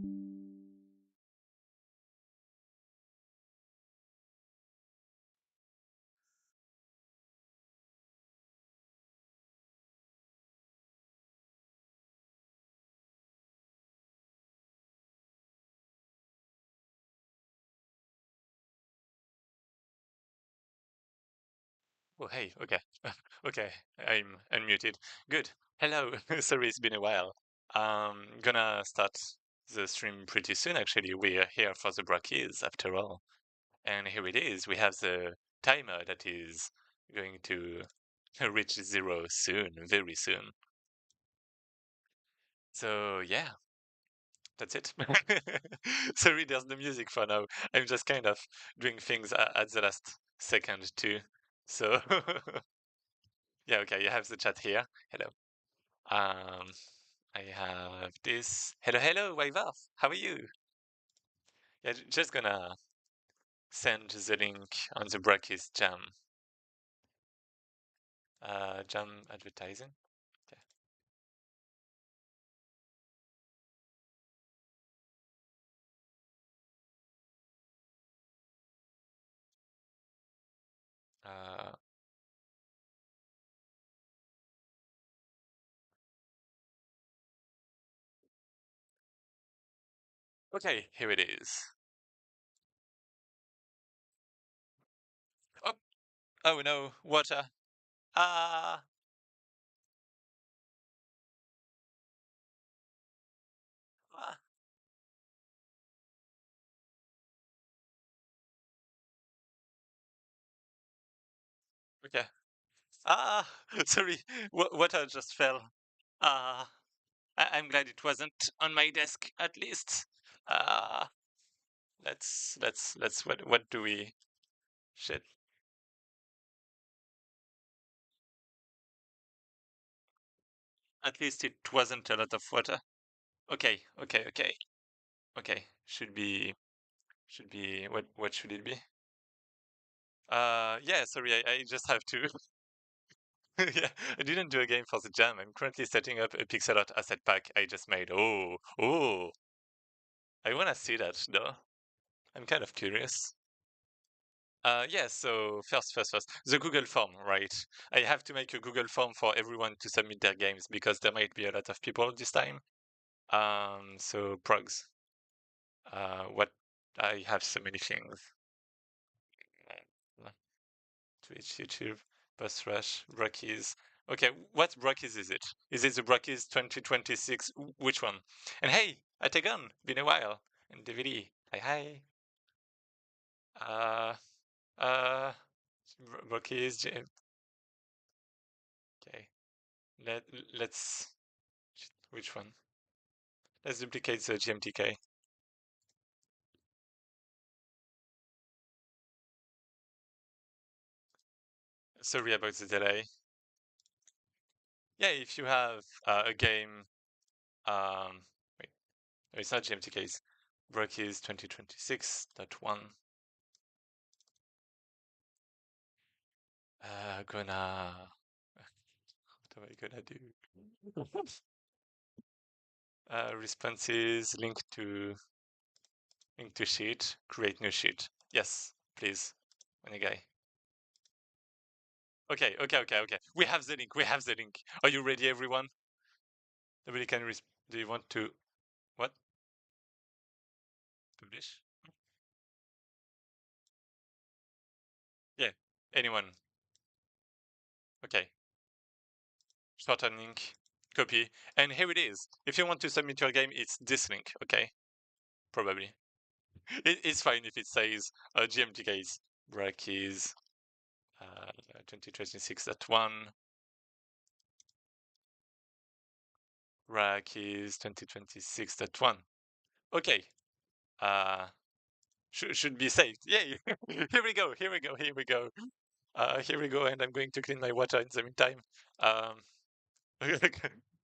Oh, hey, okay. Okay, I'm unmuted. Good. Hello. Sorry, it's been a while. Gonna start the stream pretty soon, actually. We're here for the Brackeys, after all. And here it is. We have the timer that is going to reach zero soon, very soon. So, yeah, that's it. Sorry, there's no music for now. I'm just kind of doing things at the last second, too. So, yeah, okay, you have the chat here. Hello. Um, I have this. Hello, hello, wave off. How are you? Yeah, just gonna send the link on the Brackeys Jam. Jam advertising. Okay. Uh, okay, here it is. Oh, oh no, water. Ah, ah, okay. Ah, sorry, water just fell. Ah, I'm glad it wasn't on my desk at least. Ah, let's. What do we? Shit. At least it wasn't a lot of water. Okay, okay, okay, okay. Should be. What should it be? Yeah. Sorry, I just have to. Yeah, I didn't do a game for the jam. I'm currently setting up a pixel art asset pack I just made. Oh, oh. I wanna see that though. I'm kind of curious. Yeah, so first, the Google form, right? I have to make a Google form for everyone to submit their games because there might be a lot of people this time. So progs. What I have so many things. Twitch, YouTube, Bus Rush, Brockies. Okay, what Brockies is it? Is it the Brockies 2026? Which one? And hey, Atagon, been a while. And DVD, hi. Uh, uh, Brockies, okay. Let, let's, which one? Let's duplicate the GMTK. Sorry about the delay. Yeah, if you have a game, wait, no, it's not GMTKs. Brockies 2026.1. Gonna. What am I gonna do? Responses, link to sheet, create new sheet. Yes, please. Any guy. Okay. We have the link. We have the link. Are you ready, everyone? Nobody can. Do you want to what? Publish? Yeah. Anyone? Okay. Shorten link. Copy. And here it is. If you want to submit your game, it's this link. Okay. Probably. It's fine if it says GMTKs. Brackeys 2026.1. Brackeys 2026.1. Okay. Uh, should be saved. Yay! Here we go. Here we go. Here we go. Here we go. And I'm going to clean my water in the meantime. Um,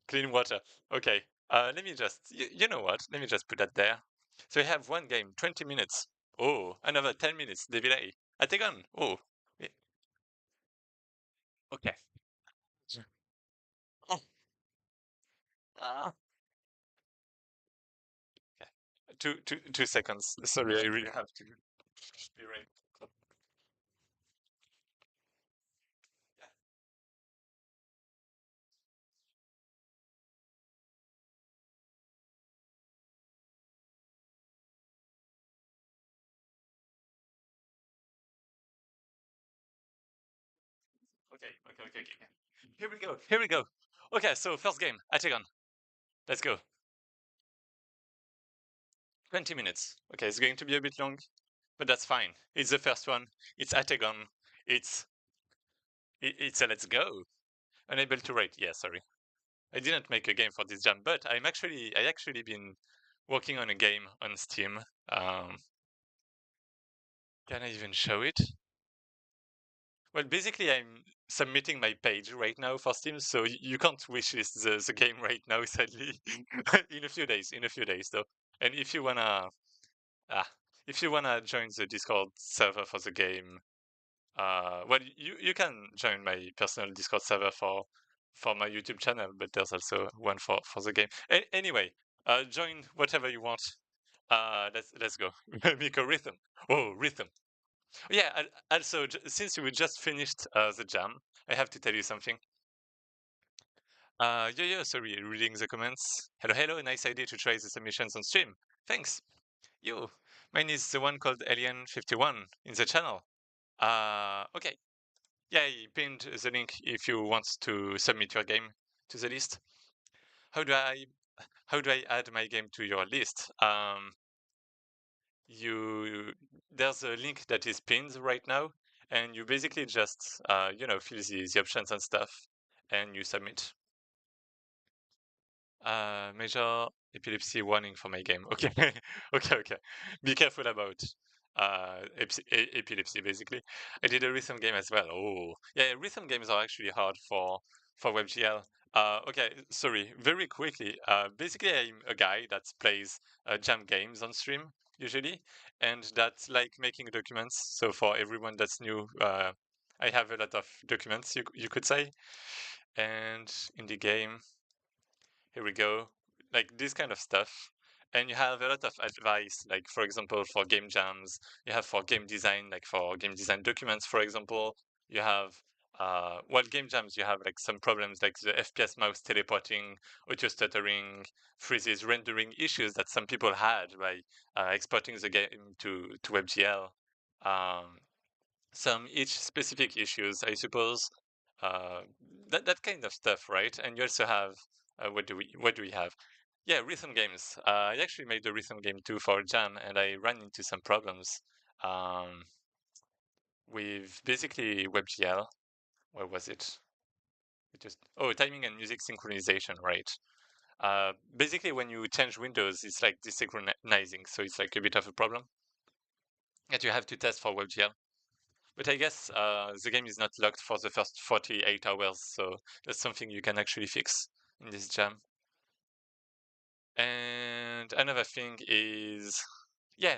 clean water. Okay. Let me just. You know what? Let me just put that there. So we have one game, 20 minutes. Oh, another 10 minutes. The delay. I take on. Oh. Okay. Oh. Ah. Okay. two seconds. Sorry, I really have to be right. Okay. Here we go. Here we go. Okay, so first game, Atagon. Let's go. 20 minutes. Okay, it's going to be a bit long, but that's fine. It's the first one. It's Atagon. It's it's a let's go. Unable to rate. Yeah, sorry. I didn't make a game for this jam, but I actually been working on a game on Steam. Um, can I even show it? Well, basically, I'm submitting my page right now for Steam, so you can't wishlist the game right now, sadly. In a few days, though. And ah, if you wanna join the Discord server for the game, well, you can join my personal Discord server for my YouTube channel, but there's also one for the game. Anyway, join whatever you want. Let's go. Make a rhythm. Oh, rhythm. Yeah. Also, since we just finished the jam, I have to tell you something. Yeah. Sorry, reading the comments. Hello. Nice idea to try the submissions on stream. Thanks. Yo, mine is the one called Alien51 in the channel. Okay. Yeah, I pinned the link if you want to submit your game to the list. How do I add my game to your list? You There's a link that is pinned right now, and you basically just fill the options and stuff, and you submit. Major epilepsy warning for my game. Okay, okay. Be careful about epilepsy. Basically, I did a rhythm game as well. Oh, yeah, rhythm games are actually hard for WebGL. Okay, sorry. Very quickly. Basically, I'm a guy that plays jam games on stream usually, and that's like making documents. So for everyone that's new, I have a lot of documents. You could say, and in the game here we go, like this kind of stuff. And you have a lot of advice, like for example, for game jams, you have for game design, like for game design documents, for example, you have, well, game jams, you have like some problems like the FPS mouse teleporting, auto stuttering, freezes, rendering issues that some people had by exporting the game to WebGL. Um, some each specific issues, I suppose. Uh, that kind of stuff, right? And you also have what do we have? Yeah, rhythm games. I actually made a rhythm game too for Jam, and I ran into some problems um, with basically WebGL. Where was it? It just timing and music synchronization, right? Basically, when you change windows, it's like desynchronizing, so it's like a bit of a problem that you have to test for WebGL. But I guess the game is not locked for the first 48 hours, so that's something you can actually fix in this jam. And another thing is, yeah,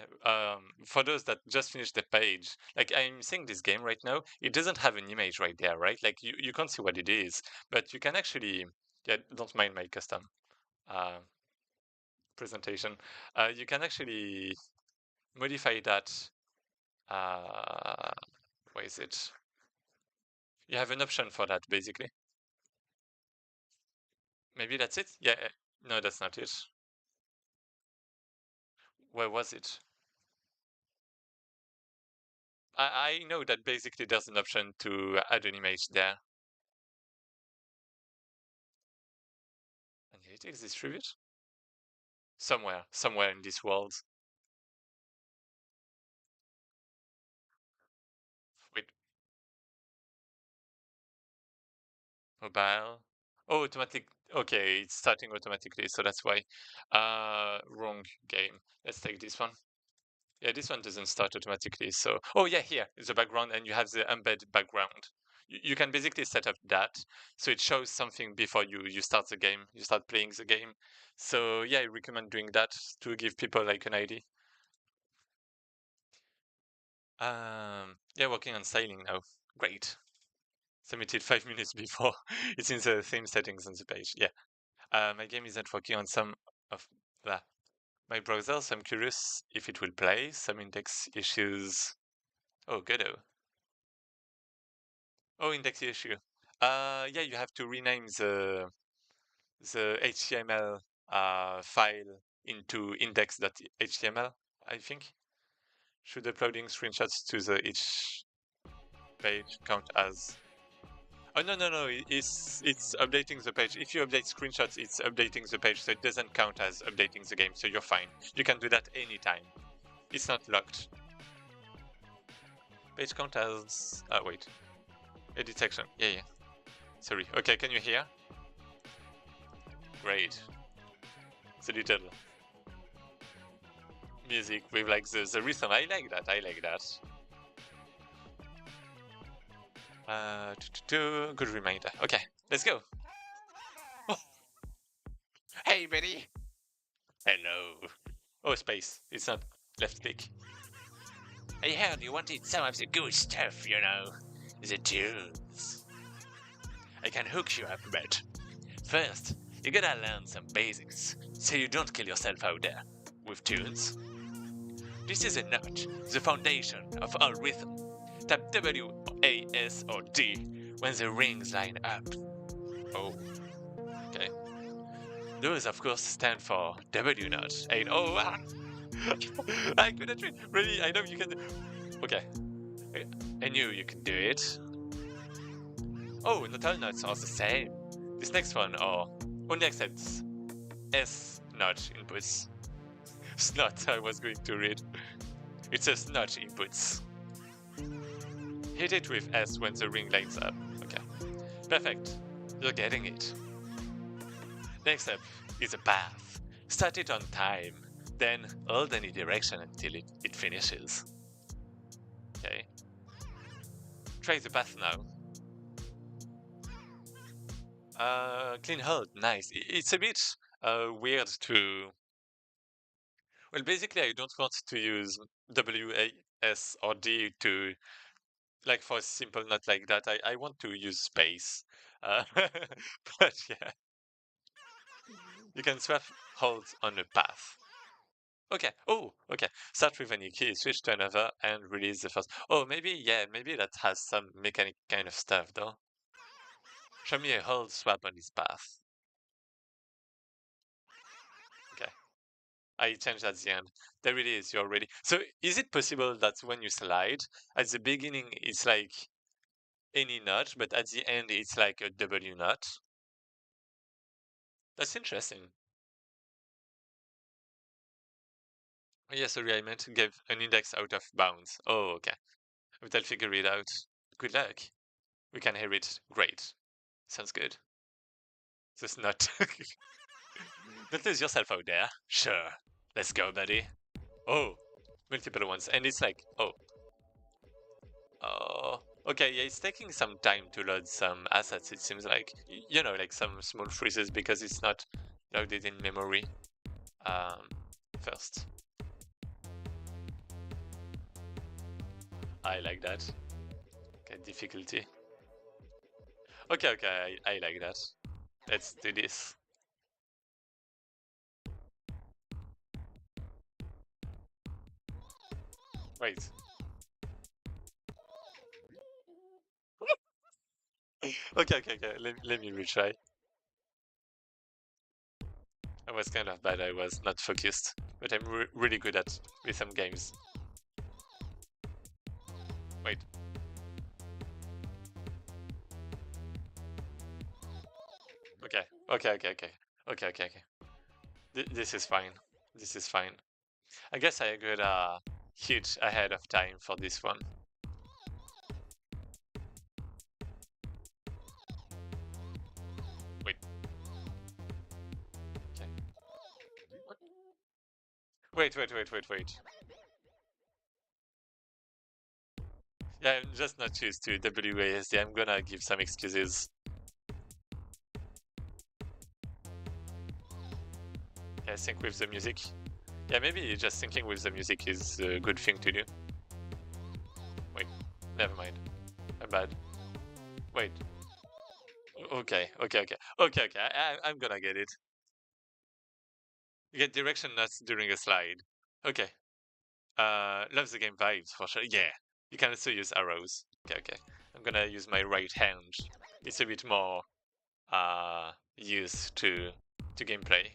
for those that just finished the page, like I'm seeing this game right now, it doesn't have an image right there, right? Like you can't see what it is, but you can actually, yeah, don't mind my custom uh, presentation. You can actually modify that. Uh, where is it? You have an option for that, basically. Maybe that's it? Yeah, no, that's not it. Where was it? I know that basically there's an option to add an image there. Analytics distribute? Somewhere in this world. Wait, mobile. Oh, automatic. Okay, it's starting automatically, so that's why. Wrong game. Let's take this one. Yeah, this one doesn't start automatically. So, oh yeah, here is the background, and you have the embed background. You can basically set up that so it shows something before you start the game. You start playing the game. So yeah, I recommend doing that to give people like an idea. Yeah, working on styling now. Great. Submitted 5 minutes before. It's in the same settings on the page. Yeah. My game isn't working on some of that. my browser, so I'm curious if it will play. Some index issues. Oh, good. Oh, index issue. Yeah, you have to rename the HTML file into index.html, I think. Should uploading screenshots to the each page count as? Oh no, it's updating the page. If you update screenshots, it's updating the page, so it doesn't count as updating the game. So you're fine. You can do that anytime. It's not locked. Page count as. Ah wait. Edit section. Yeah. Sorry. Okay, can you hear? Great. It's a little music with like the rhythm. I like that. Good reminder. Okay, let's go. Oh, hey, buddy. Hello. Oh, space. It's not left click. I heard you wanted some of the good stuff, the tunes. I can hook you up, but first, you gotta learn some basics so you don't kill yourself out there with tunes. This is a note, the foundation of all rhythm. Tap W, A, S, or D when the rings line up. Oh, okay. Those, of course, stand for W not 8. Oh, I couldn't read. Really, I know you can. Okay. I knew you could do it. Oh, not all notes are the same. This next one only accepts S notch inputs. Snot, I was going to read. It says notch inputs. Hit it with S when the ring lights up. Okay. Perfect. You're getting it. Next up is a path. Start it on time, then hold any direction until it finishes. Okay. Try the path now. Clean hold, nice. It's a bit weird to. Well, basically, I don't want to use W, A, S, or D to, like, for a simple note like that. I want to use space. But yeah, you can swap holds on a path. Okay. Oh, okay. Start with any key, switch to another, and release the first. Oh, maybe that has some mechanic kind of stuff, though. Show me a hold swap on this path. Okay. I changed at the end. There it is, you're ready. So is it possible that when you slide, at the beginning it's like any notch, but at the end it's like a W notch? That's interesting. Oh, yeah, sorry, I meant to give an index out of bounds. Oh, okay. But I'll figure it out. Good luck. We can hear it. Great. Sounds good. Just not. Don't lose yourself out there. Sure. Let's go, buddy. Oh, multiple ones. And it's like, oh. Okay, yeah, it's taking some time to load some assets, it seems like. Like some small freezes because it's not loaded in memory. Um, First. I like that. Okay, difficulty. Okay, I like that. Let's do this. Wait. Okay. Let me retry. I was kind of bad. I was not focused, but I'm really good at rhythm games. Wait. Okay. This is fine. This is fine. I guess I got huge ahead of time for this one. Wait. Okay. Wait. Yeah, I'm just not used to WASD. I'm gonna give some excuses. Yeah, sync with the music. Yeah, maybe just syncing with the music is a good thing to do. Wait, never mind. I'm bad. Wait. Okay. I'm gonna get it. You get direction nuts during a slide. Okay. Loves the game vibes for sure. Yeah. You can also use arrows. Okay, okay. I'm gonna use my right hand. It's a bit more used to gameplay.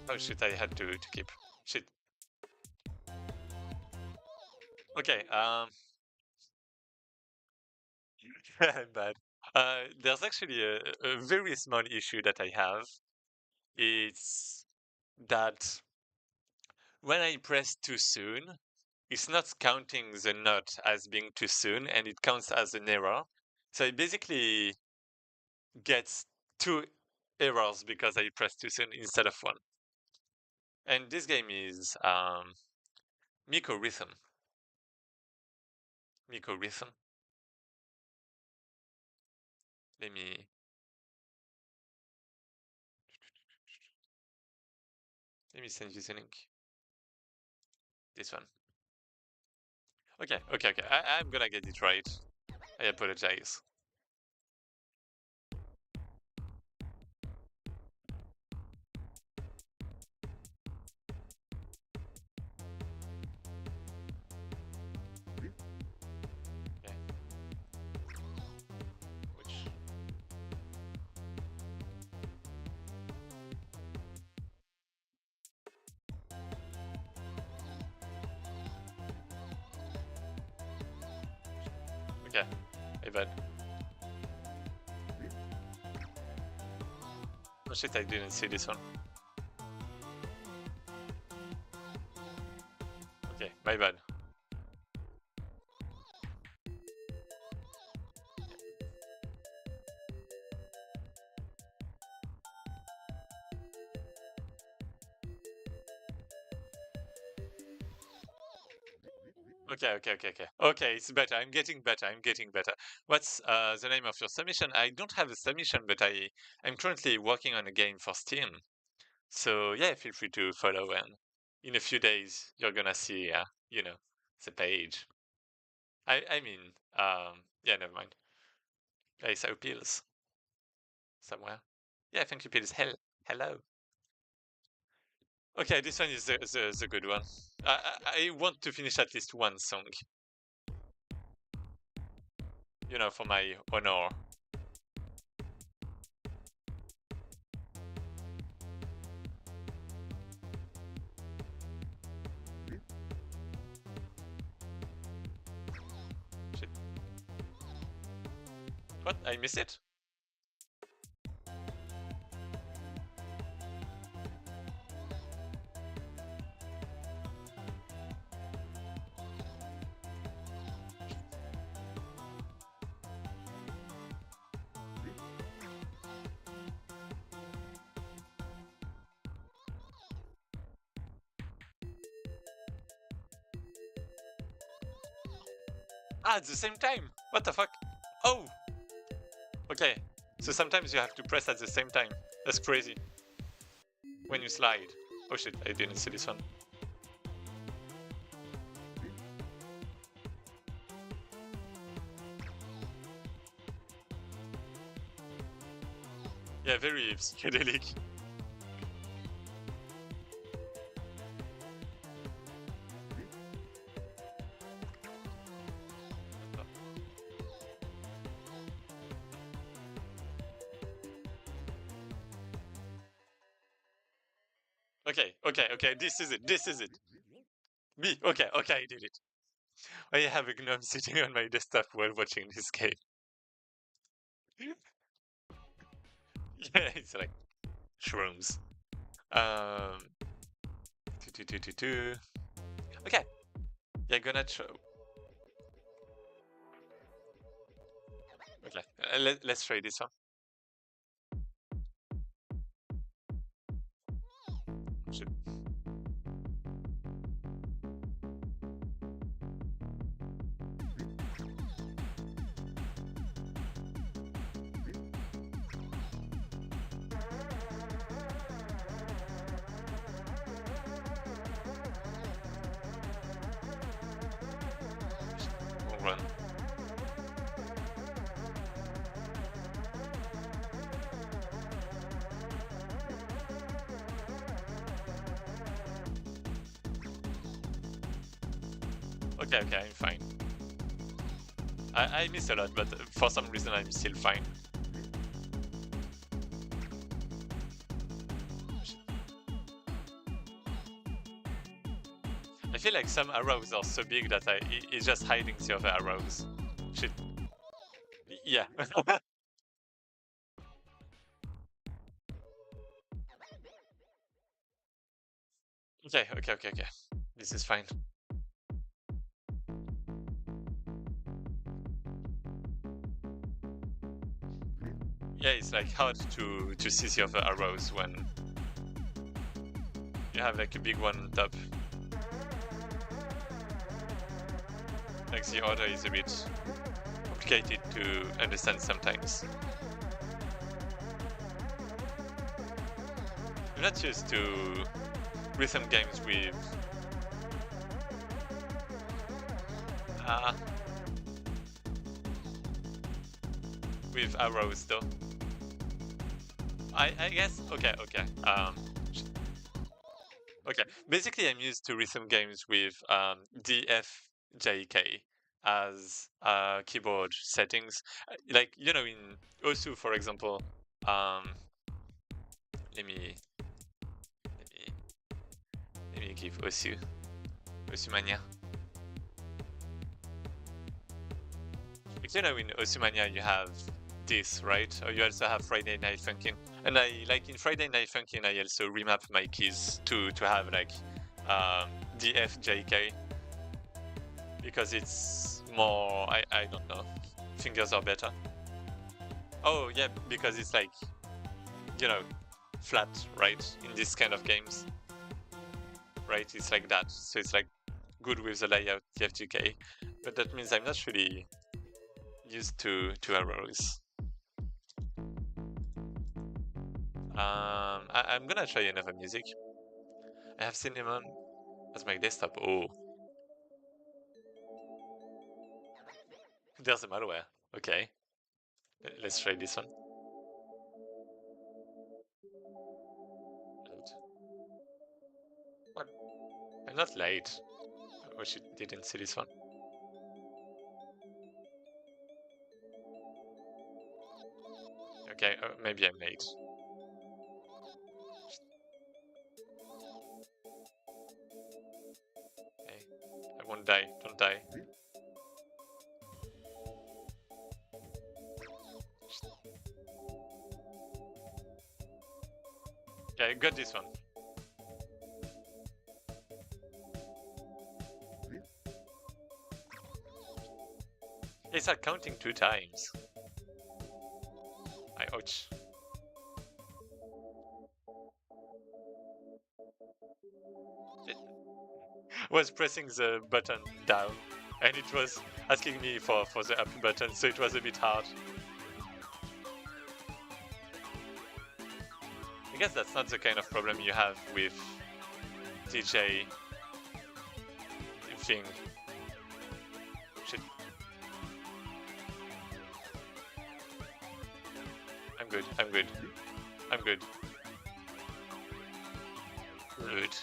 Oh shit, I had to keep. Shit. Okay, I'm bad. There's actually a very small issue that I have. It's that when I press too soon, it's not counting the nut as being too soon, and it counts as an error. So it basically gets two errors because I pressed too soon instead of one. And this game is Miko Rhythm. Miko Rhythm. Let me send you the link. This one. Okay, okay, okay. I'm gonna get it right. I apologize. Okay. Which okay, my bad. Oh shit, I didn't see this one. Okay, my bad. Okay, okay, okay, okay. Okay, it's better. I'm getting better. I'm getting better. What's the name of your submission? I don't have a submission, but I'm currently working on a game for Steam. So yeah, feel free to follow, and in a few days you're gonna see, the page. I mean, yeah, never mind. I saw pills somewhere. Yeah, thank you, pills. Hello. Okay, this one is the good one. I want to finish at least one song, for my honor. Shit. What? I missed it? Ah, at the same time! What the fuck? Oh! Okay, so sometimes you have to press at the same time. That's crazy. When you slide. Oh shit, I didn't see this one. Yeah, very psychedelic. Okay, okay, okay, this is it, this is it. Me, okay, okay, I did it. I have a gnome sitting on my desktop while watching this game. Yeah, it's like shrooms. Um, Okay, you're gonna try. Okay, let's try this one. Shit. Okay, I'm fine. I miss a lot, but for some reason I'm still fine. I feel like some arrows are so big that it's just hiding the other arrows. Shit. Yeah. Okay. This is fine. Yeah, it's like hard to see the other arrows when you have like a big one on top. Like the order is a bit complicated to understand sometimes. I'm not used to rhythm games uh, with arrows though. I guess okay. Okay. Basically, I'm used to rhythm games with DFJK as keyboard settings. Like you know, in Osu, for example. Let me let me let me give Osu Mania. Like, you know, in Osumania you have this, right? Or you also have Friday Night Funkin'. And I like in Friday Night Funkin', I also remap my keys to have like DFJK because it's more. I don't know. Fingers are better. Oh yeah, because it's like you know flat, right? In this kind of games, right? It's like that. So it's like good with the layout DFJK, but that means I'm not really used to arrows. I'm gonna try another music. I have Cinnamon as my desktop. Oh, there's a malware. Okay, let's try this one. Load. What? I'm not late. Oh, she didn't see this one. Okay, maybe I'm late. Okay, I won't die. Don't die. Yeah, I got this one. It's not counting 2 times. Ouch. It was pressing the button down, and it was asking me for the up button, so it was a bit hard. I guess that's not the kind of problem you have with DJ thing. Shit. I'm good. Good.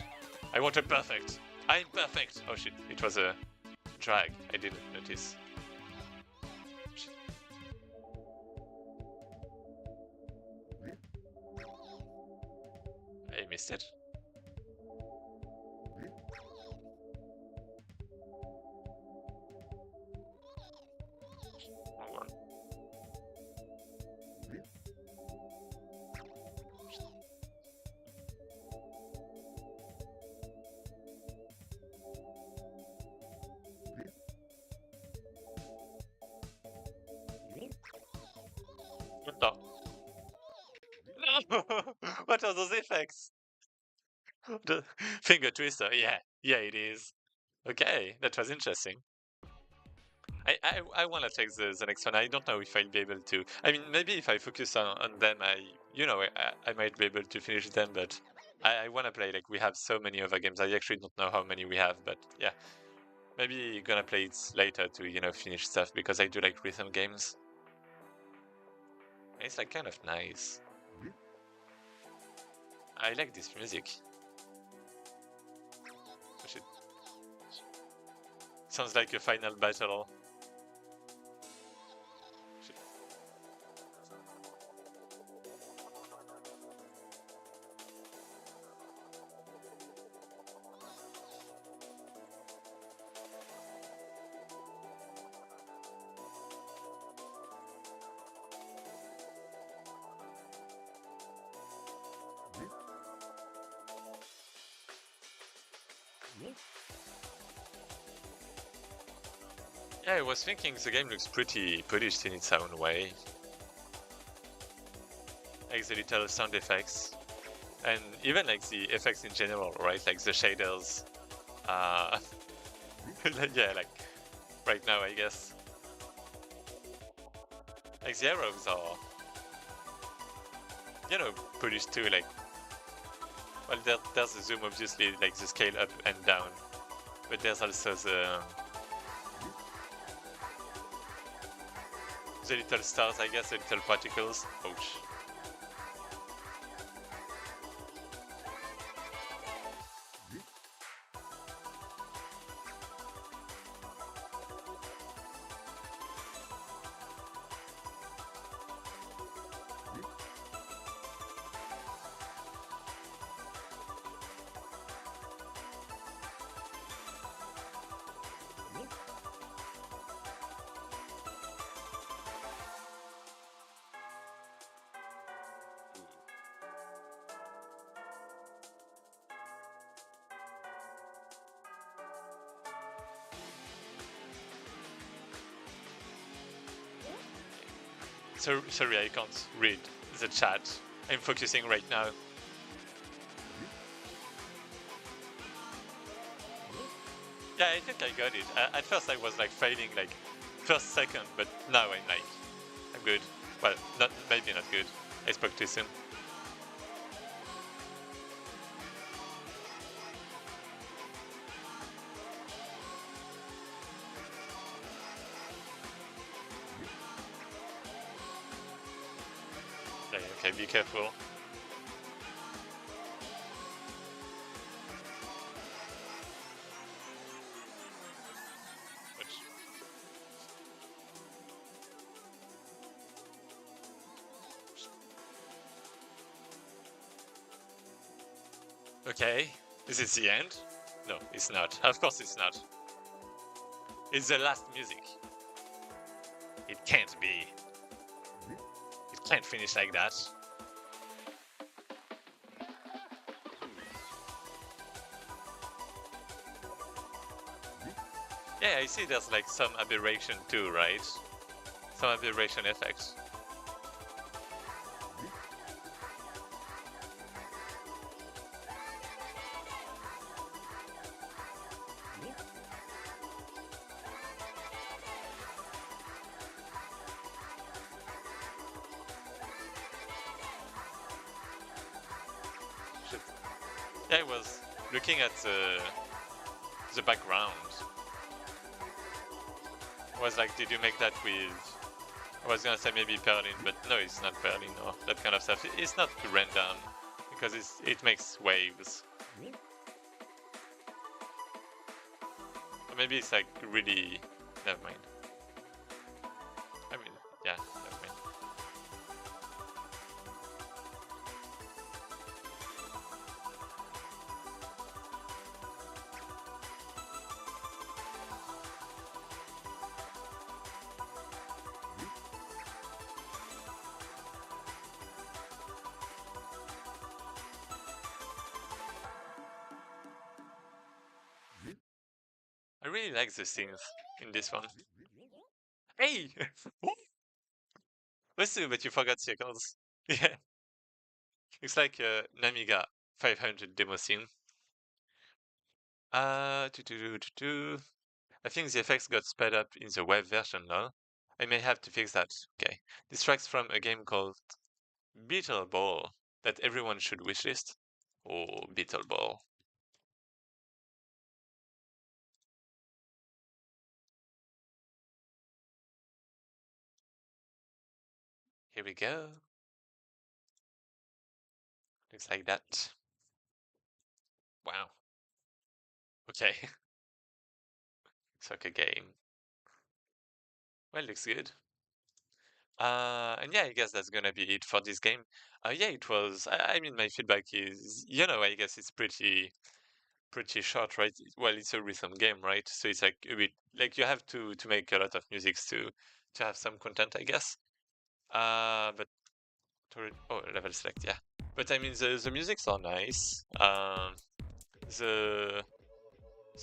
I wanted perfect. I'm perfect. Oh shit, it was a drag. I didn't notice. Shit. I missed it. Wrong one. What the? No! What are those effects? The finger twister. Yeah, it is. Okay, that was interesting. I want to take the next one. I don't know if I'll be able to. I mean, maybe if I focus on them, I might be able to finish them. But I want to play. Like we have so many other games. I actually don't know how many we have, but yeah, maybe gonna play it later to finish stuff because I do like rhythm games. It's like kind of nice. I like this music. Sounds like a final battle. Yeah, I was thinking the game looks pretty polished in its own way. Like the little sound effects. And even like the effects in general, right? Like the shaders. Uh, yeah, like right now, I guess. Like the arrows are, polished too. Like, well, there's the zoom, obviously, like the scale up and down. But there's also the little stars, I guess, the little particles. Ouch. So sorry, I can't read the chat. I'm focusing right now. Yeah, I think I got it. At first I was like failing like first second, but now I'm good. Well, maybe not good. I spoke too soon. Okay, be careful. Which... Okay, is it the end? No, it's not. Of course it's not. It's the last music. It can't be. It can't finish like that. Yeah, I see there's like some aberration too, right? Some aberration effects. Yeah, I was looking at the background. I was like, did you make that with... I was gonna say maybe Perlin, but no, it's not Perlin or that kind of stuff. It's not random because it makes waves. Or maybe it's like really... Never mind. I mean, yeah, never mind. I really like the scenes in this one. Hey! Listen, but you forgot circles. Yeah, it's like a Namiga 500 demo scene. I think the effects got sped up in the web version now. I may have to fix that. Okay. This tracks from a game called Beetle Ball that everyone should wishlist. Oh, Beetle Ball. Here we go. Looks like that. Wow. Okay. soccer game. Well, looks good. And yeah, I guess that's gonna be it for this game. Yeah, it was. I mean, my feedback is, I guess it's pretty short, right? Well, it's a rhythm game, right? So it's like a bit like you have to make a lot of music to have some content, I guess. But level select, yeah. But I mean, the musics are nice. The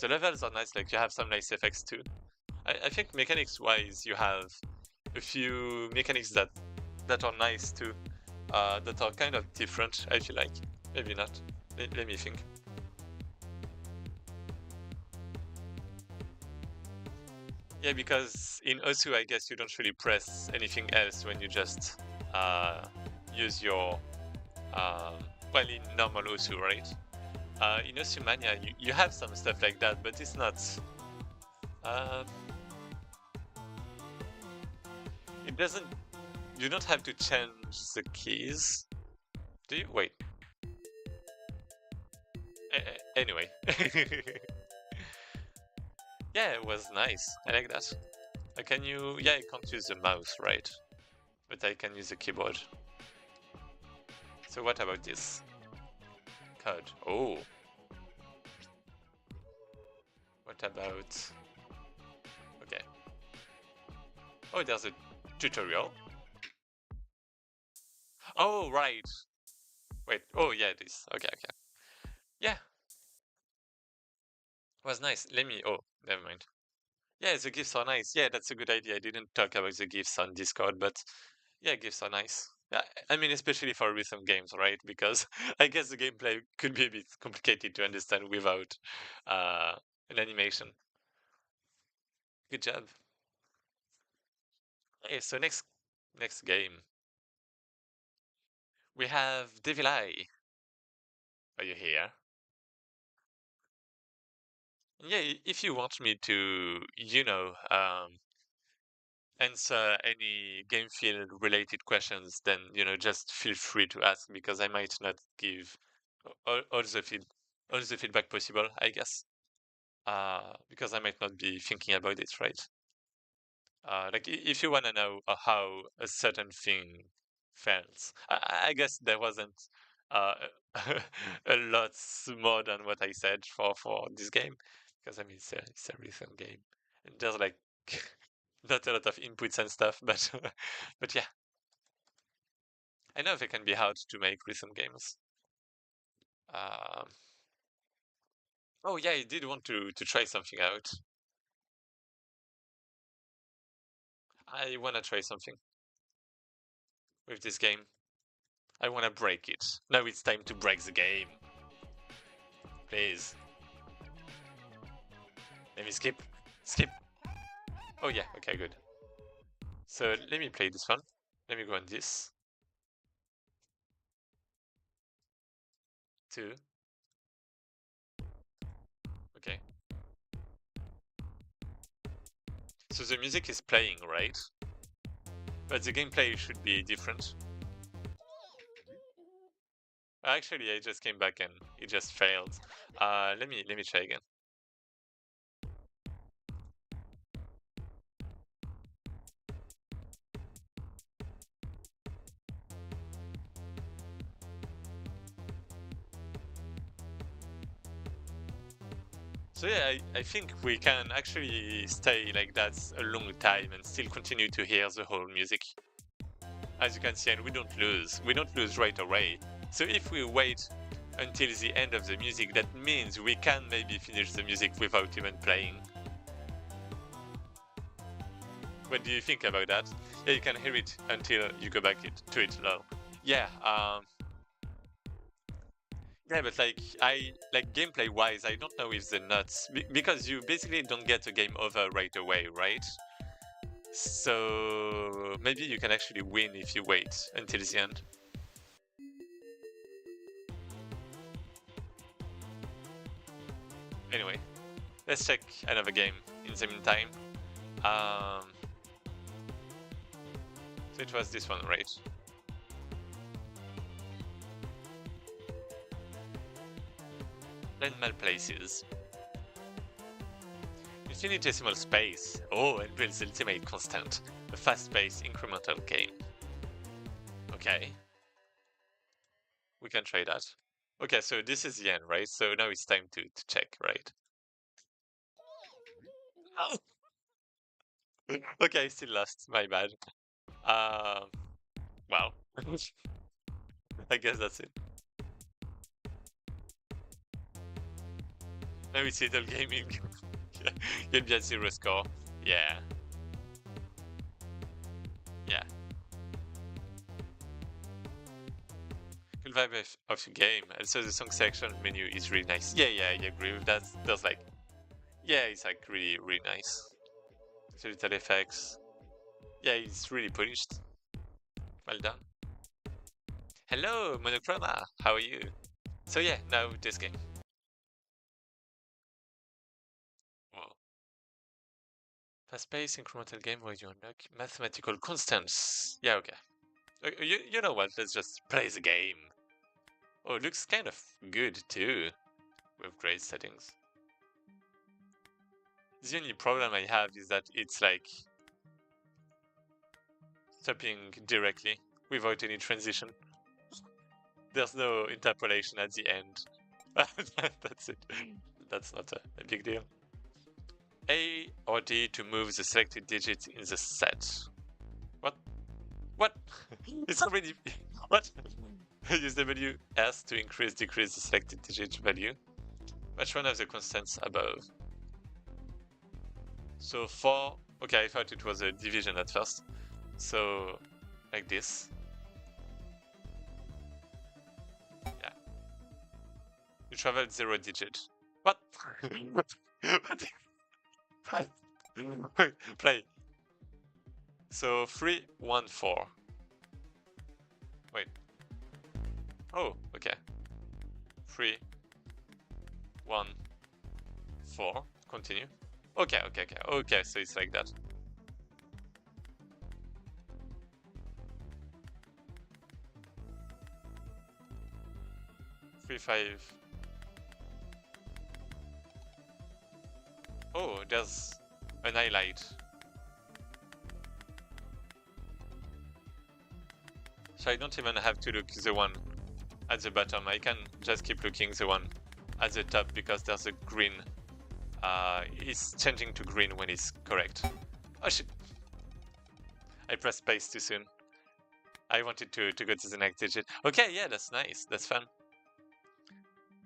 the levels are nice. Like you have some nice effects too. I think mechanics wise, you have a few mechanics that are nice too. That are kind of different. I feel like maybe not. Let me think. Yeah, because in Osu, I guess you don't really press anything else when you just uh, use your um, in normal Osu, right? In Osumania, you have some stuff like that, but it's not. Uh, it doesn't. You don't have to change the keys, do you? Wait. Anyway, yeah, it was nice. I like that. Can you? Yeah, I can't use the mouse, right? But I can use the keyboard. So what about this code? Oh, what about? Okay. Oh, there's a tutorial. Oh, right. Wait. Oh, yeah, it is. Okay, okay. Yeah, it was nice. Let me. Oh, never mind. Yeah, the GIFs are nice. Yeah, that's a good idea. I didn't talk about the GIFs on Discord, but yeah, GIFs are nice. Yeah, I mean, especially for rhythm games, right? Because I guess the gameplay could be a bit complicated to understand without uh, an animation. Good job. Okay, so next game we have Devil Eye. Are you here? Yeah, if you want me to, answer any game field related questions, then just feel free to ask because I might not give all the feedback possible, I guess. Because I might not be thinking about it, right? Like if you want to know how a certain thing felt, I guess there wasn't uh, a lot more than what I said for this game because I mean it's a rhythm game and there's like not a lot of inputs and stuff, but but yeah, I know they can be hard to make rhythm games. Um, oh yeah, I did want to try something out. I want to try something with this game. I want to break it. Now it's time to break the game. Please. Let me skip. Skip. Oh yeah, okay, good. So let me play this one. Let me go on this. 2. Okay. So the music is playing, right? But the gameplay should be different. Actually, I just came back and it just failed. Let me try again. So yeah, I think we can actually stay like that a long time and still continue to hear the whole music. As you can see, and we don't lose. We don't lose right away. So if we wait until the end of the music, that means we can maybe finish the music without even playing. What do you think about that? Yeah, you can hear it until you go back to it now. Yeah, yeah, but like gameplay wise, I don't know if the nuts because you basically don't get a game over right away, right? So maybe you can actually win if you wait until the end. Anyway, let's check another game in the meantime. Um, so it was this one, right? Landmark places. infinitesimal space. Oh, and builds ultimate constant. A fast-paced incremental game. Okay. We can try that. Okay, so this is the end, right? So now it's time to check, right? Oh. Okay, I still lost. My bad. Wow. I guess that's it. Now it's Idle Gaming. You'll be at 0 score. Yeah. Yeah. Cool vibe of the game. Also, the song selection menu is really nice. Yeah, I agree with that. There's like, yeah, it's like really nice. The little effects. Yeah, it's really polished. Well done. Hello, Monochroma. How are you? So yeah, now this game. Whoa. Fast-paced incremental game where you unlock mathematical constants. Yeah, okay. You know what? Let's just play the game. Oh, it looks kind of good too, with great settings. The only problem I have is that it's like stopping directly without any transition. There's no interpolation at the end. That's it. That's not a big deal. A or D to move the selected digits in the set. What? What? It's already... What? Use WS to decrease the selected digit value. Which one of the constants above? So 4... Okay, I thought it was a division at first. So, like this. Yeah. You traveled 0 digit. What? What? Play. So 3, 1, 4. Wait. Oh, okay. 3, 1, 4. Continue. Okay. Okay, so it's like that. Three, 5. Oh, there's an highlight. So I don't even have to look the one at the bottom. I can just keep looking the one at the top because there's a green. It's changing to green when it's correct. Oh shit! I pressed space too soon. I wanted to go to the next digit. Okay, yeah, that's nice. That's fun.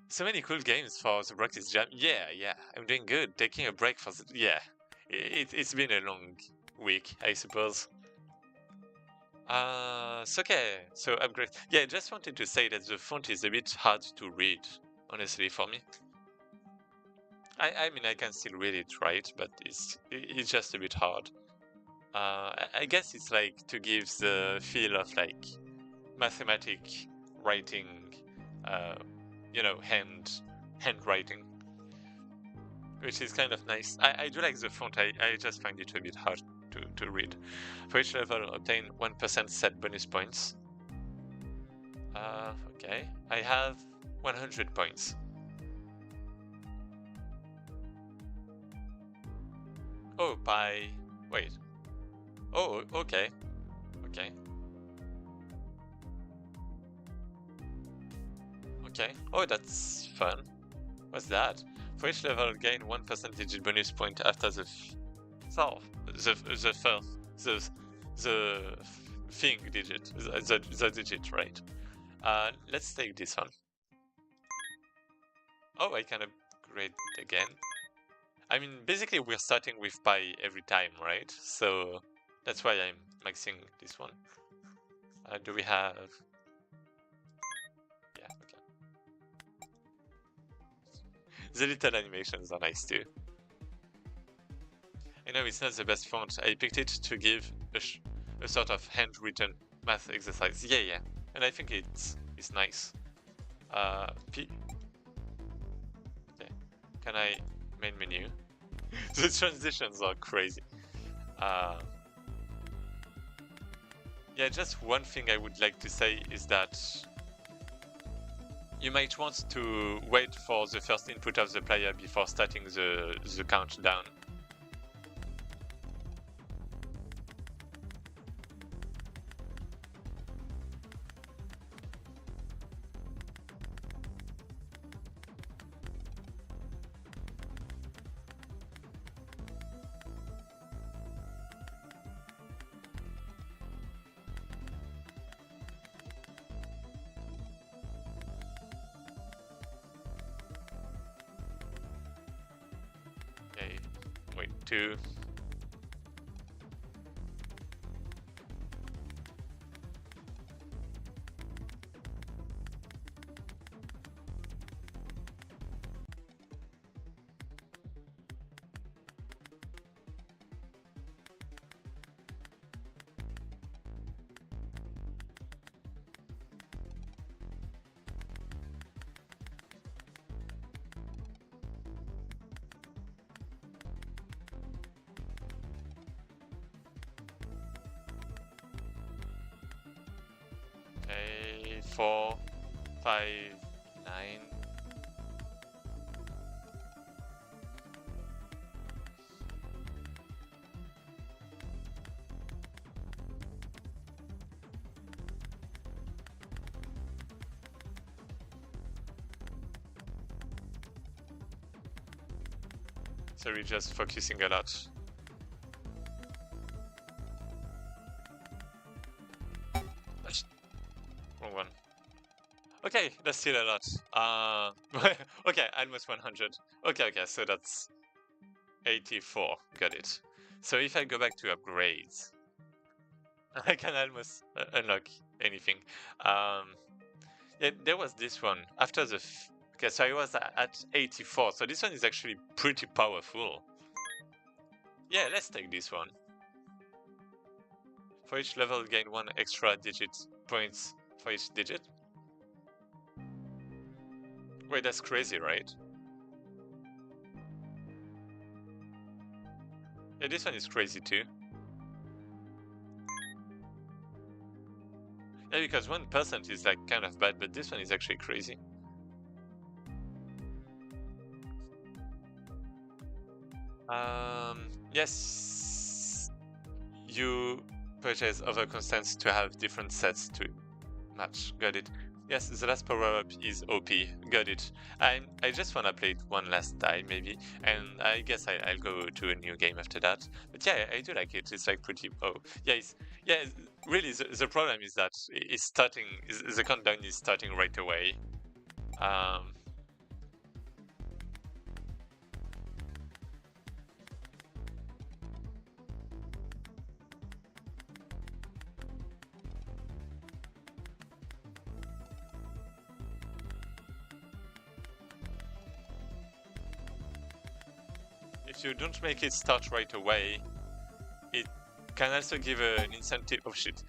So many cool games for the Brackeys Jam. Yeah, I'm doing good. Taking a break for the... Yeah, it's been a long week, I suppose. So okay, so upgrade. Yeah, I just wanted to say that the font is a bit hard to read, honestly, for me. I mean, I can still read it, right? But it's just a bit hard. I guess it's like to give the feel of like mathematic writing, you know, handwriting, which is kind of nice. I do like the font. I just find it a bit hard to read. For each level, obtain 1% set bonus points. Okay, I have 100 points. Oh, wait. Oh, okay. Okay. Oh, that's fun. What's that? For each level, gain 1% digit bonus point after the thing digit, the digit, right? Let's take this one. Oh, I can upgrade again. I mean, basically we're starting with pi every time, right? So that's why I'm maxing this one. Do we have... Yeah, okay. The little animations are nice too. I know it's not the best font. I picked it to give a sort of handwritten math exercise. Yeah. And I think it's nice. Okay. Can I... Main menu? The transitions are crazy. Yeah, just one thing I would like to say is that you might want to wait for the first input of the player before starting the countdown. 2. Okay, 4, 5, 9. So we're just focusing a lot. Wrong one. Okay, that's still a lot. Okay, almost 100. Okay, so that's 84. Got it. So if I go back to upgrades, I can almost unlock anything. Yeah, there was this one after the. Okay, so I was at 84. So this one is actually pretty powerful. Yeah, let's take this one. For each level, gain 1 extra digit points for each digit. Wait, that's crazy, right? Yeah, this one is crazy too. Yeah, because 1% is like kind of bad, but this one is actually crazy. Yes, you purchase other constants to have different sets to match. Got it. Yes, the last power up is OP. Got it. I just wanna play it one last time maybe, and I guess I'll go to a new game after that. But yeah, I do like it. It's like pretty. Oh yeah, really the problem is that it's starting. The countdown is starting right away. If you don't make it start right away, it can also give an incentive. Oh shit!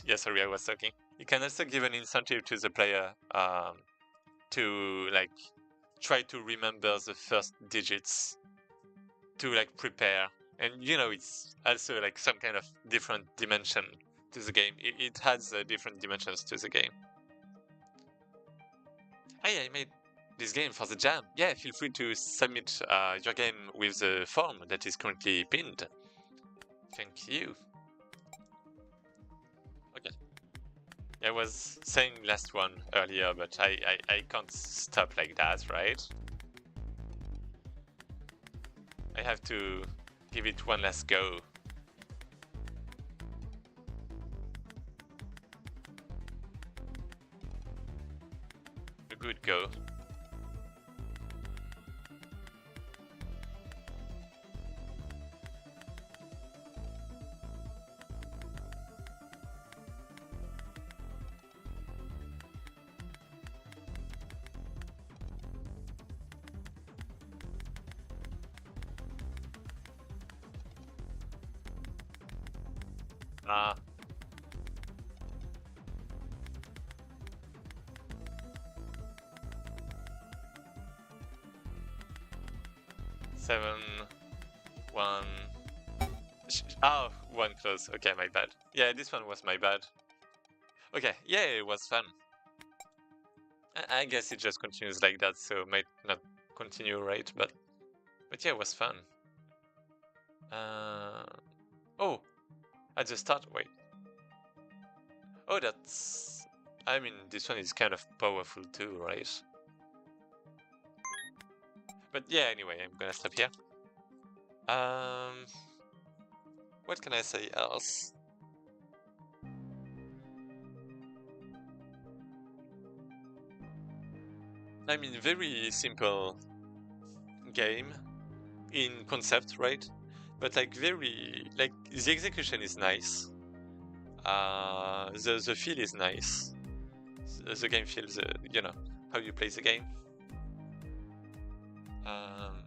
Yeah, sorry, I was talking. It can also give an incentive to the player to like try to remember the first digits to like prepare, and it's also like some kind of different dimension to the game. It has different dimensions to the game. Hey, I made this game for the jam. Yeah, feel free to submit your game with the form that is currently pinned. Thank you. Okay. I was saying last one earlier, but I can't stop like that, right? I have to give it one last go. A good go. Ah. Seven, one. Oh, one close. Okay, my bad. Yeah, this one was my bad. Okay, yeah, it was fun. I guess it just continues like that, so it might not continue, right? But yeah, it was fun. Oh, at the start, wait. Oh, that's. I mean, this one is kind of powerful too, right? But yeah, anyway, I'm gonna stop here. What can I say else? I mean, very simple game in concept, right? but like very like the execution is nice. The feel is nice. The game feels you know how you play the game. Um,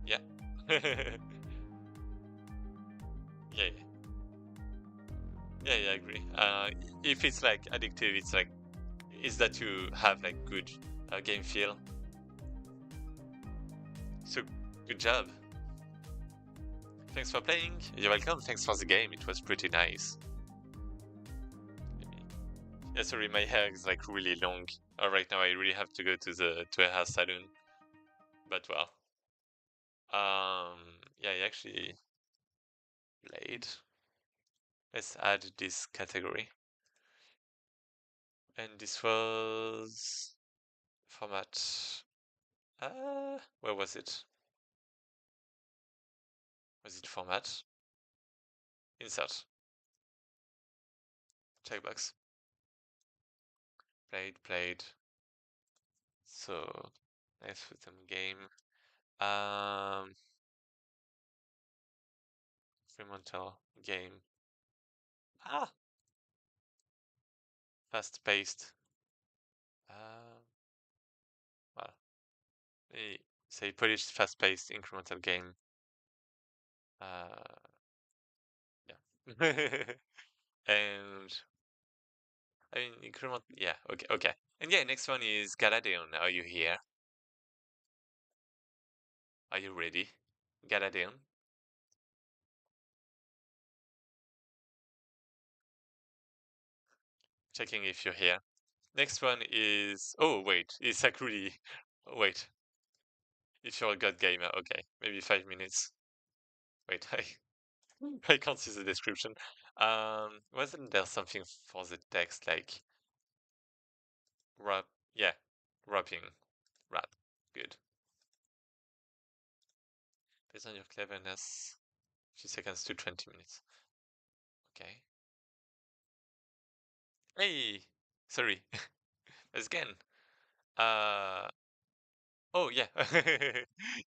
yeah. Yeah, yeah, yeah, I agree. If it's like addictive, it's like is that you have like good game feel. So good job. Thanks for playing. You're welcome. Thanks for the game. It was pretty nice. Yeah, sorry, my hair is like really long. Right now, I really have to go to a hair salon. But well, yeah, I actually played. Let's add this category. And this was format. Where was it? Was it format? Insert. Checkbox. Played. So nice rhythm game. Experimental game. Ah, fast-paced. Well, say polished, fast-paced, incremental game. Yeah. And I mean, increment. Yeah. Okay. And yeah, next one is Galadeon. Are you here? Are you ready, Galadeon? Checking if you're here. Next one is. Oh wait, it's like really. Wait, if you're a god gamer, okay, maybe 5 minutes. Wait, I can't see the description. Wasn't there something for the text like wrap? Yeah, wrapping, wrap. Good. Based on your cleverness, 2 seconds to 20 minutes. Okay. Hey, sorry. Again. Uh. Oh yeah.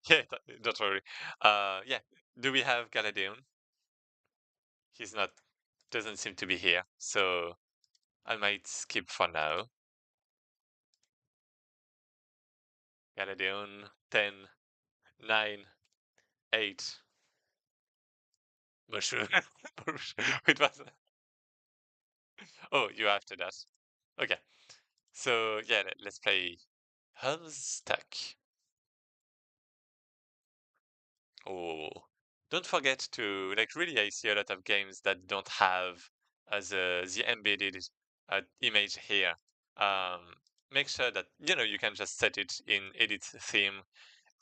Yeah. Don't worry. Yeah. Do we have Galadeon? He's not. Doesn't seem to be here. So I might skip for now. Galadeon. 10, 9, 8. Mushroom. Wait, what? Oh, you after that. Okay. So yeah, let's play Homestuck. Oh, don't forget to like really. I see a lot of games that don't have the embedded image here. Um, Make sure that you can just set it in edit theme,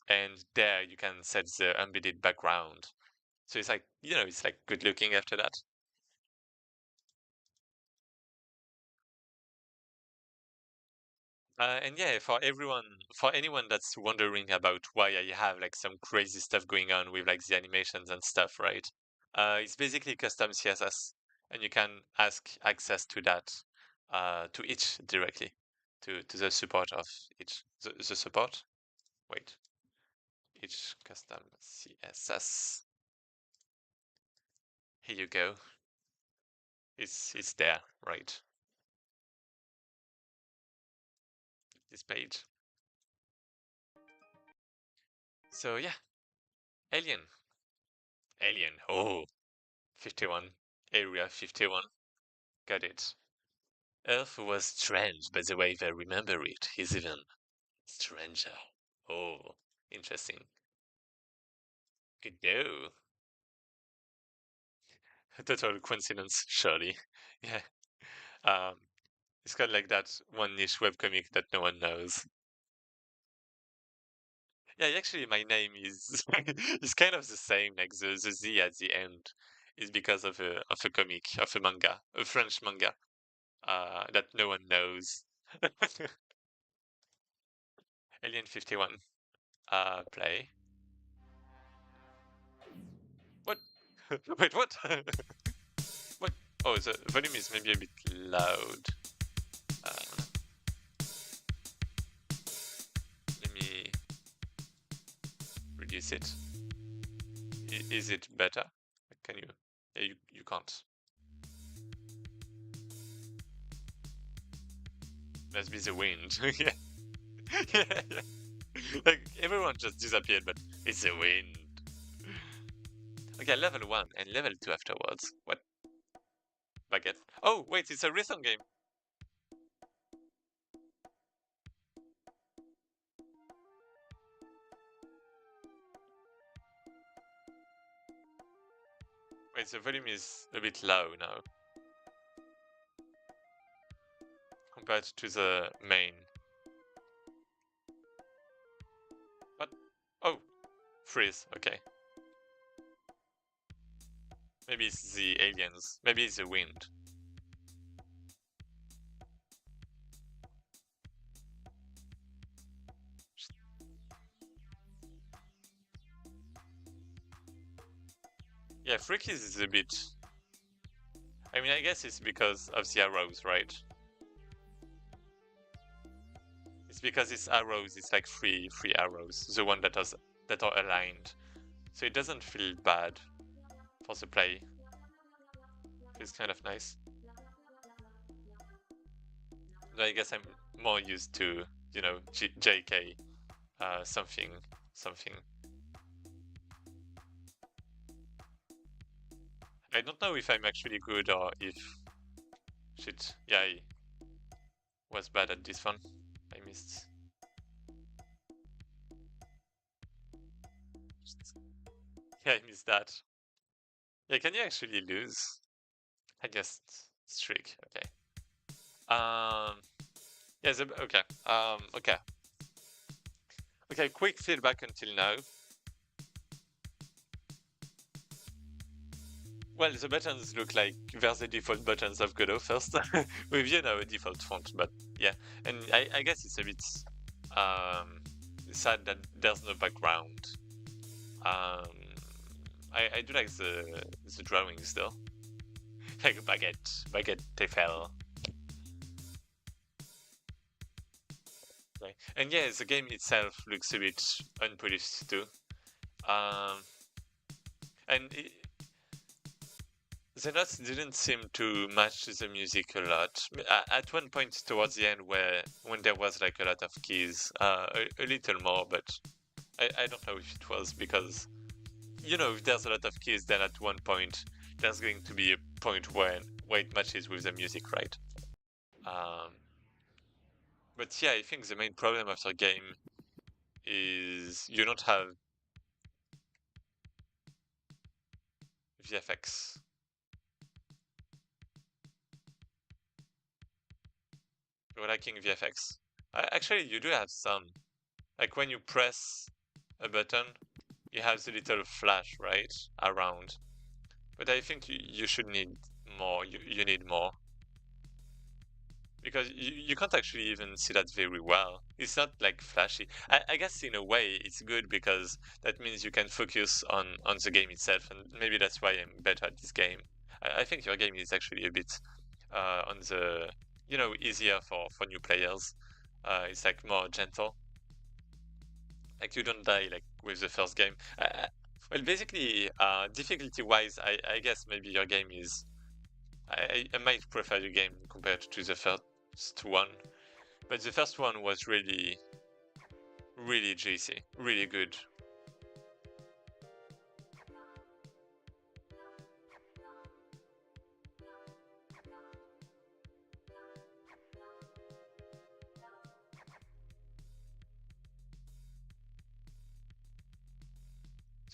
and there you can set the embedded background. So it's like it's like good looking after that. And yeah, for anyone that's wondering about why I have like some crazy stuff going on with like the animations and stuff, right? It's basically custom CSS, and you can ask access to that to each directly, to the support of each. The support? Wait, each custom CSS. Here you go. It's there, right? This page. So yeah, Alien. Alien. Oh, 51. Area 51. Got it. Earth was strange, but the way they remember it is even stranger. Oh, interesting. Good do. Total coincidence, surely. Yeah. Um, it's kind of like that one niche webcomic that no one knows. Yeah, actually, my name is is kind of the same. Like the Z at the end is because of a comic, of a manga, a French manga, that no one knows. Alien 51. Play. What? Wait, what? What? Oh, the volume is maybe a bit loud. Uh, Let me reduce it. is it better? Can you? Yeah, you can't. Must be the wind. Yeah. Yeah, yeah. Like everyone just disappeared, but it's the wind. Okay, level 1 and level 2 afterwards. What? Baguette? Oh, wait, it's a rhythm game. Wait, the volume is a bit low now compared to the main. What? Oh, freeze. Okay. Maybe it's the aliens. Maybe it's the wind. Yeah, Freakies is a bit. I mean, I guess it's because of the arrows, right? It's because it's arrows. It's like three arrows. The one that are aligned, so it doesn't feel bad for the play. It's kind of nice. But I guess I'm more used to, JK, something. I don't know if I'm actually good or if shit. Yeah, I was bad at this one. I missed. Yeah, I missed that. Yeah, can you actually lose? I guess streak. Okay. Um. Yeah. Okay. Okay. Okay. Quick feedback until now. Well, the buttons look like they're the default buttons of Godot first, with a default font. But yeah, and I guess it's a bit um sad that there's no background. Um, I do like the drawings though, like baguette Tefel. Right. And yeah, the game itself looks a bit unpolished too. Um, and the notes didn't seem to match the music a lot. At one point towards the end, when there was like a lot of keys, a little more, but I don't know if it was because if there's a lot of keys, then at one point there's going to be a point where it matches with the music, right? Um, but yeah, I think the main problem of the game is you don't have VFX. You're lacking VFX. Actually, you do have some. Like when you press a button, you have the little flash, right, around. But I think you should need more. You need more. Because you can't actually even see that very well. It's not like flashy. I guess in a way it's good because that means you can focus on the game itself, and maybe that's why I'm better at this game. I think your game is actually a bit on the easier for new players. It's like more gentle. Like you don't die like with the first game. Well, basically, difficulty-wise, I guess maybe your game is. I might prefer your game compared to the first one, but the first one was really, really juicy, really good.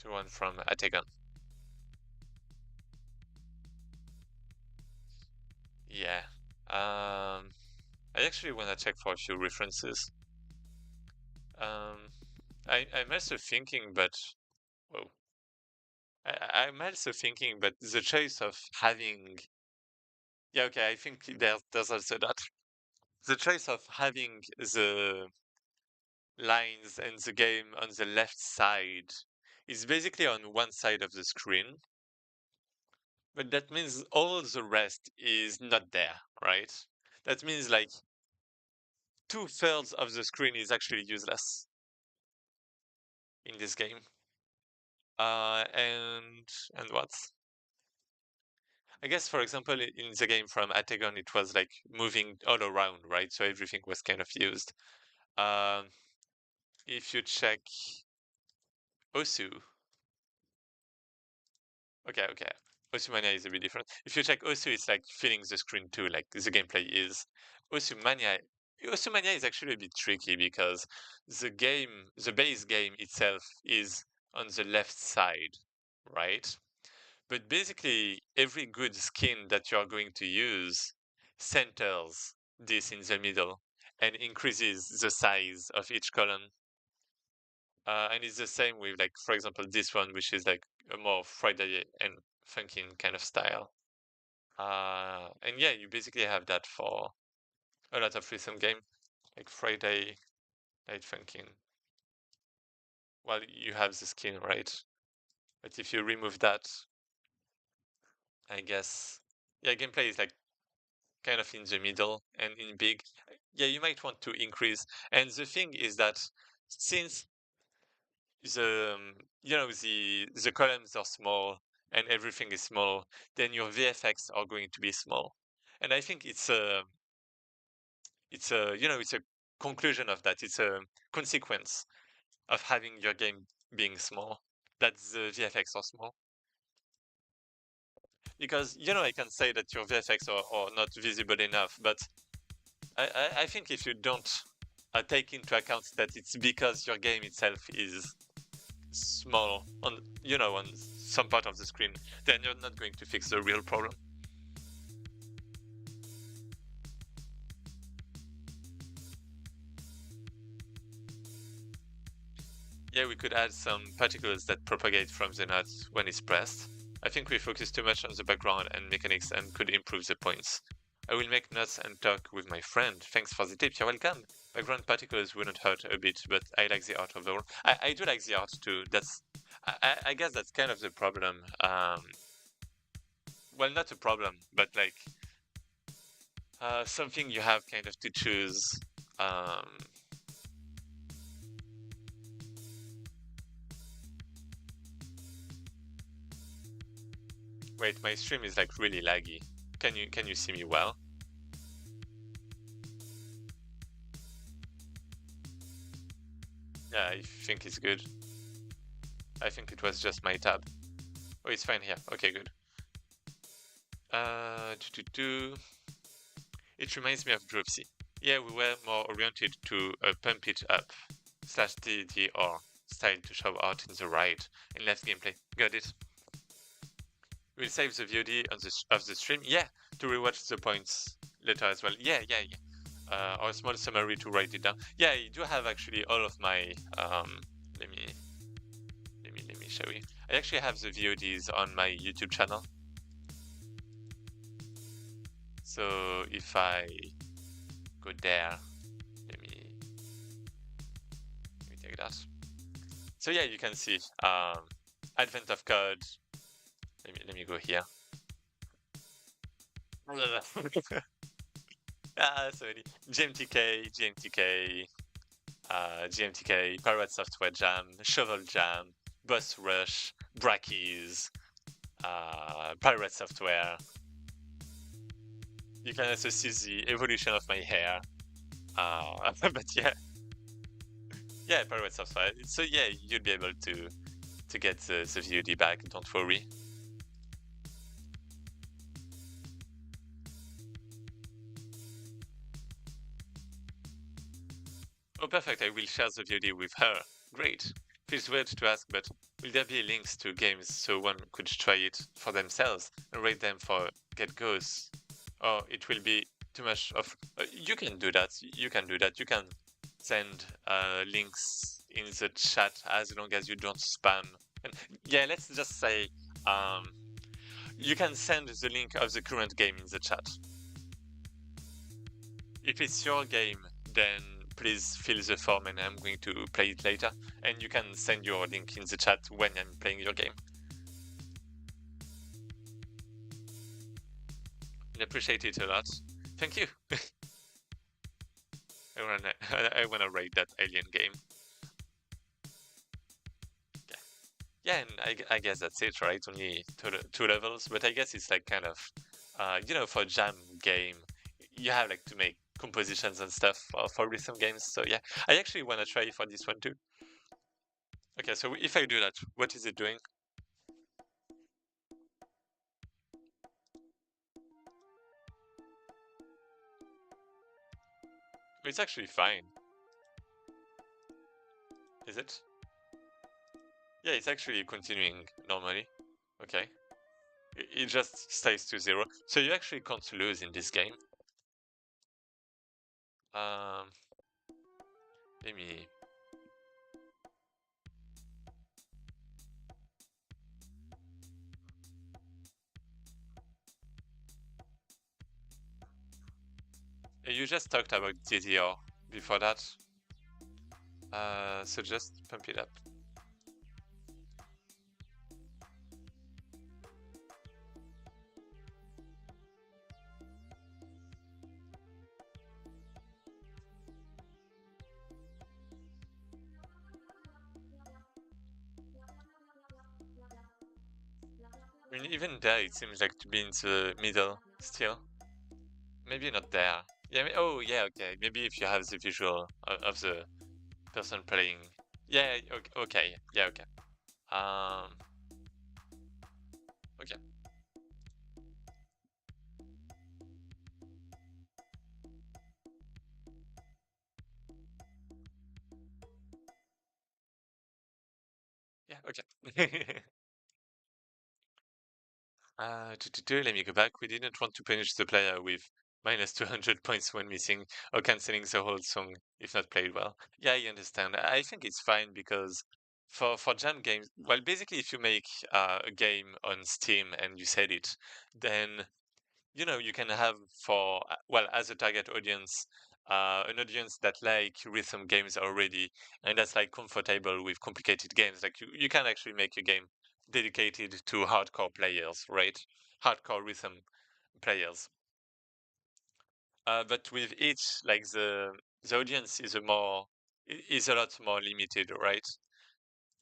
The one from Atagon. Yeah. I actually want to check for a few references. Um, I'm also thinking, but whoa. I'm also thinking, but the choice of having. Yeah, okay. I think there's also that. The choice of having the lines and the game on the left side is basically on one side of the screen, but that means all the rest is not there, right? That means like 2/3 of the screen is actually useless in this game. And what? I guess, for example, in the game from Atagon, it was like moving all around, right? So everything was kind of used. Um, if you check Osu, okay. Osumania is a bit different. If you check Osu, it's like filling the screen too, like the gameplay is. Osumania, Osumania is actually a bit tricky because the base game itself is on the left side, right? But basically, every good skin that you are going to use centers this in the middle and increases the size of each column. And it's the same with, like, for example, this one, which is like a more Friday and funkin' kind of style. And yeah, you basically have that for a lot of recent game, like Friday Night Funkin'. Well, you have the skin, right? But if you remove that, I guess, yeah, gameplay is like kind of in the middle and in big. Yeah, you might want to increase. And the thing is that since the the columns are small and everything is small, then your VFX are going to be small. And I think it's a conclusion of that. It's a consequence of having your game being small, that the VFX are small. Because I can say that your VFX are not visible enough, but I think if you don't take into account that it's because your game itself is small on some part of the screen, then you're not going to fix the real problem. Yeah, we could add some particles that propagate from the nut when it's pressed. I think we focus too much on the background and mechanics and could improve the points. I will make nuts and talk with my friend. Thanks for the tip. You're welcome. Background particles wouldn't hurt a bit, but I like the art overall. I do like the art too. I guess that's kind of the problem. Well, not a problem, but like something you have kind of to choose. Um, Wait, my stream is like really laggy. Can you see me well? Yeah, I think it's good. I think it was just my tab. Oh, it's fine here. Okay, good. It reminds me of Dropsy. Yeah, we were more oriented to a pump it up slash DDR style to show out in the right and left gameplay. Got it. We'll save the VOD on of the stream. Yeah, to rewatch the points later as well. Yeah. Or a small summary to write it down. Yeah, I do have actually all of my. Let me show you. I actually have the VODs on my YouTube channel. So if I go there, let me take that. So yeah, you can see advent of code. Let me go here. So many GMTK, Pirate Software Jam, Shovel Jam, Boss Rush, Brackeys, Pirate Software. You can also see the evolution of my hair. But yeah, Pirate Software. So yeah, you'll be able to get the VOD back. Don't worry. Oh, perfect. I will share the VOD with her. Great. Feels weird to ask, but will there be links to games so one could try it for themselves and rate them for get-goes? Or it will be too much of... you can do that. You can do that. You can send links in the chat as long as you don't spam. And yeah, let's just say you can send the link of the current game in the chat. If it's your game, then please fill the form and I'm going to play it later. And you can send your link in the chat when I'm playing your game. I appreciate it a lot. Thank you. I wanna rate that alien game. Yeah. Yeah, and I guess that's it, right? Only two levels, but I guess it's like kind of, for a jam game, you have like to make compositions and stuff for rhythm games. So yeah, I actually want to try for this one too. Okay, so if I do that, what is it doing? It's actually fine, is it? Yeah, it's actually continuing normally. Okay, it just stays to zero. So you actually can't lose in this game. Um, let me. You just talked about DDR before that. So just pump it up. I mean, even there, it seems like to be in the middle still. Maybe not there. Yeah. Oh, yeah. Okay. Maybe if you have the visual of the person playing. Yeah. Okay. Okay. Yeah. Okay. Um. Okay. Yeah. Okay. Let me go back. We didn't want to punish the player with minus 200 points when missing or cancelling the whole song if not played well. Yeah, I understand. I think it's fine because for jam games, well, basically, if you make a game on Steam and you set it, then you can have for well, as a target audience, an audience that like rhythm games already, and that's like comfortable with complicated games. Like you can actually make a game dedicated to hardcore players, right? Hardcore rhythm players. But with each, like the audience is a lot more limited, right?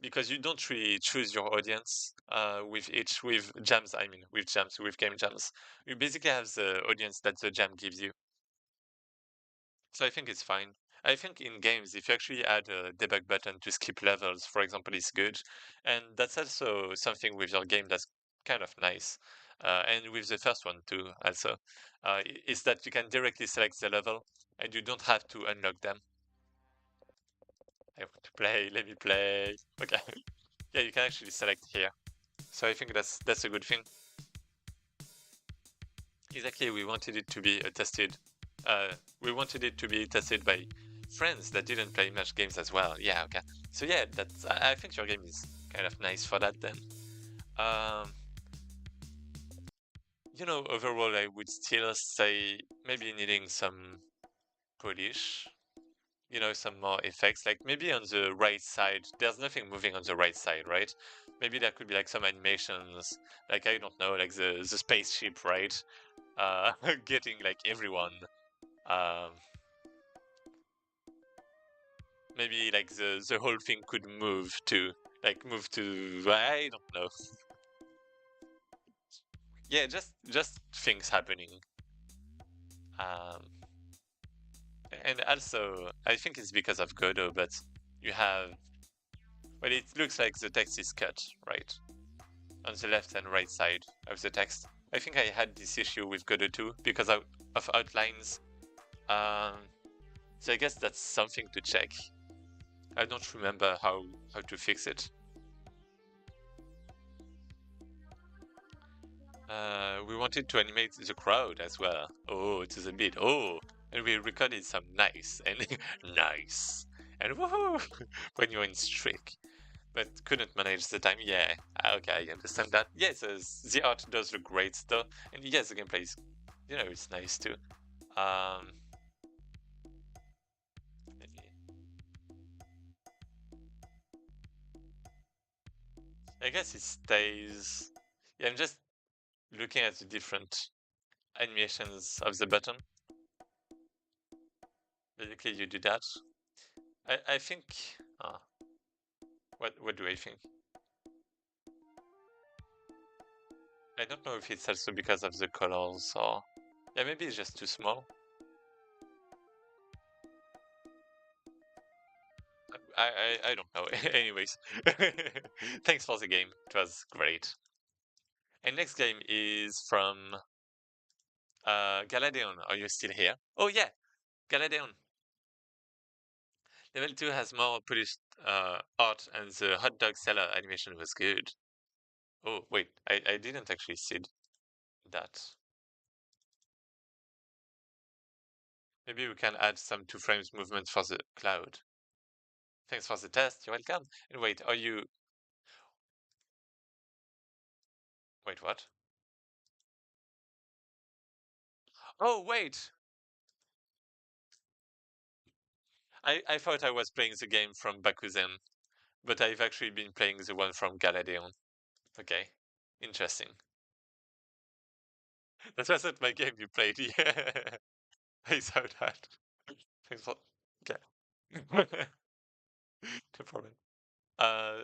Because you don't really choose your audience with jams. I mean, with jams, with game jams, you basically have the audience that the jam gives you. So I think it's fine. I think in games, if you actually add a debug button to skip levels, for example, is good. And that's also something with your game that's kind of nice. And with the first one too, also, is that you can directly select the level and you don't have to unlock them. I want to play, let me play. Okay. Yeah, you can actually select here. So I think that's a good thing. Exactly, we wanted it to be tested. We wanted it to be tested by friends that didn't play much games as well. Yeah, okay. So yeah, that's. I think your game is kind of nice for that then. Um, overall, I would still say maybe needing some polish. Some more effects. Like maybe on the right side, there's nothing moving on the right side, right? Maybe there could be like some animations, like I don't know, like the spaceship, right? Getting like everyone. Um, maybe like the whole thing could move to I don't know. Yeah, just things happening. Um, and also I think it's because of Godot, but you have well, it looks like the text is cut right on the left and right side of the text. I think I had this issue with Godot too because of outlines. Um, so I guess that's something to check. I don't remember how to fix it. We wanted to animate the crowd as well. Oh, to the beat. Oh, and we recorded some nice and nice and woohoo when you're in streak, but couldn't manage the time. Yeah, okay, I understand that. Yes, the art does look great though, and yes, the gameplay is, it's nice too. Um, I guess it stays. Yeah, I'm just looking at the different animations of the button. Basically, you do that. I think. What do I think? I don't know if it's also because of the colors or... Yeah, maybe it's just too small. I don't know. Anyways, thanks for the game. It was great. And next game is from Galadeon. Are you still here? Oh yeah, Galadeon. Level 2 has more polished art and the hot dog seller animation was good. Oh wait, I didn't actually see that. Maybe we can add some 2 frames movement for the cloud. Thanks for the test, you're welcome. And wait, are you... Wait, what? Oh, wait! I thought I was playing the game from Bakuzen, but I've actually been playing the one from Galadeon. Okay, interesting. That wasn't my game you played, yeah. I saw that. Thanks for... Okay. No problem.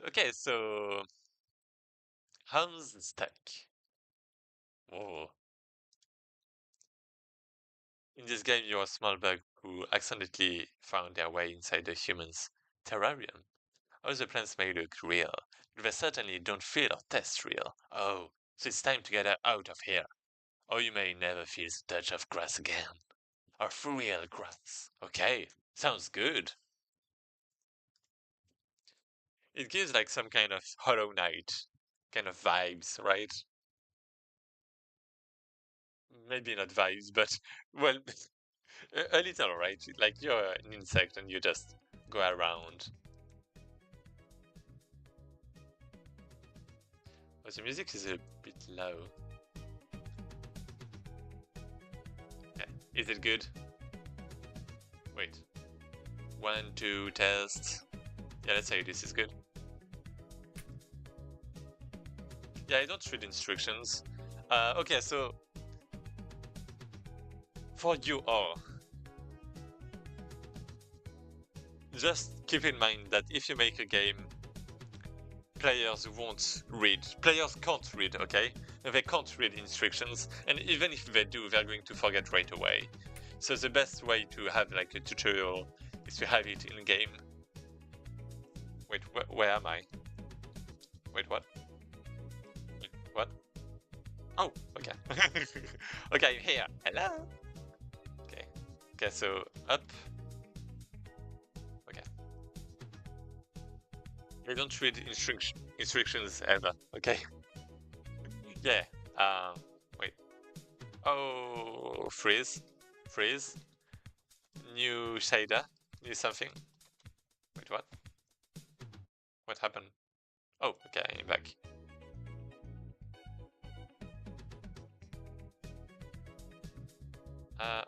Okay, so... Hans Stack. Oh. In this game, you're a small bug who accidentally found their way inside a human's terrarium. All the plants may look real, but they certainly don't feel or taste real. Oh, so it's time to get out of here. Or you may never feel the touch of grass again. Or real grass. Okay, sounds good. It gives like some kind of Hollow Knight kind of vibes, right? Maybe not vibes, but, well, a little, right? Like you're an insect and you just go around. Oh, the music is a bit low. Okay. Is it good? Wait. 1, 2, test. Yeah, let's say this is good. Yeah, I don't read instructions. Okay, so for you all, just keep in mind that if you make a game, players can't read, okay? They can't read instructions, and even if they do, they're going to forget right away. So the best way to have like a tutorial is to have it in game. Wait, where am I? Wait, what? Wait, what? Oh, okay. Okay, I'm here. Hello. Okay. Okay, so up. Okay. I don't read instructions ever. Okay. Yeah. Wait. Oh, freeze. Freeze. New shader. New something. Wait, what? What happened? Oh, okay, I'm back.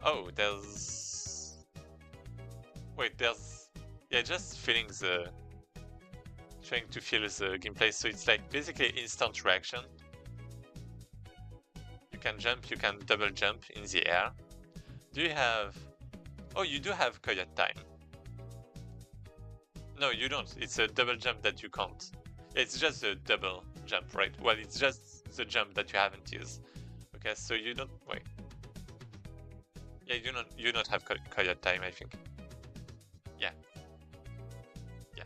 Oh, there's... Wait, there's... Yeah, just feeling the... Trying to feel the gameplay, so it's like basically instant reaction. You can jump, you can double jump in the air. Do you have... Oh, you do have coyote time. No, you don't. It's a double jump that you can't. It's just a double jump, right? Well, it's just the jump that you haven't used. Okay, so you don't... Wait. Yeah, you don't have coyote time, I think. Yeah. Yeah.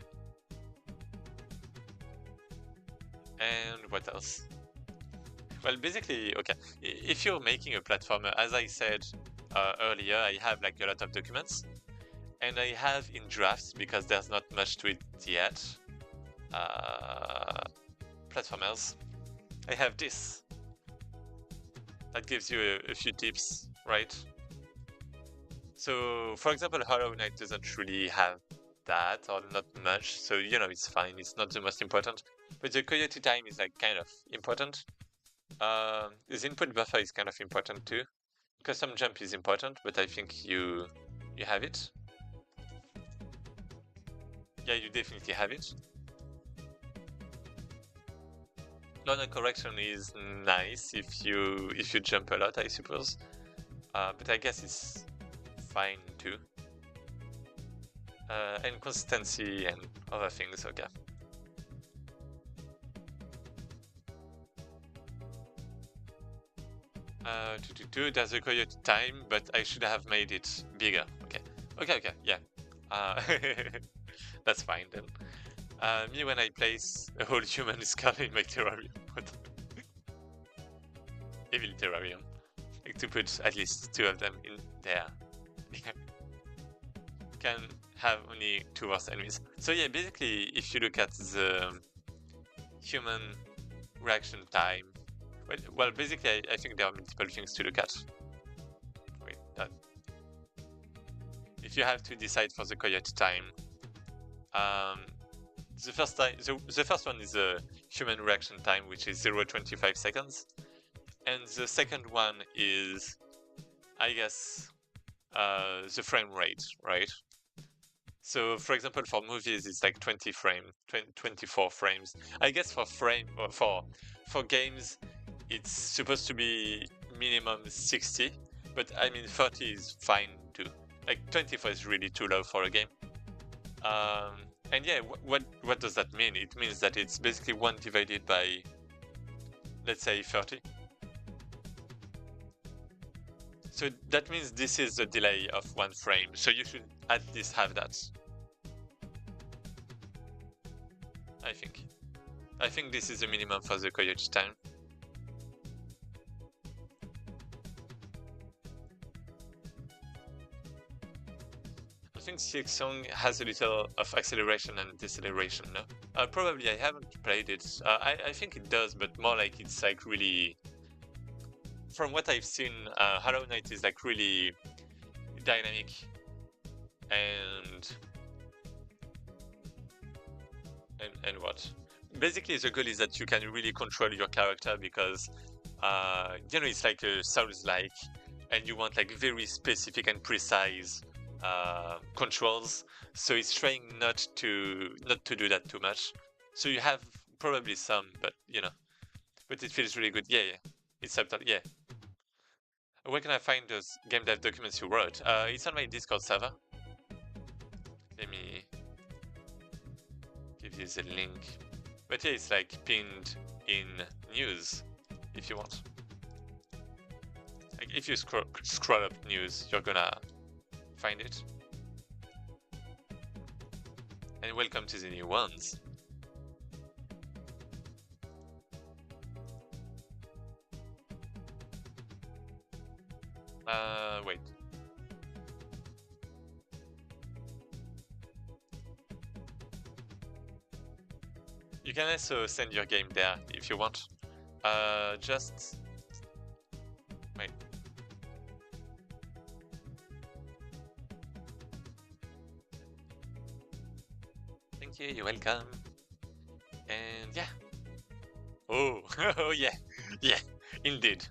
And what else? Well, basically, okay, if you're making a platformer, as I said earlier, I have like a lot of documents, and I have in drafts, because there's not much to it yet, platformers, I have this. That gives you a few tips, right? So, for example, Hollow Knight doesn't really have that, or not much, so, you know, it's fine, it's not the most important. But the coyote time is like kind of important. The input buffer is kind of important too. Custom jump is important, but I think you have it. Yeah, you definitely have it. Corner correction is nice if you jump a lot, I suppose. But I guess it's fine too. And consistency and other things, okay. There's a coyote time, but I should have made it bigger. Okay. Okay, yeah. Uh, that's fine then. Me when I place a whole human skull in my terrarium. Evil terrarium. Like to put at least two of them in there. Can have only two worse enemies. So yeah, basically, if you look at the human reaction time, well basically, I think there are multiple things to look at. Wait, that. If you have to decide for the coyote time, um, the first one is the human reaction time, which is 0.25 seconds, and the second one is, I guess, the frame rate, right? So, for example, for movies, it's like 24 frames. I guess for games, it's supposed to be minimum 60, but I mean 30 is fine too. Like 24 is really too low for a game. Um, and yeah, what does that mean? It means that it's basically 1 divided by, let's say, 30. So that means this is the delay of 1 frame. So you should at least have that. I think. I think this is the minimum for the coyote time. I think Silksong has a little of acceleration and deceleration, no? Probably I haven't played it. I think it does, but more like it's like really... From what I've seen, Hollow Knight is like really dynamic and what? Basically, the goal is that you can really control your character because, it's like a Souls-like, and you want like very specific and precise controls. So it's trying not to do that too much. So you have probably some, but but it feels really good. Yeah. It's subtle. Yeah. Where can I find those game dev documents you wrote? It's on my Discord server. Let me give you the link. But yeah, it's like pinned in news, if you want. Like if you scroll up news, you're gonna find it. And welcome to the new ones. Wait. You can also send your game there if you want. Just wait. Thank you. You're welcome. And yeah. Oh, oh yeah, indeed,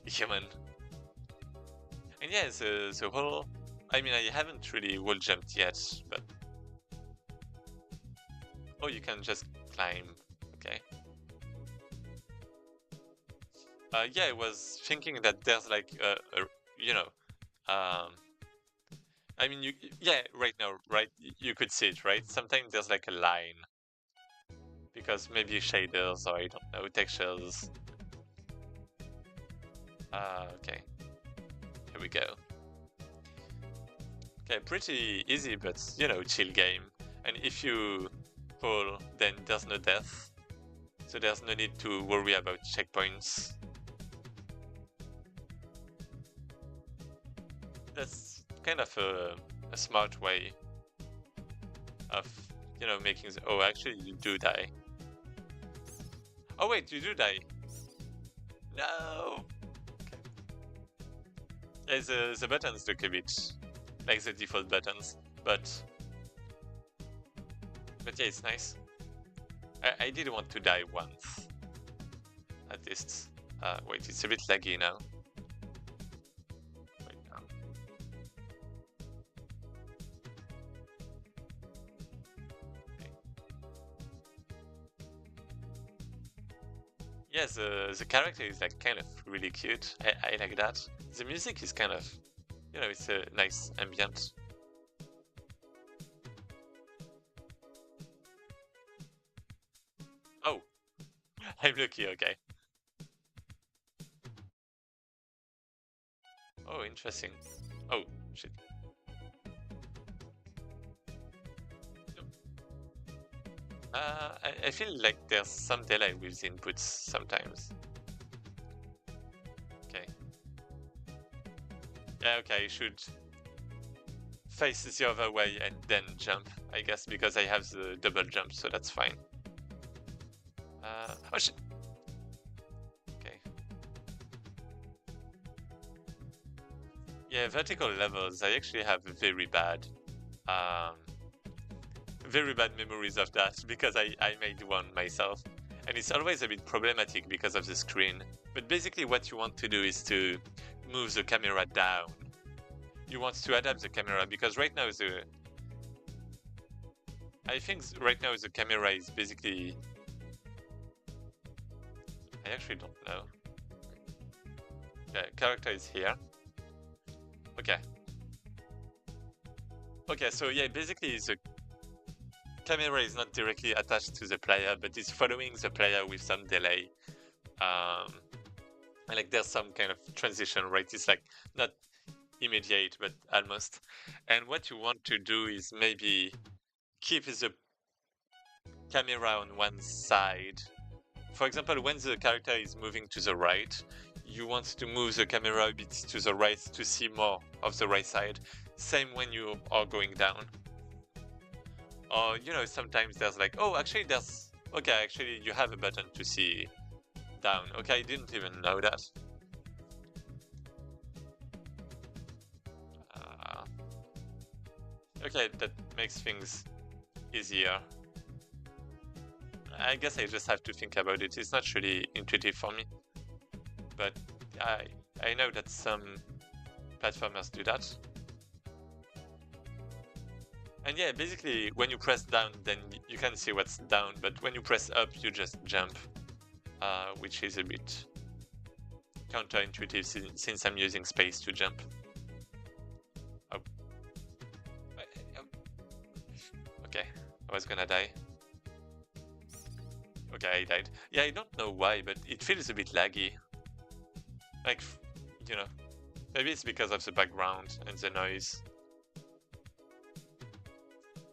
human. And yeah, the whole. I mean, I haven't really wall jumped yet, but oh, you can just climb. Okay. Yeah, I was thinking that there's like you know, um, I mean, yeah, right now, right, you could see it, right? Sometimes there's like a line because maybe shaders or I don't know textures. Okay, here we go. Okay, pretty easy, but chill game. And if you fall, then there's no death, so there's no need to worry about checkpoints. That's kind of a smart way of making oh, actually you do die. Oh wait, you do die. No. Okay. Yeah, the buttons look a bit like the default buttons, but yeah, it's nice. I did want to die once, at least. Wait, it's a bit laggy now. Wait, okay. Yeah, the character is like kind of really cute. I like that. The music is kind of, it's a nice ambient. Oh, I'm lucky. Okay. Oh, interesting. Oh, shit. I feel like there's some delay with inputs sometimes. Okay. Yeah, okay, I should face the other way and then jump, I guess, because I have the double jump, so that's fine. Oh shit! Okay. Yeah, vertical levels, I actually have um, very bad memories of that because I made one myself. And it's always a bit problematic because of the screen. But basically what you want to do is to move the camera down. You want to adapt the camera because right now I think right now the camera is basically, I actually don't know. Okay, character is here. Okay. Okay, so yeah, basically the camera is not directly attached to the player, but it's following the player with some delay. Um, and like there's some kind of transition, right? It's like not immediate, but almost. And what you want to do is maybe keep the camera on one side. For example, when the character is moving to the right, you want to move the camera a bit to the right to see more of the right side. Same when you are going down. Or, you know, sometimes there's like, oh, actually there's, okay, actually you have a button to see down. Okay, I didn't even know that. Uh, okay, that makes things easier. I guess I just have to think about it. It's not really intuitive for me, but I I know that some platformers do that. And yeah, basically when you press down, then you can see what's down, but when you press up, you just jump, which is a bit counterintuitive since I'm using space to jump. Oh, okay, I was gonna die. Okay, I died. Yeah, I don't know why, but it feels a bit laggy. Like, you know, maybe it's because of the background and the noise.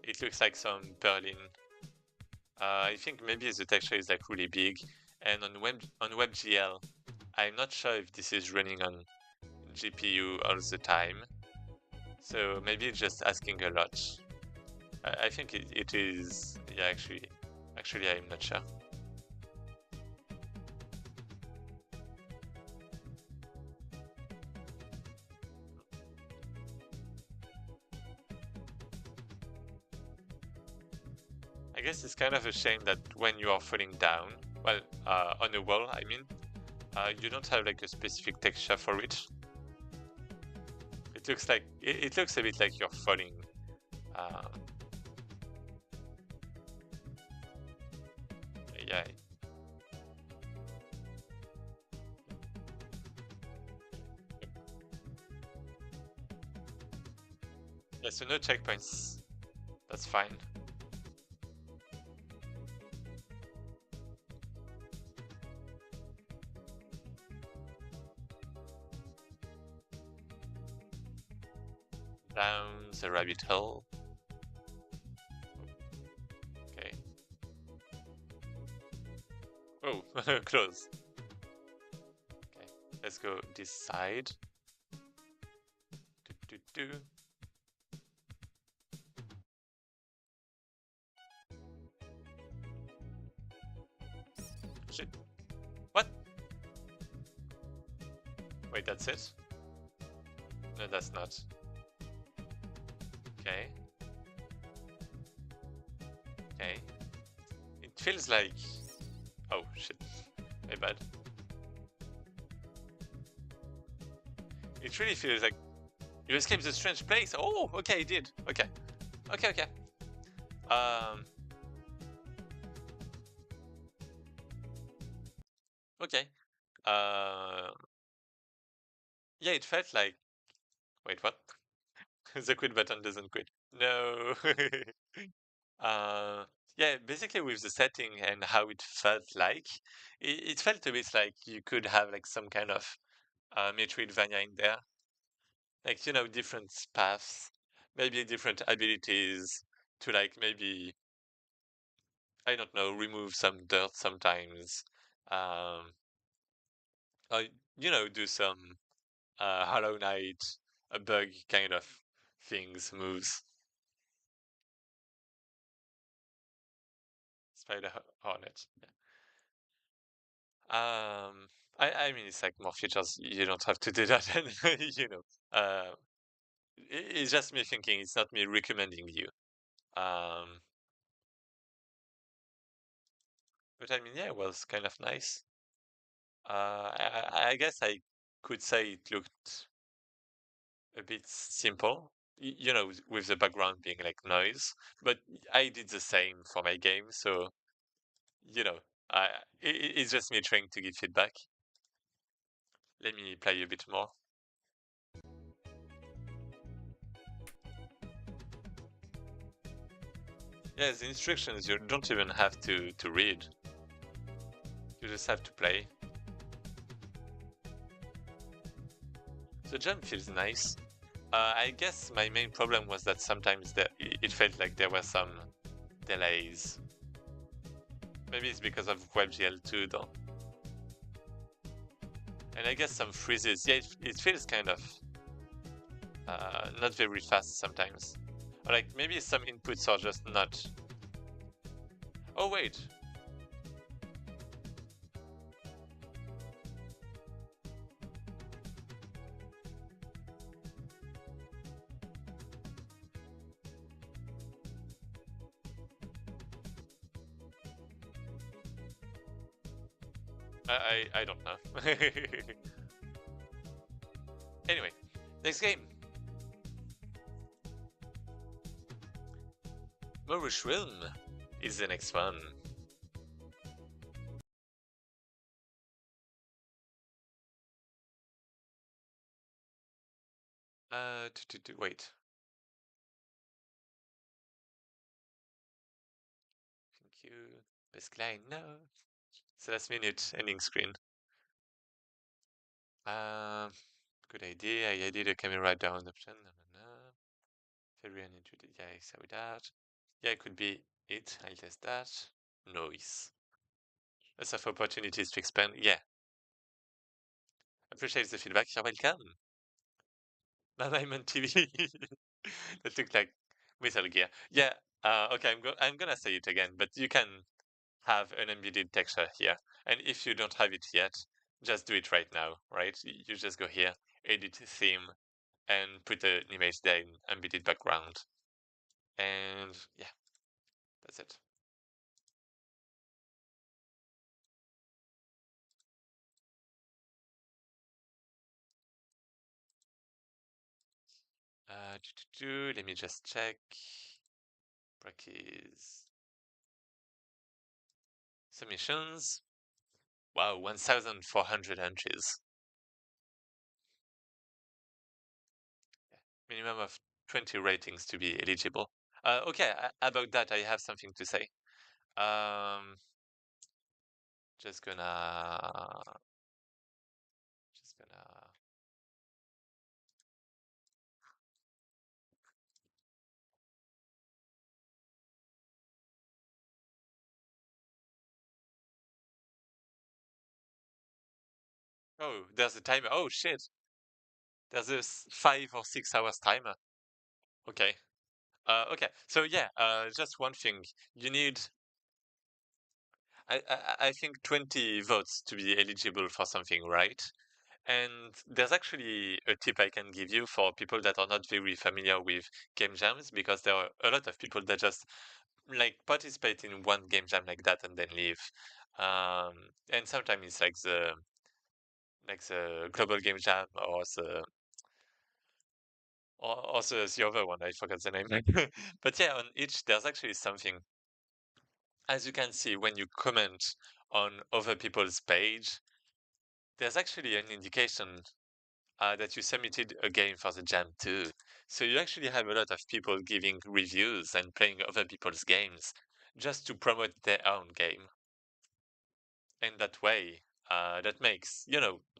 It looks like some Berlin. I think maybe the texture is like really big. And on WebGL, I'm not sure if this is running on GPU all the time. So maybe it's just asking a lot. I think it is. Yeah, actually, I'm not sure. I guess it's kind of a shame that when you are falling down, well, on a wall, I mean, you don't have like a specific texture for it. It looks like it looks a bit like you're falling. Uh, yeah. Yeah, so no checkpoints. That's fine. Down the rabbit hole. Okay. Oh, close. Okay, let's go this side. Do, do, do. Shit. What? Wait, that's it? No, that's not. Okay. Okay. It feels like... Oh, shit. My bad. It really feels like you escaped the strange place. Oh, okay, I did. Okay. Okay, okay. Okay. Uh, yeah, it felt like... Wait, what? The quit button doesn't quit. No. uh, yeah, basically with the setting and how it felt like, it felt a bit like you could have like some kind of Metroidvania in there. like different paths, maybe different abilities to like maybe I don't know remove some dirt sometimes, um, or do some Hollow Knight, a bug kind of things moves. Hornet. I mean it's like more features. You don't have to do that, and it's just me thinking. It's not me recommending you. Um, but I mean, yeah, it was kind of nice. I guess I could say it looked a bit simple, with the background being like noise. But I did the same for my game, so you know, I it's just me trying to give feedback. Let me play a bit more. Yeah, the instructions you don't even have to read. You just have to play. The jump feels nice. I guess my main problem was that sometimes it felt like there were some delays. Maybe it's because of WebGL2 though. And I guess some freezes. Yeah, it feels kind of not very fast sometimes. Or like maybe some inputs are just not. Oh wait, I don't know. Anyway, next game. Realm is the next one. Wait. Thank you. Best line, no. It's the last minute ending screen. Um, Good idea. I added a camera down option. No, no, no. Very unintuitive. Yeah, I saw that. Yeah, it could be it. I'll test that. Noise. Lots of opportunities to expand. Yeah. Appreciate the feedback. You're welcome. Mama, I'm on TV. That looked like Metal Gear. Yeah. Okay. I'm gonna say it again, but you can have an embedded texture here, and if you don't have it yet, just do it right now. Right? You just go here, edit theme, and put an image there in embedded background, and yeah, that's it. Let me just check. Brackeys submissions. Wow, 1,400 entries. Yeah. Minimum of 20 ratings to be eligible. Okay, about that, I have something to say. Um, just gonna, just gonna. Oh, there's a timer. Oh shit, there's a 5 or 6 hours timer. Okay. Okay. So yeah. Just one thing. You need I think 20 votes to be eligible for something, right? And there's actually a tip I can give you for people that are not very familiar with game jams, because there are a lot of people that just like participate in one game jam like that and then leave. And sometimes it's like the global game jam or the other one, I forgot the name. But yeah, on each there's actually something. As you can see, when you comment on other people's page, there's actually an indication that you submitted a game for the jam too. So you actually have a lot of people giving reviews and playing other people's games just to promote their own game. And that way, that makes,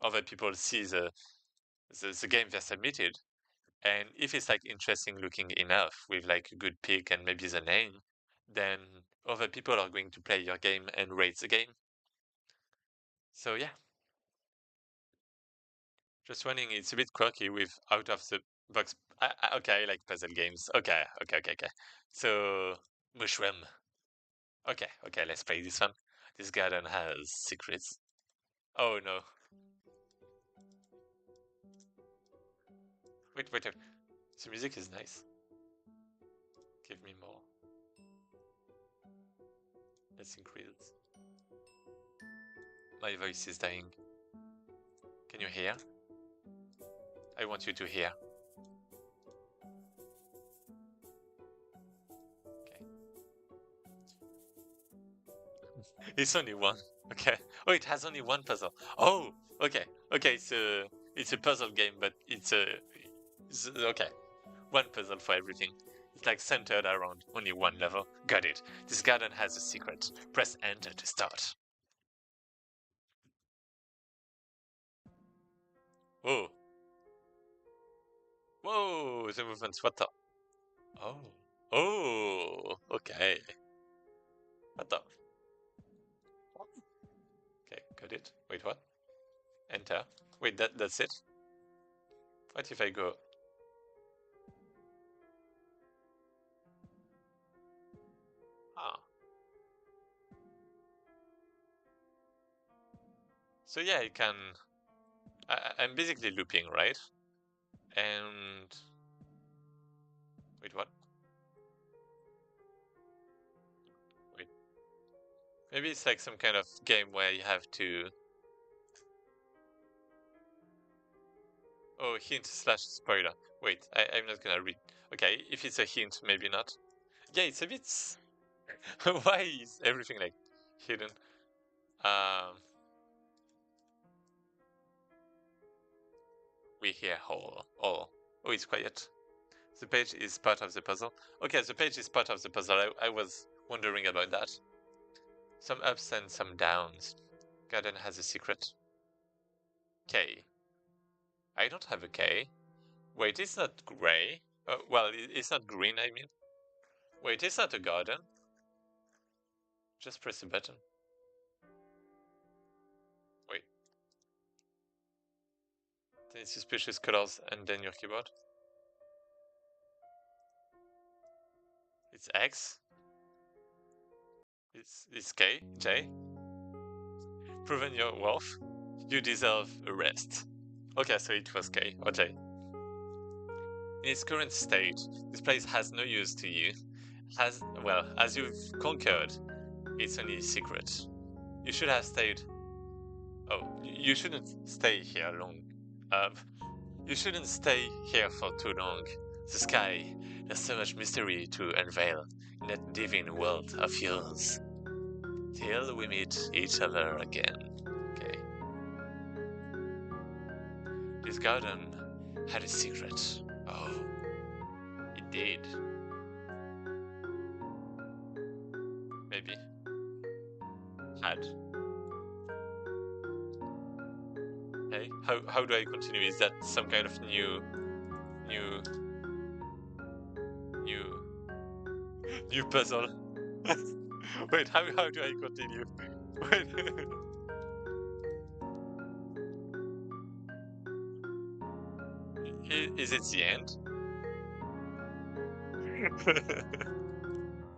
other people see the game they submitted. And if it's like interesting looking enough with like a good pick and maybe the name, then other people are going to play your game and rate the game. So yeah, just running. It's a bit quirky with out of the box. Okay, I like puzzle games. Okay. So mushroom. Okay, let's play this one. This garden has secrets. Oh no. Wait. The music is nice. Give me more. Let's increase. My voice is dying. Can you hear? I want you to hear. Okay. It's only one. Okay. Oh, it has only one puzzle. Oh, okay. It's a puzzle game, but it's okay. One puzzle for everything. It's like centered around only one level. Got it. This garden has a secret. Press enter to start. Oh, whoa! The movement's what the? Oh, okay. What the? Okay, got it. Wait, what? Enter. Wait, that's it? What if I go? Ah. So yeah, I can. I'm basically looping, right? And wait, what? Wait, maybe it's like some kind of game where you have to. Oh, hint slash spoiler. Wait, I'm not gonna read. Okay, if it's a hint, maybe not. Yeah, it's a bit. Why is everything like hidden? Um, we hear all. Oh, it's quiet. The page is part of the puzzle. Okay, the page is part of the puzzle. I was wondering about that. Some ups and some downs. Garden has a secret. K. I don't have a K. Wait, it's not gray. Well, it's not green, I mean. Wait, it's not a garden. Just press a button. Wait. Then suspicious colors and then your keyboard. It's X. It's K. J. Proven your worth. You deserve a rest. Okay, so it was K or J. In its current state, this place has no use to you. As you've conquered, it's only a secret. You should have stayed. Oh, you shouldn't stay here long. Um, you shouldn't stay here for too long. The sky, there's so much mystery to unveil in that divine world of yours. Till we meet each other again. Okay. This garden had a secret. Oh, it did. Maybe. Had. Okay. How do I continue? Is that some kind of new new new puzzle? Wait, how do I continue? Wait. Is it the end?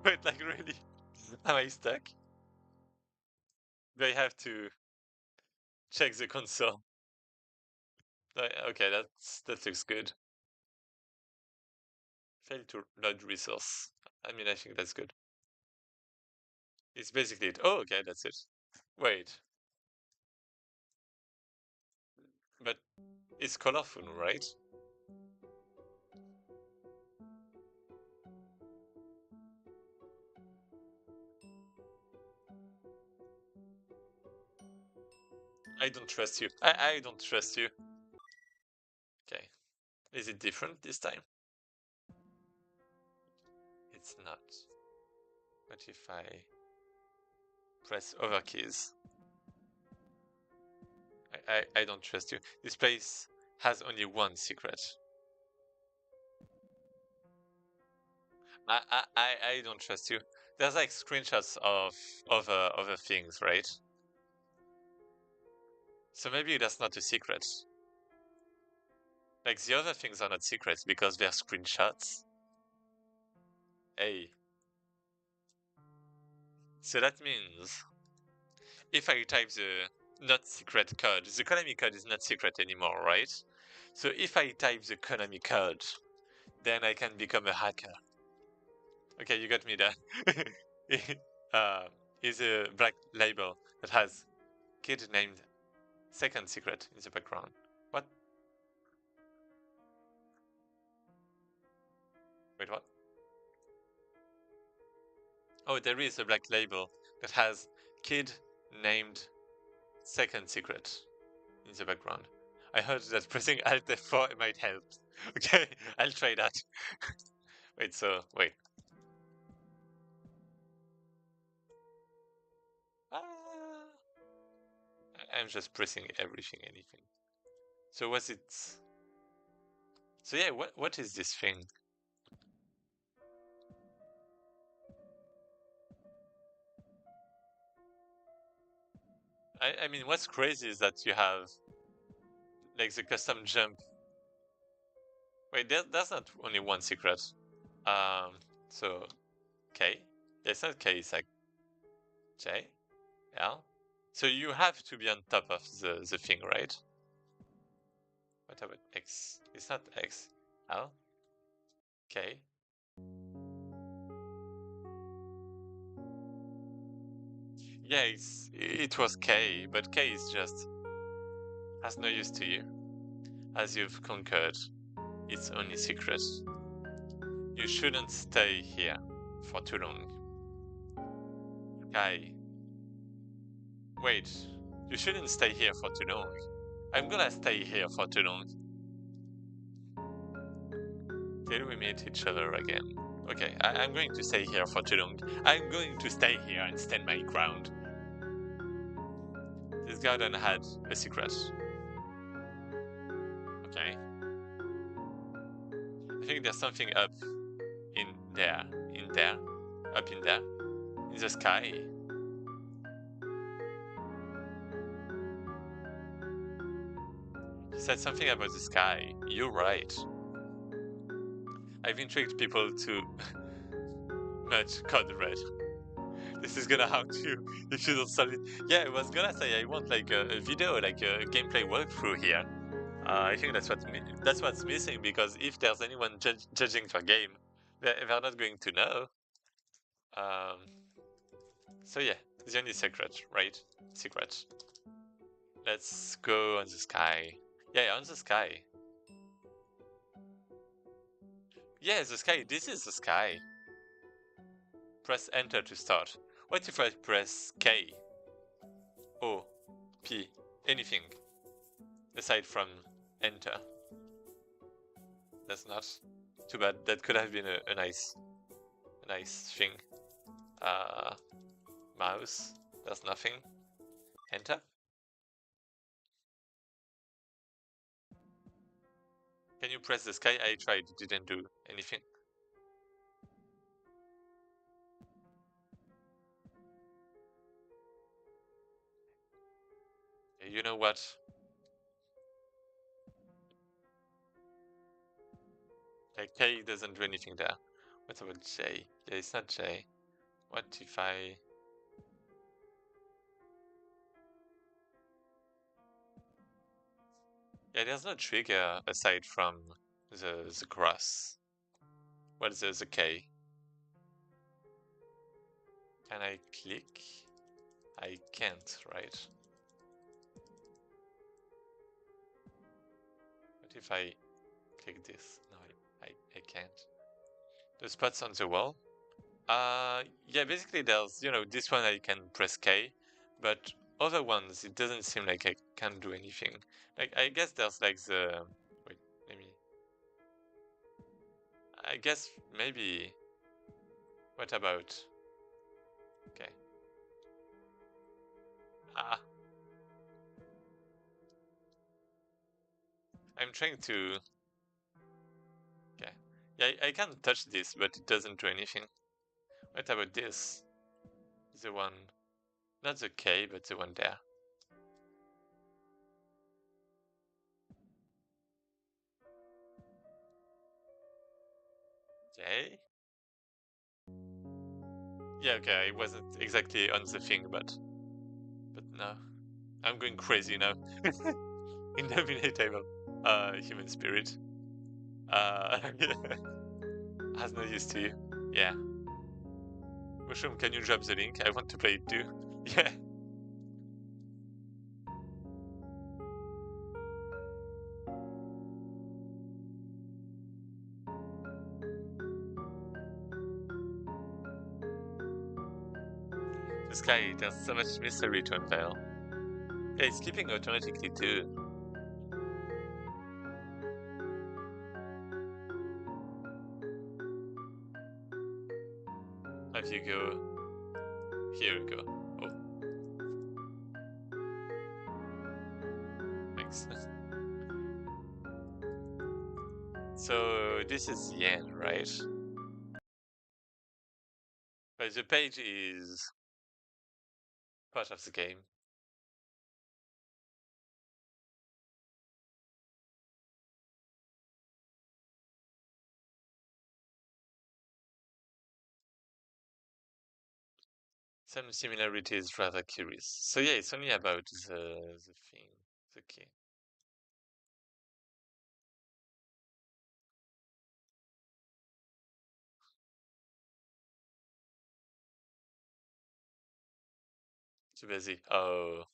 Wait, like really? Am I stuck? Do I have to check the console? Okay, that looks good. Fail to load resource. I mean, I think that's good. It's basically it. Oh, okay, that's it. Wait, but it's colorful, right? I don't trust you. I don't trust you. Okay. Is it different this time? It's not. What if I press over keys? I don't trust you. This place has only one secret. I don't trust you. There's like screenshots of other things, right? So maybe that's not a secret. Like the other things are not secrets because they're screenshots. Hey, so that means if I type the not secret code, the Konami code is not secret anymore, right? So if I type the Konami code, then I can become a hacker. Okay, you got me there. uh, is a black label that has kid named second secret in the background. What? Wait, what? Oh, there is a black label that has kid named second secret in the background. I heard that pressing Alt F4 might help. Okay, I'll try that. Wait, so, wait. Ah, I'm just pressing everything, anything. So was it... So yeah, what is this thing? I mean, what's crazy is that you have like the custom jump. Wait, there's not only one secret. Um, so K. Yeah, it's not K. It's like J, L. So you have to be on top of the thing, right? What about X? It's not X. L. K. Yeah, it was K, but K is just has no use to you, as you've conquered its only secret. You shouldn't stay here for too long. Kai, wait. You shouldn't stay here for too long. I'm gonna stay here for too long. Till we meet each other again. Okay, I'm going to stay here for too long. I'm going to stay here and stand my ground. This garden had a secret. Okay. I think there's something up in there. In there. Up in there. In the sky. You said something about the sky. You're right. I've intrigued people to much code red. This is gonna haunt you if you don't solve it. Yeah, I was gonna say I want like a video, like a gameplay walkthrough here. I think that's what's missing because if there's anyone judging the game, they're not going to know. Um, so yeah, the only secret, right? Secret. Let's go on the sky. Yeah, on the sky. Yeah, the sky. This is the sky. Press enter to start. What if I press K, O, P, anything aside from enter? That's not too bad. That could have been a nice thing. Uh, mouse. There's nothing. Enter. Can you press the sky? I tried. It didn't do anything. You know what? Like K doesn't do anything there. What about J? Yeah, it's not J. What if I... Yeah, there's no trigger aside from the cross. What is the K? Can I click? I can't, right? What if I click this? No, I can't. The spots on the wall? Yeah, basically there's, this one I can press K, but other ones, it doesn't seem like I can do anything. Like, I guess there's like wait, maybe, I guess maybe, what about, okay, ah, I'm trying to, okay, Yeah, I can touch this, but it doesn't do anything. What about this? The one, not the K, but the one there. J? Yeah, okay, I wasn't exactly on the thing, but no. I'm going crazy now. Indomitable. Human spirit. Yeah. Has no use to you. Yeah. Mushroom, can you drop the link? I want to play it too. Yeah. The sky, there's so much mystery to unveil. Yeah, it's sleeping automatically too. Have you go. Here we go. Oh, thanks. So this is the end, right? But the page is part of the game. Some similarities rather curious. So yeah, it's only about the thing, the key. Too busy. Oh.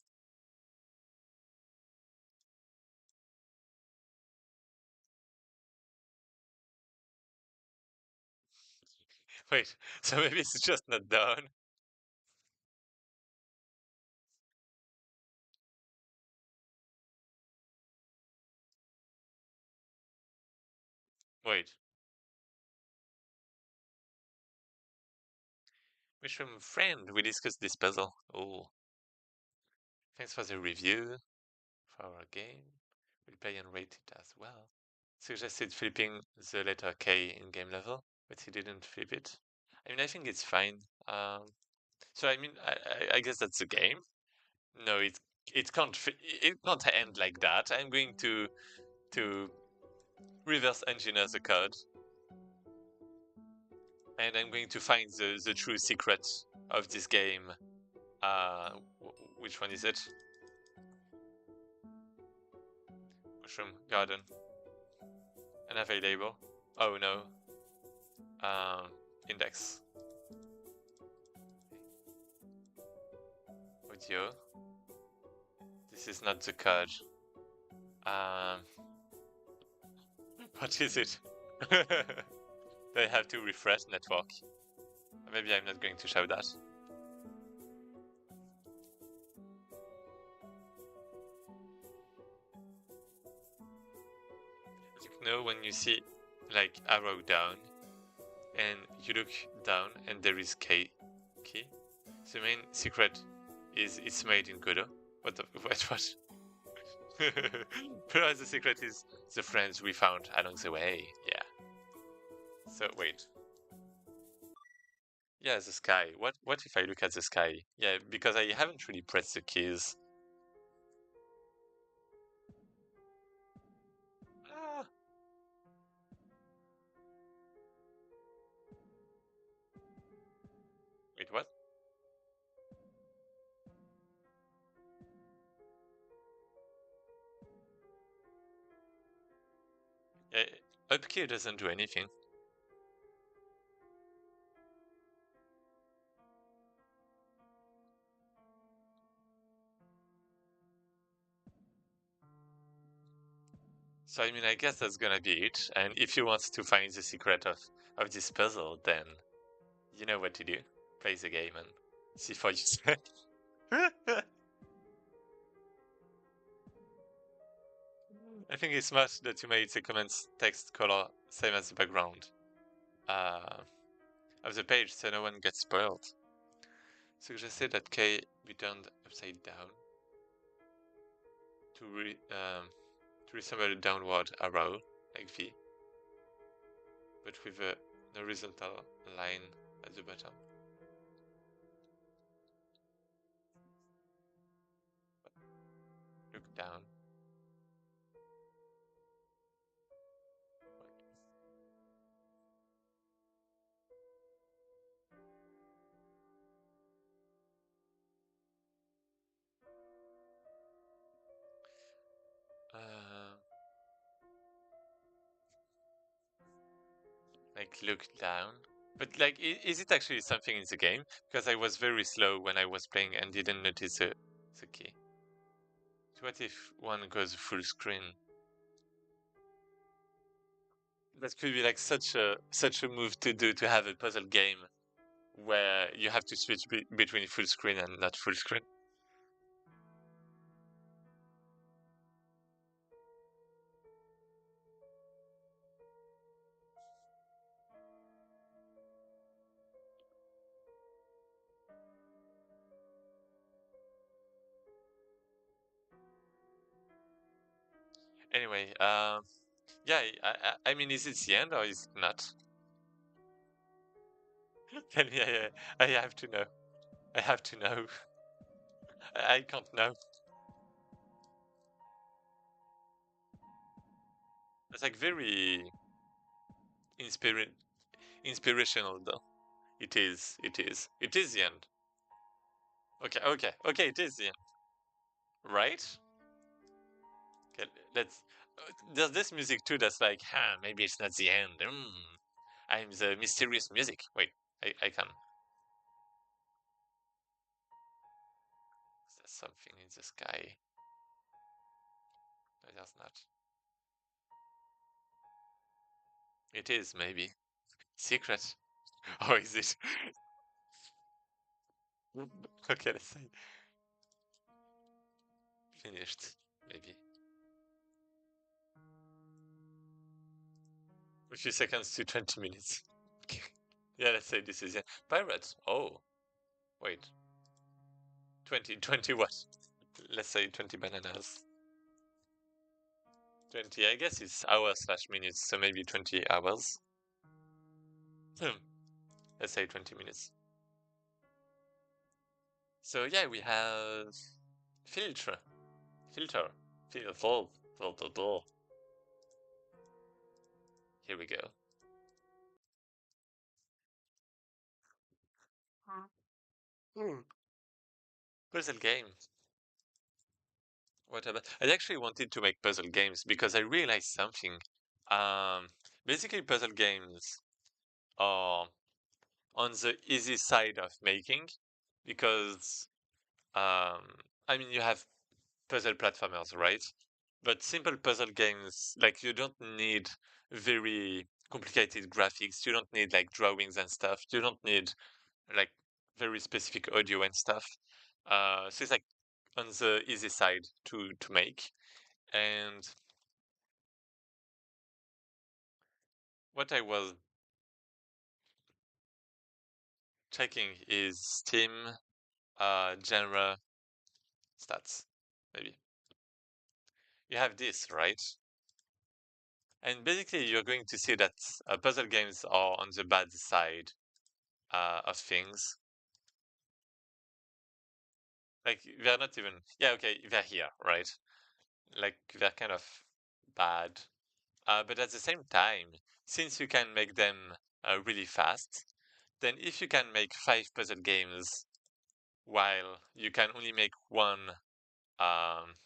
Wait, so maybe it's just not done. Wait. Mushroom friend, we discussed this puzzle. Oh. Thanks for the review for our game. We'll play and rate it as well. Suggested flipping the letter K in game level, but he didn't flip it. I mean, I think it's fine. So I mean, I guess that's the game. No, it can't end like that. I'm going to reverse engineer the code, and I'm going to find the true secret of this game. Uh, which one is it? Mushroom Garden. Unavailable. Oh no. Um, Index. Audio. This is not the code. Um, what is it? Do I have to refresh network? Maybe I'm not going to show that. You know when you see like arrow down and you look down and there is K key. The main secret is it's made in Godot. What the what? Perhaps the secret is the friends we found along the way. Yeah. So wait. Yeah, the sky. What if I look at the sky? Yeah, because I haven't really pressed the keys. Ah, wait, what? Yeah, up key doesn't do anything. So I mean, I guess that's gonna be it. And if you want to find the secret of this puzzle, then you know what to do. Play the game and see for yourself. I think it's smart that you made the comments text color same as the background uh, of the page so no one gets spoiled. Suggested that K be turned upside down to, to resemble a downward arrow, like V. but with a horizontal line at the bottom. Look down. Uh, like look down. But like, is it actually something in the game? Because I was very slow when I was playing and didn't notice the key. So what if one goes full screen? That could be like such a move to do to have a puzzle game where you have to switch between full screen and not full screen. Anyway, yeah, I mean, is it the end or is it not? Tell me, I have to know. I have to know. I can't know. It's like very inspira inspirational though. It is. It is. It is the end. Okay. Okay. Okay. It is the end. Right? Okay. Let's. There's this music too that's like, huh, maybe it's not the end. I'm the mysterious music. Wait, I can. There's something in the sky. No, there's not. It is maybe secret. Or is it? Okay, let's say finished. Maybe a few seconds to 20 minutes. Yeah, let's say this is it. Pirates. Oh, wait. 20 what? Let's say 20 bananas. 20, I guess it's hours slash minutes, so maybe 20 hours. Hmm. Let's say 20 minutes. So yeah, we have filter, filter, filter, filter. Here we go. Hmm. Puzzle game. What about? I actually wanted to make puzzle games because I realized something. Um, Basically, puzzle games are on the easy side of making because I mean you have puzzle platformers, right? But simple puzzle games, like you don't need very complicated graphics. You don't need like drawings and stuff. You don't need like very specific audio and stuff. So it's like on the easy side to make. And what I was checking is Steam genre stats. Maybe you have this, right? And basically, you're going to see that puzzle games are on the bad side of things. Like they're not even. Yeah, okay, they're here, right? Like they're kind of bad. But at the same time, since you can make them really fast, then if you can make 5 puzzle games while you can only make one, um,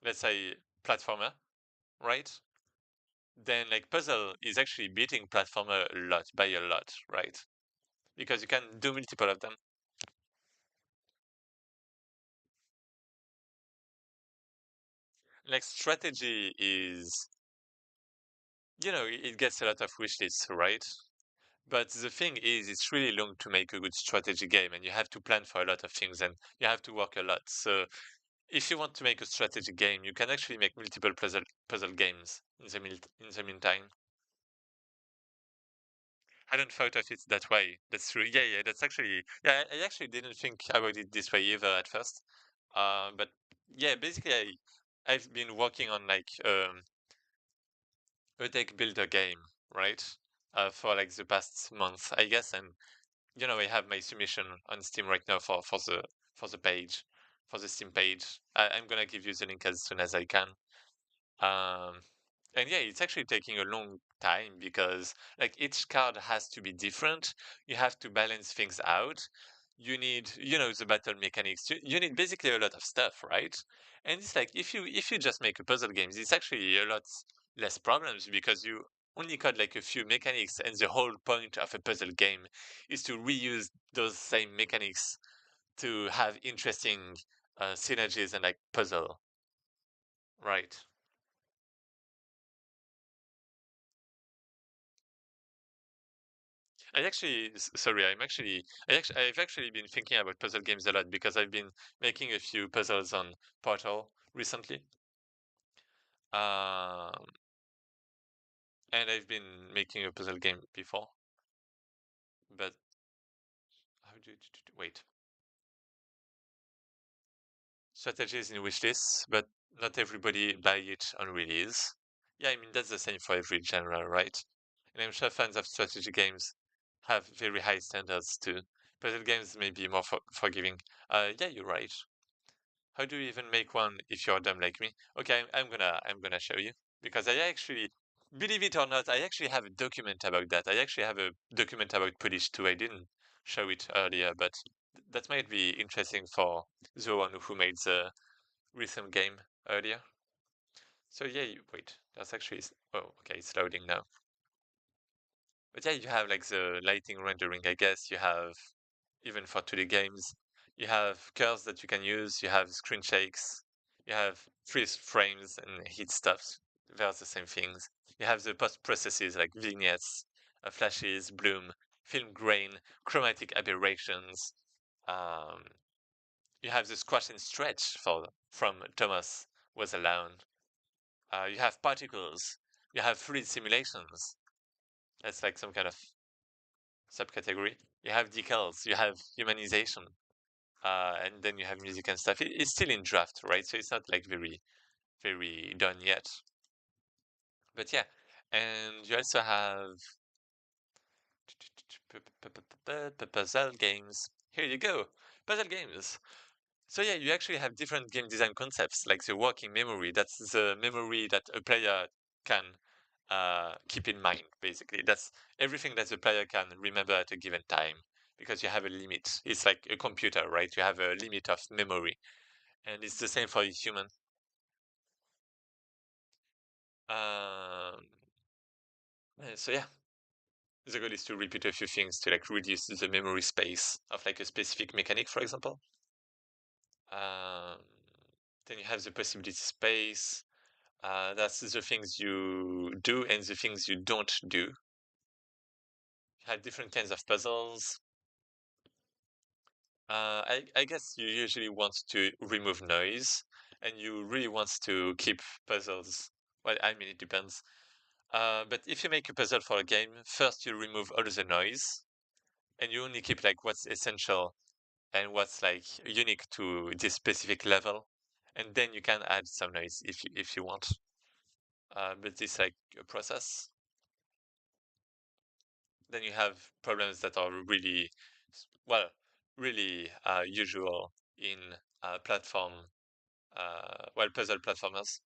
let's say platformer, right? Then like puzzle is actually beating platformer a lot by a lot, right? Because you can do multiple of them. Like strategy is, it gets a lot of wish lists, right? But the thing is, it's really long to make a good strategy game, and you have to plan for a lot of things, and you have to work a lot. So if you want to make a strategy game, you can actually make multiple puzzle games in the meantime. I don't thought of it that way. That's true. Yeah, yeah. That's actually I actually didn't think about it this way either at first. But yeah, basically, I've been working on like Like build a game, right? For like the past month, I guess, and I have my submission on Steam right now for the page, for the Steam page. I'm gonna give you the link as soon as I can. Um, and yeah, it's actually taking a long time because like each card has to be different. You have to balance things out. You need, the battle mechanics. You need basically a lot of stuff, right? And it's like if you just make a puzzle game, it's actually a lot less problems because you only got like a few mechanics, and the whole point of a puzzle game is to reuse those same mechanics to have interesting synergies and like puzzle, right? Sorry, I've actually been thinking about puzzle games a lot because I've been making a few puzzles on Portal recently. Um, and I've been making a puzzle game before, but how do you, wait, strategies in wish lists, but not everybody buy it on release. Yeah, I mean, that's the same for every genre, right? And I'm sure fans of strategy games have very high standards too. Puzzle games may be more forgiving. Yeah, you're right. How do you even make one if you're dumb like me? Okay, I'm gonna show you because I actually, believe it or not, I actually have a document about that. I actually have a document about Polish too. I didn't show it earlier, but that might be interesting for the one who made the rhythm game earlier. So yeah, wait, that's actually oh, okay, it's loading now. But yeah, you have like the lighting rendering, I guess. You have, even for 2D games, you have curves that you can use, you have screen shakes, you have freeze frames and heat stuffs. They're the same things. You have the post processes like vignettes, flashes, bloom, film grain, chromatic aberrations. Um, you have the squash and stretch from Thomas Was Alone. You have particles. You have fluid simulations. That's like some kind of subcategory. You have decals, you have humanization, and then you have music and stuff. It's still in draft, right? So it's not like very, very done yet. But yeah, and you also have puzzle games. Here you go, puzzle games. So yeah, you actually have different game design concepts, like the working memory. That's the memory that a player can keep in mind, basically. That's everything that the player can remember at a given time, because you have a limit. It's like a computer, right? You have a limit of memory, and it's the same for a human. Um, so yeah, the goal is to repeat a few things to like reduce the memory space of like a specific mechanic, for example. Um, then you have the possibility space. That's the things you do and the things you don't do. You have different kinds of puzzles. I guess you usually want to remove noise, and you really want to keep puzzles. Well, I mean, it depends. But if you make a puzzle for a game, first you remove all the noise, and you only keep like what's essential and what's like unique to this specific level, and then you can add some noise if you want. But it's like a process. Then you have problems that are really, well, really usual in puzzle platformers.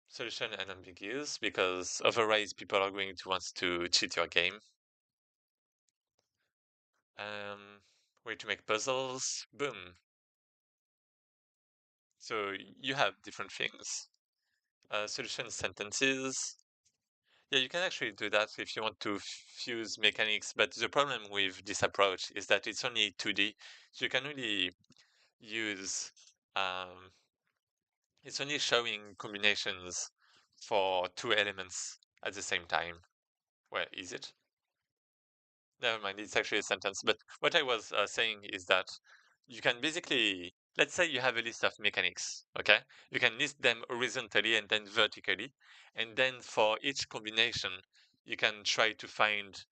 Solution and ambiguous because otherwise people are going to want to cheat your game. Um, Way to make puzzles, boom. So you have different things. Solution sentences. Yeah, you can actually do that if you want to fuse mechanics, but the problem with this approach is that it's only 2D, so you can only use um, it's only showing combinations for two elements at the same time. Well, is it? Never mind, it's actually a sentence. But what I was saying is that you can basically, let's say you have a list of mechanics, okay? You can list them horizontally and then vertically. And then for each combination, you can try to find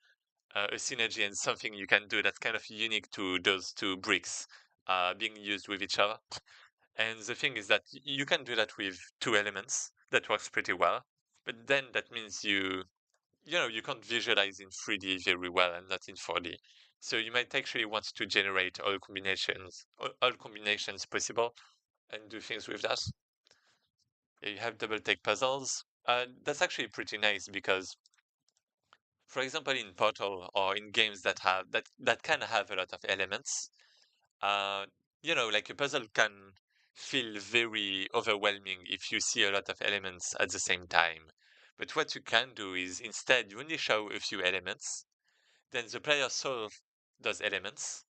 a synergy and something you can do that's kind of unique to those two bricks being used with each other. And the thing is that you can do that with two elements. that works pretty well. But then that means you can't visualize in 3D very well and not in 4D. So you might actually want to generate all combinations possible, and do things with that. Yeah, you have double take puzzles. That's actually pretty nice because, for example, in Portal or in games that can have a lot of elements, uh, like a puzzle can feel very overwhelming if you see a lot of elements at the same time. But what you can do is instead you only show a few elements, then the player solve those elements,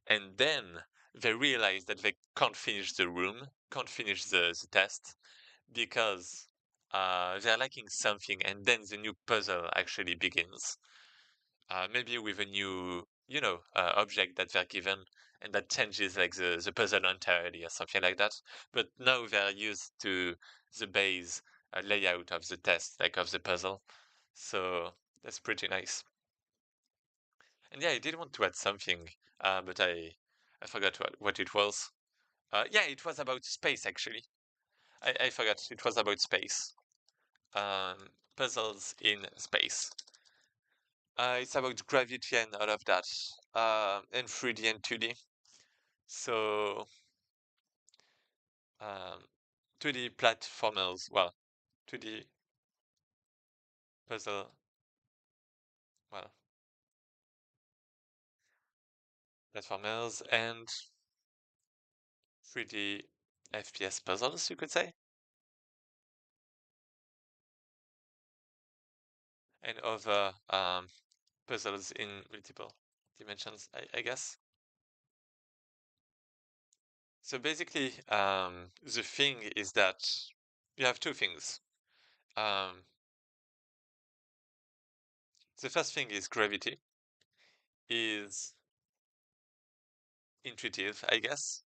and then they realize that they can't finish the room, can't finish the test because they're lacking something, and then the new puzzle actually begins. Maybe with a new, object that they're given, and that changes like the puzzle entirely or something like that. But now they're used to the base layout of the test, like of the puzzle. So that's pretty nice. And yeah, I did want to add something, but I forgot what it was. Yeah, it was about space actually. I forgot it was about space. Puzzles in space. It's about gravity and all of that, and 3D and 2D. So, um, 2D platformers, well, 2D puzzle, well, platformers and 3D FPS puzzles, you could say, and other puzzles in multiple dimensions, I guess. So basically, the thing is that you have two things. Um, the first thing is gravity is intuitive, I guess,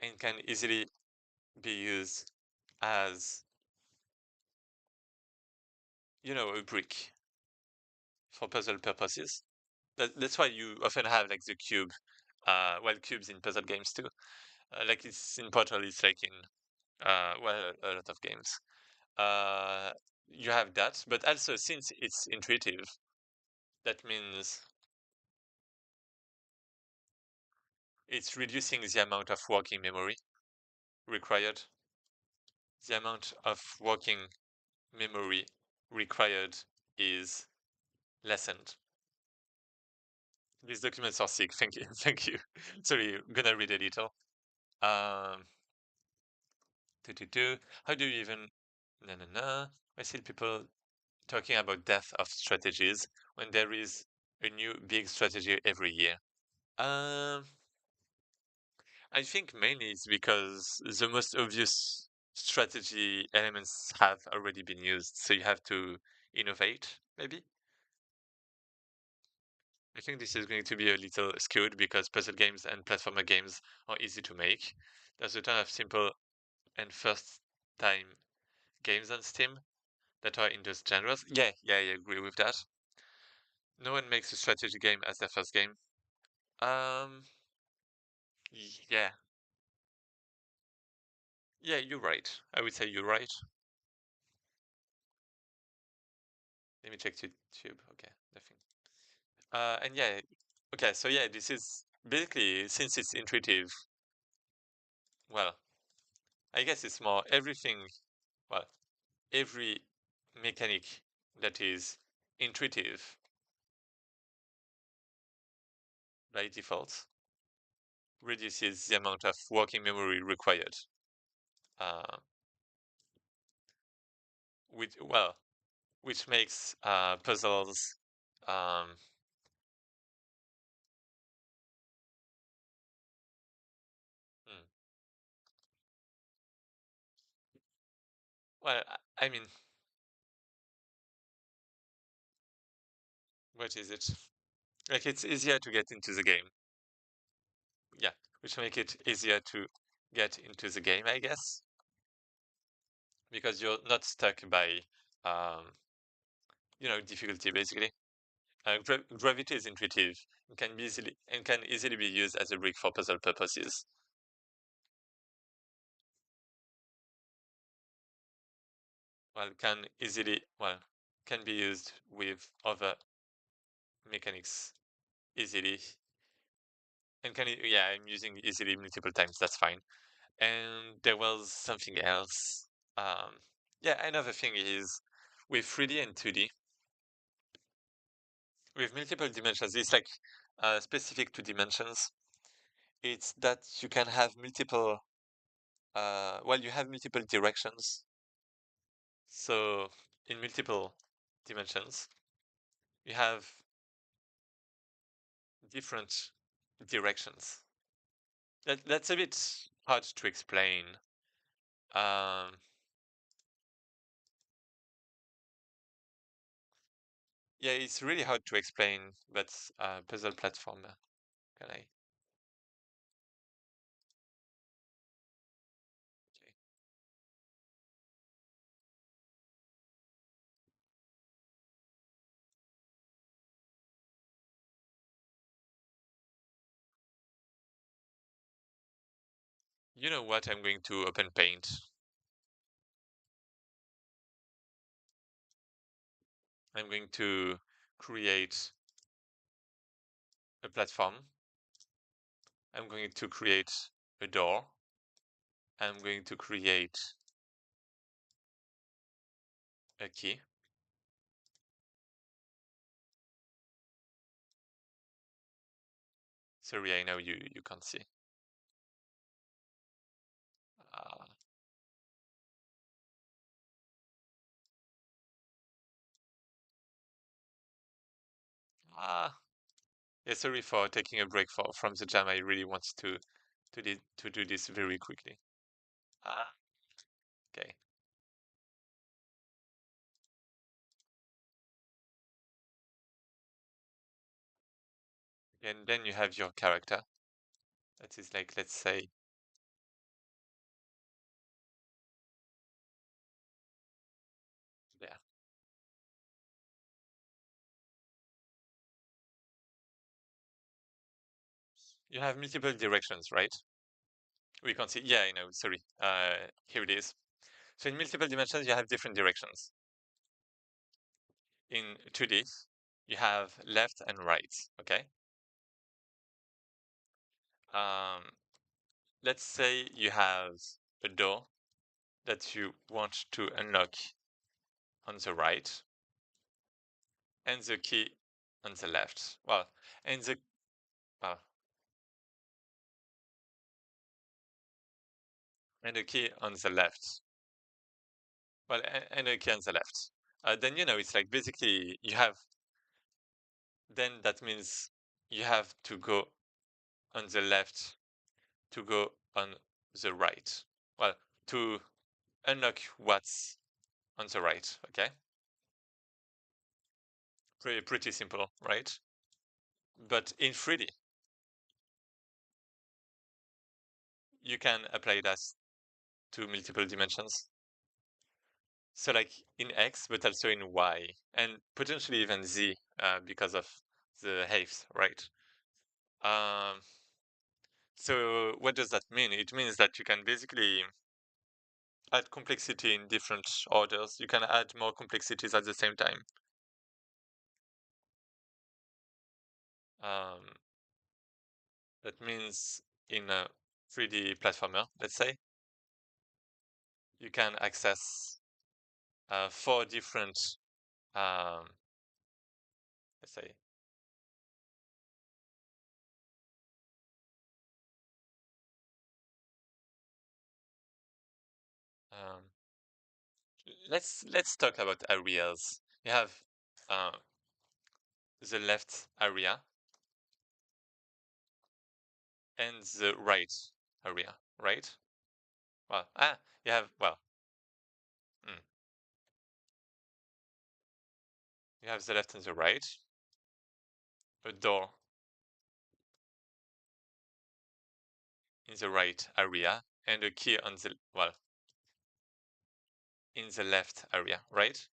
and can easily be used as, a brick for puzzle purposes. That's why you often have like the cube, cubes in puzzle games too. Like it's in Portal, it's like in, a lot of games. Uh, you have that, but also since it's intuitive, that means it's reducing the amount of working memory required. The amount of working memory required is lessened. These documents are sick. Thank you. Thank you. Sorry, I'm gonna read a little. Um, How do you even? No, no, no. I see people talking about death of strategies when there is a new big strategy every year. Um, I think mainly it's because the most obvious strategy elements have already been used, so you have to innovate, maybe. I think this is going to be a little skewed because puzzle games and platformer games are easy to make. There's a ton of simple and first time games on Steam that are in those genres. Yeah, I agree with that. No one makes a strategy game as their first game. Um, yeah, yeah, you're right. I would say you're right. Let me check YouTube. Okay, nothing. And yeah, okay, so yeah, this is basically since it's intuitive. Well, I guess it's more everything. Well, every mechanic that is intuitive by default reduces the amount of working memory required. Uh, well, which makes puzzles. Um, hmm, well, I mean, what is it? Like it's easier to get into the game. Yeah, which make it easier to get into the game, I guess, because you're not stuck by, um, difficulty basically. Gravity is intuitive and can easily be used as a brick for puzzle purposes. can easily, can be used with other mechanics easily. And yeah, I'm using easily multiple times, that's fine. And there was something else. Um, yeah, another thing is with 3D and 2D, with multiple dimensions, it's like specific to dimensions. It's that you can have multiple, you have multiple directions. So in multiple dimensions, you have different directions. That's a bit hard to explain. Um, yeah, it's really hard to explain, but puzzle platformer. Can I? Okay. You know what? I'm going to open Paint. I'm going to create a platform. I'm going to create a door. I'm going to create a key. Sorry, I know you can't see. Uh, ah, yeah, sorry for taking a break from the jam. I really want to do this very quickly. Ah, okay. And then you have your character. That is like, let's say, there. You have multiple directions, right? We can't see. Yeah, I know. Sorry. Here it is. So in multiple dimensions, you have different directions. In 2D, you have left and right. Okay. Um, let's say you have a door that you want to unlock on the right, and the key on the left. And the well, and the key on the left. And the key on the left. Then it's like basically you have. Then that means you have to go on the left to go on the right. Well, to unlock what's on the right. Okay, pretty simple, right? But in 3D, you can apply that to multiple dimensions. So like in X, but also in Y, and potentially even Z, because of the height, right? Um, so what does that mean? It means that you can basically add complexity in different orders. You can add more complexities at the same time. Um, that means in a 3D platformer, let's say, you can access four different, um, let's say, um, let's talk about areas. You have uh, the left area and the right area, right? You have mm, you have the left and the right, a door in the right area, and a key on the in the left area, right?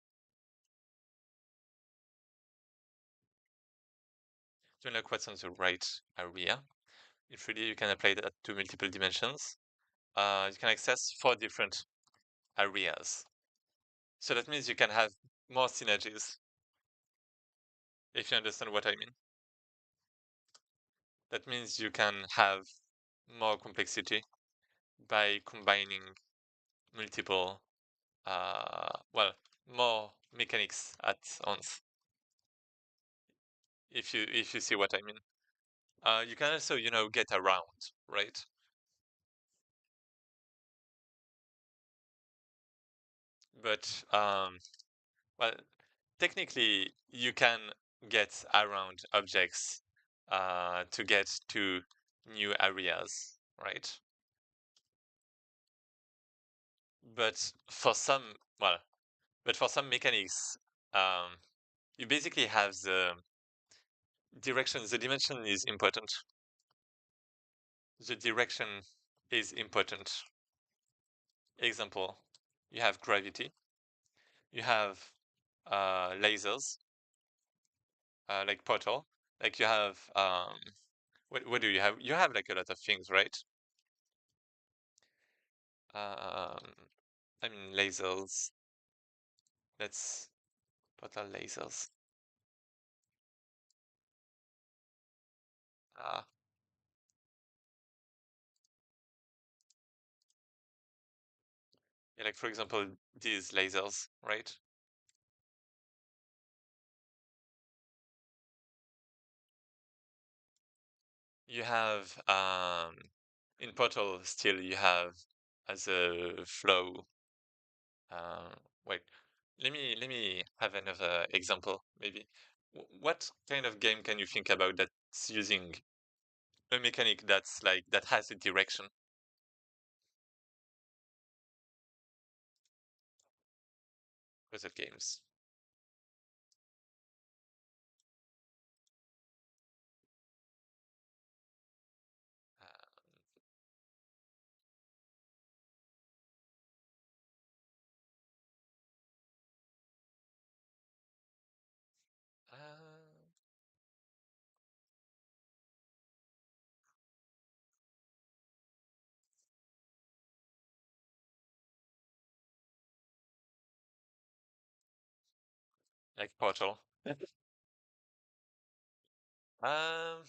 To unlock what's on the right area, in 3D you can apply that to multiple dimensions. You can access four different areas. So that means you can have more synergies, if you understand what I mean. That means you can have more complexity by combining multiple, well, more mechanics at once, if you see what I mean. You can also, get around, right? But well, technically, you can get around objects to get to new areas, right? But for some, well, but for some mechanics, um, you basically have the direction. The dimension is important. The direction is important. Example, you have gravity, you have lasers, like portal, like you have what do you have? You have like a lot of things, right? Um, I mean lasers. Let's portal lasers. Uh, yeah, like for example, these lasers, right? You have in portal still you have as a flow. Uh, wait, let me have another example maybe. What kind of game can you think about that's using a mechanic that's like that has a direction? Puzzle games. Uh, like Portal. Um,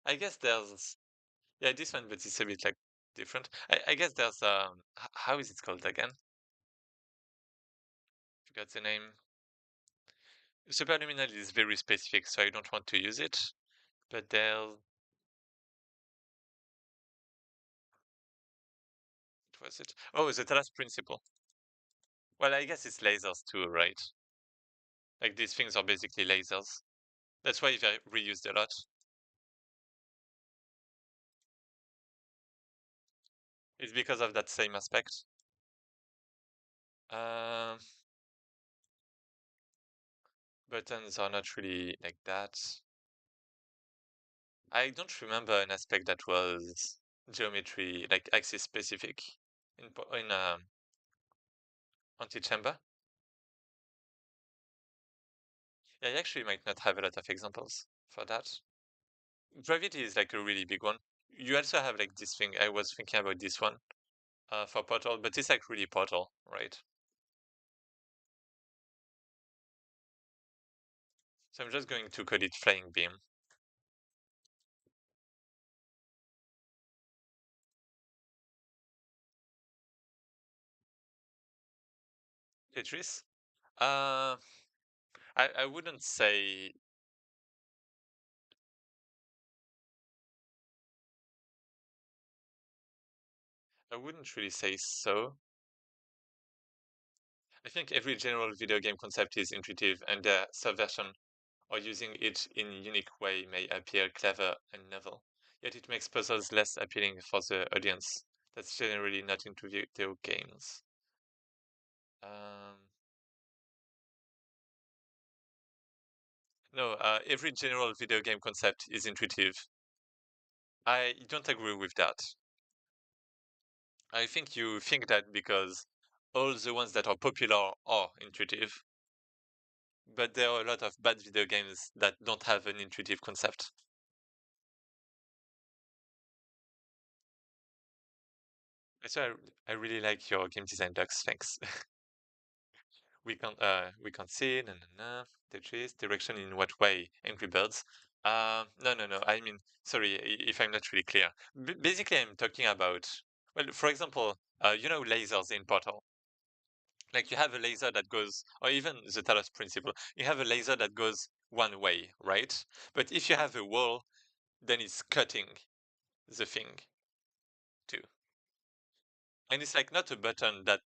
I guess there's yeah this one, but it's a bit like different. I guess there's how is it called again? Forgot the name. Superluminal is very specific, so I don't want to use it. But there's what was it? Oh, the Talas principle. Well, I guess it's lasers too, right? Like these things are basically lasers. That's why they're reused a lot. It's because of that same aspect. Um, buttons are not really like that. I don't remember an aspect that was geometry, like axis specific in anti-chamber. Yeah, I actually might not have a lot of examples for that. Gravity is like a really big one. You also have like this thing. I was thinking about this one for Portal, but it's like really Portal, right? So I'm just going to call it Flying Beam. Tetris. Uh, I wouldn't say I wouldn't really say so. I think every general video game concept is intuitive, and their subversion or using it in a unique way may appear clever and novel. Yet it makes puzzles less appealing for the audience that's generally not into video games. Um, no, every general video game concept is intuitive. I don't agree with that. I think you think that because all the ones that are popular are intuitive, but there are a lot of bad video games that don't have an intuitive concept. So I really like your game design docs. Thanks. we can't see. No, no, no. Tetris direction in what way? Angry Birds. No, no, no. I mean, sorry if I'm not really clear. Basically, I'm talking about, well, for example, you know, lasers in Portal. Like you have a laser that goes, or even the Talos principle. You have a laser that goes one way, right? But if you have a wall, then it's cutting the thing too. And it's like not a button that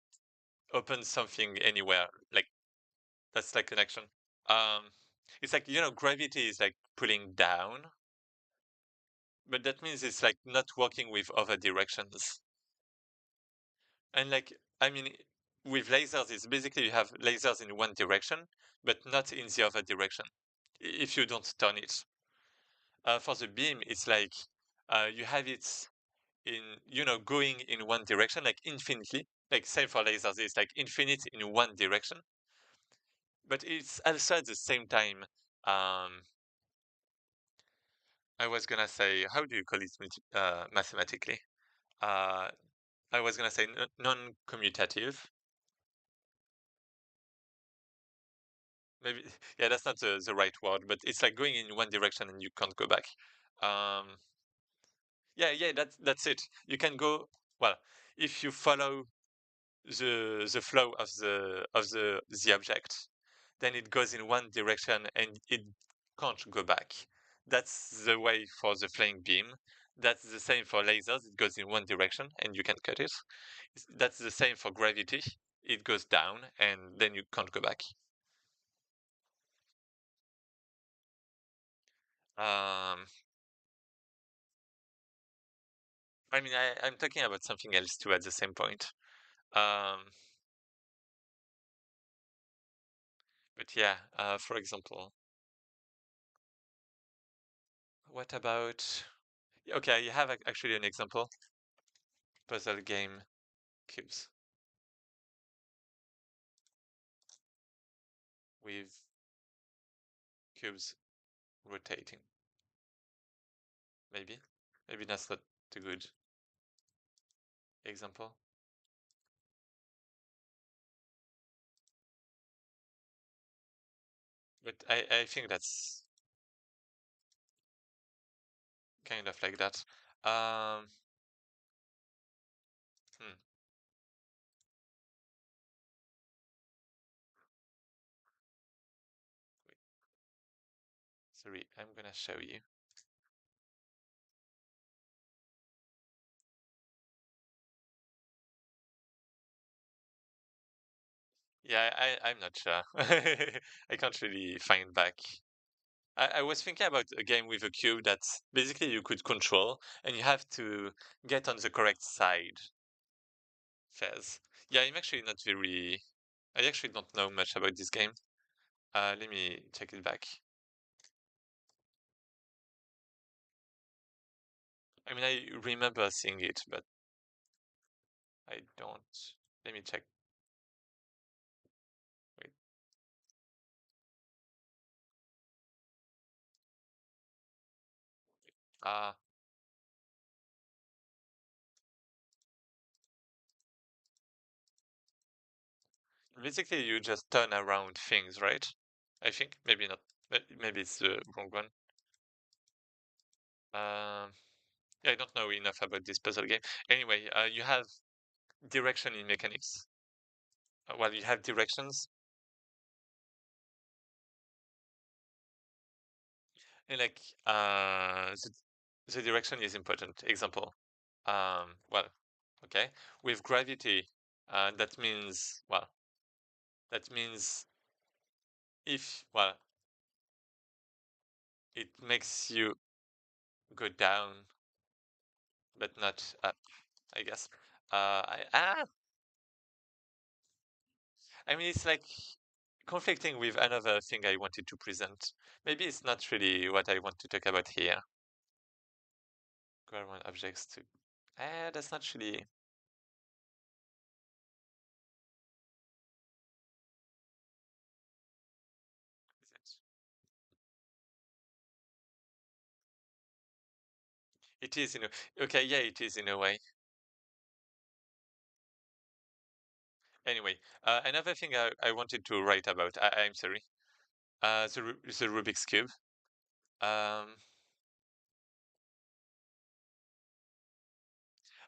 opens something anywhere. Like that's like an action. Um, it's like, you know, gravity is like pulling down, but that means it's like not working with other directions. And like, I mean, with lasers, it's basically you have lasers in one direction, but not in the other direction if you don't turn it. For the beam, it's like you have it in, you know, going in one direction, like infinitely. Like same for lasers, it's like infinite in one direction, but it's also at the same time. Um, I was gonna say, how do you call it mathematically? Uh, I was gonna say non-commutative. Maybe, yeah, that's not the right word, but it's like going in one direction and you can't go back. Um, yeah, yeah, that's it. You can go, well, if you follow the flow of the object, then it goes in one direction and it can't go back. That's the way for the flying beam. That's the same for lasers. It goes in one direction and you can cut it. That's the same for gravity. It goes down and then you can't go back. Um, I mean, I'm talking about something else too at the same point. Um, but yeah, for example, what about? Okay, you have actually an example. Puzzle game cubes with cubes rotating. Maybe, maybe that's not a good example. But I think that's kind of like that. Um, hmm, wait, sorry, I'm gonna show you. Yeah, I'm not sure. I can't really find back. I was thinking about a game with a cube that basically you could control and you have to get on the correct side. Fez. Yeah, I'm actually not very. I actually don't know much about this game. Let me check it back. I mean, I remember seeing it, but I don't. Let me check. Wait. Ah, basically you just turn around things, right? I think maybe not. Maybe it's the wrong one. Um, yeah, I don't know enough about this puzzle game. Anyway, you have direction in mechanics. Well, you have directions, and like the direction is important. Example. Well, okay. With gravity, that means, well, that means if, well, it makes you go down, but not up, I guess. I mean, it's like conflicting with another thing I wanted to present. Maybe it's not really what I want to talk about here. Go around objects to, that's not really, is it? It is in a, okay, yeah, it is in a way. Anyway, another thing I wanted to write about. I'm sorry. The Rubik's cube. Um,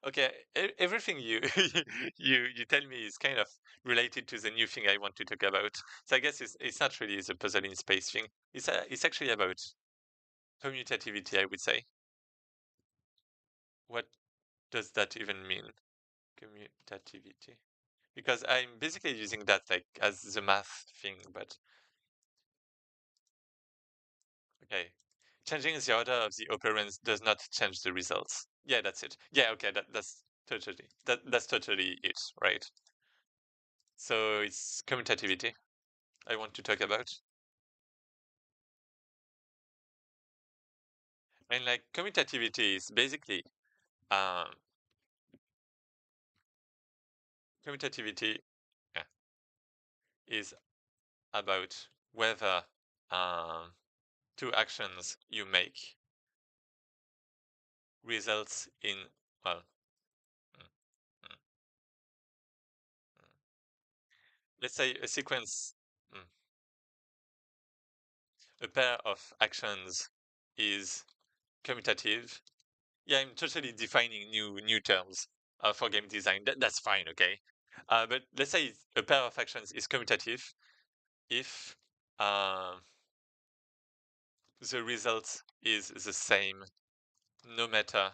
okay, everything you you tell me is kind of related to the new thing I want to talk about. So I guess it's not really the puzzle in space thing. It's actually about commutativity, I would say. What does that even mean? Commutativity. Because I'm basically using that like as the math thing, but okay. Changing the order of the operands does not change the results. Yeah, that's it. Yeah, okay, that's totally it, right? So it's commutativity I want to talk about. And like commutativity is basically um commutativity yeah, is about whether um two actions you make results in well mm, mm, mm. let's say a sequence mm, a pair of actions is commutative. Yeah, I'm totally defining new terms for game design. That's fine, okay. But let's say a pair of actions is commutative if uh, the result is the same no matter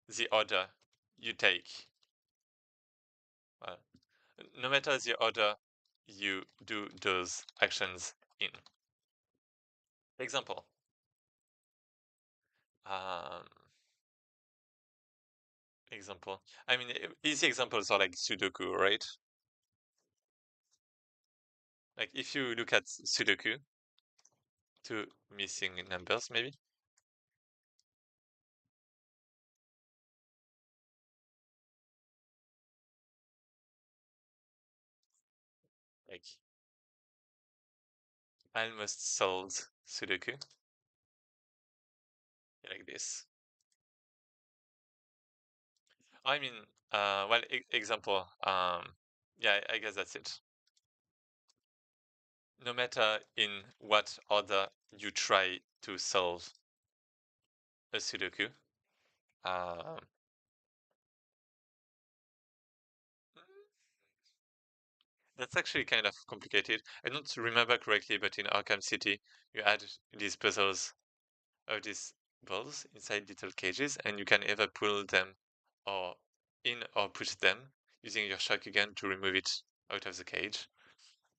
the order you take. Uh, no matter the order you do those actions in. Example. Um, example. I mean, easy examples are like Sudoku, right? Like if you look at Sudoku, two missing numbers maybe. Like almost solved Sudoku like this. I mean, well, example. Yeah, I guess that's it. No matter in what order you try to solve a Sudoku, um, that's actually kind of complicated. I don't remember correctly, but in Arkham City, you add these puzzles of these balls inside little cages, and you can either pull them or in or push them using your shotgun to remove it out of the cage.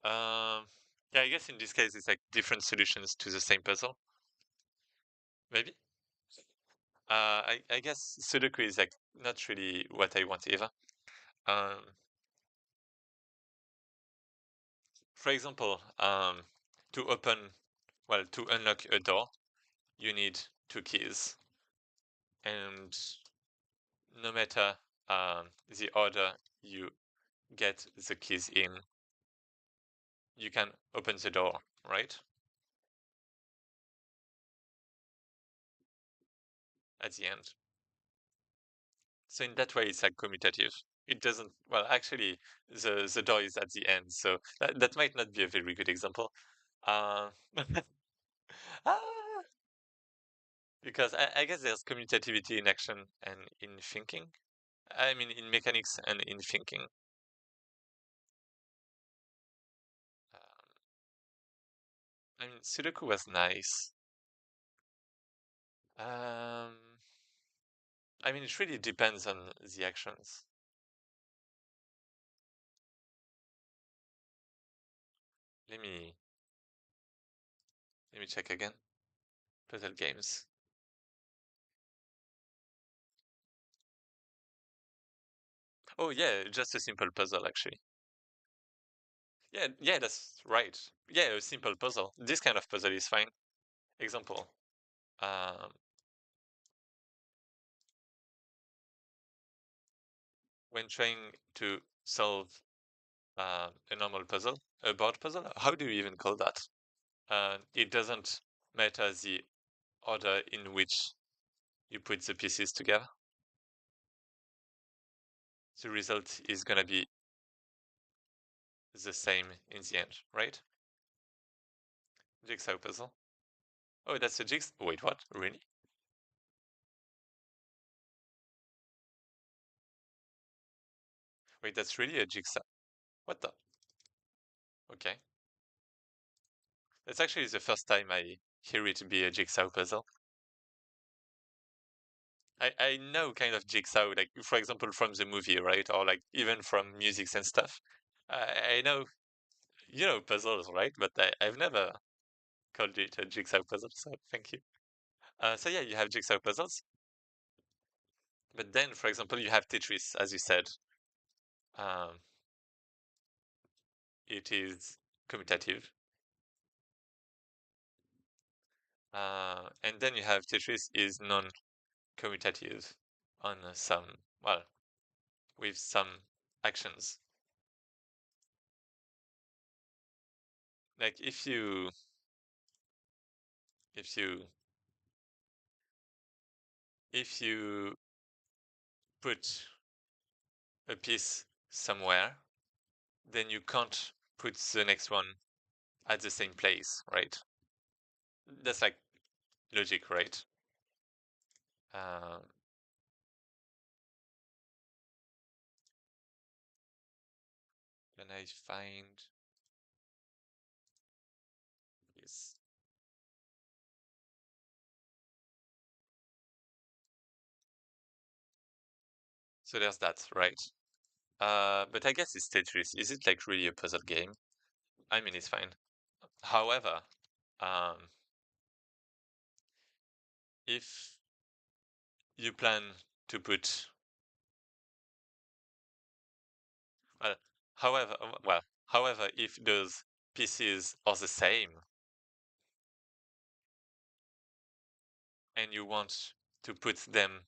Um, yeah, I guess in this case it's like different solutions to the same puzzle, maybe. I guess Sudoku is like not really what I want either. Um, for example, to to unlock a door, you need two keys, and no matter the order you get the keys in, you can open the door, right? At the end. So in that way, it's like commutative. It doesn't, well, actually, the door is at the end, so that might not be a very good example. Uh, ah, because I guess there's commutativity in action and in thinking. I mean, in mechanics and in thinking. I mean, Sudoku was nice. Um, I mean, it really depends on the actions. Let me let me check again. Puzzle games. Oh yeah, just a simple puzzle actually. Yeah, yeah, that's right. Yeah, a simple puzzle. This kind of puzzle is fine. Example. Um, when trying to solve a normal puzzle, a board puzzle, how do you even call that? It doesn't matter the order in which you put the pieces together. The result is gonna be the same in the end, right? Jigsaw puzzle. Oh, that's a jigsaw. Wait, what? Really? Wait, that's really a jigsaw. What the? Okay. That's actually the first time I hear it be a jigsaw puzzle. I know kind of jigsaw, like for example from the movie, right? Or like even from music and stuff. I know, you know, puzzles, right? But I've never called it a jigsaw puzzle, so thank you. So yeah, you have jigsaw puzzles, but then, for example, you have Tetris, as you said. Um, it is commutative. And then you have Tetris is non-commutative on some, well, with some actions. Like if you if you put a piece somewhere, then you can't put the next one at the same place, right? That's like logic, right? Uh, when I find this, so there's that, right? But I guess it's Tetris. Is it like really a puzzle game? I mean, it's fine. However, um, if you plan to put, well, however, if those pieces are the same and you want to put them,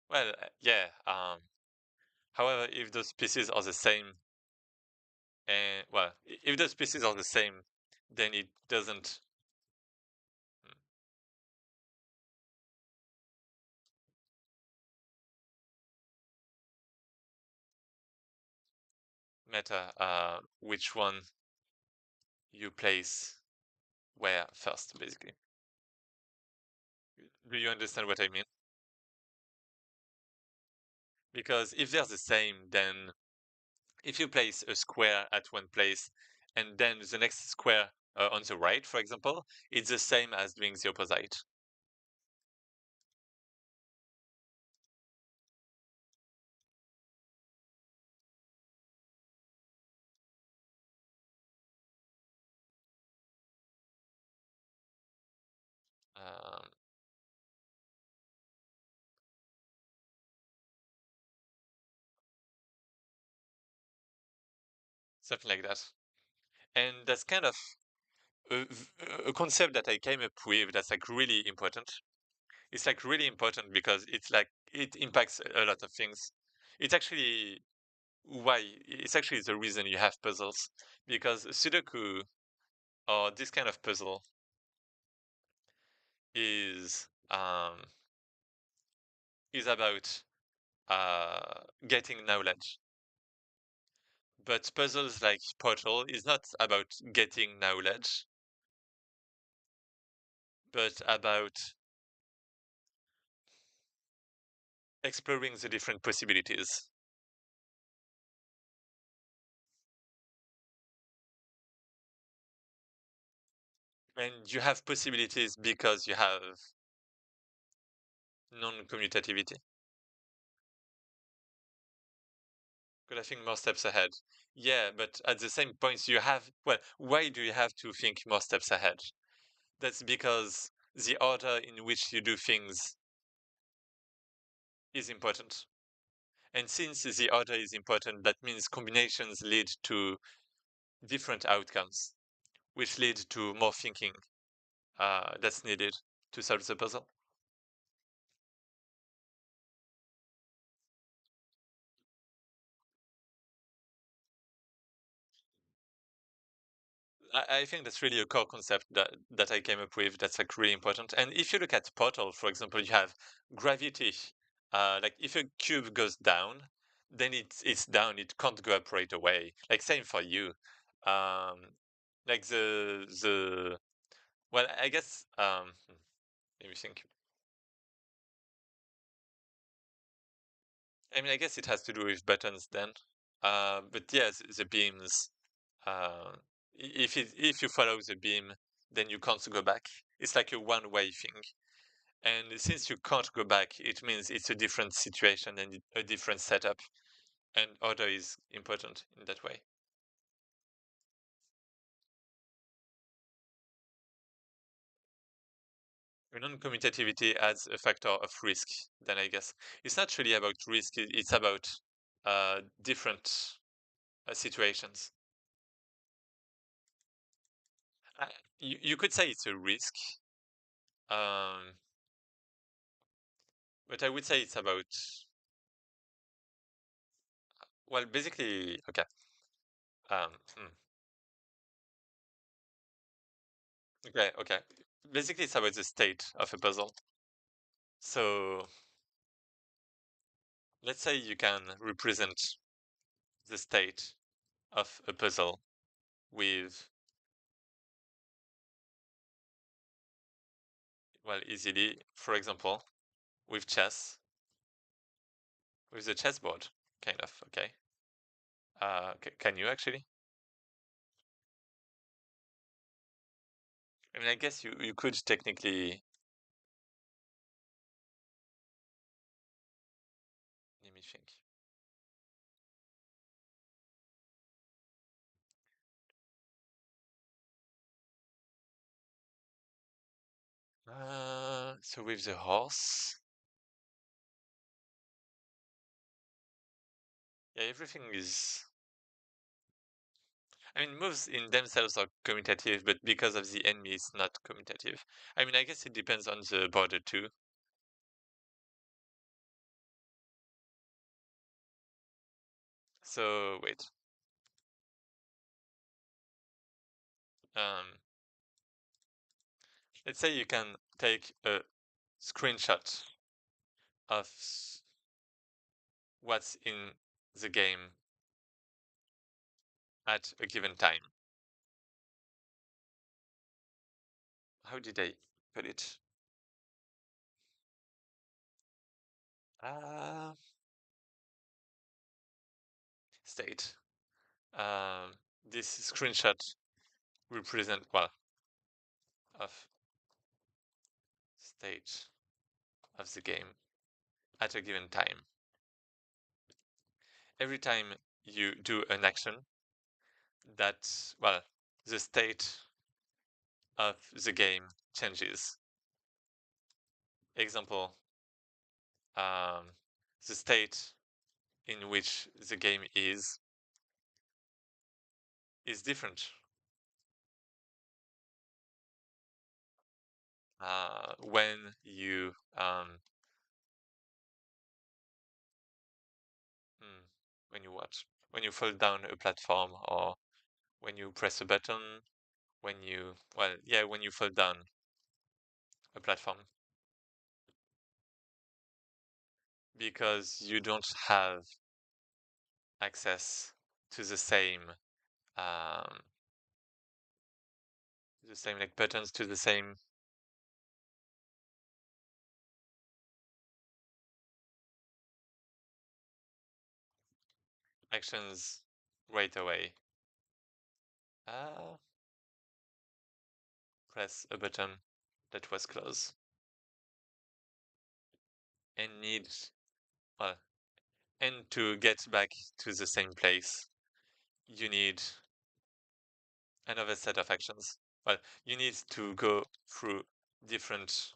well, yeah. However, if those pieces are the same, and well, if those pieces are the same, then it doesn't matter which one you place where first, basically. Do you understand what I mean? Because if they're the same, then if you place a square at one place and then the next square on the right, for example, it's the same as doing the opposite. Um, Something like that. And that's kind of a, a concept that I came up with that's like really important. It's like really important because it's like it impacts a lot of things. It's actually why it's actually the reason you have puzzles, because Sudoku or this kind of puzzle is about getting knowledge. But puzzles like Portal is not about getting knowledge, but about exploring the different possibilities. And you have possibilities because you have non-commutativity. Because I think more steps ahead. Yeah, but at the same point, you have, well, why do you have to think more steps ahead? That's because the order in which you do things is important. And since the order is important, that means combinations lead to different outcomes, which lead to more thinking that's needed to solve the puzzle. I think that's really a core concept that I came up with that's like really important. And if you look at Portal, for example, you have gravity. Like if a cube goes down, then it's down. It can't go up right away. Like same for you. Um, like the well, I guess let me think. I mean, I guess it has to do with buttons then. But yes, the beams. Uh, if you follow the beam, then you can't go back. It's like a one-way thing. And since you can't go back, it means it's a different situation and a different setup. And order is important in that way. Non-commutativity adds a factor of risk. Then I guess it's not really about risk. It's about different situations. Uh, you could say it's a risk, um, but I would say it's about well, basically, okay. Um, hmm, okay. Basically, it's about the state of a puzzle. So let's say you can represent the state of a puzzle with, well, easily, for example, with chess, with the chessboard, kind of, okay? Can you actually? I mean, I guess you could technically, let me think. So with the horse, yeah, everything is. I mean, moves in themselves are commutative, but because of the enemy, it's not commutative. I mean, I guess it depends on the border too. So wait, um, let's say you can take a screenshot of what's in the game at a given time. How did I put it? Uh, state. Um, this screenshot represent, well, of state of the game at a given time. Every time you do an action, that, well, the state of the game changes. Example, um, the state in which the game is different. When you hmm, when you watch, when you fall down a platform, or when you press a button, when you, well, yeah, when you fall down a platform, because you don't have access to um, the same like buttons to the same actions right away. Uh, Press a button that was closed and need, well, and to get back to the same place, you need another set of actions. Well, you need to go through different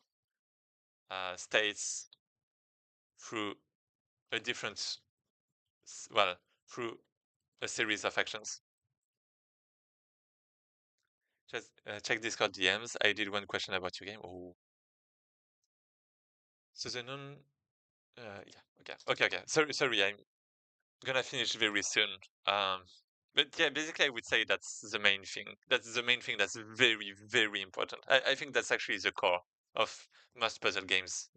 states, through a different, well, through a series of actions. Just check Discord DMs. I did one question about your game. Oh, so the non. Yeah. Okay. Sorry. I'm gonna finish very soon. Um, but yeah, basically, I would say that's the main thing. That's the main thing that's very, very important. I think that's actually the core of most puzzle games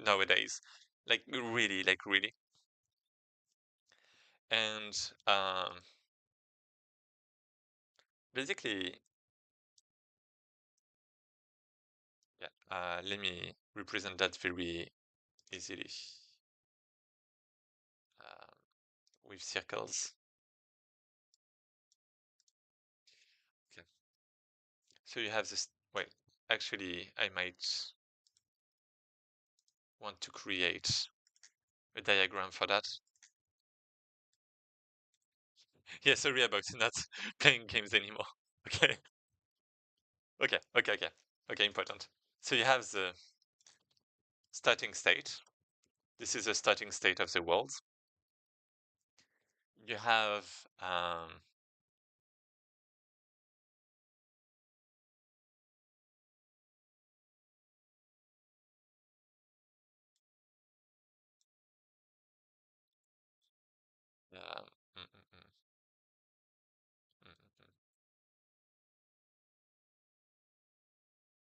nowadays. Like really. And basically, yeah, let me represent that very easily uh, with circles. Okay. So you have this, well, actually, I might want to create a diagram for that. Yeah, sorry about not playing games anymore. Okay, okay, important. So you have the starting state. This is the starting state of the world. You have um, mm, mm, mm, mm, mm, mm.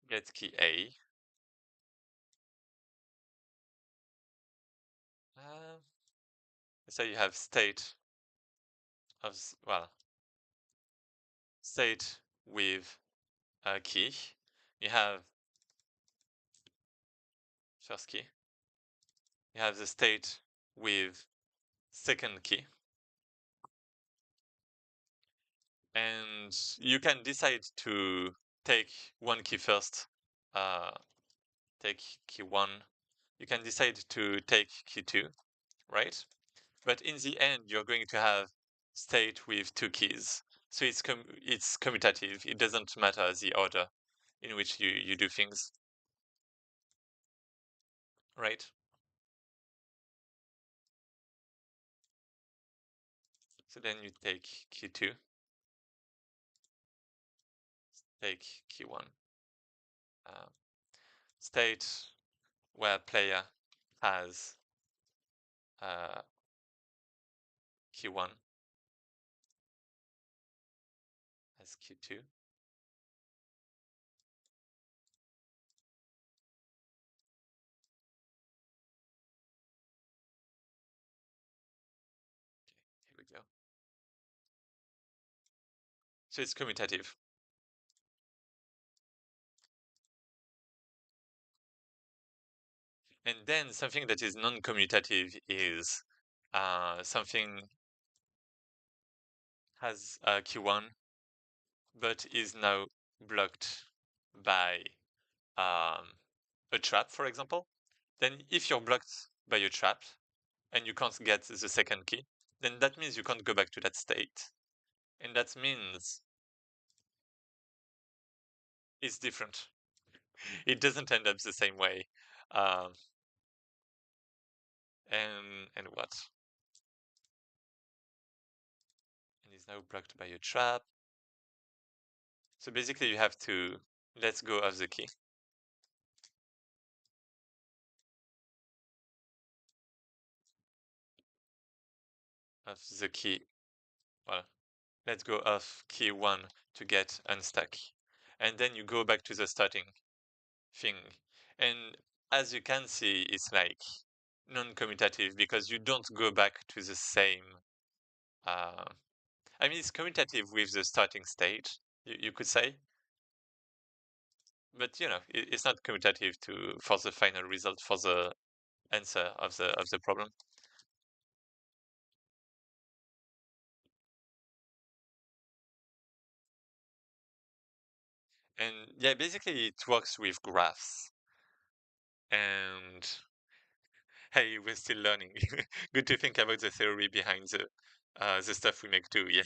Get key A. Uh, so you have state of well, state with a key. You have first key. You have the state with second key, and you can decide to take one key first. Uh, take key one. You can decide to take key two, right? But in the end, you're going to have state with two keys. So it's commutative. It doesn't matter the order in which you do things, right? So then you take key two, take key one. Uh, State where player has uh, key one, has key two. Okay, here we go. So it's commutative. And then something that is non-commutative is something has key1 but is now blocked by a trap, for example. Then if you're blocked by a trap and you can't get the second key, then that means you can't go back to that state. And that means it's different. It doesn't end up the same way. Um, and what? And is now blocked by a trap. So basically you have to let go of the key. Of the key. Well, let go of key one to get unstuck. And then you go back to the starting thing. And as you can see, it's like non-commutative because you don't go back to the same. Uh, I mean, it's commutative with the starting state, you could say, but it's not commutative to for the final result for the answer of the problem. And yeah, basically it works with graphs. And hey, we're still learning. Good to think about the theory behind the stuff we make too. Yeah,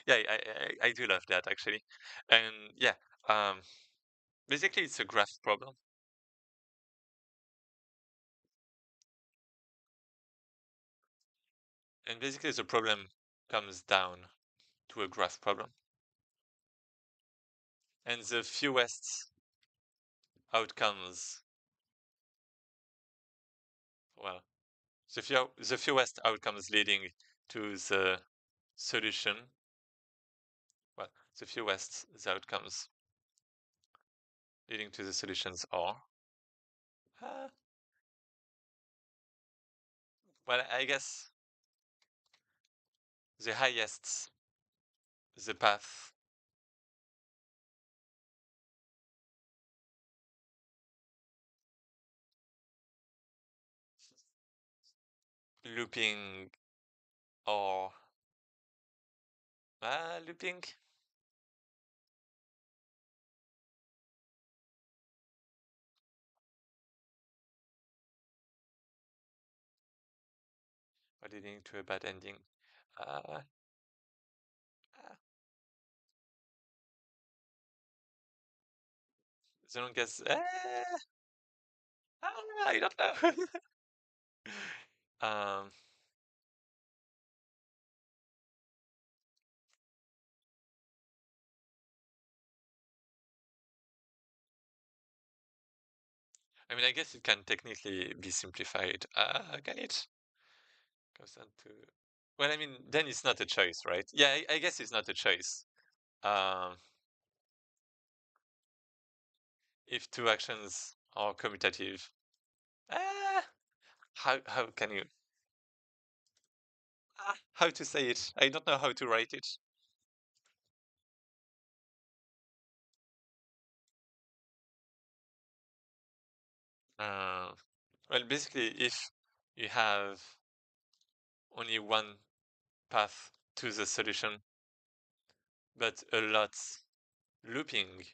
yeah, I do love that actually. And yeah, um, basically it's a graph problem. And basically the problem comes down to a graph problem. And the fewest outcomes, well, the fewest outcomes leading to the solution, well, the fewest the outcomes leading to the solutions are, uh, well, I guess the highest the path looping or looping. Or leading to a bad ending. Uh, uh, the longest. I don't know. um, I mean, I guess it can technically be simplified. Can it? Comes down to. Well, I mean, then it's not a choice, right? Yeah, I guess it's not a choice. Um, if two actions are commutative, uh, how can you how to say it? I don't know how to write it. Uh, well, basically, if you have only one path to the solution, but a lot looping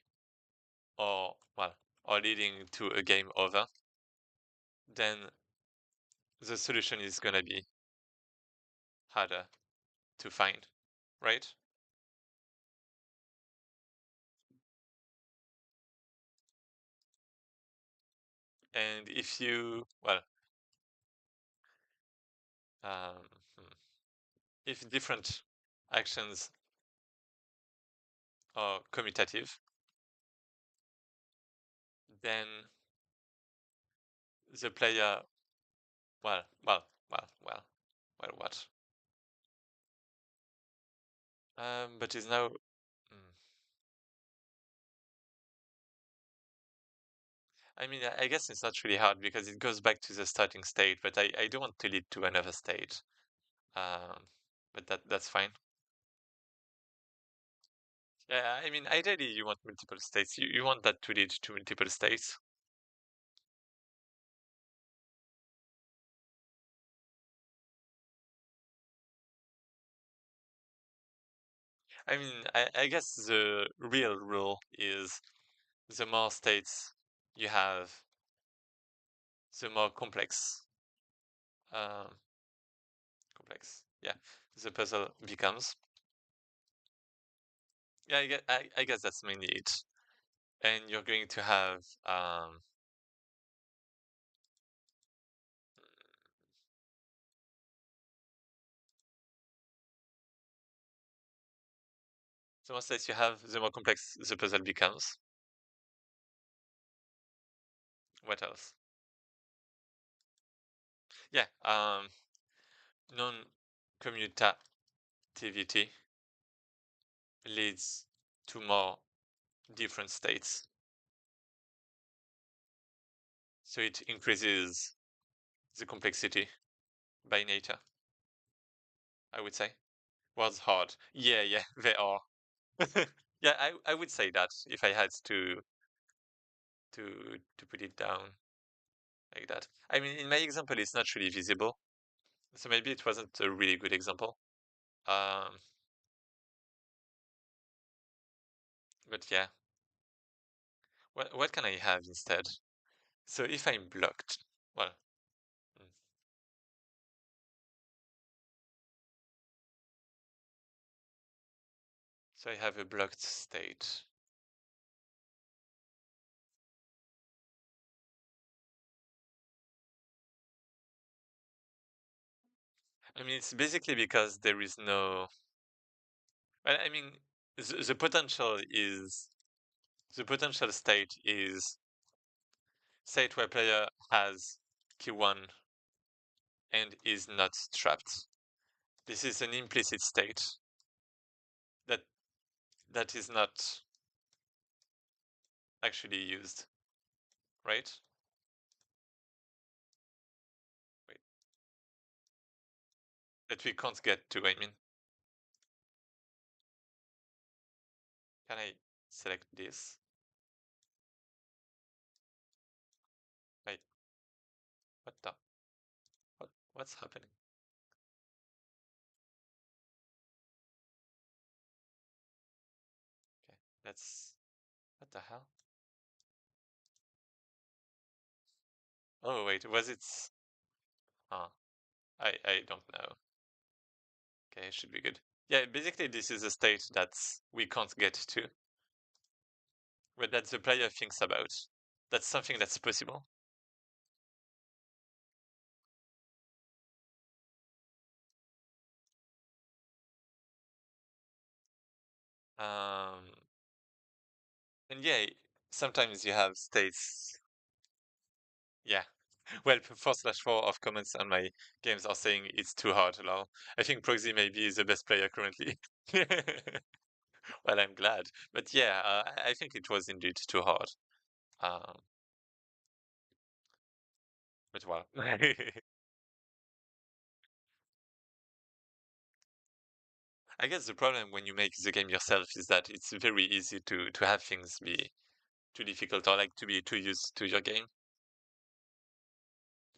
or well, or leading to a game over, then the solution is gonna be harder to find, right? And if you well, um, hmm, if different actions are commutative, then the player well, well, what? But is now. Hmm, I mean, I guess it's not really hard because it goes back to the starting state, but I do want to lead to another state. Um, but that's fine. Yeah, I mean, ideally you want multiple states. You want that to lead to multiple states. I mean, I guess the real rule is the more states you have, the more um, yeah, the puzzle becomes. Yeah, I guess that's mainly it. And you're going to have the more states you have, the more complex the puzzle becomes. What else? Yeah, non-commutativity leads to more different states. So it increases the complexity by nature, I would say. Was hard. Yeah, yeah, they are. Yeah, I would say that if I had to put it down like that. I mean, in my example, it's not really visible, so maybe it wasn't a really good example. Um, but yeah, what can I have instead? So if I'm blocked, well, mm, so I have a blocked state. I mean, it's basically because there is no. Well, I mean, the potential is the potential state is state where player has Q1 and is not trapped. This is an implicit state that that is not actually used, right? Wait, that we can't get to. I mean. Can I select this? Wait, what the? What's happening? Okay, let's. What the hell? Oh wait, was it? Oh, I don't know. Okay, should be good. Yeah, basically this is a state that we can't get to, but that the player thinks about. That's something that's possible. Um, and yeah, sometimes you have states. Yeah. Well, 4/4 of comments on my games are saying it's too hard, lol. I think Proxy maybe is the best player currently. Well, I'm glad. But yeah, I think it was indeed too hard. Um, but well. I guess the problem when you make the game yourself is that it's very easy to have things be too difficult or like to be too used to your game.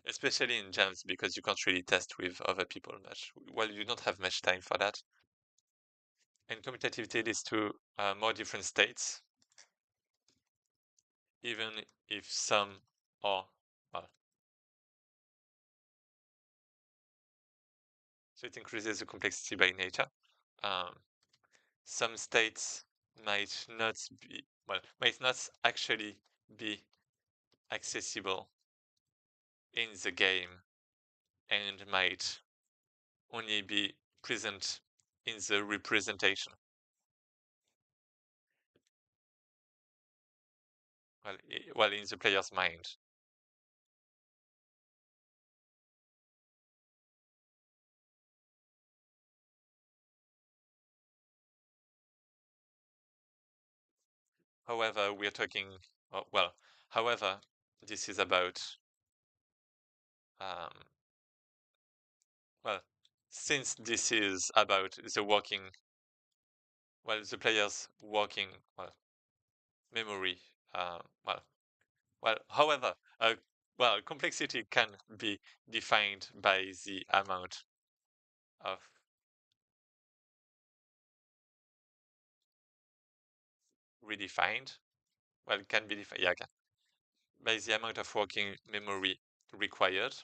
Especially in jams because you can't really test with other people much. Well, you don't have much time for that. And commutativity leads to more different states, even if some are, well, so it increases the complexity by nature. Um, some states might not be, well, might not actually be accessible in the game and might only be present in the representation. Well, in the player's mind. However, we're talking, well, however, this is about, um, well, since this is about the working, well, the player's working, well, memory, uh, well, however, well, complexity can be defined by the amount of redefined, well, can be defined, yeah, can, by the amount of working memory required.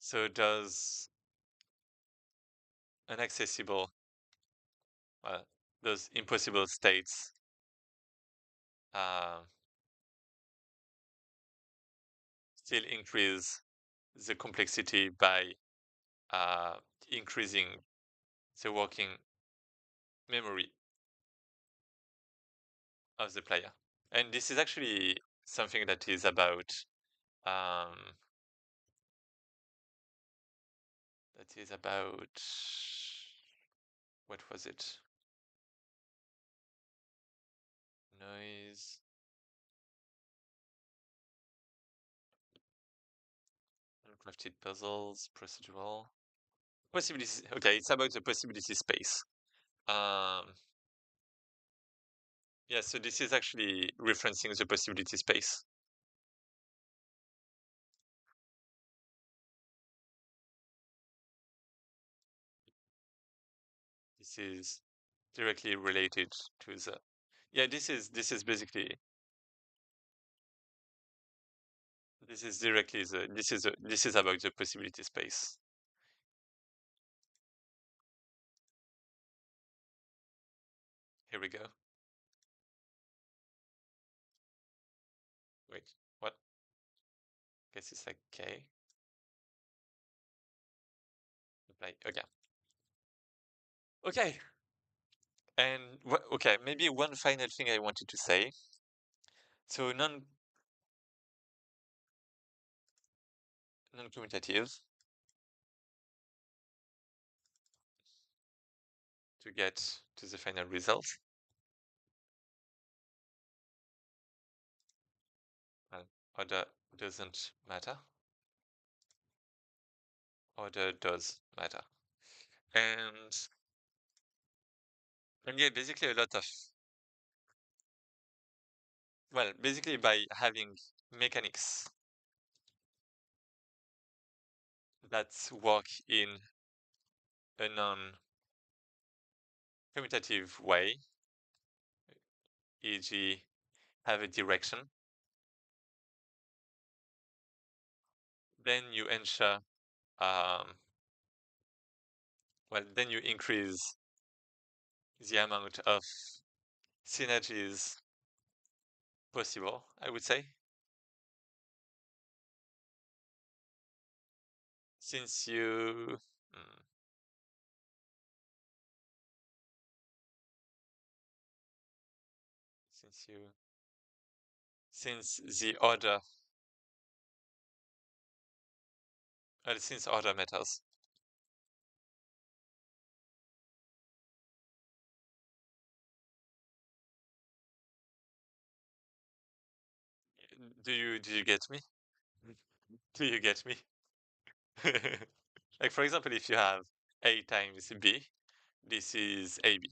So does inaccessible, well, those impossible states uh, still increase the complexity by uh, increasing the working memory of the player. And this is actually something that is about um, that is about what was it? Noise, uncrafted puzzles, procedural possibilities. Okay, it's about the possibility space. Um, yeah, so this is actually referencing the possibility space. This is directly related to the, yeah, this is basically, this is directly the, this is about the possibility space. Here we go. Wait, what? Guess it's like K. Apply. Okay. Okay. And okay, maybe one final thing I wanted to say. So non-commutative to get to the final result. Order doesn't matter. Order does matter. And yeah, basically a lot of, well, basically by having mechanics that work in a non-commutative way, e.g., have a direction, then you ensure, um, well, then you increase the amount of synergies possible, I would say. Since you, mm, since you, since the order, since order matters. Do you get me? Do you get me? Like for example, if you have A times B, this is AB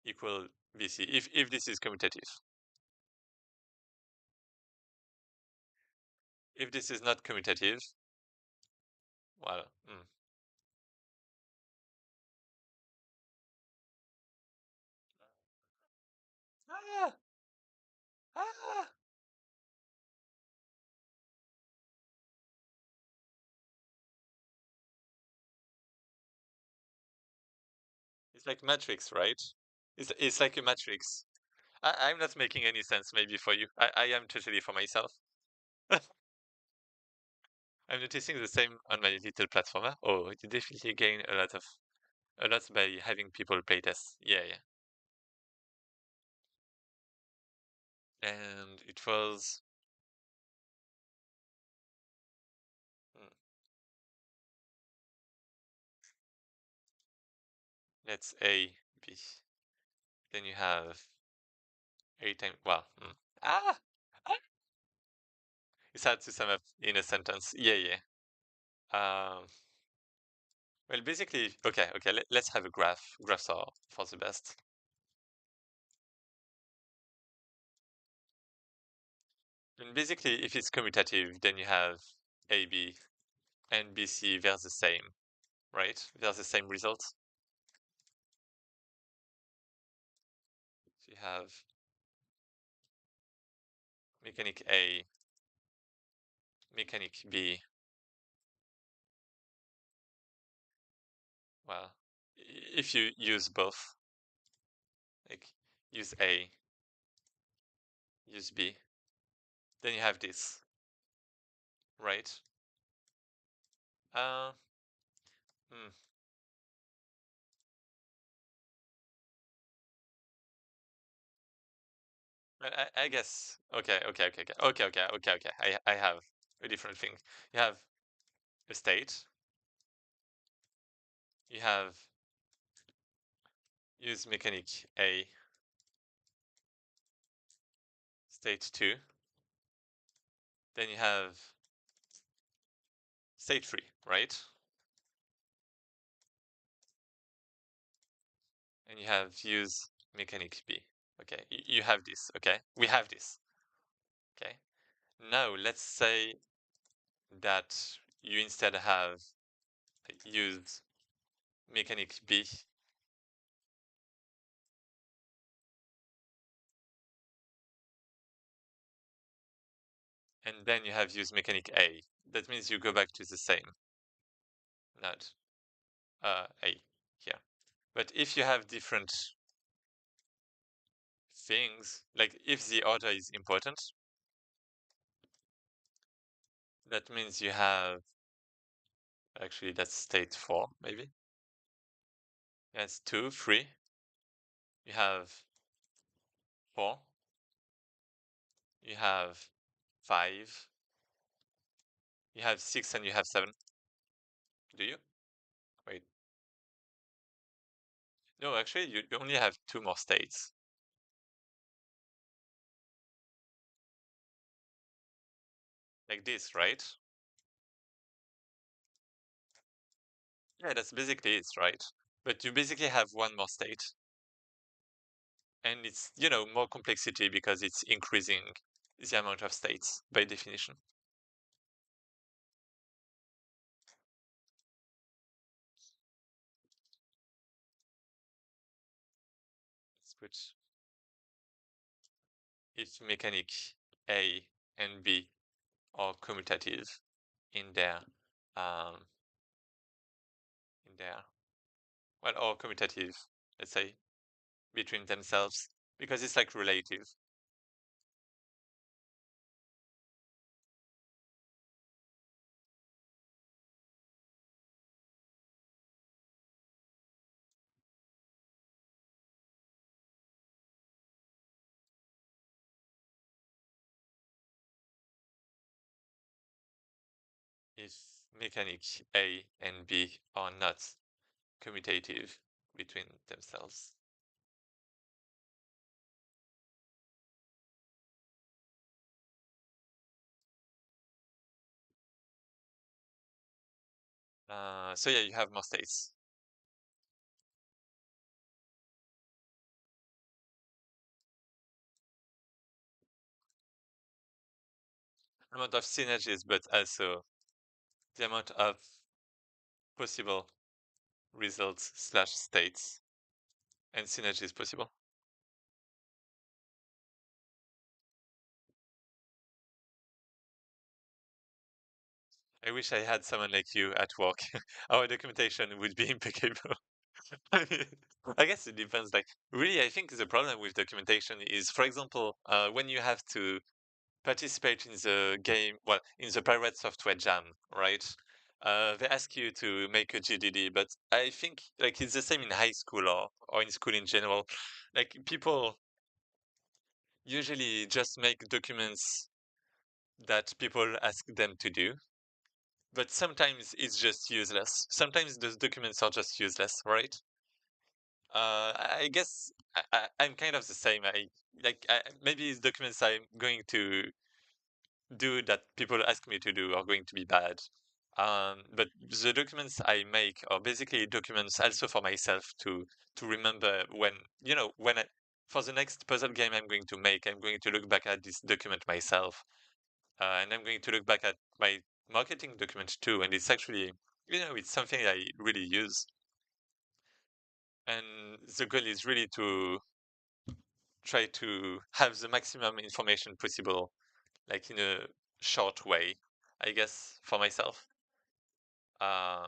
equal BC. If this is commutative. If this is not commutative, well, ah, ah. It's like matrix, right? It's like a matrix. I'm not making any sense maybe for you. I am totally for myself. I'm noticing the same on my little platformer. Oh, you definitely gain a lot by having people play this. Yeah, yeah. And it was mm, let's A B. Then you have A times ah, ah. It's hard to sum up in a sentence. Yeah, yeah. Um well basically okay, let's have a graph. Graphs are for the best. And basically if it's commutative then you have AB and BC, they're the same, right? They're the same result. So you have mechanic A, mechanic B. Well, if you use both, like use A, use B, then you have this, right? Uh, hmm. I guess. Okay. I have a different thing. You have a state. You have use mechanic A, state 2. Then you have state 3, right? And you have use mechanic B. Okay, you have this, okay? We have this, okay? Now, let's say that you instead have used mechanic B, and then you have used mechanic A. That means you go back to the same node, A here. But if you have different things, like if the order is important, that means you have, actually that's state 4, maybe. That's 2, 3. You have 4. You have 5. You have 6 and you have 7. Do you? Wait. No, actually, you only have 2 more states. like this, right? Yeah, that's basically it, right? But you basically have one more state, and it's, more complexity because it's increasing the amount of states by definition. Let's put if mechanic A and B are commutative in their um in their well, or commutative, let's say, between themselves, because it's like relative. If mechanic A and B are not commutative between themselves. So yeah, you have more states. Amount of synergies, but also the amount of possible results slash states and synergies possible. I wish I had someone like you at work. Our documentation would be impeccable. I mean, I guess it depends. Like, really, I think the problem with documentation is, for example, when you have to participate in the game, well, in the Pirate Software Jam, right? They ask you to make a GDD, but I think like it's the same in high school or in school in general. Like people usually just make documents that people ask them to do, but sometimes it's just useless. Sometimes those documents are just useless, right? I guess I'm kind of the same. Maybe it's documents I'm going to do that people ask me to do are going to be bad. But the documents I make are basically documents also for myself to remember when for the next puzzle game I'm going to make, I'm going to look back at this document myself, and I'm going to look back at my marketing document too. And it's actually it's something I really use. And the goal is really to try to have the maximum information possible, like in a short way, I guess, for myself. Uh,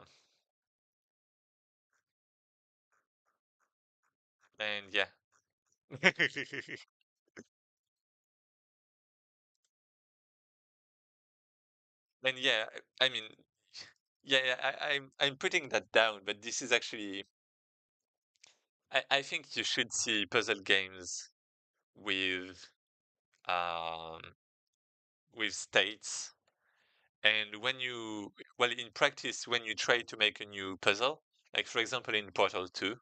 and yeah. And yeah, I mean, yeah, yeah, I'm putting that down, but this is actually, I think you should see puzzle games with um with states. And in practice, when you try to make a new puzzle, like for example in Portal 2,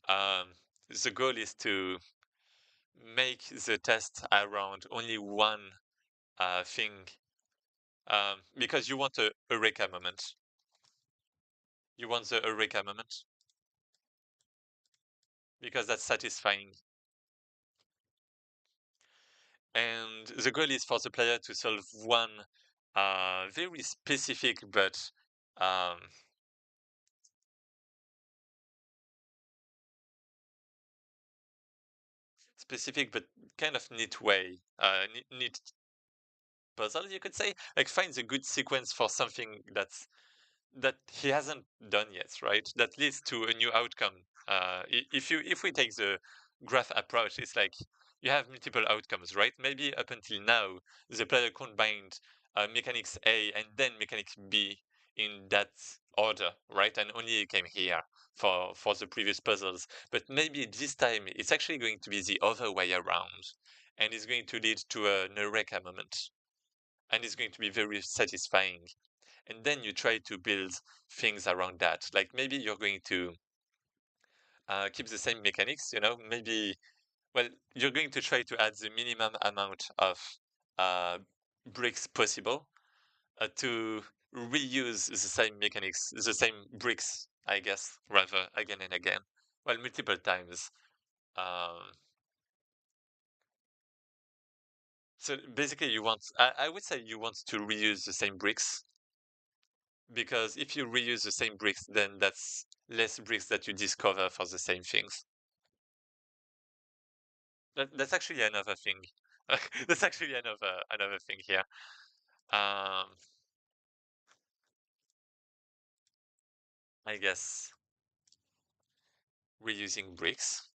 um, the goal is to make the test around only one thing, because you want a eureka moment. You want the eureka moment because that's satisfying. And the goal is for the player to solve one very specific but um, kind of neat way, neat puzzle, you could say. Like find the good sequence for something that he hasn't done yet, right? That leads to a new outcome. If we take the graph approach, it's like you have multiple outcomes, right? Maybe up until now, the player combined mechanics A and then mechanics B in that order, right? And only came here for the previous puzzles. But maybe this time it's actually going to be the other way around, and it's going to lead to an eureka moment, and it's going to be very satisfying. And then you try to build things around that. Like maybe you're going to keep the same mechanics, maybe, well, you're going to try to add the minimum amount of uh, bricks possible, to reuse the same mechanics, the same bricks, I guess, rather again and again, well, multiple times. Um, so basically, I would say you want to reuse the same bricks because if you reuse the same bricks, then that's less bricks that you discover for the same things. That's actually another thing. That's actually another thing here. Um, I guess reusing bricks.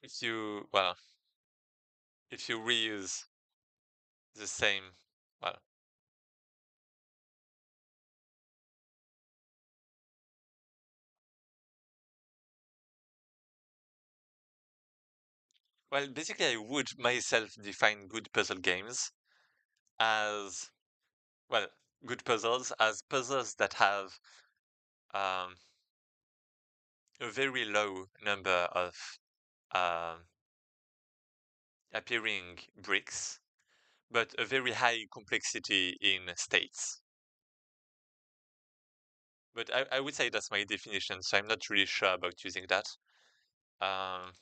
If you well, if you reuse the same, well, basically, I would myself define good puzzle games as well, good puzzles as puzzles that have um, a very low number of um, appearing bricks, but a very high complexity in states. But I would say that's my definition, so I'm not really sure about using that. Um,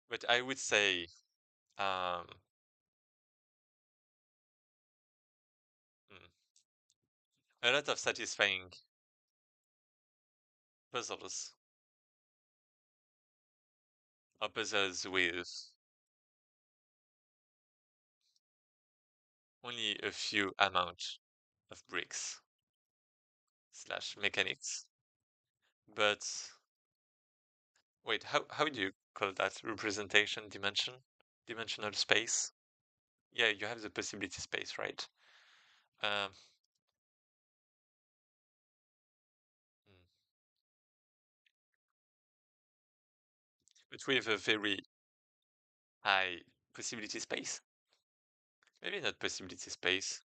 but I would say um, hmm, a lot of satisfying puzzles are puzzles with only a few amount of bricks slash mechanics. But wait, how do you call that? Representation dimension? Dimensional space? Yeah, you have the possibility space, right? Um, hmm. But with a very high possibility space. Maybe not possibility space.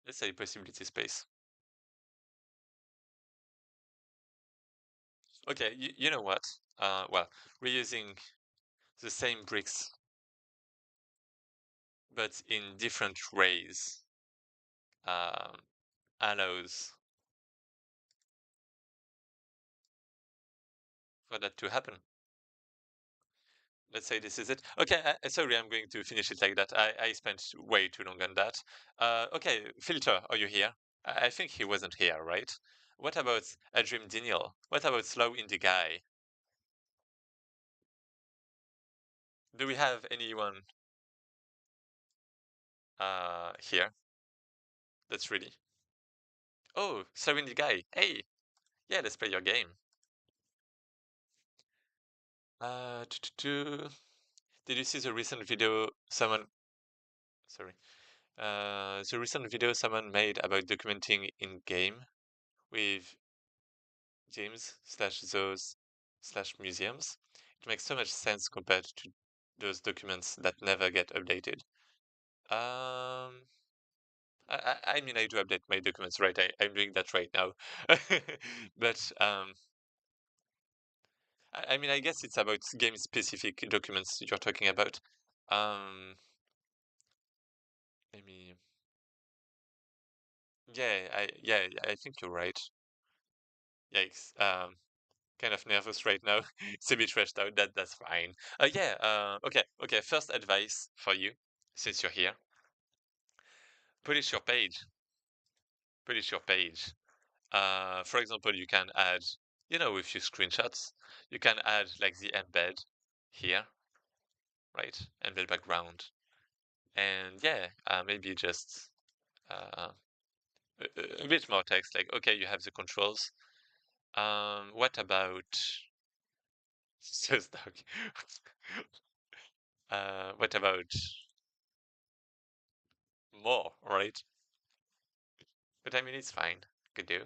Let's say possibility space. Okay, you know what? Well, reusing the same bricks, but in different ways, um, allows for that to happen. Let's say this is it. Okay, sorry, I'm going to finish it like that. I spent way too long on that. Okay, Filter, are you here? I think he wasn't here, right? What about Adrim Daniel? What about Slow Indie Guy? Do we have anyone here? That's really. Oh, Slow Indie Guy. Hey, yeah, let's play your game. Uh, tu- tu- tu. Did you see the recent video someone? Sorry. The recent video someone made about documenting in game with gyms slash zoos slash museums. It makes so much sense compared to those documents that never get updated. Um, I mean, I do update my documents, right? I'm doing that right now. But I mean, I guess it's about game-specific documents you're talking about. Um, I mean, yeah, I think you're right. Yikes. Kind of nervous right now. It's a bit stressed out. That's fine. Yeah. Okay. First advice for you, since you're here, polish your page. Polish your page. For example, you can add, a few screenshots. You can add like the embed here, right? Embed background, and yeah, maybe just a bit more text. Like, okay, you have the controls. What about so stuck? What about more, right? But I mean, it's fine. Could do.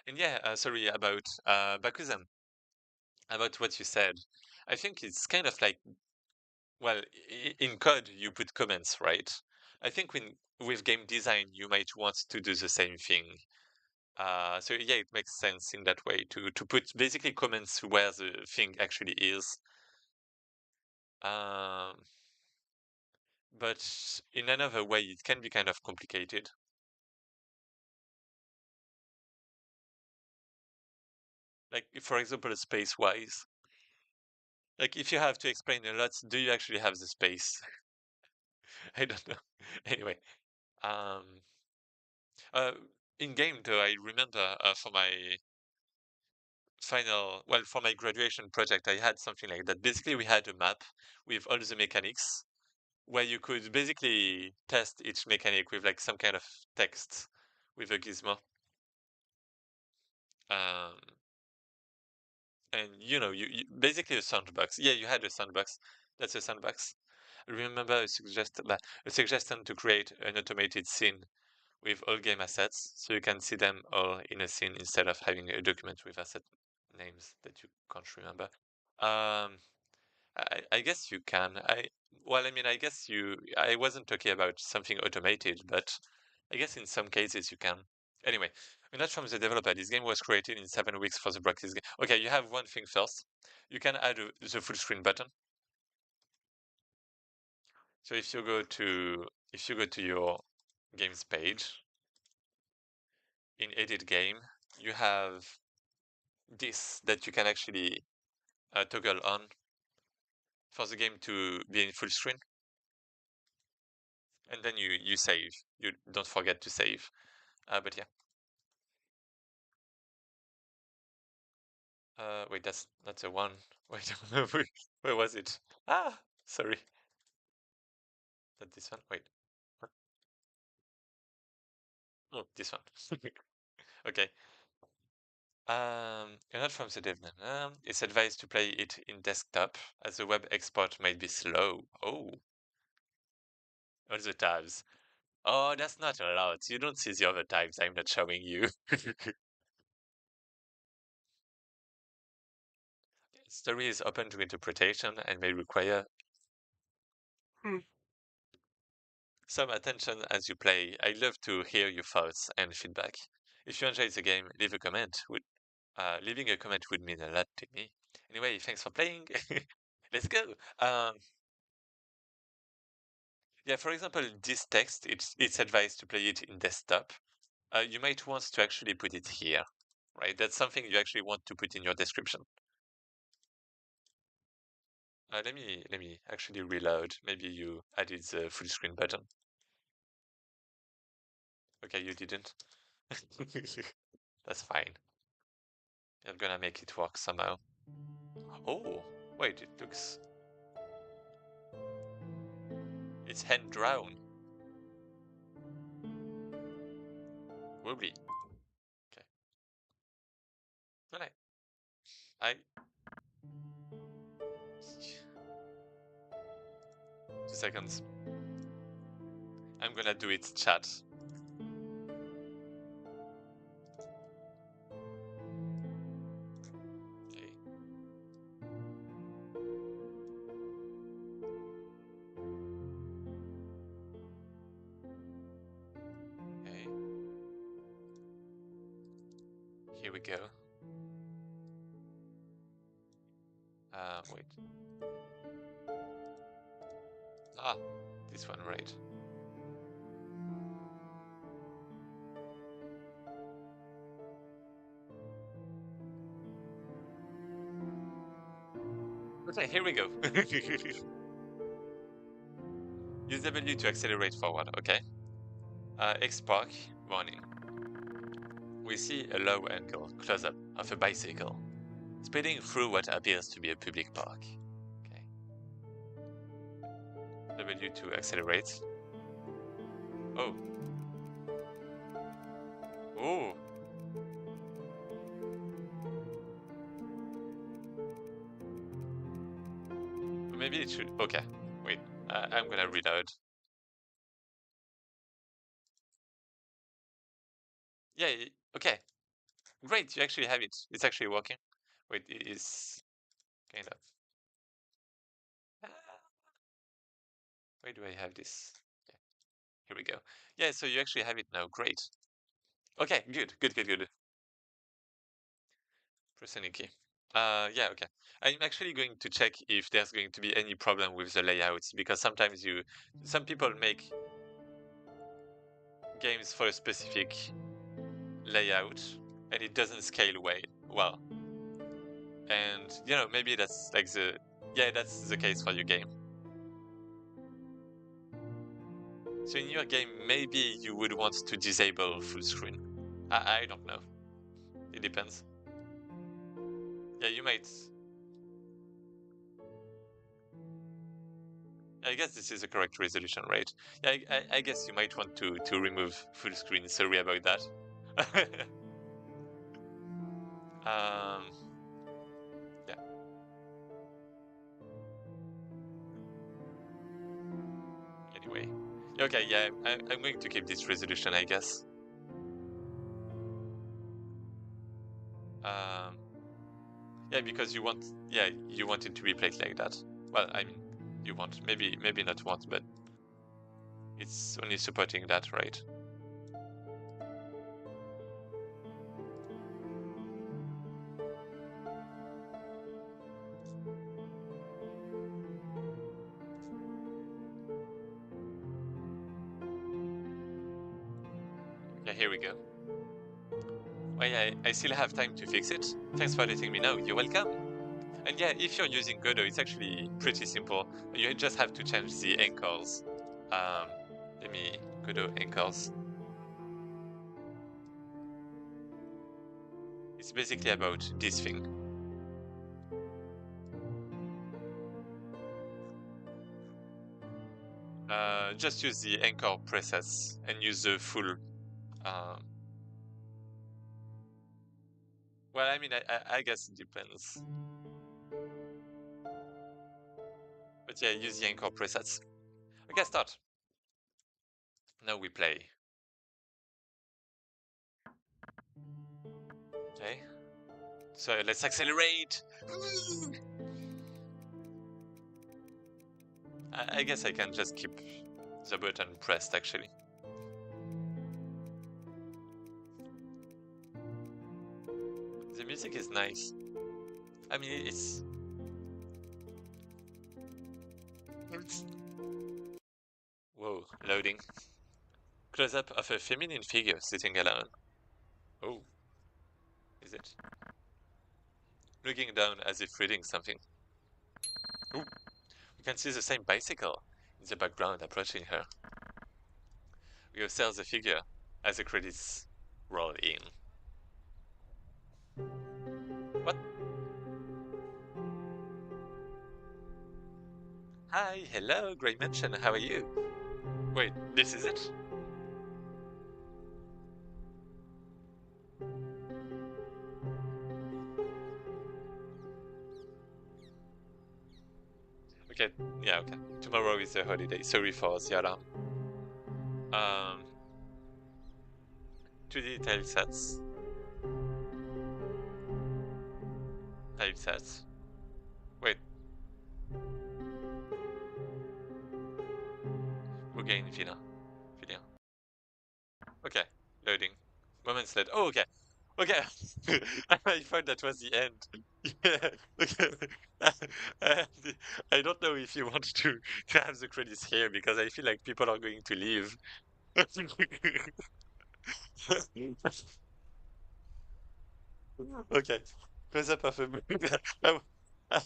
And yeah, sorry about Bakuzen. about what you said. I think it's kind of like, well, in code you put comments, right? I think with game design you might want to do the same thing. So yeah, it makes sense in that way to put basically comments where the thing actually is. Um, but in another way, it can be kind of complicated. Like, for example, space-wise. Like, if you have to explain a lot, do you actually have the space? I don't know. Anyway, um, uh, in game though, I remember for my for my graduation project, I had something like that. Basically, we had a map with all the mechanics where you could basically test each mechanic with like some kind of text with a gizmo. Um, and you basically a sandbox. Yeah, you had a sandbox. That's a sandbox. Remember a suggestion to create an automated scene with all game assets, so you can see them all in a scene instead of having a document with asset names that you can't remember. Um, I guess you can. Well, I mean, I guess I wasn't talking about something automated, but I guess in some cases you can. Anyway, a note from the developer. This game was created in 7 weeks for the Brackeys game. Okay, you have one thing first. You can add the full screen button. So if you go to your games page in edit game, you have this that you can actually toggle on for the game to be in full screen, and then you save. You don't forget to save. But yeah. Wait, that's a one. Wait, where was it? Ah, sorry. Not this one. Wait. What? Oh, this one. Okay. Not from the development. It's advised to play it in desktop as the web export might be slow. Oh, all the tabs. Oh, that's not allowed. You don't see the other tabs. I'm not showing you. Story is open to interpretation and may require some attention as you play. I love to hear your thoughts and feedback. If you enjoyed the game, leave a comment. Leaving a comment would mean a lot to me. Anyway, thanks for playing. Let's go. Yeah, for example, this text, it's advised to play it in desktop. You might want to actually put it here, right? That's something you actually want to put in your description. Let me actually reload. Maybe you added the full screen button. Okay, you didn't. That's fine. I'm gonna make it work somehow. Oh, wait, it looks... It's hand drawn. Wobbly. Okay. Alright. I... 2 seconds. I'm gonna do it, chat. Okay. Okay. Here we go. Wait. Ah, this one, right. Okay, here we go. Use W to accelerate forward, okay. X-Park, warning. We see a low angle close-up of a bicycle speeding through what appears to be a public park. Okay. W to accelerate. Oh. Oh. Maybe it should... Okay. Wait. I'm gonna reload. Yeah, okay. Great, you actually have it. It's actually working. Wait, it is... Kind of. Ah, where do I have this? Yeah, here we go. Yeah, so you actually have it now. Great. Okay, good, good, good, good. Press any key. Yeah, okay. I'm actually going to check if there's going to be any problem with the layouts because sometimes some people make games for a specific layout and it doesn't scale well. And maybe that's like that's the case for your game. So in your game, maybe you would want to disable full screen. I don't know. It depends. Yeah, you might. I guess this is the correct resolution, right? Yeah, I guess you might want to remove full screen. Sorry about that. um, yeah. Anyway. Okay, yeah, I'm going to keep this resolution, I guess. Um, yeah, because you want it to be played like that. Well, I mean, you want, maybe not want, but it's only supporting that, right? Yeah, here we go. Well, yeah, I still have time to fix it. Thanks for letting me know. You're welcome. And yeah, if you're using Godot, it's actually pretty simple. You just have to change the anchors. Um, Let me Godot anchors. It's basically about this thing. Just use the anchor presets and use the full. Um, well, I mean, I guess it depends. But yeah, use the anchor presets. Okay, start. Now we play. Okay. So let's accelerate. I guess I can just keep the button pressed actually. The music is nice. I mean, it's. Whoa, loading. Close up of a feminine figure sitting alone. Oh, is it? Looking down as if reading something. Ooh, we can see the same bicycle in the background approaching her. We observe the figure as the credits roll in. What? Hi, hello, Grey Mansion, how are you? Wait, this is it? Okay, yeah, okay. Tomorrow is a holiday. Sorry for the alarm. Um, 2D tile sets. Tile sets. Wait. Regain Villa. Villa. Okay, loading. Moments later. Oh, okay. Okay. I thought that was the end. Yeah. Okay. Uh, I don't know if you want to have the credits here because I feel like people are going to leave. Okay. Close up of a I,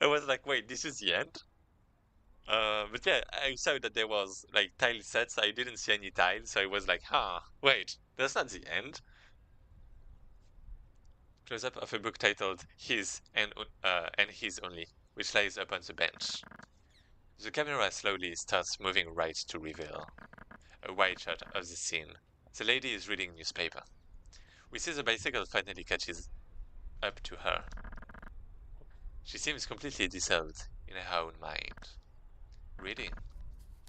I was like, wait, this is the end? But yeah, I saw that there was like tile sets. I didn't see any tiles, so I was like, huh, wait, that's not the end. Close up of a book titled and His Only, which lies upon the bench. The camera slowly starts moving right to reveal a wide shot of the scene. The lady is reading newspaper. We see the bicycle finally catches up to her. She seems completely dissolved in her own mind. Reading.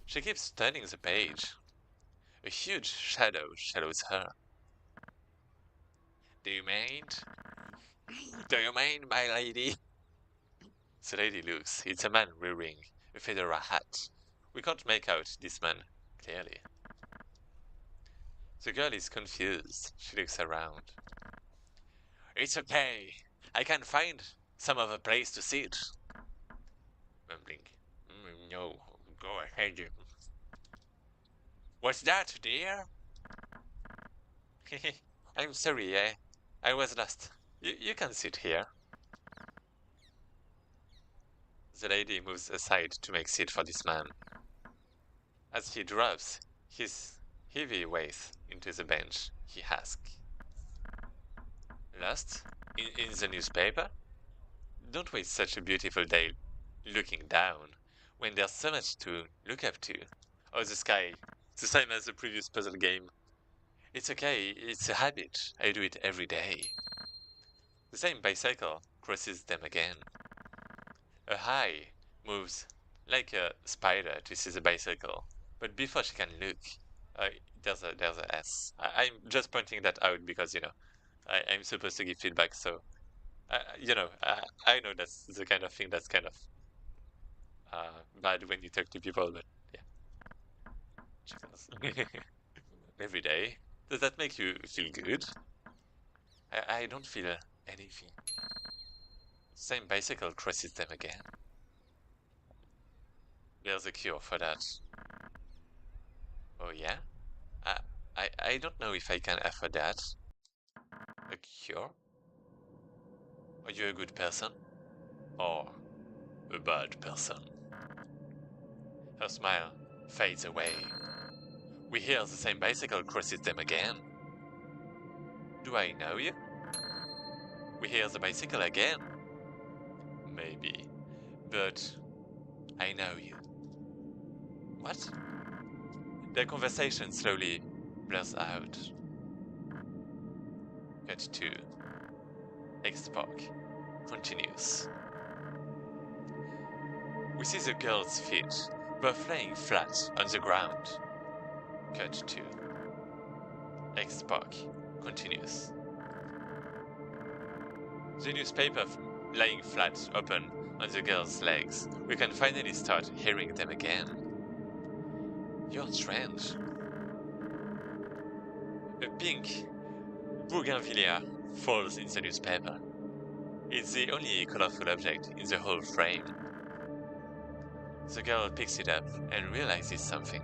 She keeps turning the page. A huge shadow shadows her. Do you mind? Do you mind, my lady? The lady looks. It's a man wearing a fedora hat. We can't make out this man clearly. The girl is confused. She looks around. It's okay. I can find some other place to sit. Mumbling. No, go ahead. What's that, dear? I'm sorry, I was lost. You can sit here. The lady moves aside to make seat for this man. As he drops his heavy weight into the bench, he asks, Lost? In the newspaper? Don't waste such a beautiful day looking down, when there's so much to look up to. Oh, the sky. The same as the previous puzzle game. It's okay, it's a habit. I do it every day. The same bicycle crosses them again. A eye moves like a spider to see the bicycle, but before she can look, there's a S. I'm just pointing that out because I'm supposed to give feedback, so I know that's the kind of thing that's kind of bad when you talk to people, but yeah, every day. Does that make you feel good? I don't feel anything. Same bicycle crosses them again. There's a cure for that. Oh yeah? I don't know if I can afford that. A cure? Are you a good person? Or a bad person? Her smile fades away. We hear the same bicycle crosses them again. Do I know you? We hear the bicycle again. Maybe. But I know you. What? Their conversation slowly blurs out. Cut to X-Park continues. We see the girl's feet, both laying flat on the ground. Cut to X-Park continues. The newspaper lying flat open on the girl's legs. We can finally start hearing them again. You're strange. A pink bougainvillea falls in the newspaper. It's the only colorful object in the whole frame. The girl picks it up and realizes something.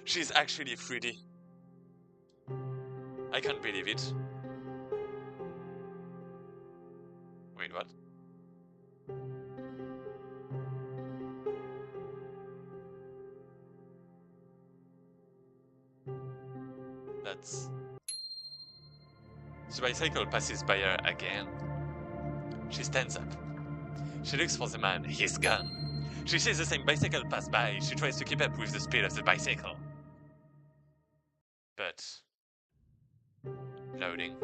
She's actually pretty. I can't believe it. Wait, what? That's... The bicycle passes by her again. She stands up. She looks for the man. He's gone. She sees the same bicycle pass by. She tries to keep up with the speed of the bicycle. But... Loading.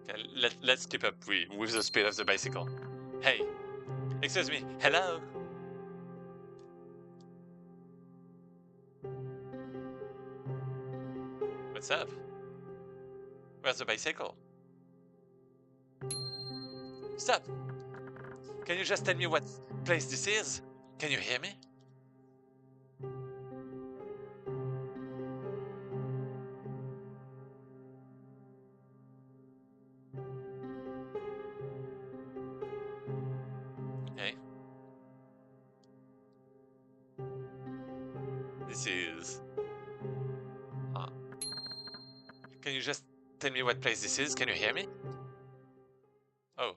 Okay, let's keep up with the speed of the bicycle. Hey, excuse me, hello? What's up? Where's the bicycle? Stop! Can you just tell me what place this is? Can you hear me? Okay. This is... Can you just tell me what place this is? Can you hear me? Oh.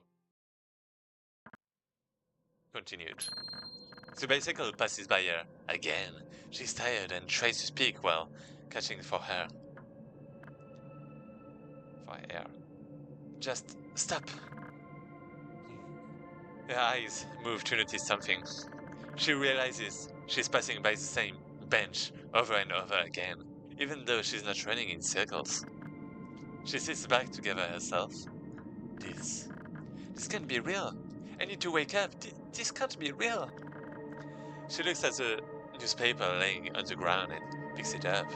Continued. The bicycle passes by her again. She's tired and tries to speak while catching for air. Just stop. Her eyes move to notice something. She realizes she's passing by the same bench over and over again, even though she's not running in circles. She sits back to gather herself. This can't be real. I need to wake up. This can't be real. She looks at the newspaper laying on the ground and picks it up.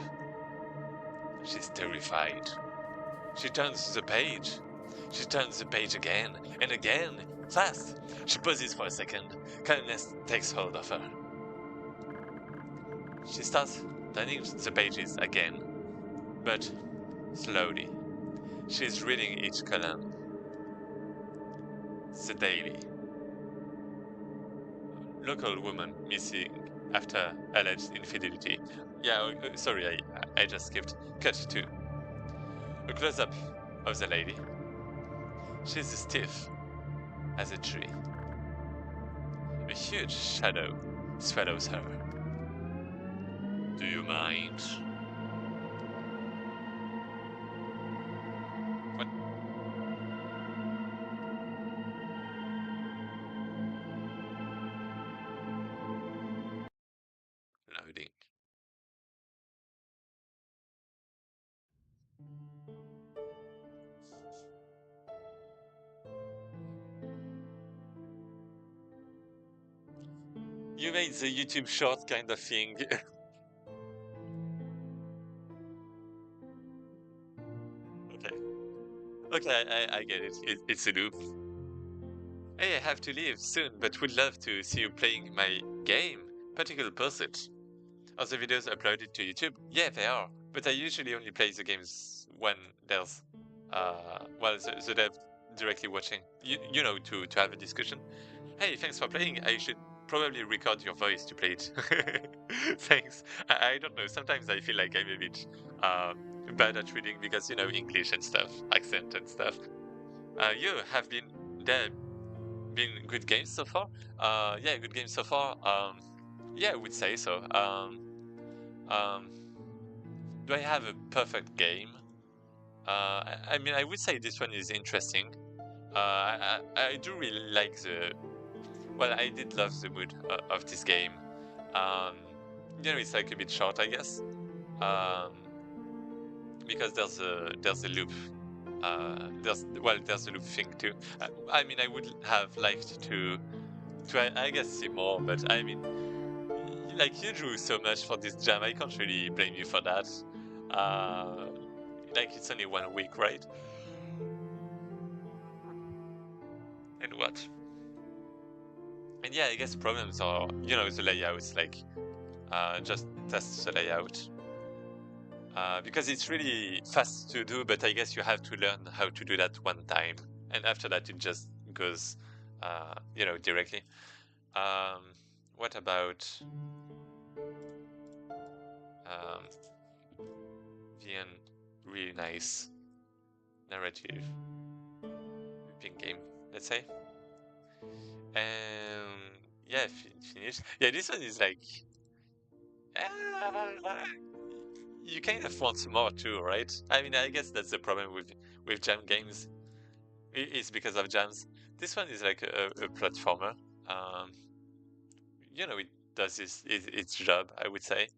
She's terrified. She turns the page. She turns the page again and again. Fast! She pauses for a second. Calmness takes hold of her. She starts turning the pages again, but slowly. She's reading each column. The daily. Local woman missing after alleged infidelity. Yeah, sorry, I just skipped. Cut to a close-up of the lady. She's as stiff as a tree. A huge shadow swallows her. Do you mind? What? Loading. You made the YouTube short kind of thing. Okay. Okay, I get it. It's a loop. Hey, I have to leave soon, but would love to see you playing my game, Particle Pursuit. Are the videos uploaded to YouTube? Yeah, they are, but I usually only play the games when there's, well, the dev directly watching. You know, to have a discussion. Hey, thanks for playing. I should probably record your voice to play it. Thanks. I don't know. Sometimes I feel like I'm a bit bad at reading because, you know, English and stuff, accent and stuff. You have there been good games so far? Yeah, good games so far. Yeah, I would say so. Um, do I have a perfect game? I mean, I would say this one is interesting. I do really like the. Well, I did love the mood of this game. Um, you know, it's like a bit short, I guess. Um, because there's a loop. There's a loop thing too. I mean, I would have liked to I guess see more, but I mean, like you drew so much for this jam, I can't really blame you for that. Uh, like it's only 1 week, right? And what? And yeah, I guess problems are, you know, the layouts, like just test the layout. Because it's really fast to do, but I guess you have to learn how to do that one time. And after that, it just goes, you know, directly. Um, what about the really nice narrative game, let's say? And yeah, finish. Yeah, this one is like uh, you kind of want more too, right? I mean, I guess that's the problem with jam games. It's because of jams. This one is like a platformer. Um, you know, it does its job, I would say.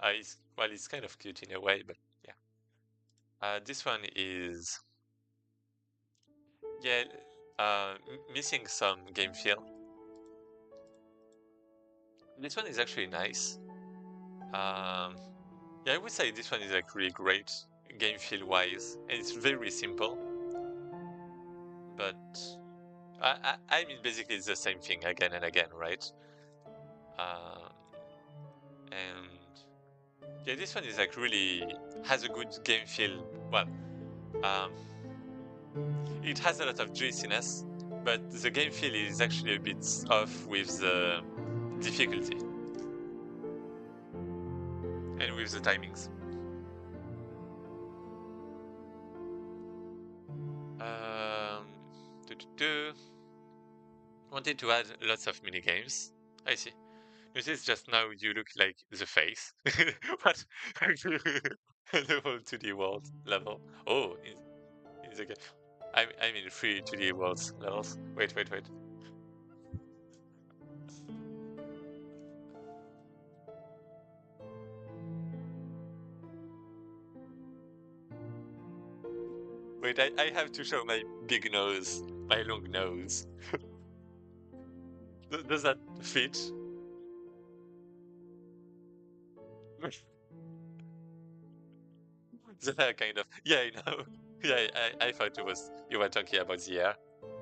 It's kind of cute in a way, but yeah. This one is yeah, missing some game feel. This one is actually nice. Um, yeah, I would say this one is like really great game feel wise, and it's very simple. But I mean, basically, it's the same thing again and again, right? Uh, and yeah, this one is like really has a good game feel. Well, um, it has a lot of juiciness, but the game feel is actually a bit off with the difficulty and with the timings. Um, wanted to add lots of mini games. I see. This is just now you look like the face. What? The whole 2D world level. Oh, in the game. I mean, free 2D worlds levels. Wait. Wait, I have to show my big nose, my long nose. Does that fit? The kind of, yeah, I know. Yeah, I thought it was you were talking about the air.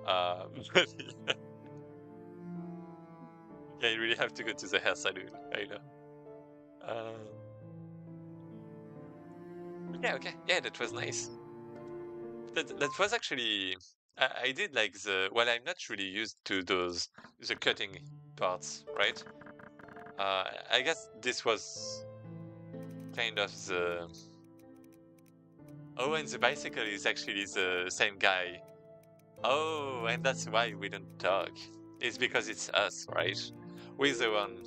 But yeah, you really have to go to the hair salon. I know. Um, yeah, okay, yeah, that was nice. That was actually I did like the well, I'm not really used to those the cutting parts, right? I guess this was kind of the oh, and the bicycle is actually the same guy. Oh, and that's why we don't talk. It's because it's us, right? We're the one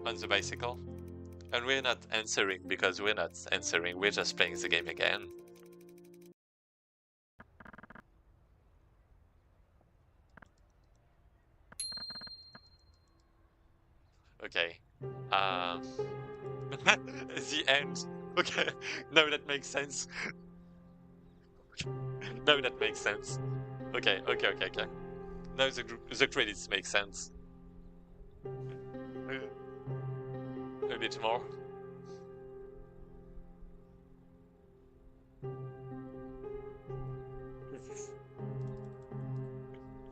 on the bicycle, and we're not answering because we're not answering. We're just playing the game again. Okay. Um, the end. Okay. No, that makes sense. No, that makes sense. Okay, okay, okay, okay. Now the credits make sense. A bit more.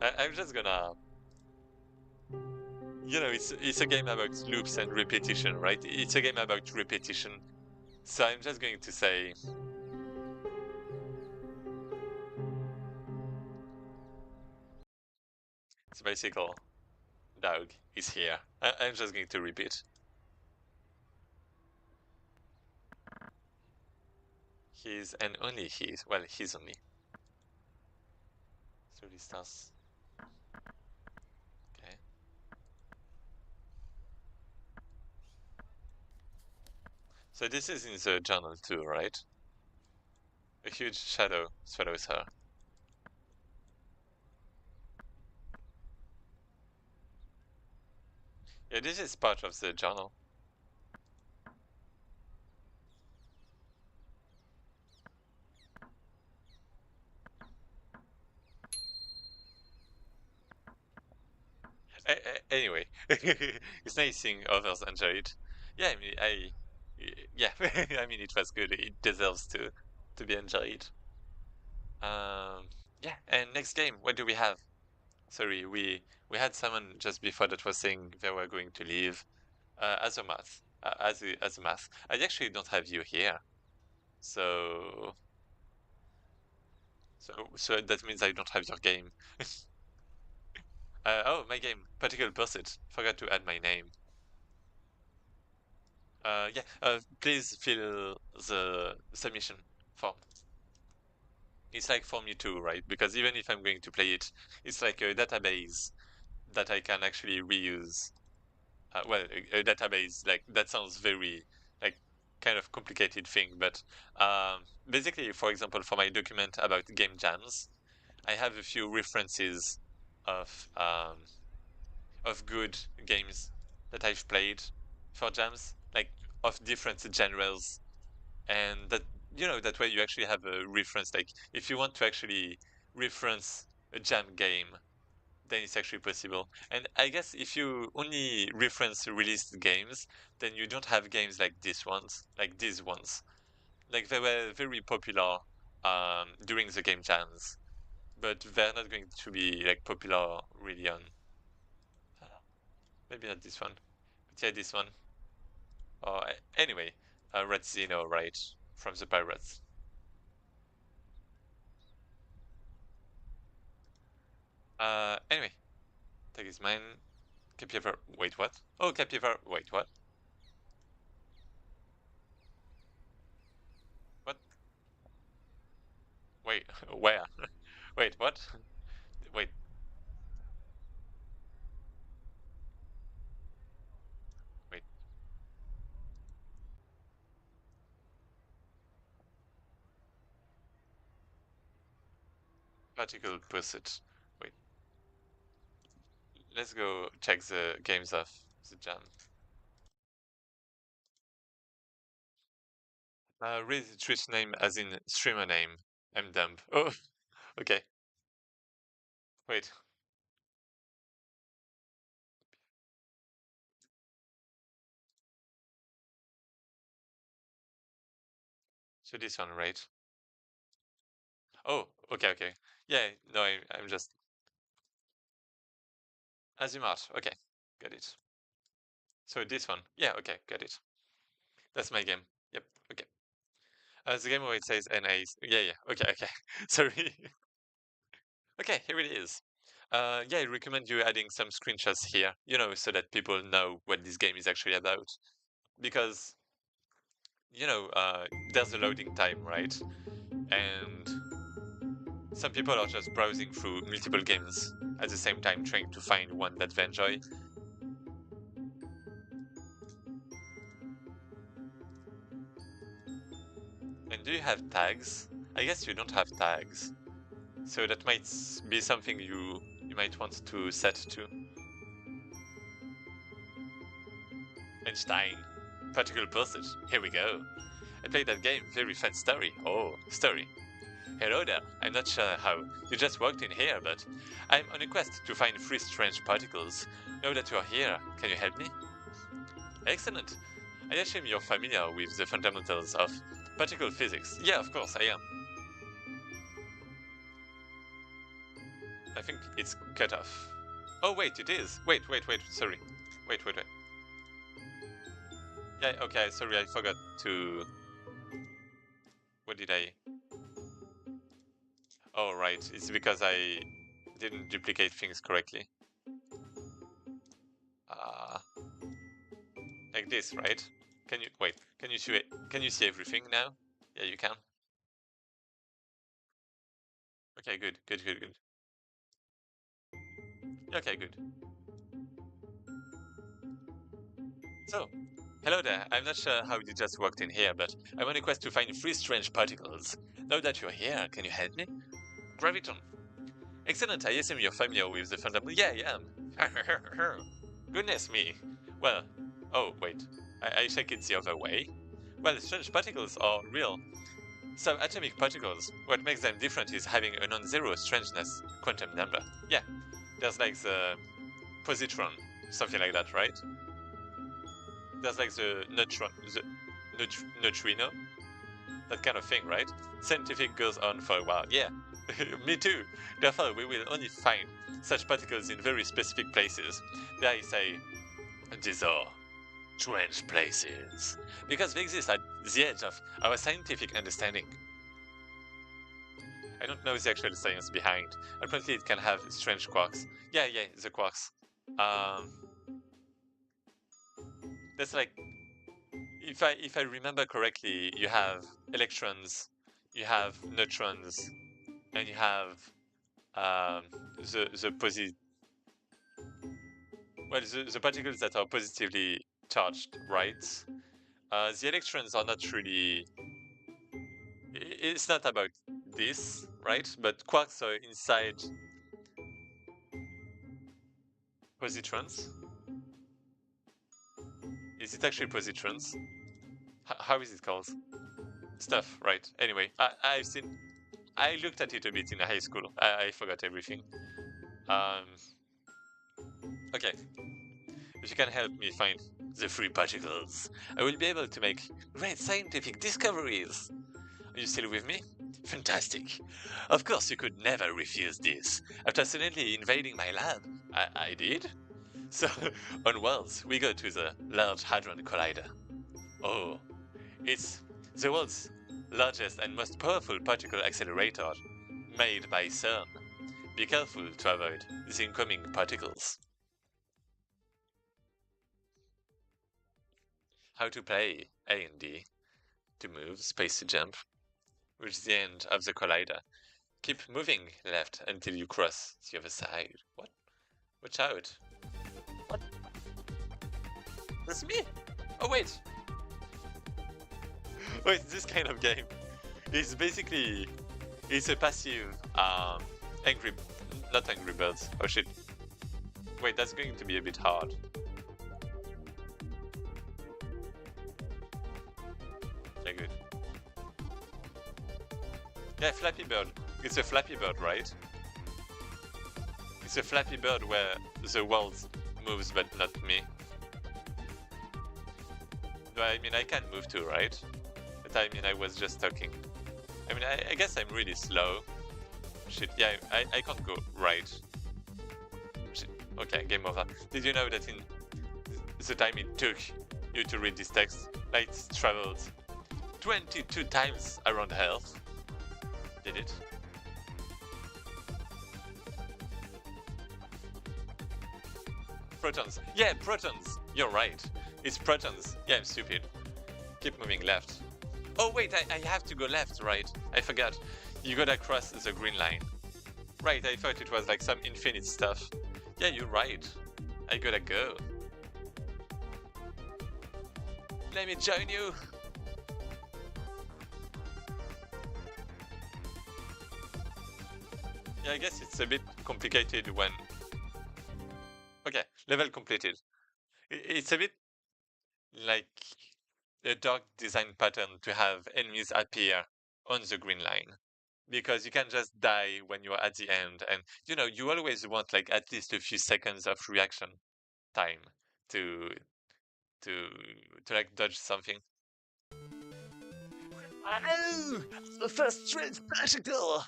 I'm just gonna, it's a game about loops and repetition, right? It's a game about repetition. So I'm just going to say the bicycle dog is here. I'm just going to repeat. He's and only he's well, he's only. 30 stars. Okay. So this is in the journal too, right? A huge shadow swallows her. Yeah, this is part of the journal. Anyway, it's nice seeing others enjoy it. Yeah, I mean, yeah, I mean, it was good. It deserves to be enjoyed. Um, yeah, and next game, what do we have? Sorry, we had someone just before that was saying they were going to leave. As a math, as a math, I actually don't have you here, so so that means I don't have your game. Oh, my game, particle pursuit. Forgot to add my name. Yeah, please fill the submission form. It's like Form U2, right? Because even if I'm going to play it, it's like a database that I can actually reuse. Well, a database, like, that sounds very, like, kind of complicated thing, but basically, for example, for my document about game jams, I have a few references of um, of good games that I've played for jams, like of different genres, and that way you actually have a reference. Like if you want to actually reference a jam game, then it's actually possible. And I guess if you only reference released games, then you don't have games like these ones. Like they were very popular during the game jams, but they're not going to be like popular really on. Uh, Maybe not this one, but yeah, this one. Anyway, Red Zeno, right, from the Pirates. Anyway, tag is mine. Capyvar. Wait, what? Oh, Capyvar. Wait, what? What? Wait, where? Wait, what? Wait, wait. Particle pursuit. Wait, let's go check the games of the jam. Read the Twitch name as in streamer name. I'm dumb. Oh, okay. Wait. So this one, right? Oh, okay, okay. Yeah, no, I'm just Azimut. Okay, got it. So this one. Yeah, okay, got it. That's my game. Yep, okay. The game where it says NAs. Yeah, yeah, okay, okay. Sorry. Okay, here it is. Yeah, I recommend you adding some screenshots here, so that people know what this game is actually about. Because, there's a loading time, right? And some people are just browsing through multiple games at the same time, trying to find one that they enjoy. And do you have tags? I guess you don't have tags. So that might be something you might want to set to. Einstein. Particle passage. Here we go. I played that game. Very fun story. Oh, story. Hello there. I'm not sure how you just walked in here, but I'm on a quest to find three strange particles. Now that you are here, can you help me? Excellent. I assume you're familiar with the fundamentals of particle physics. Yeah, of course, I am. I think it's cut off. Oh, wait, it is. Wait, sorry. Wait. Yeah, okay, sorry, I forgot to... What did I... Oh, right, it's because I didn't duplicate things correctly. Like this, right? Can you... Wait, can you see it? Can you see everything now? Yeah, you can. Okay, good. Okay, good. So, hello there. I'm not sure how you just walked in here, but I'm on a quest to find three strange particles. Now that you're here, can you help me? Graviton. Excellent. I assume you're familiar with the fundamental. Yeah, I am. Goodness me. Well, oh, wait. I check it the other way. Well, strange particles are real. Subatomic particles. What makes them different is having a non-zero strangeness quantum number. Yeah, there's like the positron, something like that, right? There's like the neutron, the neutrino, that kind of thing, right? Scientific goes on for a while. Yeah, me too. Therefore, we will only find such particles in very specific places. There I say, these are strange places, because they exist at the edge of our scientific understanding. I don't know the actual science behind. Apparently, it can have strange quarks. Yeah, the quarks. Um, that's like, if I remember correctly, you have electrons, you have neutrons, and you have the the particles that are positively charged, right? The electrons are not really. It's not about this, right? But quarks are inside positrons. Is it actually positrons? How is it called? Stuff, right? Anyway, I've seen. I looked at it a bit in high school. I forgot everything. Um, okay. If you can help me find the free particles, I will be able to make great scientific discoveries. Are you still with me? Fantastic. Of course, you could never refuse this. After suddenly invading my lab, I did? So, on Worlds, we go to the Large Hadron Collider. Oh, it's the world's largest and most powerful particle accelerator made by CERN. Be careful to avoid the incoming particles. How to play A and D. To move, space to jump. Reach the end of the collider. Keep moving left until you cross the other side. What? Watch out. What? That's me? Oh, wait. Wait, this kind of game is basically... It's a passive, angry... Not Angry Birds. Oh, shit. Wait, that's going to be a bit hard. Yeah, good. Yeah, Flappy Bird. It's a Flappy Bird, right? It's a Flappy Bird where the world moves but not me. I mean, I can move too, right? But I mean, I was just talking. I mean, I guess I'm really slow. Shit, yeah, I can't go right. Shit, okay, game over. Did you know that in the time it took you to read this text, light traveled 22 times around Earth? Did it? Protons. Yeah, protons. You're right. It's protons. Yeah, I'm stupid. Keep moving left. Oh wait, I have to go left, right? I forgot. You gotta cross the green line. Right, I thought it was like some infinite stuff. Yeah, you're right. I gotta go. Let me join you. Yeah, I guess it's a bit complicated when... Okay, level completed. It's a bit like a dark design pattern to have enemies appear on the green line. Because you can just die when you're at the end, and you know, you always want like at least a few seconds of reaction time to to like dodge something. Oh, the first strange particle!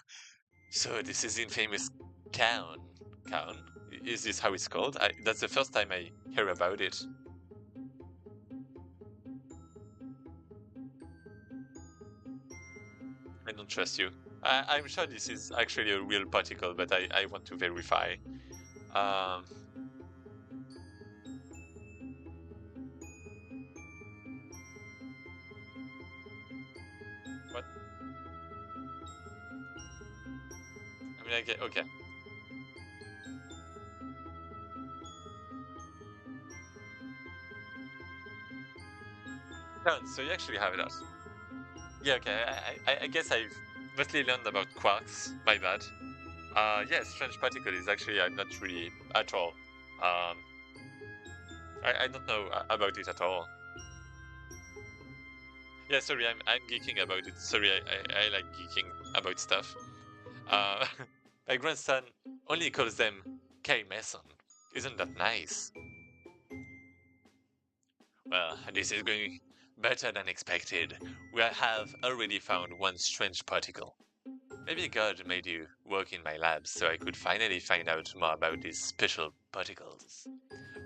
So this is infamous Kaon. Kaon? Is this how it's called? That's the first time I hear about it. I don't trust you. I'm sure this is actually a real particle, but I want to verify. Um, what? I mean, I get okay. No, so you actually have that. Yeah, okay. I guess I've mostly learned about quarks. My bad. Yeah, strange particle is actually not really at all. Um, I don't know about it at all. Yeah, sorry, I'm geeking about it. Sorry, I like geeking about stuff. Uh, my grandson only calls them K Mason. Isn't that nice? Well, this is going better than expected. We have already found one strange particle. Maybe God made you work in my lab so I could finally find out more about these special particles.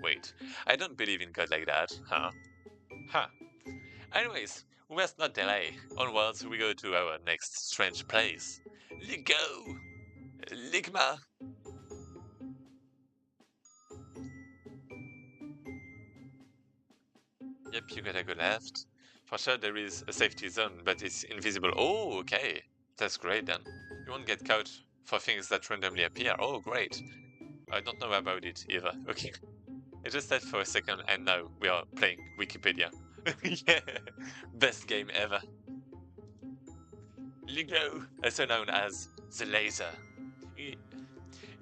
Wait, I don't believe in God like that, huh? Huh. Anyways, we must not delay. Onwards, we go to our next strange place. Go! Ligma! Yep, you gotta go left. For sure, there is a safety zone, but it's invisible. Oh, okay. That's great then. You won't get caught for things that randomly appear. Oh, great. I don't know about it either. Okay. I just said for a second, and now we are playing Wikipedia. Yeah, best game ever. LIGO, also known as the laser.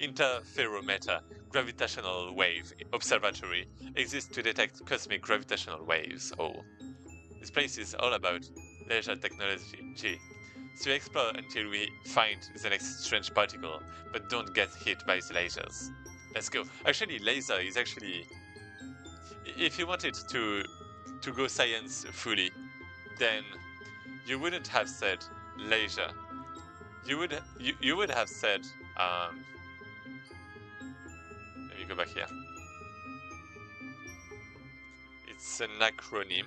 Interferometer gravitational wave observatory exists to detect cosmic gravitational waves. Oh, this place is all about laser technology. So we explore until we find the next strange particle, but don't get hit by the lasers. Let's go. Actually, laser is actually, if you wanted to go science fully, then you wouldn't have said laser. You would have said let me go back here. It's an acronym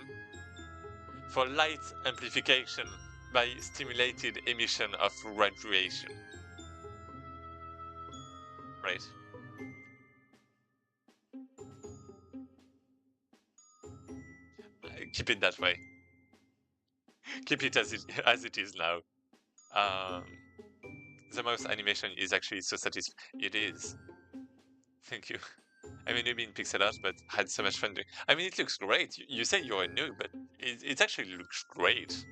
for light amplification by stimulated emission of radiation. Right. Keep it that way. Keep it as it is now. Um, the mouse animation is actually so satisfying. It is. Thank you. I mean, maybe in pixel art, but had so much fun doing. I mean, it looks great. You say you're a noob, but it actually looks great.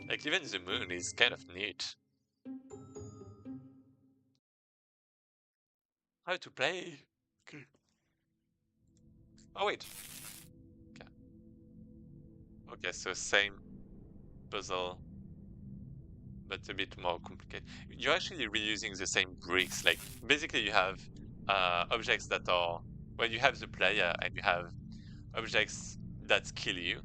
Like even the moon is kind of neat. How to play? Okay. Oh wait. Okay. Okay, so same puzzle, but a bit more complicated. You're actually reusing the same bricks. Like basically, you have objects that are well, you have the player and you have objects that kill you,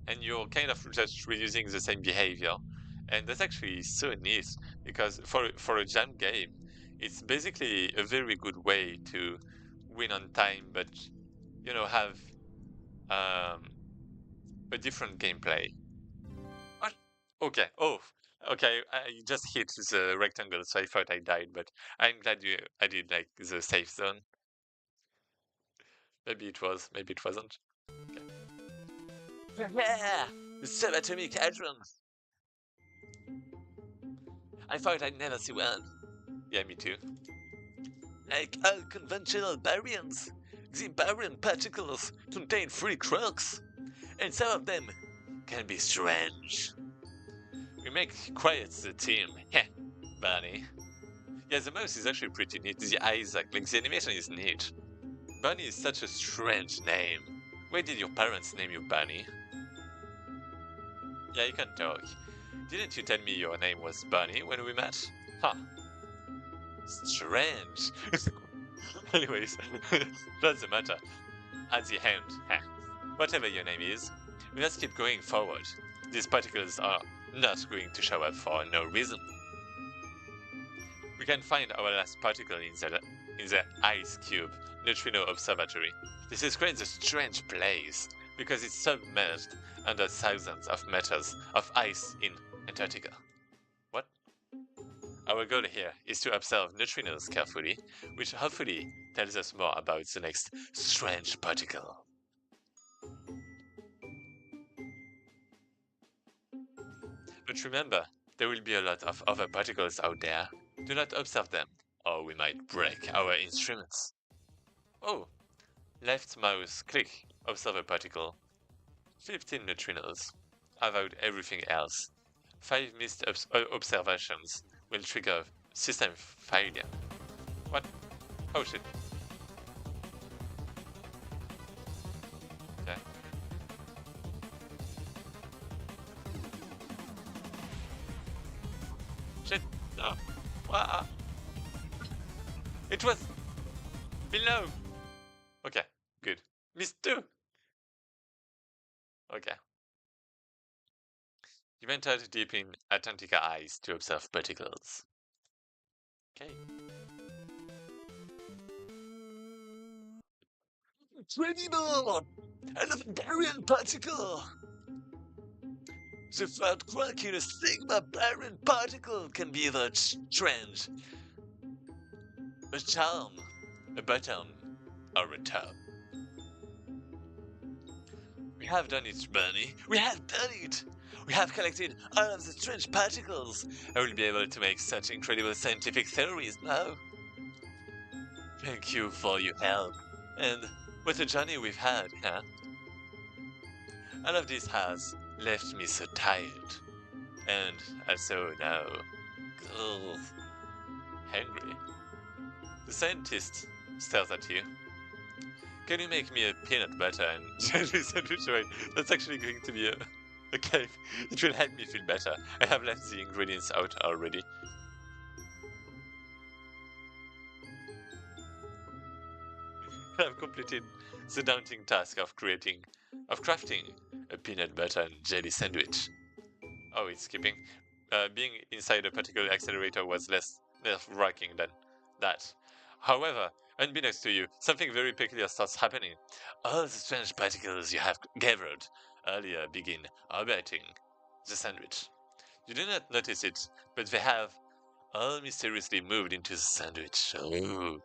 and you're kind of just reusing the same behavior. And that's actually so neat because for a jam game, it's basically a very good way to win on time, but have um, a different gameplay. What? Okay. Oh, okay. I just hit the rectangle, so I thought I died, but I'm glad I did like the safe zone. Maybe it was, maybe it wasn't. Okay. Yeah, the subatomic hadron. I thought I'd never see one. Yeah, me too. Like all conventional baryons, the baryon particles contain free quarks, and some of them can be strange. We make quiet the team. Heh, Barney. Yeah, the mouse is actually pretty neat. The eyes, like the animation is neat. Bunny is such a strange name. Why did your parents name you Bunny? Yeah, you can talk. Didn't you tell me your name was Bunny when we met? Huh. Strange. Anyways, doesn't matter. At the end, whatever your name is, we must keep going forward. These particles are not going to show up for no reason. We can find our last particle in the ice cube neutrino observatory. This is quite a strange place because it's submerged under thousands of meters of ice in Antarctica. What? Our goal here is to observe neutrinos carefully, which hopefully tells us more about the next strange particle. But remember, there will be a lot of other particles out there. Do not observe them, or we might break our instruments. Oh, left mouse click, observe a particle. 15 neutrinos. Avoid everything else. 5 missed observations will trigger system failure. What? Oh shit. Okay. Shit. No. Ah. It was below. Okay, good. Missed 2. Okay. You entered deep in Atlantica ice to observe particles. Okay. Incredible! Another baryon particle! The third quark in a sigma baryon particle can be either strange, a charm, a button, or a top. We have done it, Bernie. We have done it! We have collected all of the strange particles. I will be able to make such incredible scientific theories now. Thank you for your help. And what a journey we've had, huh? All of this has left me so tired. And also now, hungry. The scientist stares at you. Can you make me a peanut butter and jelly sandwich? Right, that's actually going to be a cake. It will help me feel better. I have left the ingredients out already. I've completed the daunting task of crafting a peanut butter and jelly sandwich. Oh, it's skipping. Being inside a particular accelerator was less nerve-wracking than that. However, unbeknownst to you, something very peculiar starts happening. All the strange particles you have gathered earlier begin orbiting the sandwich. You do not notice it, but they have all mysteriously moved into the sandwich. Oh.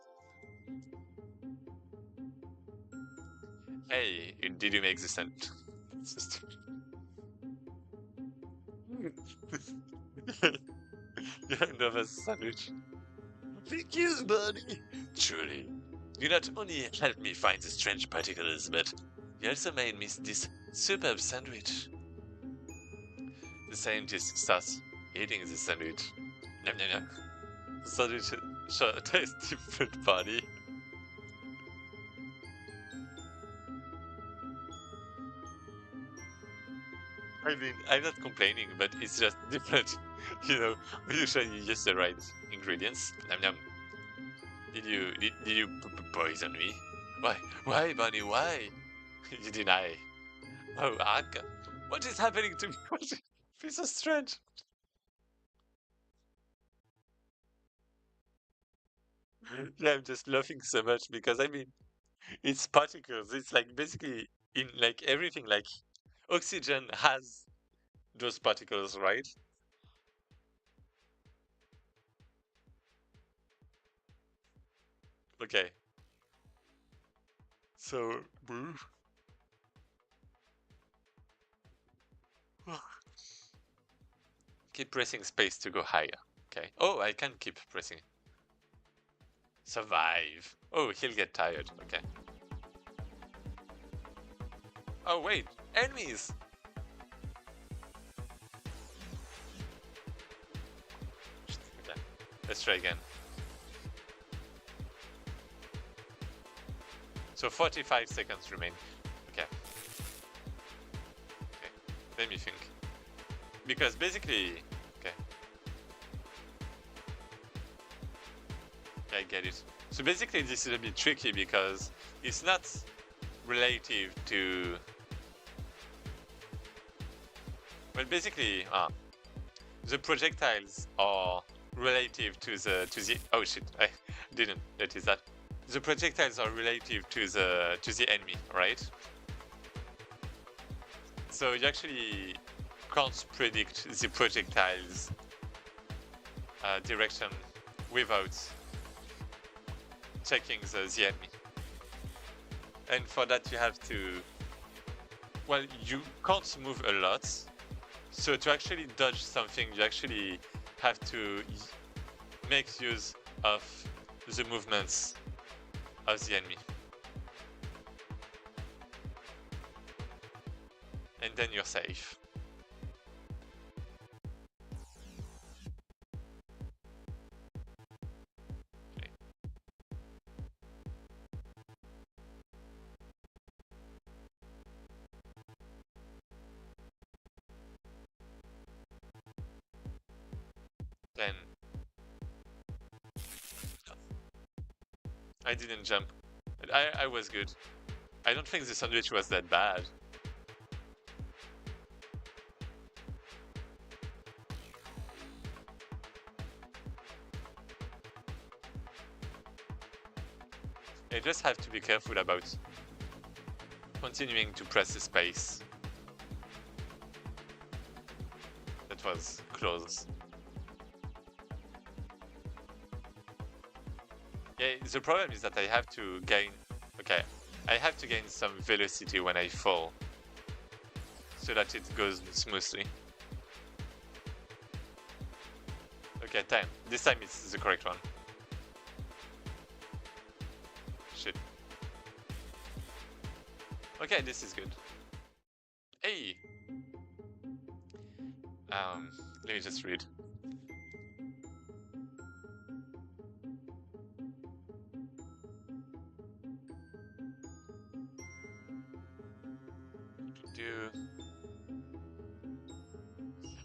Hey, did you make the sandwich? You have another sandwich. Thank you, buddy. Truly, you not only helped me find the strange particles, but you also made me this superb sandwich. The scientist starts eating the sandwich. Nom nom nom. The sandwich sure tastes different, buddy. I mean, I'm not complaining, but it's just different. Usually you use the right ingredients. Nom nom. Did you poison me? Why, Bunny, why? You deny. Oh, Akka. What is happening to me? It's so strange. Yeah, I'm just laughing so much because I mean, it's particles. It's like basically in like everything. Like oxygen has those particles, right? Okay. So, keep pressing space to go higher. Okay. Oh, I can keep pressing. Survive. Oh, he'll get tired. Okay. Oh, wait. Enemies! Okay. Let's try again. So 45 seconds remain. Okay. Okay. Let me think. Because basically... Okay. I get it. So basically this is a bit tricky because it's not relative to... Well, basically, the projectiles are relative to the... Oh shit, I didn't notice that. The projectiles are relative to the enemy, right? So you actually can't predict the projectiles direction without checking the enemy. And for that you have to... Well, you can't move a lot. So to actually dodge something, you actually have to make use of the movements of the enemy. And then you're safe. Okay. Then I didn't jump. I was good. I don't think the sandwich was that bad. I just have to be careful about continuing to press the space. That was close. Yeah, the problem is that I have to gain... Okay, I have to gain some velocity when I fall, so that it goes smoothly. Okay, time. This time it's the correct one. Shit. Okay, this is good. Hey! Let me just read.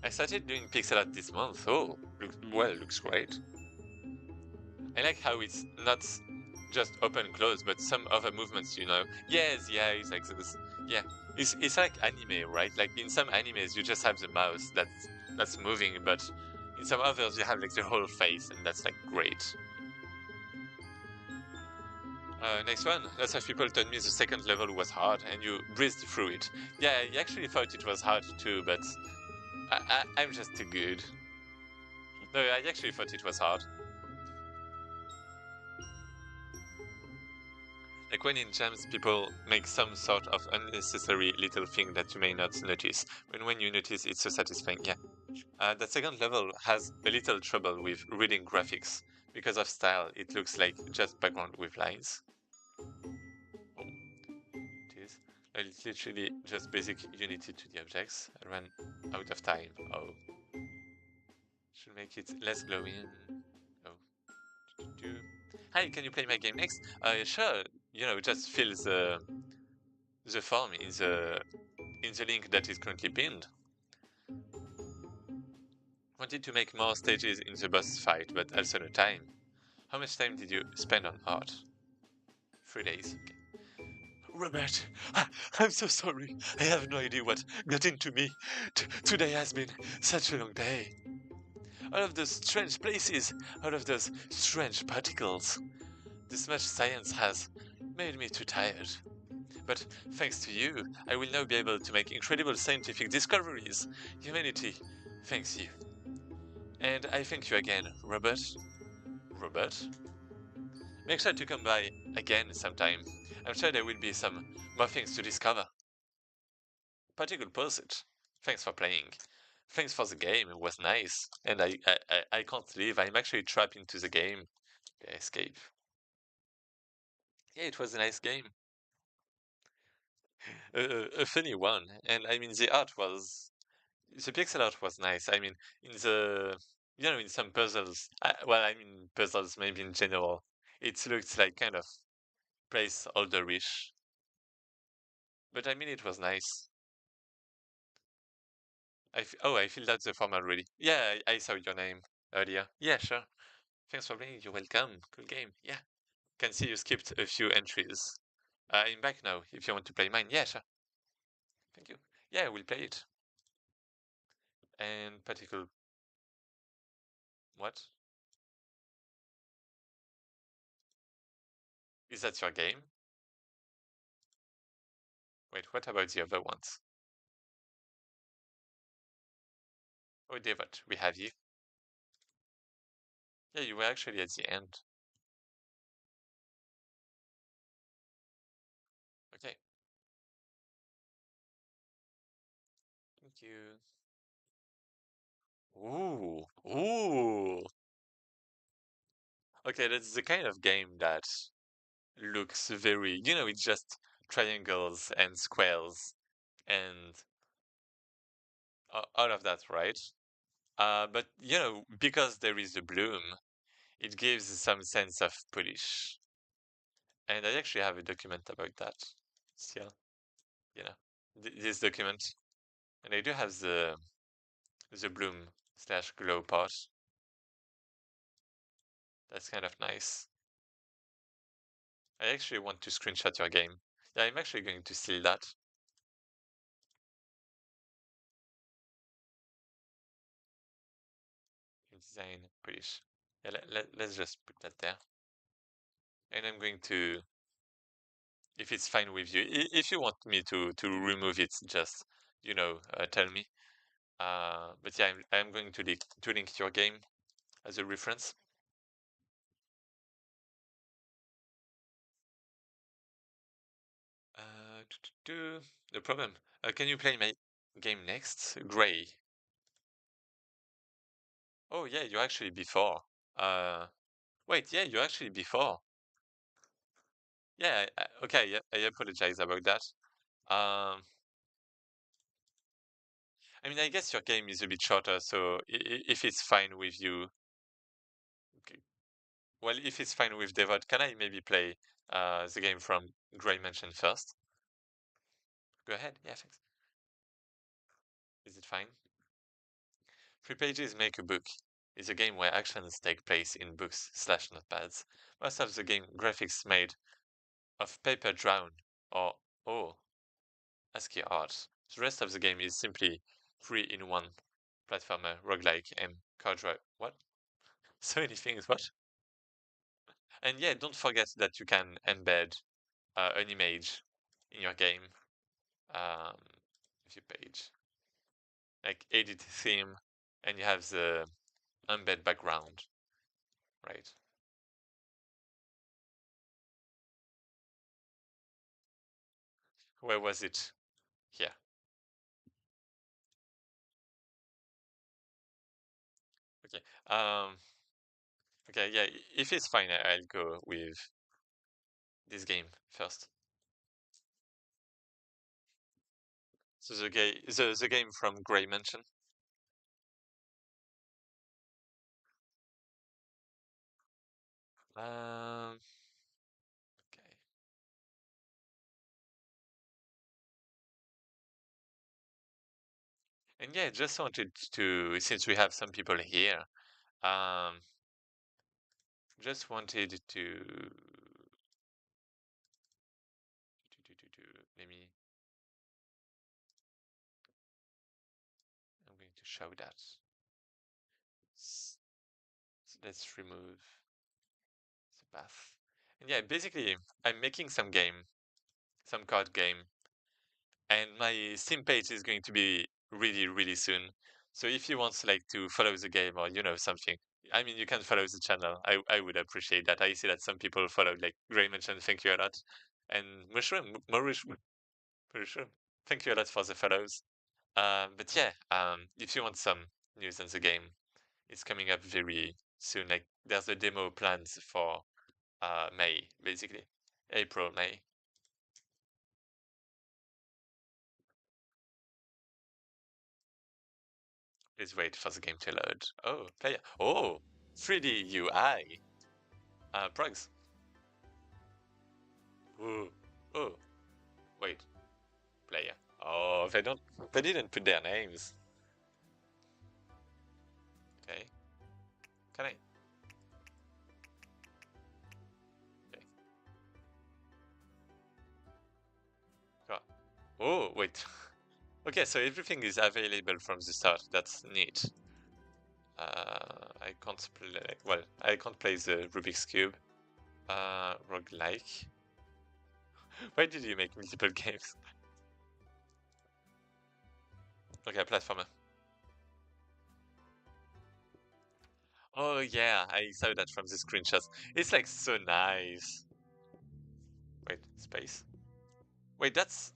I started doing pixel art this month. Oh, looks great. I like how it's not just open close, but some other movements, you know. Yes, yeah, it's like this. Yeah, it's like anime, right? Like in some animes, you just have the mouse that's moving, but in some others, you have like the whole face, and that's like great. Next one. Lots of people told me the second level was hard, and you breezed through it. Yeah, I actually thought it was hard too, but I'm just too good. No, I actually thought it was hard. Like when in jams, people make some sort of unnecessary little thing that you may not notice. When you notice, it's so satisfying. Yeah. The second level has a little trouble with reading graphics. Because of style, it looks like just background with lines. Oh, it is. It's literally just basic unity to the objects. I ran out of time. Oh. Should make it less glowing. Oh. Hi, can you play my game next? Sure. You know, just fill the form in the link that is currently pinned. Wanted to make more stages in the boss fight, but also no time. How much time did you spend on art? 3 days. Okay. Robert, I'm so sorry. I have no idea what got into me. Today has been such a long day. All of those strange places, all of those strange particles. This much science has made me too tired. But thanks to you, I will now be able to make incredible scientific discoveries. Humanity, thanks you. And I thank you again, Robert. Robert? Make sure to come by again sometime. I'm sure there will be some more things to discover. Particle Pursuit. Thanks for playing. Thanks for the game, it was nice. And I can't leave, I'm actually trapped into the game. Escape. Yeah, it was a nice game. A funny one. And I mean, the pixel art was nice. I mean, in the, in some puzzles, well, I mean, puzzles maybe in general, it looks like kind of placeholder-ish. But I mean, it was nice. Oh, I filled out the form already. Yeah, I saw your name earlier. Yeah, sure. Thanks for playing. You're welcome. Cool game. Yeah. Can see you skipped a few entries. I'm back now. If you want to play mine, yeah, sure. Thank you. Yeah, we'll play it. And particle. What? Is that your game? Wait, what about the other ones? Oh, David, we have you. Yeah, you were actually at the end. Okay. Thank you. Ooh, ooh. Okay, that's the kind of game that looks very, it's just triangles and squares and all of that, right? But because there is a bloom, it gives some sense of polish. And I actually have a document about that still, you know, this document. And I do have the bloom slash glow part. That's kind of nice. I actually want to screenshot your game. Yeah, I'm actually going to steal that. Design polish. Yeah, let's just put that there. And I'm going to, if it's fine with you, if you want me to remove it, just tell me. But yeah, I'm going to link your game as a reference. No problem. Can you play my game next? Gray. Oh yeah, you're actually before. Uh, Wait, yeah, you're actually before. Yeah, okay, yeah, I apologize about that. Um, I mean, I guess your game is a bit shorter, so if it's fine with you, okay. Well, if it's fine with Devot, can I maybe play the game from Grey Mansion first? Go ahead. Yeah, thanks. Is it fine? Three Pages Make a Book is a game where actions take place in books slash notepads. Most of the game graphics made of paper drawn or ASCII art. The rest of the game is simply 3-in-1 platformer, roguelike, and card draw. What? So many things. What? And yeah, don't forget that you can embed an image in your game. Um, view page, like edit theme, and you have the embed background, right? Where was it? Here. Okay. Okay. Yeah. If it's fine, I'll go with this game first. So the game from Grey Mansion. Um. Okay. And yeah, just wanted to, since we have some people here, um, just wanted to show that. So let's remove the path. And yeah, basically, I'm making some card game, and my Steam page is going to be really soon. So if you want like to follow the game or something, I mean, you can follow the channel. I would appreciate that. I see that some people follow, like Gray mentioned. Thank you a lot, and Mushroom, thank you a lot for the follows. But yeah, if you want some news on the game, it's coming up very soon. Like there's a demo planned for May, basically April, May. Please wait for the game to load. Oh, player. Oh, 3D UI. Prugs. Ooh. Oh, wait. Player. Oh, they didn't put their names. Okay. Can I? Okay. Go on. Oh, wait. Okay, so everything is available from the start. That's neat. I can't play. Well, I can't play the Rubik's Cube. Roguelike. Why did you make multiple games? Okay, platformer. Oh yeah, I saw that from the screenshots. It's like so nice. Wait, space. Wait, that's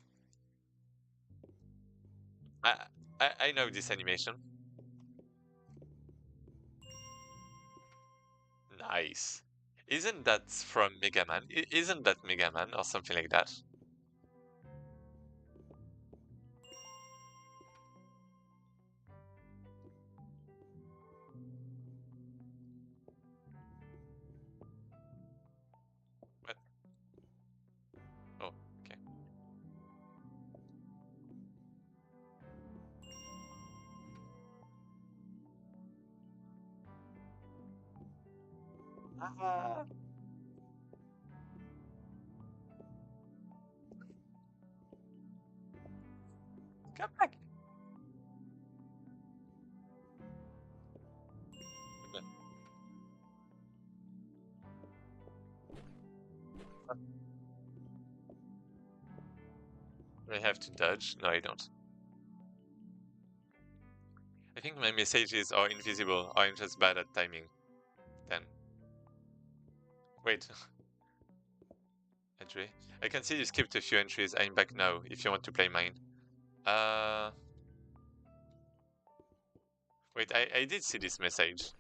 I I know this animation. Nice. Isn't that from Mega Man? Isn't that Mega Man or something like that? What? Oh, okay. Ah, come back. Okay. I have to dodge. No, I don't. I think my messages are invisible or I'm just bad at timing. Then. Wait. Entry. I can see you skipped a few entries. I'm back now if you want to play mine. Uh. Wait, I did see this message.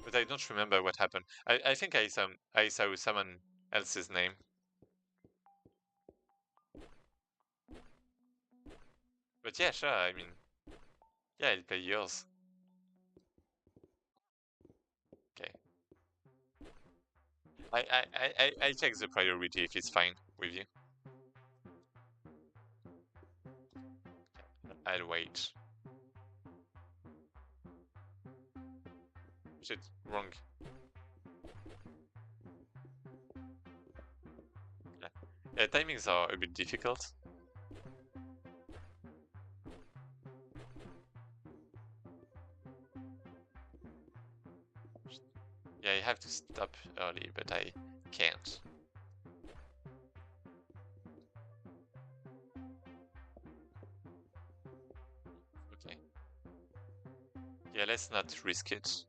But I don't remember what happened. I think I saw someone else's name. But yeah, sure, I mean, yeah, I'll play yours. Okay. I check the priority if it's fine with you. I'll wait. Shit, wrong. Yeah. Yeah, timings are a bit difficult. Yeah, I have to stop early, but I can't. Okay. Yeah, let's not risk it.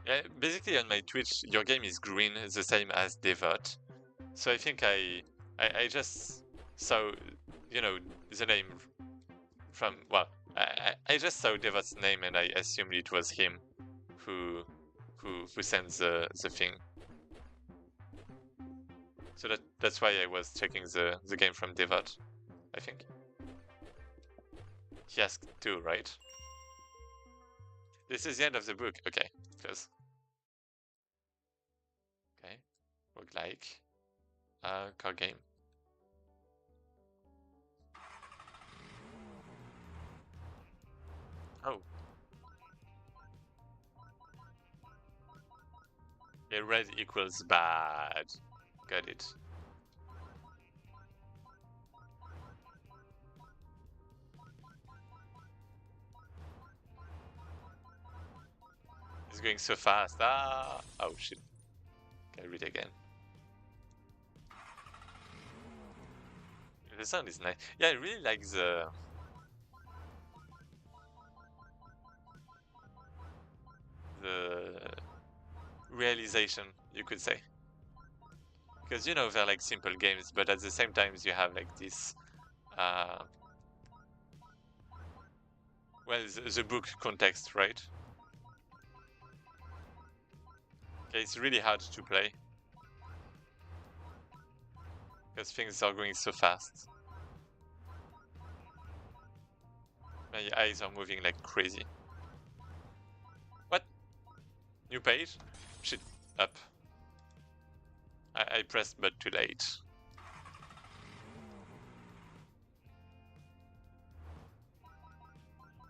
Yeah, basically on my Twitch, your game is green, the same as Devot. So I think I just saw, you know, the name from, well, I just saw Devot's name and I assumed it was him who who sent the thing. So that's why I was checking the game from Devot, I think. He asked too, right? This is the end of the book. Okay, close. Okay, roguelike. Card game. Oh, Okay, red equals bad. Got it. It's going so fast. Ah! Oh shit. Okay, read again. The sound is nice. Yeah, I really like the realization, you could say. Because you know they're like simple games, but at the same time you have like this uh well the book context, right? Okay, it's really hard to play because things are going so fast. My eyes are moving like crazy. What? New page? Shit. Up. I pressed but too late.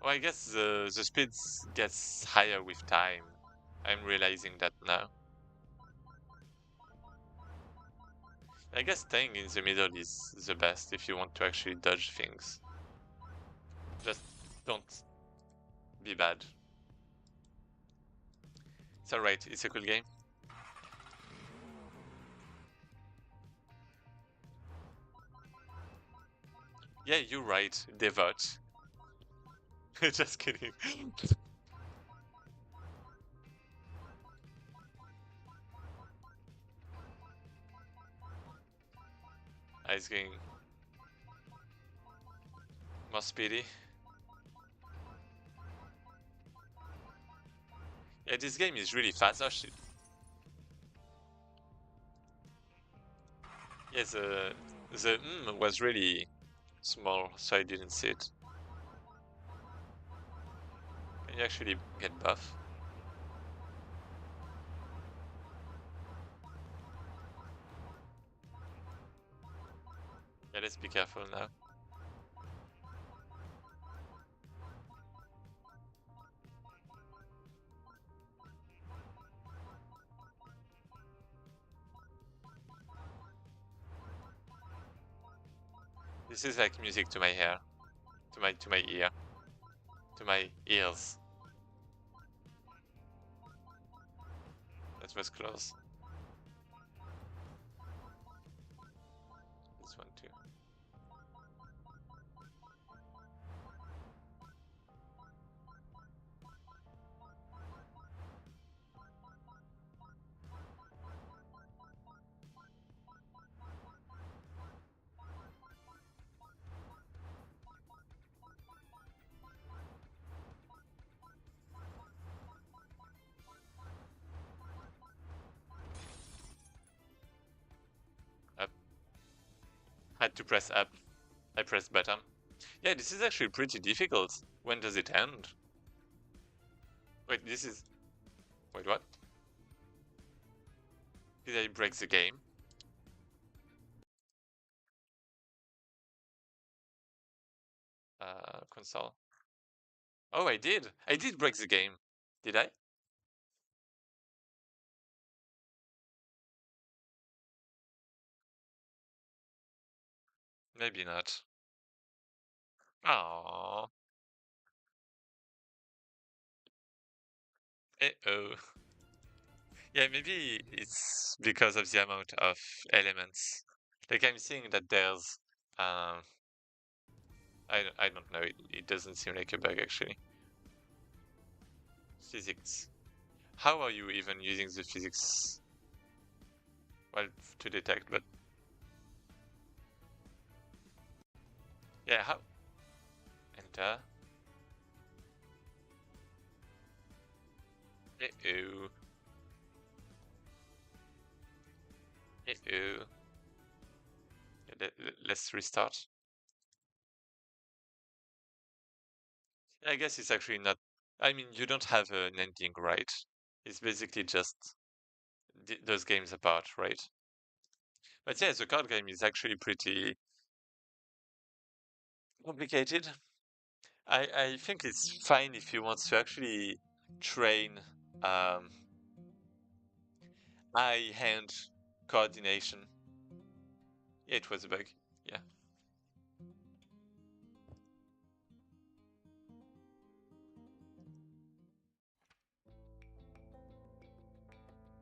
Well, I guess the speed gets higher with time. I'm realizing that now. I guess staying in the middle is the best if you want to actually dodge things. Just don't be bad. It's alright, it's a cool game. Yeah, you're right, devote. Just kidding. It's going more speedy. Yeah, this game is really fast. Oh shit. Yeah, the was really small, so I didn't see it. Can you actually get buff? Yeah, let's be careful now. This is like music to my hair, to my ear, to my ears. That was close. This one too. Up. Had to press up. I pressed button. Yeah, this is actually pretty difficult. When does it end? Wait, this is... Wait, what? Did I break the game? Console. Oh, I did! I did break the game! Did I? Maybe not. Oh. Uh-oh. Yeah, maybe it's because of the amount of elements. Like I'm seeing that there's I don't know, it doesn't seem like a bug actually. Physics. How are you even using the physics? Well, to detect, but yeah, how? Enter. Uh-oh. Uh-oh. Let's restart. I guess it's actually not. I mean, you don't have an ending, right? It's basically just those games apart, right? But yeah, the card game is actually pretty complicated. I think it's fine if you want to actually train. Um, eye-hand coordination. Yeah, it was a bug. Yeah.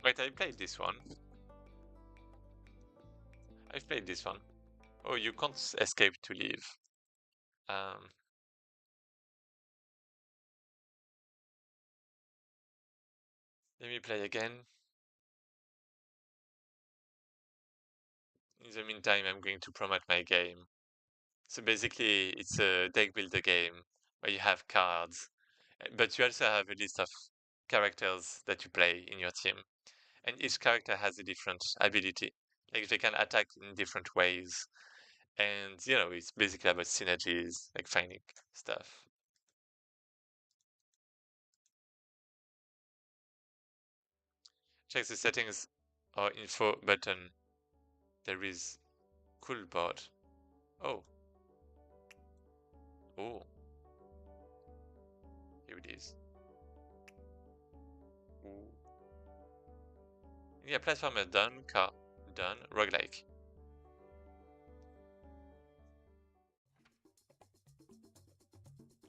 Wait, I played this one. I've played this one. Oh, you can't escape to leave. Um, Let me play again. In the meantime, I'm going to promote my game. So basically, it's a deck builder game where you have cards, but you also have a list of characters that you play in your team. And each character has a different ability. Like they can attack in different ways. And, you know, it's basically about synergies, like finding stuff. Check the settings or info button. There is cool board. Oh, oh, here it is. Ooh. Yeah, platformer done, car done, roguelike.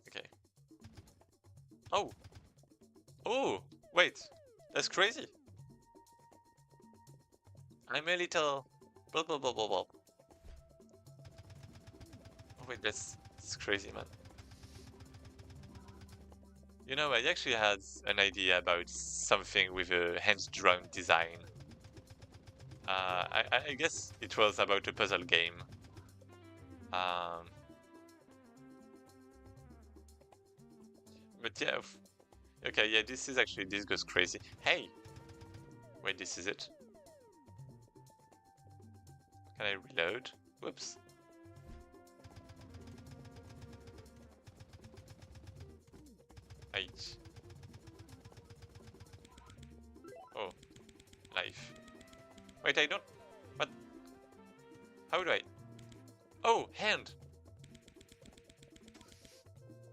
Okay. Oh, oh, wait, that's crazy. I'm a little blah blah blah blah blah. Oh wait, that's crazy, man. You know, I actually had an idea about something with a hand-drawn design. I guess it was about a puzzle game. Um, but yeah, okay, yeah, this goes crazy. Hey, wait, this is it. Can I reload? Whoops. H. Oh, life. Wait, I don't. What? How do I? Oh, hand.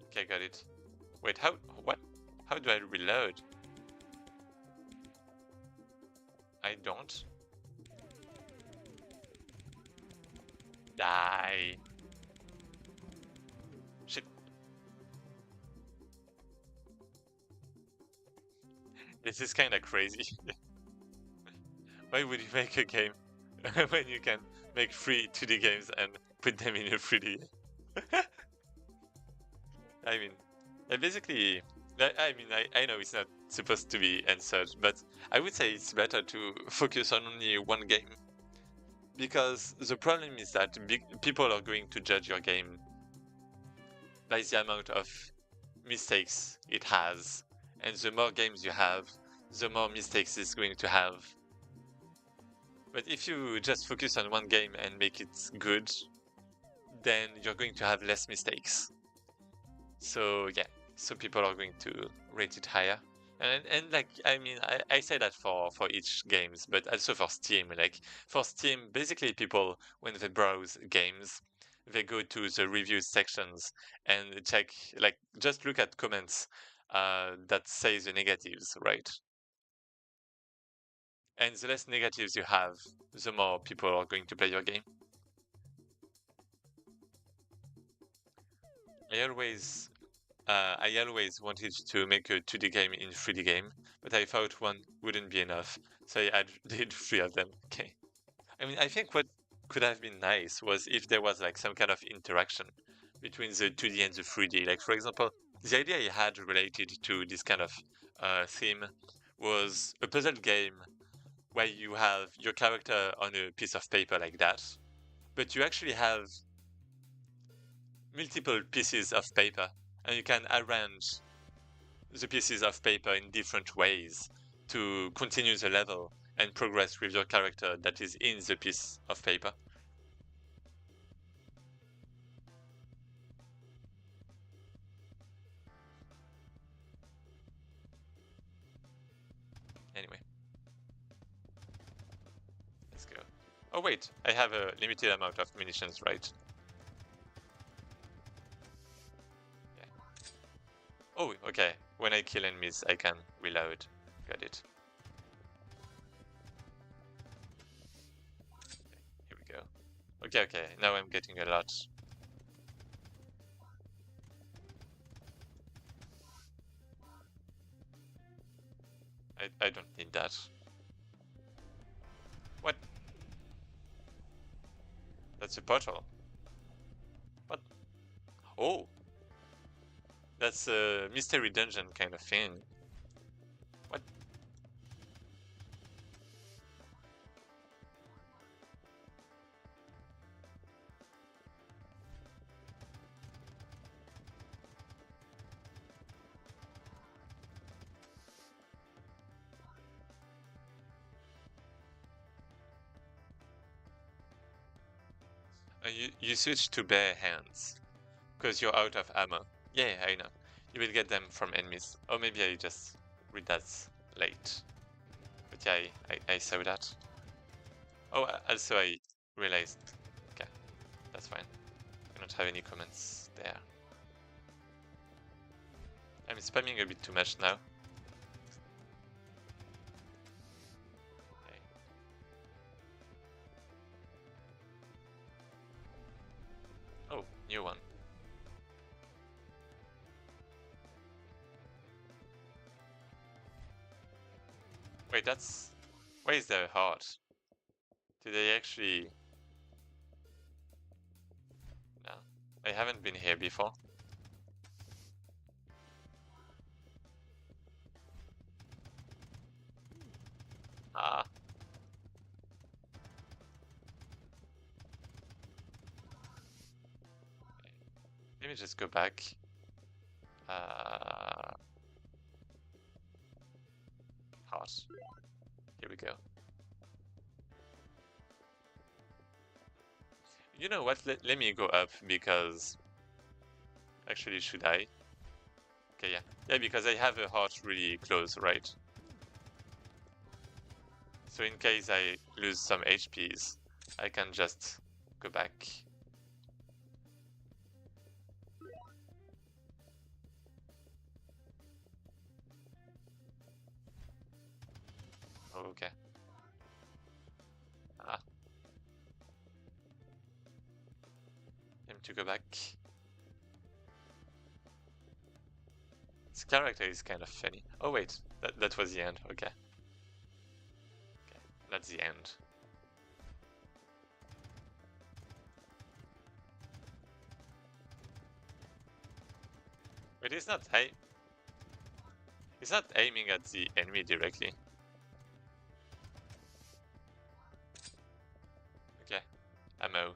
Okay, got it. Wait, how? What? How do I reload? I don't. Die. Shit. This is kind of crazy. Why would you make a game when you can make free 2D games and put them in a 3D? I mean, I basically, I know it's not supposed to be answered, but I would say it's better to focus on only one game. Because the problem is that people are going to judge your game by the amount of mistakes it has. And the more games you have, the more mistakes it's going to have. But if you just focus on one game and make it good, then you're going to have less mistakes. So yeah, so people are going to rate it higher. And like I say that for each games, but also for Steam. Like for Steam, basically people when they browse games, they go to the reviews sections and check like just look at comments that say the negatives, right? And the less negatives you have, the more people are going to play your game. I always wanted to make a 2D game in 3D game, but I thought one wouldn't be enough, so I did three of them. Okay. I mean, I think what could have been nice was if there was like some kind of interaction between the 2D and the 3D. Like, for example, the idea I had related to this kind of theme was a puzzle game where you have your character on a piece of paper like that, but you actually have multiple pieces of paper and you can arrange the pieces of paper in different ways to continue the level and progress with your character that is in the piece of paper. Anyway, let's go. Oh wait, I have a limited amount of munitions, right? Yeah. Oh, okay. When I kill enemies, I can reload. Got it. Okay, now I'm getting a lot. I don't need that. What? That's a portal. What? Oh! That's a mystery dungeon kind of thing. What? You switch to bare hands. Because you're out of ammo. Yeah, I know. You will get them from enemies. Or maybe I just read that late. But yeah, I saw that. Oh, also I realized. Okay, that's fine. I don't have any comments there. I'm spamming a bit too much now. Okay. Oh, new one. Wait, that's... Why is there a heart? Did they actually... No. I haven't been here before. Ah. Let me just go back. Heart. Here we go. You know what? Let me go up because... Actually, should I? Okay, yeah. Yeah, because I have a heart really close, right? So in case I lose some HPs, I can just go back. Okay. Ah. Time to go back. This character is kind of funny. Oh wait, that was the end. Okay. Okay, that's the end. But it's not aiming at the enemy directly. Okay. Ammo.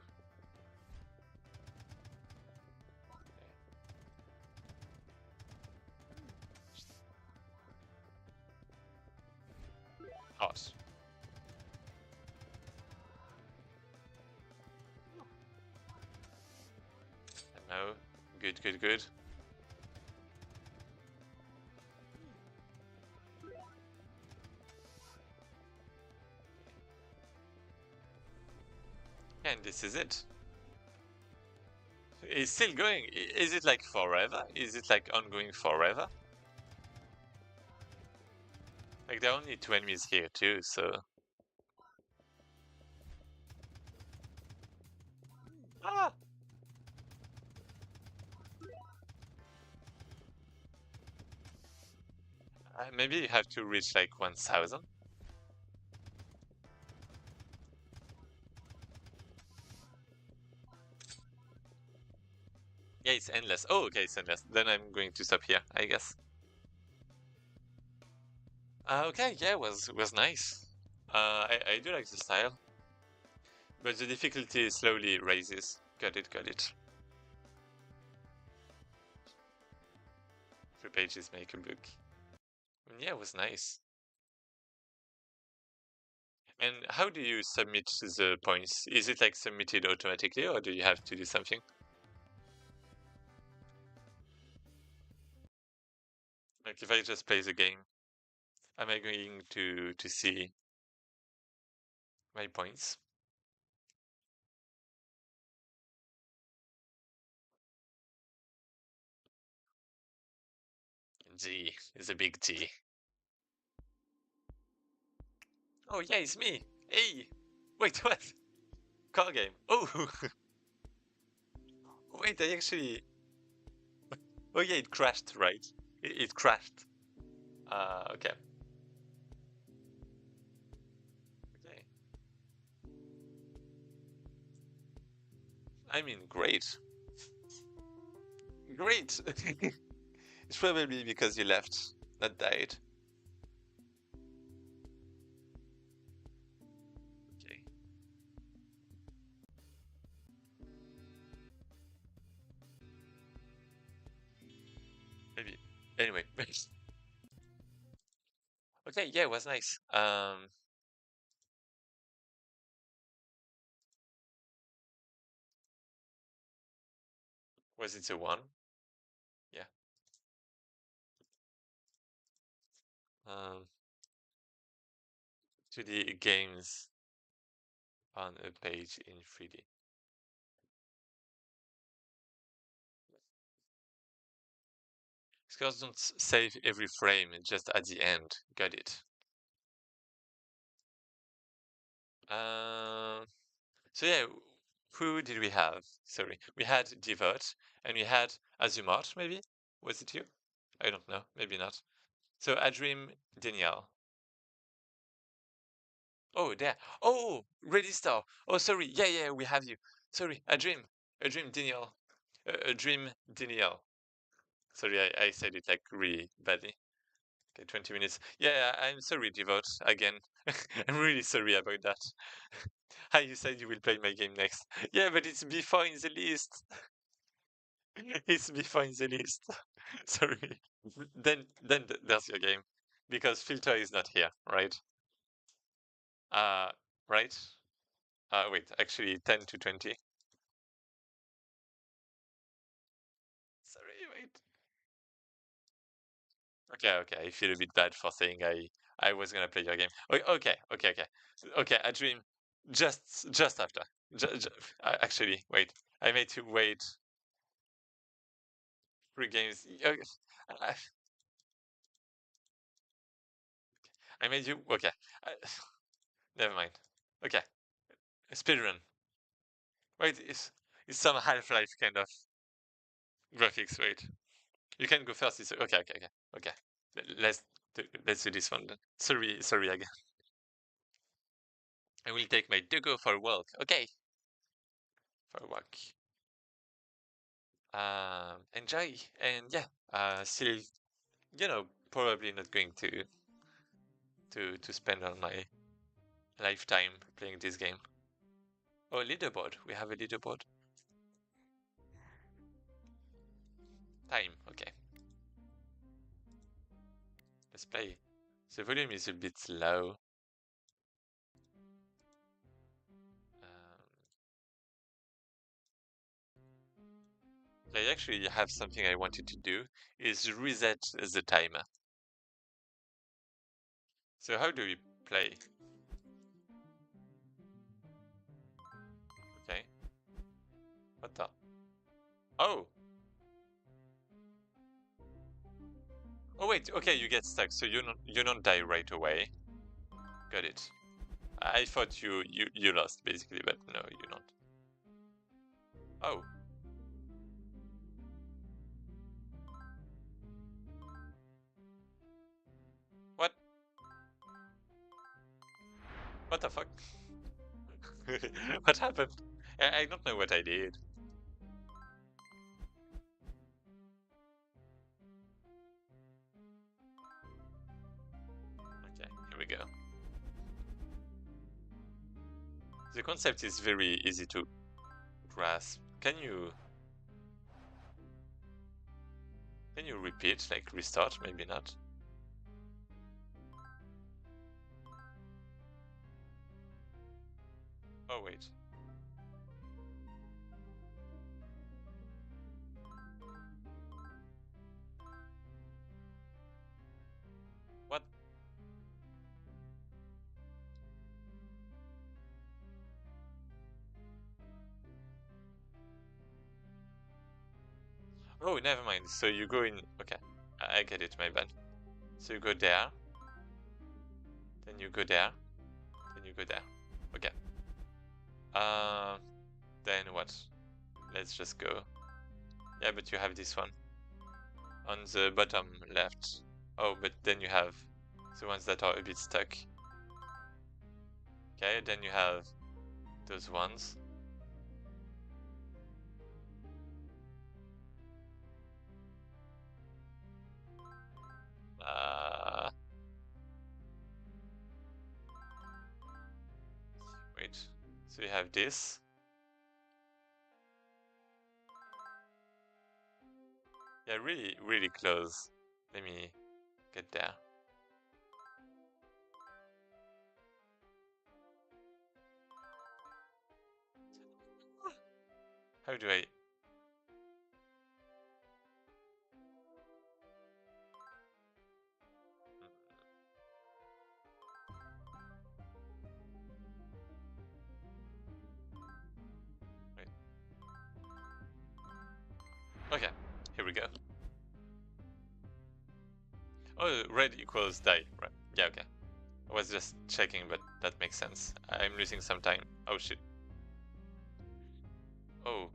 Hot. Ammo. Good, good, good. And this is it. It's still going. Is it like forever? Is it like ongoing forever? Like there are only 2 enemies here too, so... Ah! Maybe you have to reach like 1000? Yeah, it's endless. Oh, okay, it's endless. Then I'm going to stop here, I guess. Okay, yeah, was nice. I do like the style. But the difficulty slowly raises. Got it, got it. 3 pages make a book. Yeah, it was nice. And how do you submit the points? Is it like submitted automatically or do you have to do something? Like if I just play the game, am I going to see my points? G is a big G. Oh yeah, it's me. Hey! Wait, what? car game. Oh, wait, I actually. Oh yeah, it crashed, right? It crashed. Okay. Okay. I mean, great. Great. It's probably because you left, not died. Okay. Maybe. Anyway. Okay, yeah, it was nice. Was it a one? Yeah. Um, to the games on a page in 3D. Scores don't save every frame, just at the end. Got it. Um, so yeah, who did we have? Sorry, we had Divot, and we had Azumart, maybe? Was it you? I don't know, maybe not. So Adrim, Danielle. Oh, there. Oh, Ready Star. Oh, sorry. Yeah, yeah, we have you. Sorry, a dream, Danielle. A dream, Danielle. Sorry, I said it like really badly. Okay, 20 minutes. Yeah, I'm sorry, Devote, again. I'm really sorry about that. How you said you will play my game next. Yeah, but it's before in the list. It's before in the list. Sorry. Then there's your game. Because filter is not here, right? Uh, right? Wait, actually 10 to 20. Sorry, wait. Okay, okay. I feel a bit bad for saying I was gonna play your game. Okay, okay, okay. Okay, I dream just after. Actually, wait. I made you wait 3 games. I, I made you okay. I, never mind. Okay, speedrun. Wait, it's some Half-Life kind of graphics. Wait, you can go first. Okay, okay, okay, okay. Let's do this one then. Sorry again. I will take my Dugo for a walk. Okay, for a walk. Enjoy, and yeah, still, probably not going to spend all my lifetime playing this game. Oh, leaderboard. We have a leaderboard. Time. Okay, let's play. The volume is a bit low. I actually have something I wanted to do is reset the timer. So how do we play? Okay. What the? Oh. Oh wait. Okay, you get stuck, so you don't die right away. Got it. I thought you lost basically, but no, you don't. Oh. What? What the fuck? What happened? I don't know what I did. Okay, here we go. The concept is very easy to grasp. Can you repeat, like restart? Maybe not. Oh wait. What? Oh, never mind. So you go in. Okay, I get it. My bad. So you go there, then you go there, then you go there. Okay. Then what? Let's just go. Yeah, but you have this one on the bottom left. Oh, but then you have the ones that are a bit stuck. Okay, then you have those ones. Wait. So you have this. Yeah, really, really close. Let me get there. How do I... Wait. Okay, here we go. Oh, red equals die, right? Yeah, okay. I was just checking, but that makes sense. I'm losing some time. Oh shit. Oh,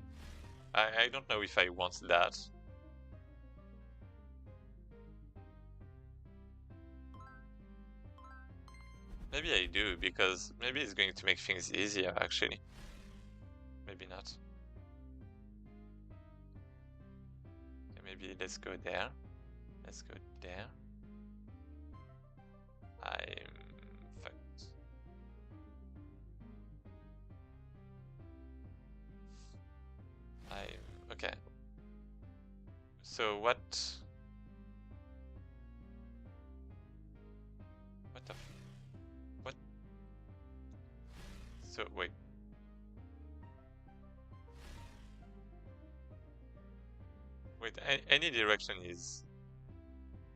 I don't know if I want that. Maybe I do, because maybe it's going to make things easier, actually. Maybe not. Okay, maybe let's go there. Let's go there. I'm fucked. Okay. So what the what? So wait. Wait, any direction is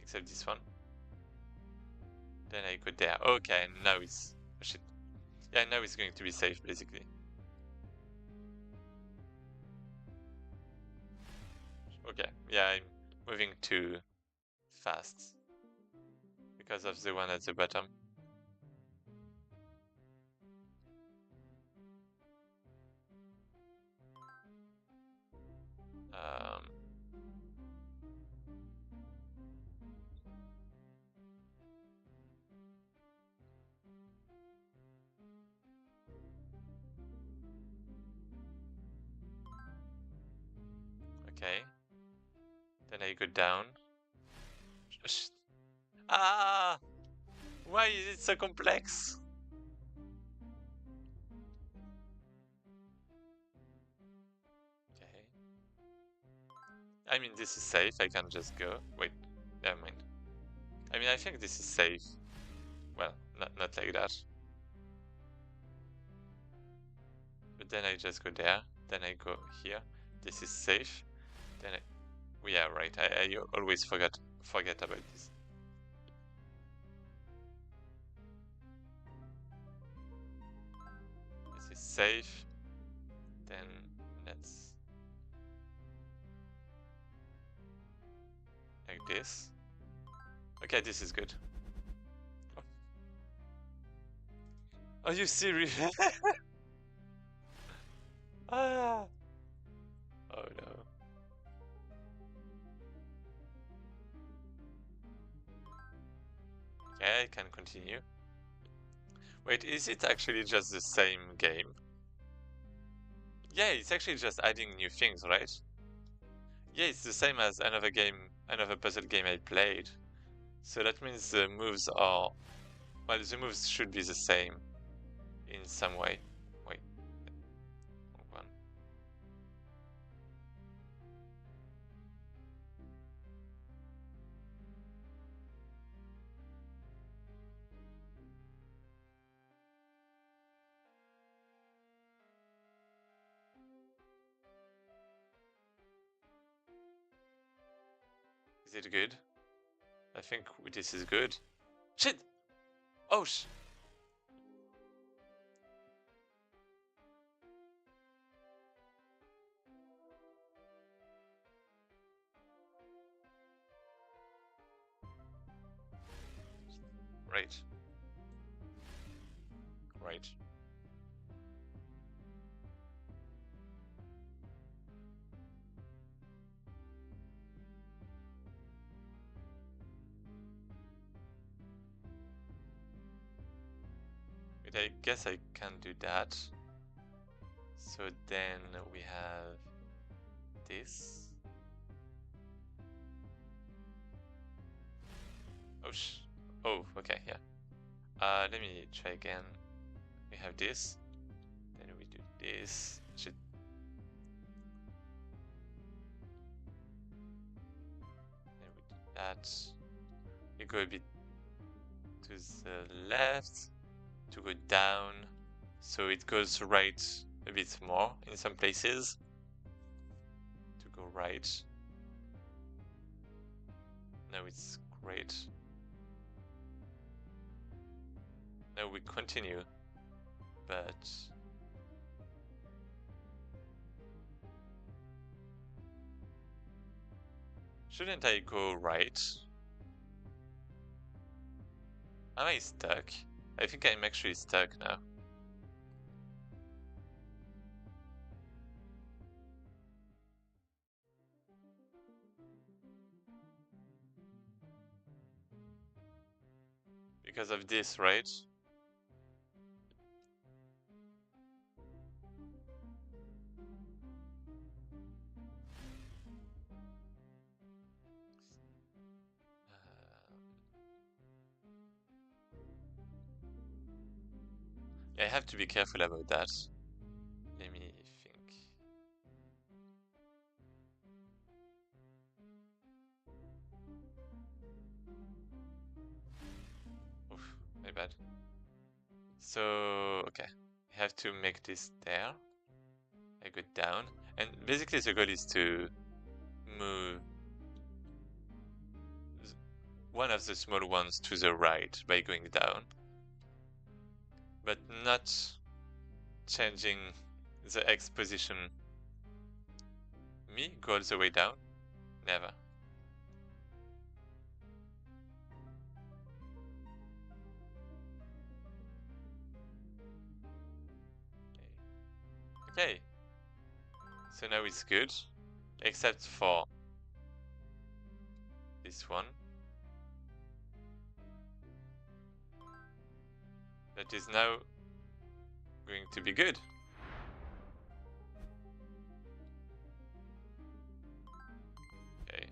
except this one. Then I go there. Okay, now it's oh, shit. Yeah, now it's going to be safe basically. Okay, yeah, I'm moving too fast because of the one at the bottom. Um, okay. Then I go down. Ah! Why is it so complex? Okay. I mean, this is safe. I can just go. Wait, never mind. I mean, I think this is safe. Well, not like that. But then I just go there. Then I go here. This is safe. Then I... Yeah, right. I always forget about this. This is safe. Then let's... like this. Okay, this is good. Oh. Are you serious? Ah! Oh no. Okay, I can continue. Wait, is it actually just the same game? Yeah, it's actually just adding new things, right? Yeah, it's the same as another game, another puzzle game I played. So that means the moves are... Well, the moves should be the same in some way. Wait. One. Is it good? I think this is good. Shit! Oh sh... Right. Right. Wait, I guess I can't do that. So then we have this. Oh, oh, okay, yeah. Let me try again. We have this. Then we do this. Shit. Then we do that. We go a bit to the left to go down. So it goes right a bit more in some places. To go right. Now it's great. Now we continue, but shouldn't I go right? Am I stuck? I think I'm actually stuck now. Because of this, right? I have to be careful about that. Let me think. Oof, my bad. So, okay. I have to make this there. I go down. And basically the goal is to move one of the small ones to the right by going down. But not changing the X position. Me go all the way down? Never. Okay. So now it's good. Except for this one. That is now going to be good. Okay.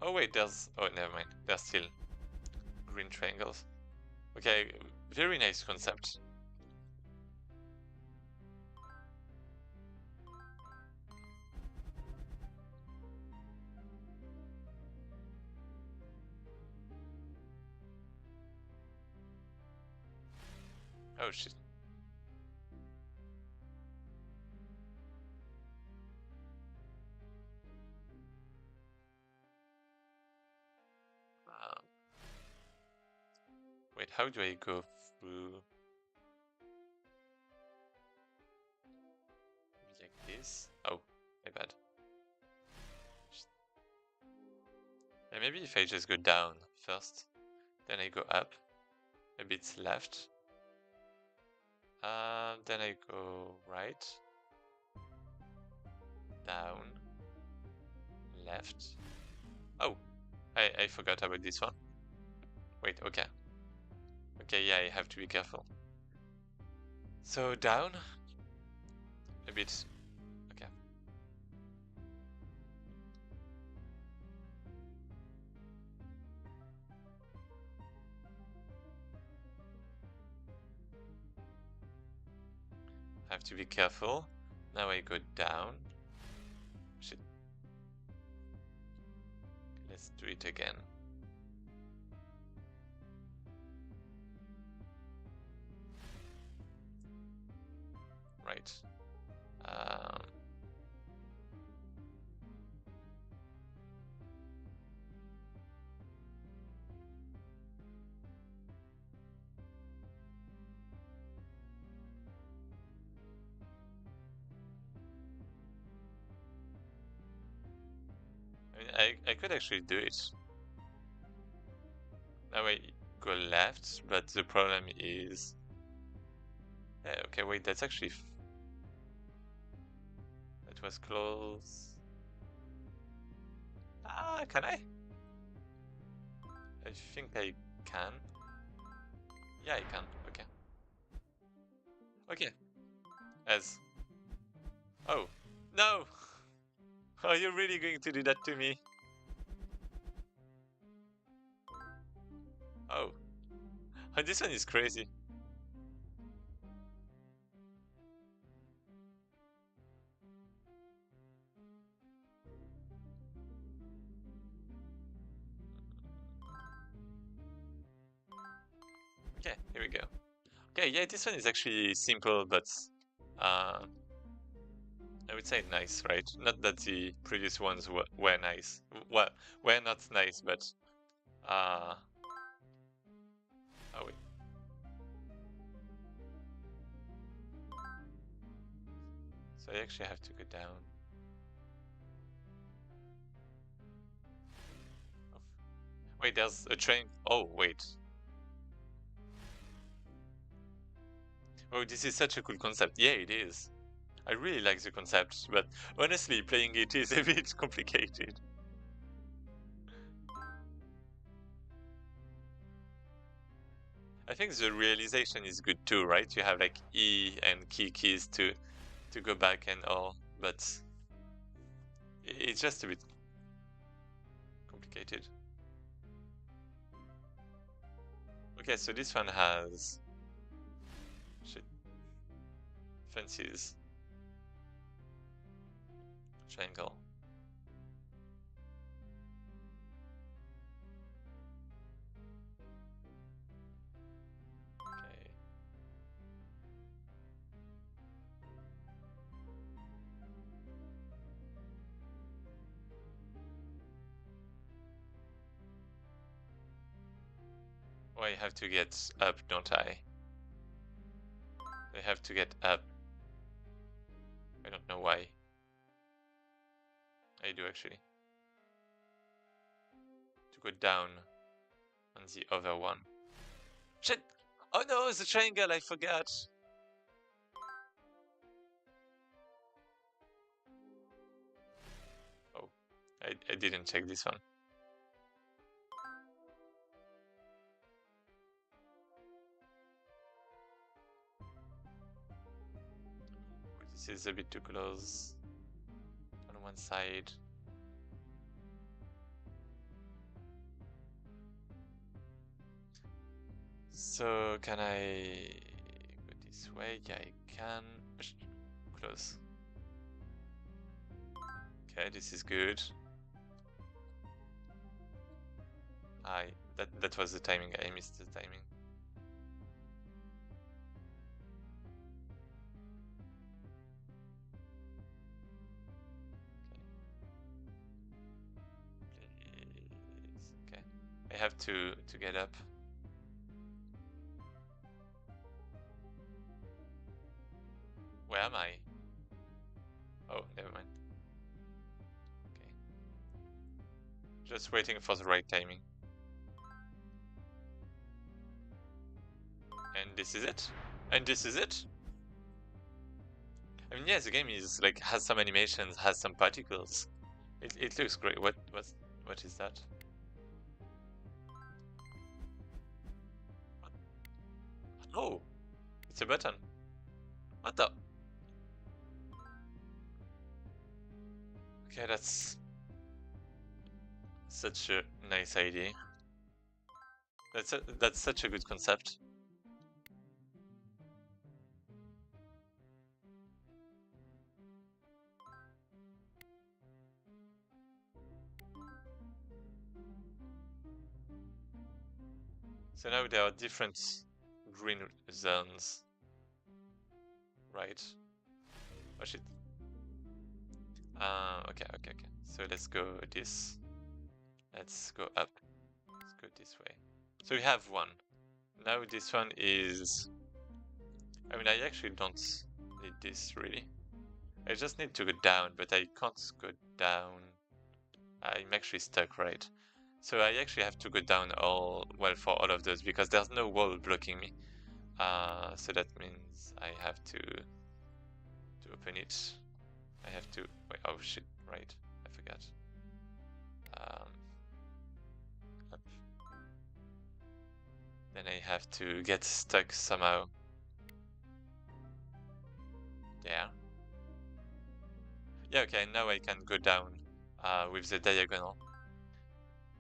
Oh wait, there's... Oh, never mind. There's still green triangles. Okay, very nice concept. Oh shit. Wait, how do I go through? Maybe like this? Oh, my bad. And maybe if I just go down first, then I go up, a bit left, then I go right, down, left. Oh, I forgot about this one. Wait, okay. Okay, yeah, I have to be careful. So down, a bit, okay. Have to be careful. Now I go down. Shit. Let's do it again. Right. I mean, I could actually do it. Now I go left, but the problem is... okay, wait, that's actually... That was close. Ah, can I? I think I can. Yeah, I can. Okay. Okay. As. Oh. No! Are you really going to do that to me? Oh. Oh, this one is crazy. Okay, here we go. Okay, yeah, this one is actually simple, but uh, I would say nice, right? Not that the previous ones were nice. Well, were not nice, but uh, oh wait. So I actually have to go down. Wait, there's a train. Oh, wait. Oh, this is such a cool concept. Yeah, it is. I really like the concept, but honestly, playing it is a bit complicated. I think the realization is good too, right? You have like E and keys to go back and all, but it's just a bit complicated. Okay, so this one has shit, fences, triangle. Okay. Oh, I have to get up, don't I? I have to get up. I don't know why. I do actually. To go down on the other one. Shit! Oh no, it's a triangle, I forgot! Oh, I didn't check this one. This is a bit too close on one side. So can I go this way? Yeah, I can. Close. Okay, this is good. That was the timing. I missed the timing. Please. Okay. I have to get up. Where am I? Oh, never mind. Okay. Just waiting for the right timing. And this is it? And this is it? I mean, yeah, the game is like has some animations, has some particles. It looks great. What is that? Oh, it's a button. What the? Okay, that's such a nice idea. That's such a good concept. So now there are different green zones, right? Oh shit. Okay. So let's go this. Let's go up. Let's go this way. So we have one. Now this one is... I mean, I actually don't need this, really. I just need to go down, but I can't go down. I'm actually stuck, right? So I actually have to go down well, for all of those, because there's no wall blocking me. So that means I have to open it. I have to... Wait, oh shit, right. I forgot. Up. Then I have to get stuck somehow. There. Yeah, okay, now I can go down with the diagonal.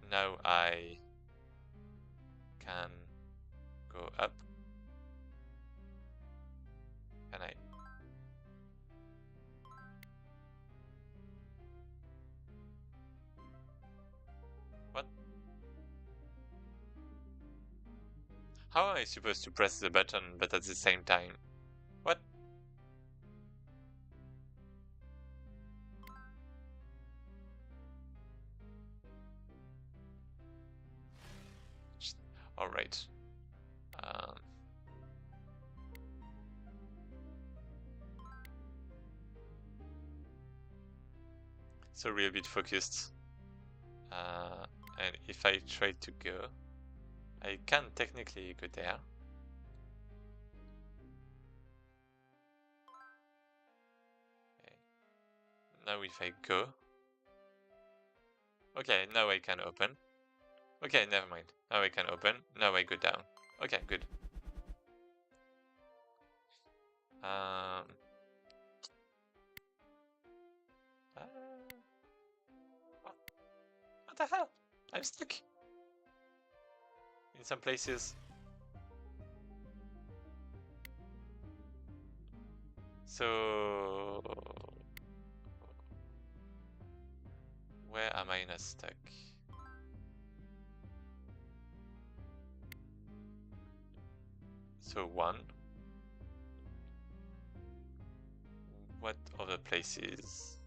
Now I can go up. Can I? What? How am I supposed to press the button but at the same time? What? Alright. So we're a bit focused. And if I try to go, I can technically go there. Okay. Now if I go, okay, now I can open. Okay, never mind. Now I can open. Now I go down. Okay, good. Uh, what the hell? I'm stuck in some places. So where am I not stuck? So one. What other places?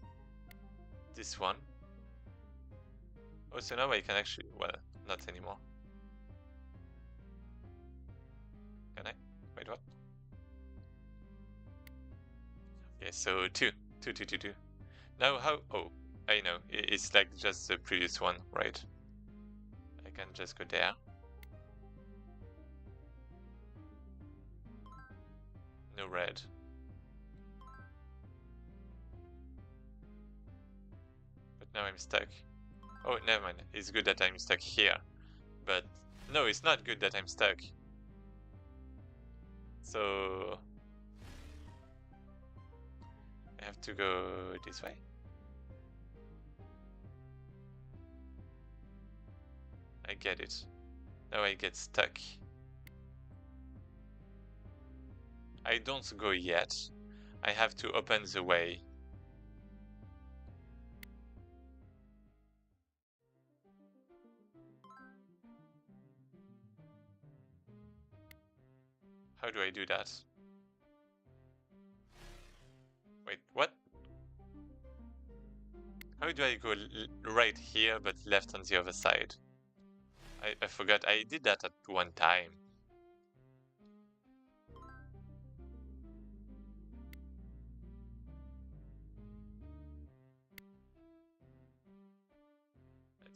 This one. Oh, so now I can actually, well, not anymore. Can I? Wait, what? Okay, so two. Now how, oh, I know, it's like just the previous one, right? I can just go there. No red. But now I'm stuck. Oh, never mind. It's good that I'm stuck here. But no, it's not good that I'm stuck. So I have to go this way. I get it. Now I get stuck. I don't go yet. I have to open the way. How do I do that? Wait, what? How do I go right here but left on the other side? I forgot I did that at one time.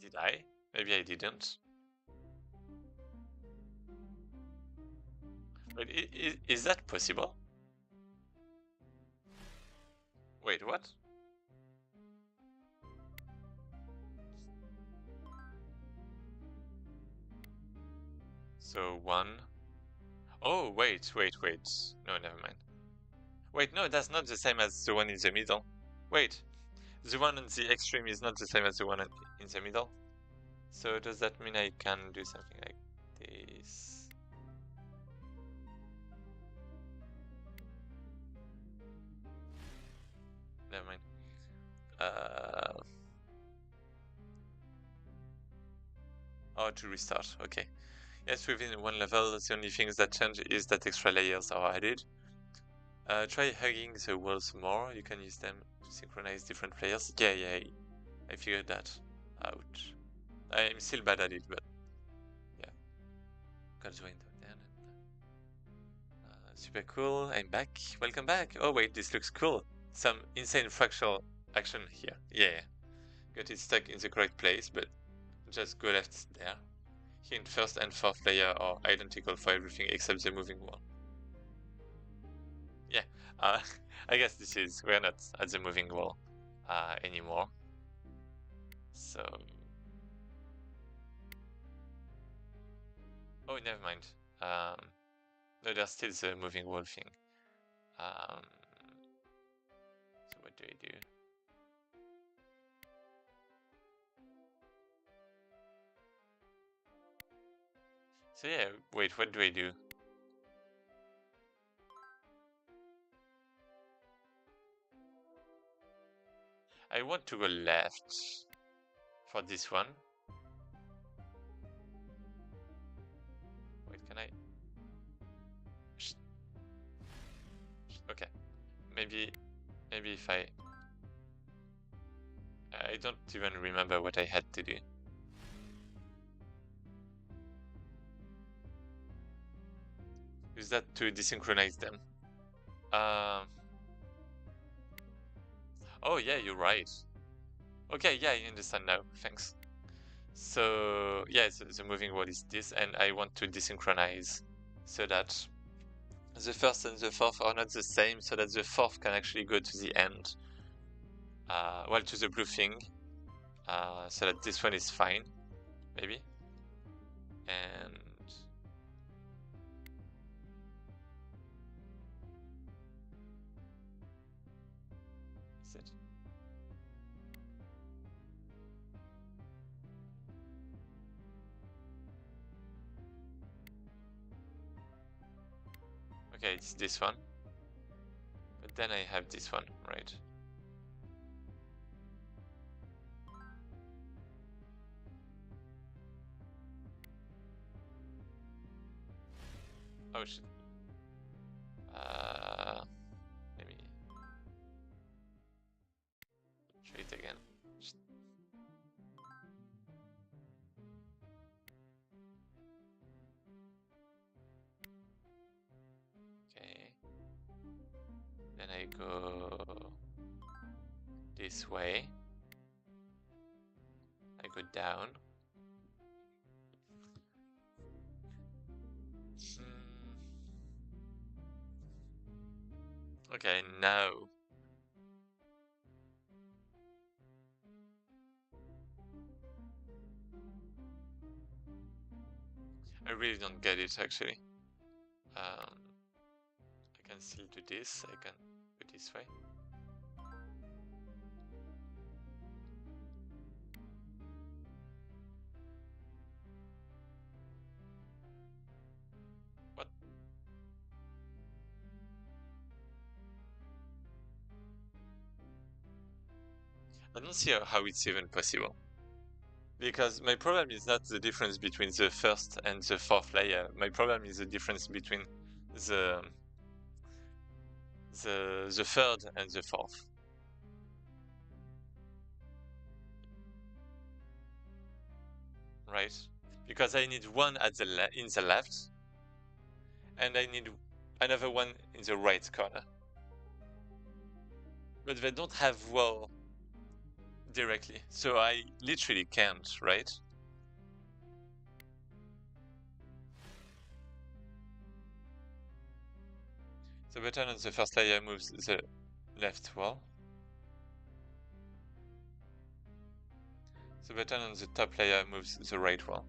Did I? Maybe I didn't. Wait, is that possible? Wait, what? So one. Oh, wait. No, never mind. Wait, no, that's not the same as the one in the middle. Wait, the one on the extreme is not the same as the one in the middle. So does that mean I can do something like this? Never mind. Oh, to restart. Okay. Yes, within one level, the only things that change is that extra layers are added. Try hugging the walls more. You can use them to synchronize different players. Yeah, I figured that out. I'm still bad at it, but yeah. Got the window down. Super cool. I'm back. Welcome back. Oh wait, this looks cool. Some insane fractal action here. Yeah. Got it stuck in the correct place, but just go left there. Hint first and fourth layer are identical for everything except the moving wall. Yeah, I guess we're not at the moving wall anymore. So, oh, never mind. No, there's still the moving wall thing. So what do I do? So yeah, wait, what do I do? I want to go left for this one. Wait, can I? Okay, maybe if I don't even remember what I had to do. Use that to desynchronize them. Oh yeah, you're right. Okay, yeah, I understand now. Thanks. So yeah, the moving wall is this, and I want to desynchronize so that the first and the fourth are not the same, so that the fourth can actually go to the end. Well, to the blue thing, so that this one is fine, maybe. And is it? Okay, it's this one. But then I have this one, right? Oh shit. Maybe try it again. Shit. Okay. Then I go this way. I go down. Okay, now. I really don't get it actually. I can still do this. I can go this way. What? I don't see how it's even possible. Because my problem is not the difference between the first and the fourth layer. My problem is the difference between the the third and the fourth. Right? Because I need one at the in the left, and I need another one in the right corner. But they don't have wall directly, so I literally can't, right? The button on the first layer moves the left wall. The button on the top layer moves the right wall.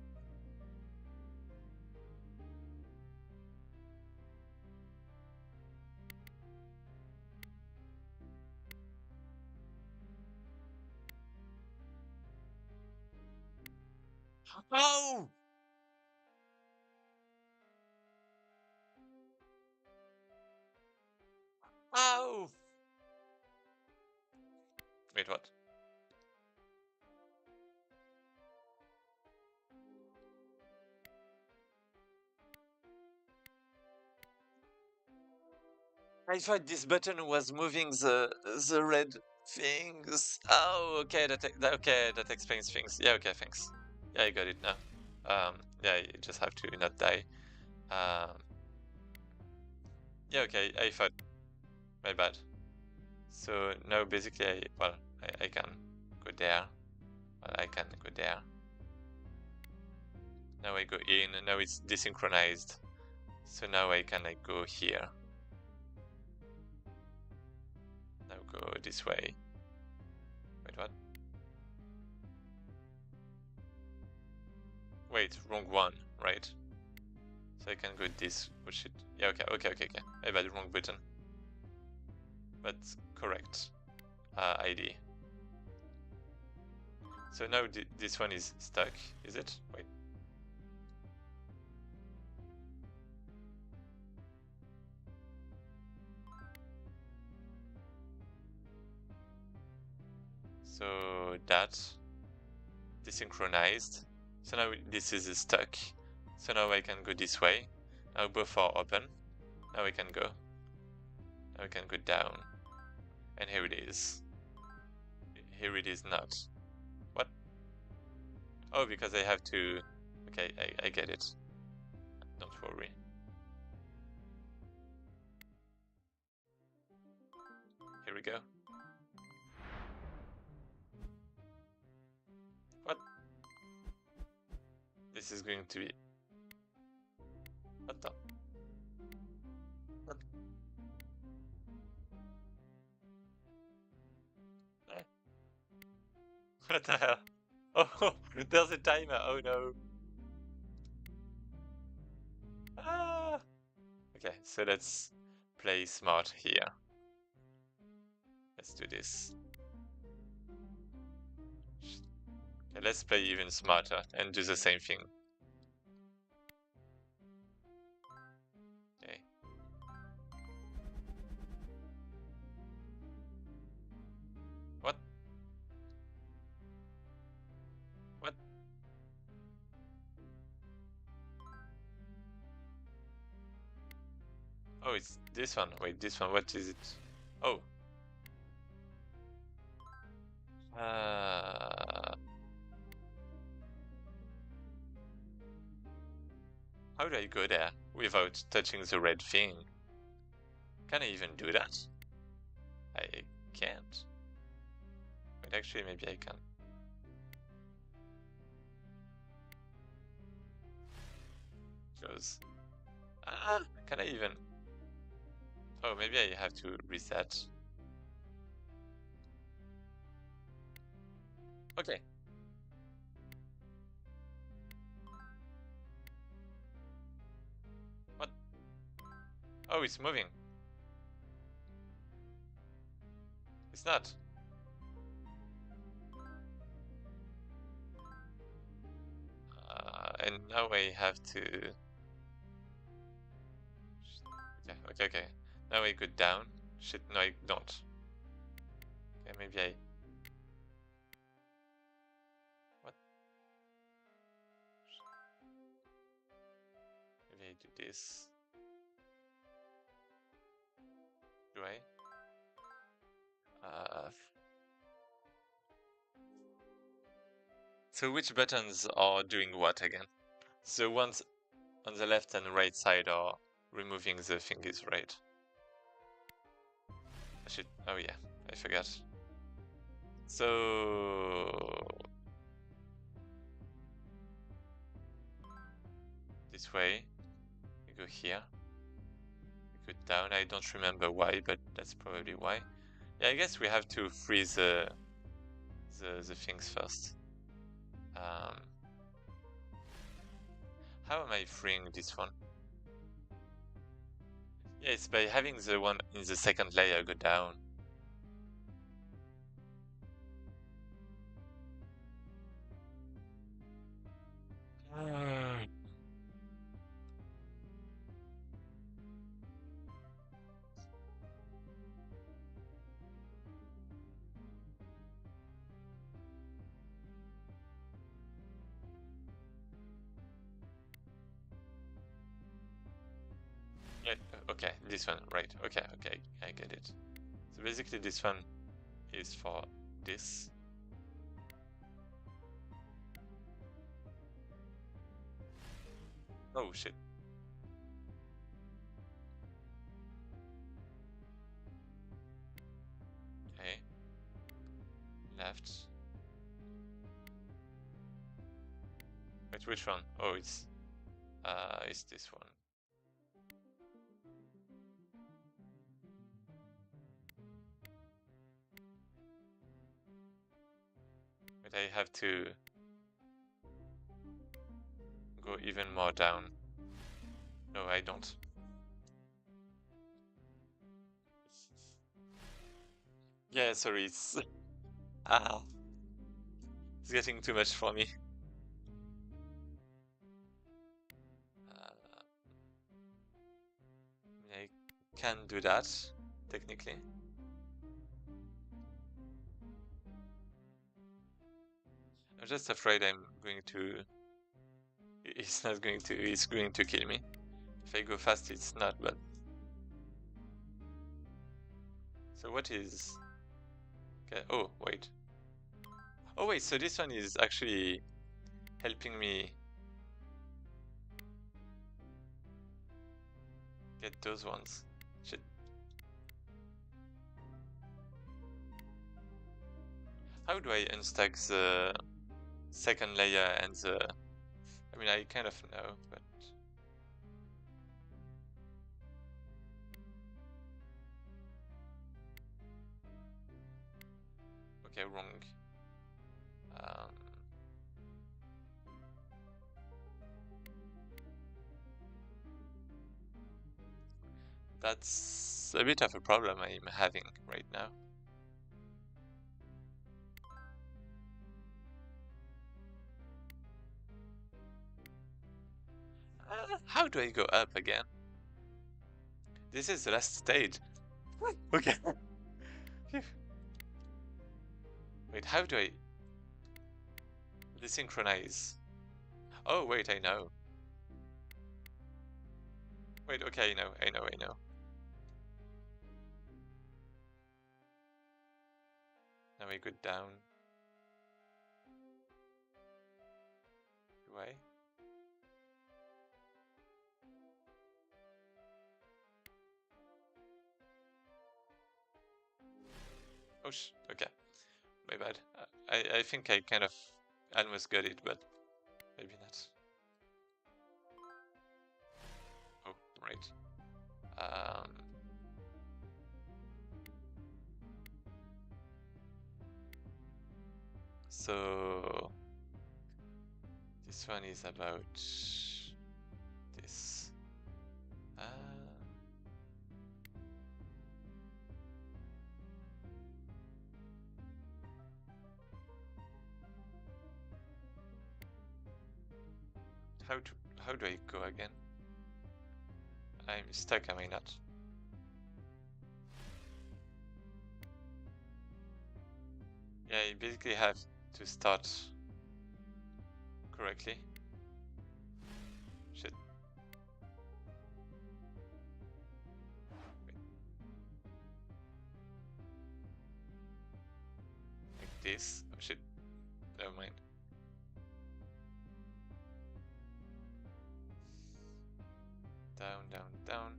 Oh! Oh! Wait, what? I thought this button was moving the red things. Oh, okay, that explains things. Yeah, okay, thanks. Yeah, I got it now. Yeah, you just have to not die. Yeah, okay, I thought. My bad. So now basically, I can go there. Well, I can go there. Now I go in, and now it's desynchronized. So now I can like go here. Now go this way. Wait, what? Wait, wrong one, right? So I can go this. Oh shit. Yeah, okay. I had the wrong button. But correct. ID. So now this one is stuck, is it? Wait. So that desynchronized. So now this is stuck. So now I can go this way. Now both are open. Now we can go. Now we can go down. And here it is. Here it is not. What? Oh, because I have to... Okay, I get it. Don't worry. Here we go. What? This is going to be... What the... What? What the hell? Oh, there's a timer. Oh no. Ah. Okay, so let's play smart here. Let's do this. Okay, let's play even smarter and do the same thing. Okay. What? What? Oh, it's this one. Wait, this one. What is it? Oh. How do I go there without touching the red thing? Can I even do that? I can't. But actually, maybe I can. Close. Can I even... Oh, maybe I have to reset. Okay. What? Oh, it's moving. It's not. And now I have to... Okay. Now I go down. Shit, no I don't. Okay, maybe I... What? Maybe I do this. Do I? So which buttons are doing what again? The ones on the left and right side are removing the thingies, right? Oh yeah, I forgot. So... This way. We go here. We go down. I don't remember why, but that's probably why. Yeah, I guess we have to freeze the things first. How am I freeing this one? Yeah, it's by having the one in the second layer go down. Yeah, okay, this one, right. Okay, I get it. So basically this one is for this. Oh shit. Okay. Left. Wait, which one? Oh, it's this one. But I have to go even more down. No, I don't. Yeah, sorry, it's ah, it's getting too much for me. I can do that, technically. I'm just afraid I'm going to... It's not going to... It's going to kill me. If I go fast, it's not, but... So what is... Okay. Oh, wait. Oh, wait, so this one is actually helping me get those ones. Shit. How do I unstack the second layer and the... I mean, I kind of know, but... Okay, wrong. That's a bit of a problem I'm having right now. How do I go up again? This is the last stage. Okay. Wait, how do I desynchronize? Oh, wait, I know. Wait, okay, I know. Now I go down. Do I? Oh, okay. My bad. I think I kind of almost got it, but maybe not. Oh, right. So this one is about this. How do I go again? I'm stuck, am I not? Yeah, you basically have to start correctly. Shit. Like this. Oh shit. Never mind. Down, down, down.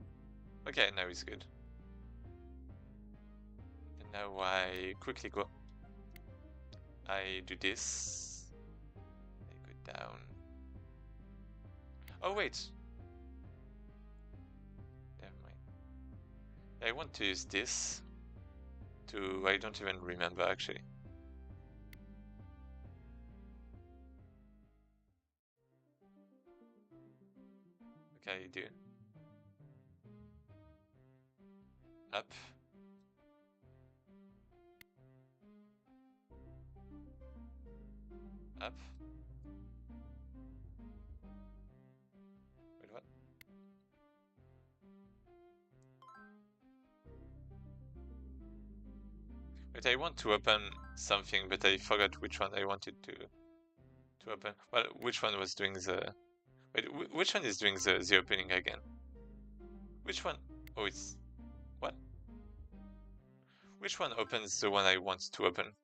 Okay, now it's good. And now I quickly go. I do this. I go down. Oh wait. Never mind. I want to use this to... I don't even remember actually. Okay, I do. Up. Up. Wait, what? Wait, I want to open something, but I forgot which one I wanted to open. Well, which one was doing the... Wait, which one is doing the opening again? Which one? Oh, it's... What? Which one opens the one I want to open?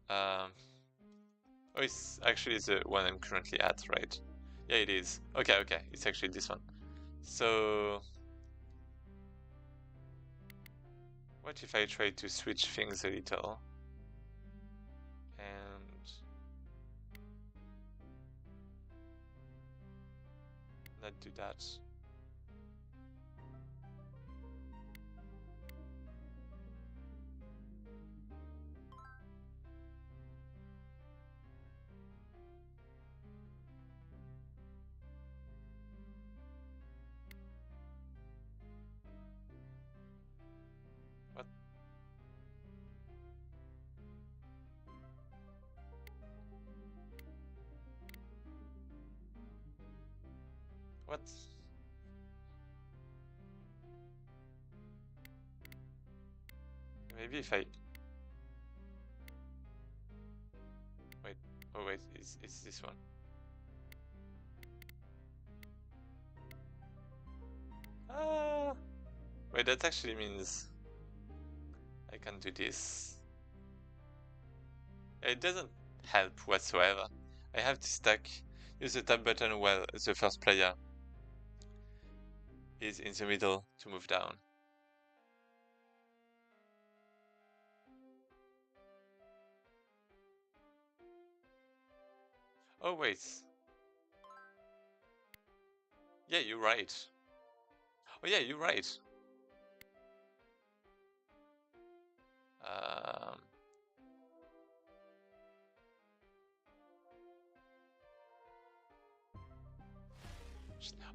Oh, it's actually the one I'm currently at, right? Yeah, it is. Okay, okay, it's actually this one. So... What if I try to switch things a little? And... not do that. What? Maybe if I... Wait. Oh wait, it's this one. Ah! Wait, that actually means I can do this. It doesn't help whatsoever. I have to stack. Use the tab button while the first player is in the middle to move down. Oh wait. Yeah, you're right. Oh yeah, you're right. Um,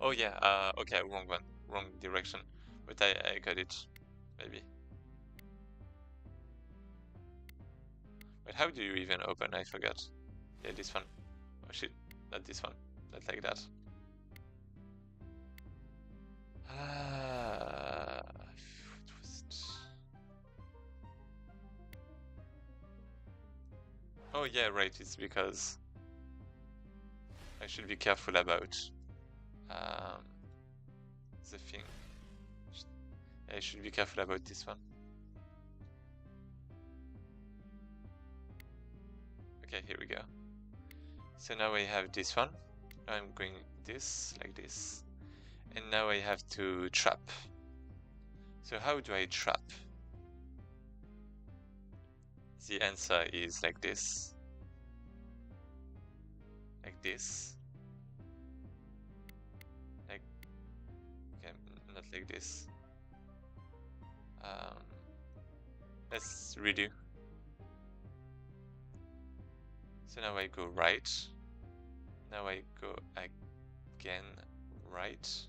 oh yeah, okay, wrong one. Wrong direction. But I got it. Maybe. But how do you even open? I forgot. Yeah, this one. Oh shit, not this one. Not like that. What was it? Oh yeah, right, it's because I should be careful about the thing. I should be careful about this one. Okay, here we go. So now I have this one. I'm going this, like this. And now I have to trap. So how do I trap? The answer is like this. Like this. Like, okay, not like this. Let's redo. So now I go right. Now I go again right.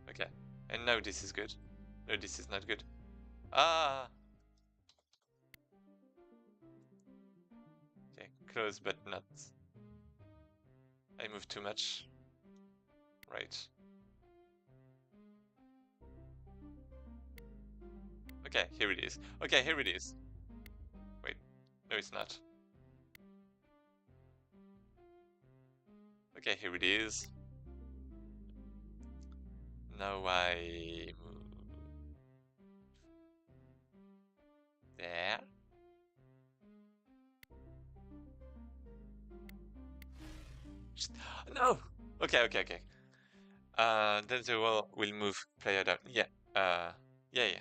Okay, and now this is good. No, this is not good. Ah! Okay, close but not. I moved too much. Right. Okay, here it is. Okay, here it is. Wait, no it's not. Okay, here it is. Now I move there. No! Okay, okay, okay. Then the wall will move player down. Yeah, yeah.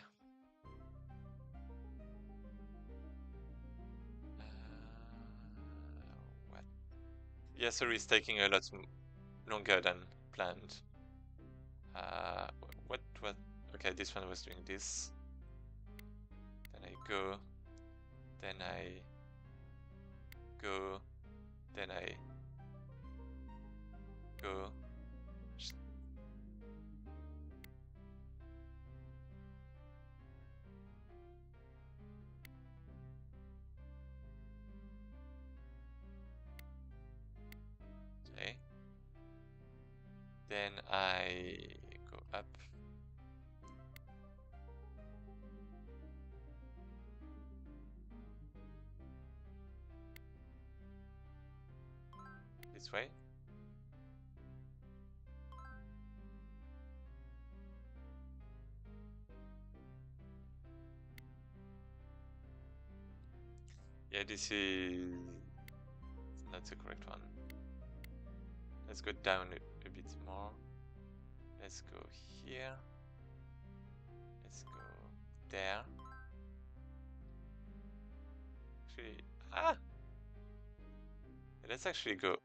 What? Yeah, sorry, it's taking a lot longer than planned. What? Okay, this one was doing this. Then I go. Then I go. Then I go. Okay. Then I go up. This way. Yeah, this is not the correct one. Let's go down a bit more. Let's go here. Let's go there. Actually, let's actually go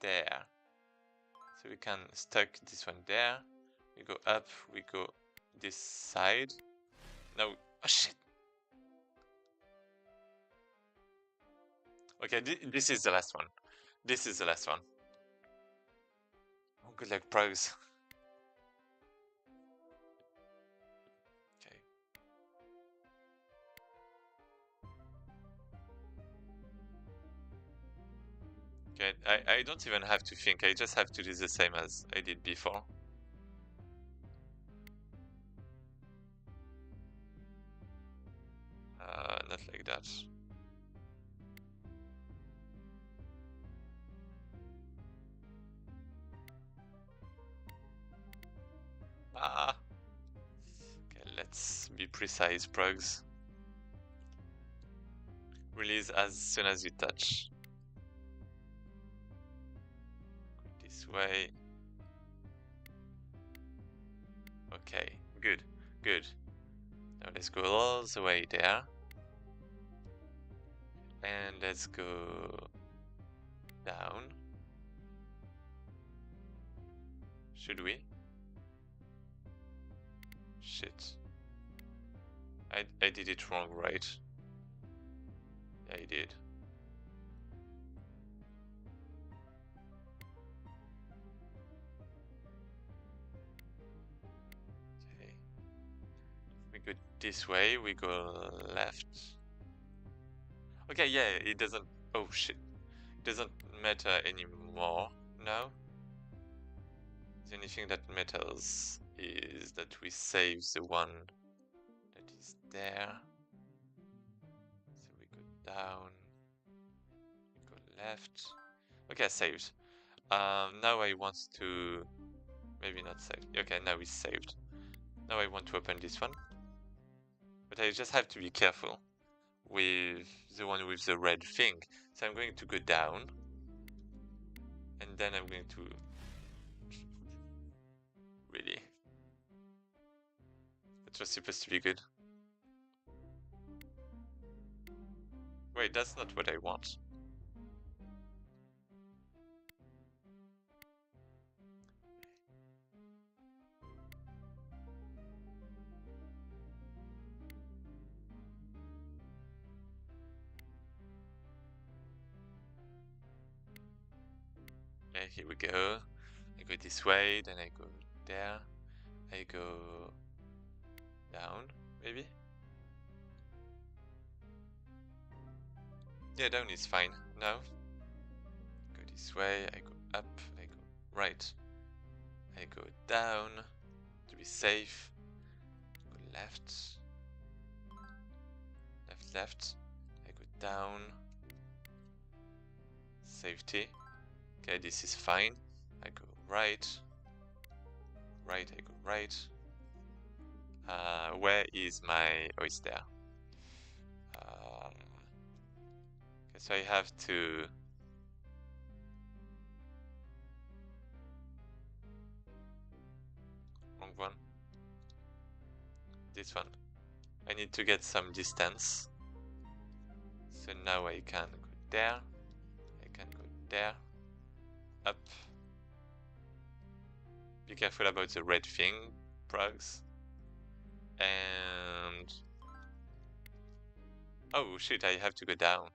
there. So we can stuck this one there. We go up, we go this side. No, oh shit. Okay, this is the last one. This is the last one. Oh, good luck, pros. Okay. Okay, I don't even have to think, I just have to do the same as I did before. Not like that. Ah! Okay, let's be precise, Progs. Release as soon as you touch. This way. Okay, good, good. Now let's go all the way there. And let's go down. Should we? Shit. I did it wrong, right? Yeah, I did. Okay. We go this way, we go left. Okay, yeah, it doesn't... Oh shit. It doesn't matter anymore now. The only thing that matters is that we save the one that is there. So we go down, we go left. Okay, saved. Now I want to... Maybe not saved. Okay, now it's saved. Now I want to open this one. But I just have to be careful with the one with the red thing. So I'm going to go down. And then I'm going to... Really? That was supposed to be good. Wait, that's not what I want. Okay, here we go. I go this way, then I go there. I go down, maybe? Yeah, down is fine. No? Go this way, I go up, I go right. I go down to be safe. Go left. Left, left. I go down. Safety. Okay, this is fine. I go right. Right, I go right. Where is my... Oh, it's there. Okay, so I have to... Wrong one. This one. I need to get some distance. So now I can go there. I can go there. Up. Be careful about the red thing, Progs. And... Oh shit, I have to go down.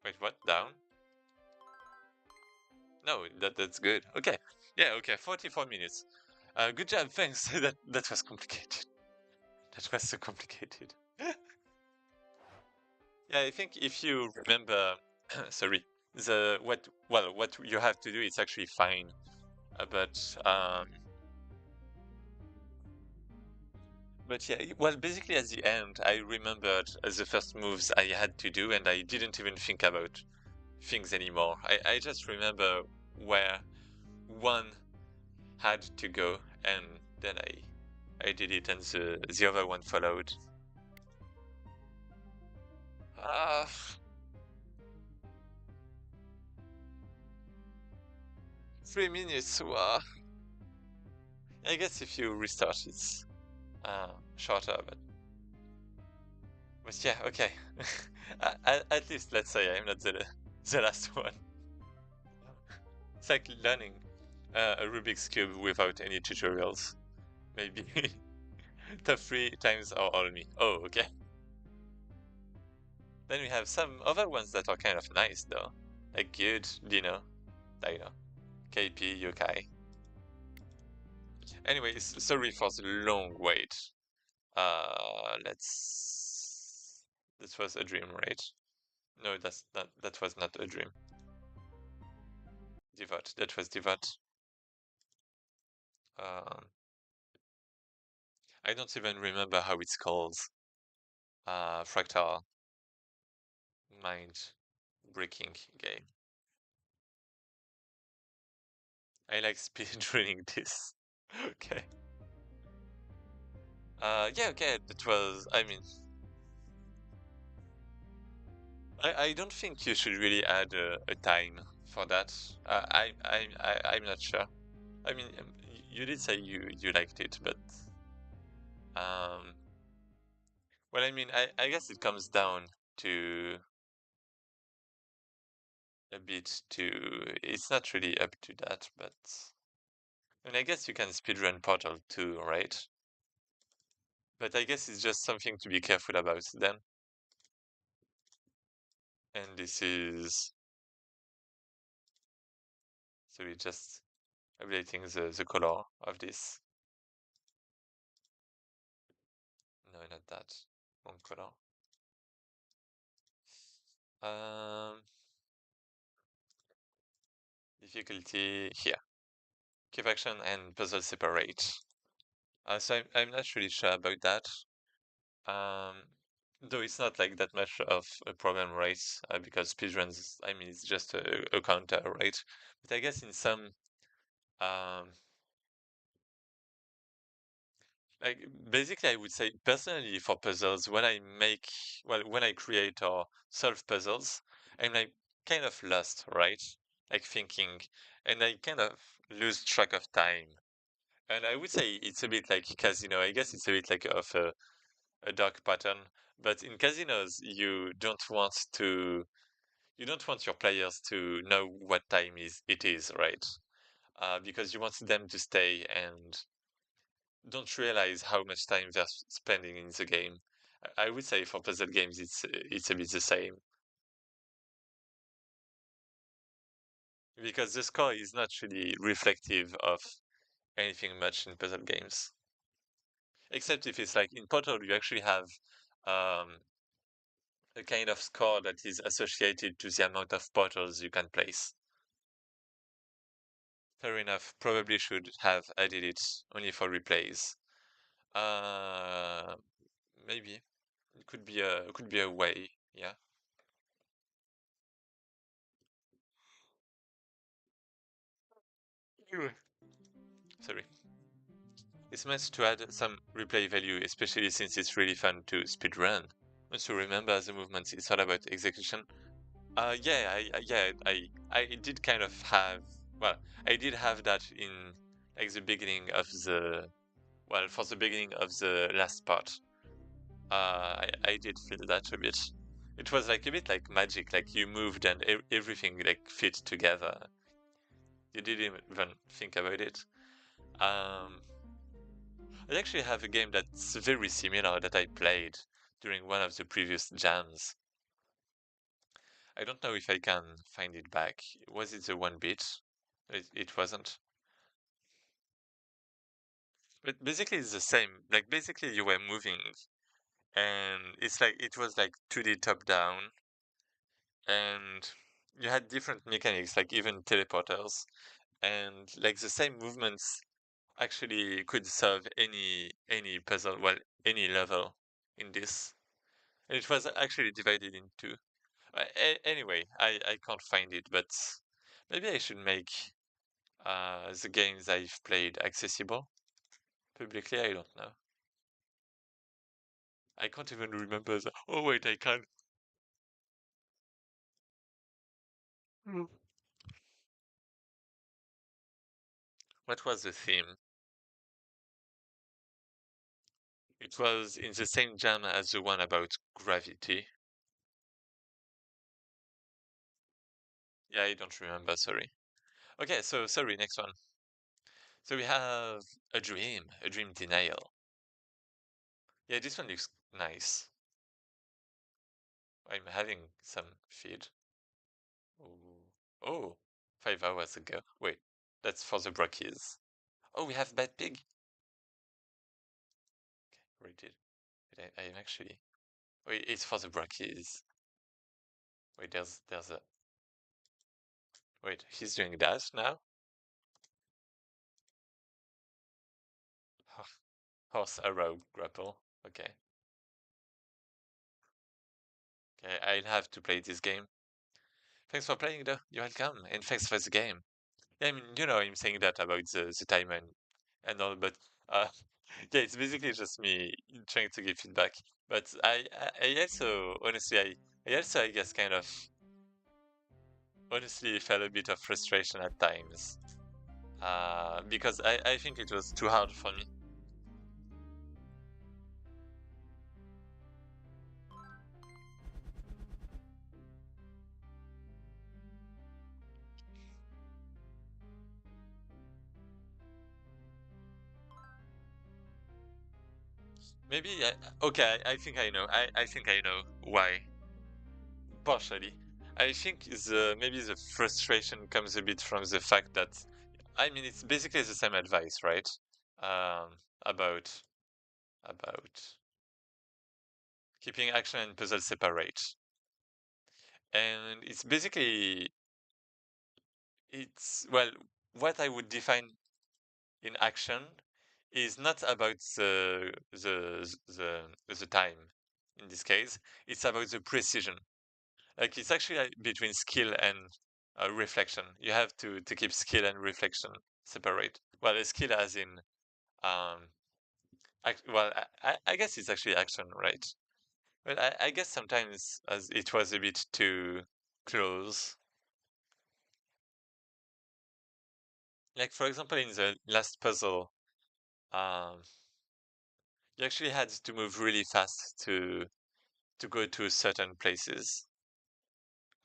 Wait, what? Down? No, that's good. Okay. Yeah, okay, 44 minutes. Good job, thanks. that was complicated. That was so complicated. Yeah, I think if you remember, sorry, what you have to do is actually fine. But yeah, well, basically at the end, I remembered the first moves I had to do, and I didn't even think about things anymore. I just remember where one had to go, and then I did it, and the other one followed. Ah, 3 minutes. Wow. I guess if you restart, it's shorter, but yeah, okay. At least let's say I'm not the last one. It's like learning a Rubik's Cube without any tutorials. Maybe. Top 3 times or all me. Oh, okay. Then we have some other ones that are kind of nice though. Like Good, Dino, KP, Yokai. Anyways, sorry for the long wait. Let's This was a dream, right? No, that was not a dream. Divot. That was Divot. Um, I don't even remember how it's called. Fractal mind breaking game. I like speedrunning this. Okay. Yeah, okay. That was. I mean, I don't think you should really add a time for that. I'm not sure. I mean, you did say you liked it, but um, well, I mean, I guess it comes down to a bit to. It's not really up to that, but I mean, I guess you can speedrun Portal too, right? But I guess it's just something to be careful about then. And this is so we just updating the color of this. No, not that. Wrong color. Um, difficulty here. Keep action and puzzle separate. So I'm not really sure about that. Um, though it's not like that much of a problem, right? Because speedruns, I mean, it's just a counter, right? But I guess in some, um, like basically, I would say personally for puzzles, when I make, well, when I create or solve puzzles, I'm like kind of lost, right? Like thinking, and I kind of lose track of time. And I would say it's a bit like casino. I guess it's a bit like of a dark pattern. But in casinos, you don't want your players to know what time it is, right? Because you want them to stay and don't realize how much time they're spending in the game. I would say for puzzle games, it's a bit the same because the score is not really reflective of anything much in puzzle games, except if it's like in Portal, you actually have um, a kind of score that is associated to the amount of portals you can place. Fair enough. Probably should have added it only for replays. Uh, maybe it could be a way. Yeah. Anyway. Sorry. It's meant to add some replay value, especially since it's really fun to speedrun. Once you remember the movements, it's all about execution. Yeah, I did kind of have. Well, I did have that in like the beginning of the. Well, for the beginning of the last part. I did feel that a bit. It was like a bit like magic, like you moved and everything like fit together. You didn't even think about it. Um, I actually have a game that's very similar that I played during one of the previous jams. I don't know if I can find it back. Was it the 1 bit? It wasn't. But basically it's the same. Like basically you were moving and it's like it was like 2D top down and you had different mechanics, like even teleporters, and like the same movements actually could solve any puzzle, well, any level in this. And it was actually divided in two. Anyway, I can't find it, but maybe I should make the games I've played accessible publicly. I don't know. I can't even remember the. Oh wait, I can. Mm. What was the theme? It was in the same jam as the one about gravity. Yeah, I don't remember. Sorry. Okay, so sorry. Next one. So we have a dream denial. Yeah, this one looks nice. I'm having some feed. Ooh. Oh, 5 hours ago. Wait, that's for the Brackeys. Oh, we have Bad Pig. Okay, rated. But I'm actually. Wait, it's for the Brackeys. Wait, there's a wait. He's doing that now. Horse arrow grapple. Okay, okay. I'll have to play this game. Thanks for playing, though. You're welcome, and thanks for the game. Yeah, I mean, I'm saying that about the time and all, but uh, yeah, it's basically just me trying to give feedback. But I also honestly, I also, I guess, kind of honestly felt a bit of frustration at times. Because I think it was too hard for me. Maybe okay, I think I know. I think I know why. Partially. I think the maybe the frustration comes a bit from the fact that I mean it's basically the same advice, right? Um, about about keeping action and puzzle separate. And it's basically it's well what I would define in action is not about the time in this case. It's about the precision. Like it's actually between skill and reflection. You have to keep skill and reflection separate. Well, a skill as in um, well, I guess it's actually action, right? But I guess sometimes as it was a bit too close. Like for example, in the last puzzle, um, you actually had to move really fast to go to certain places,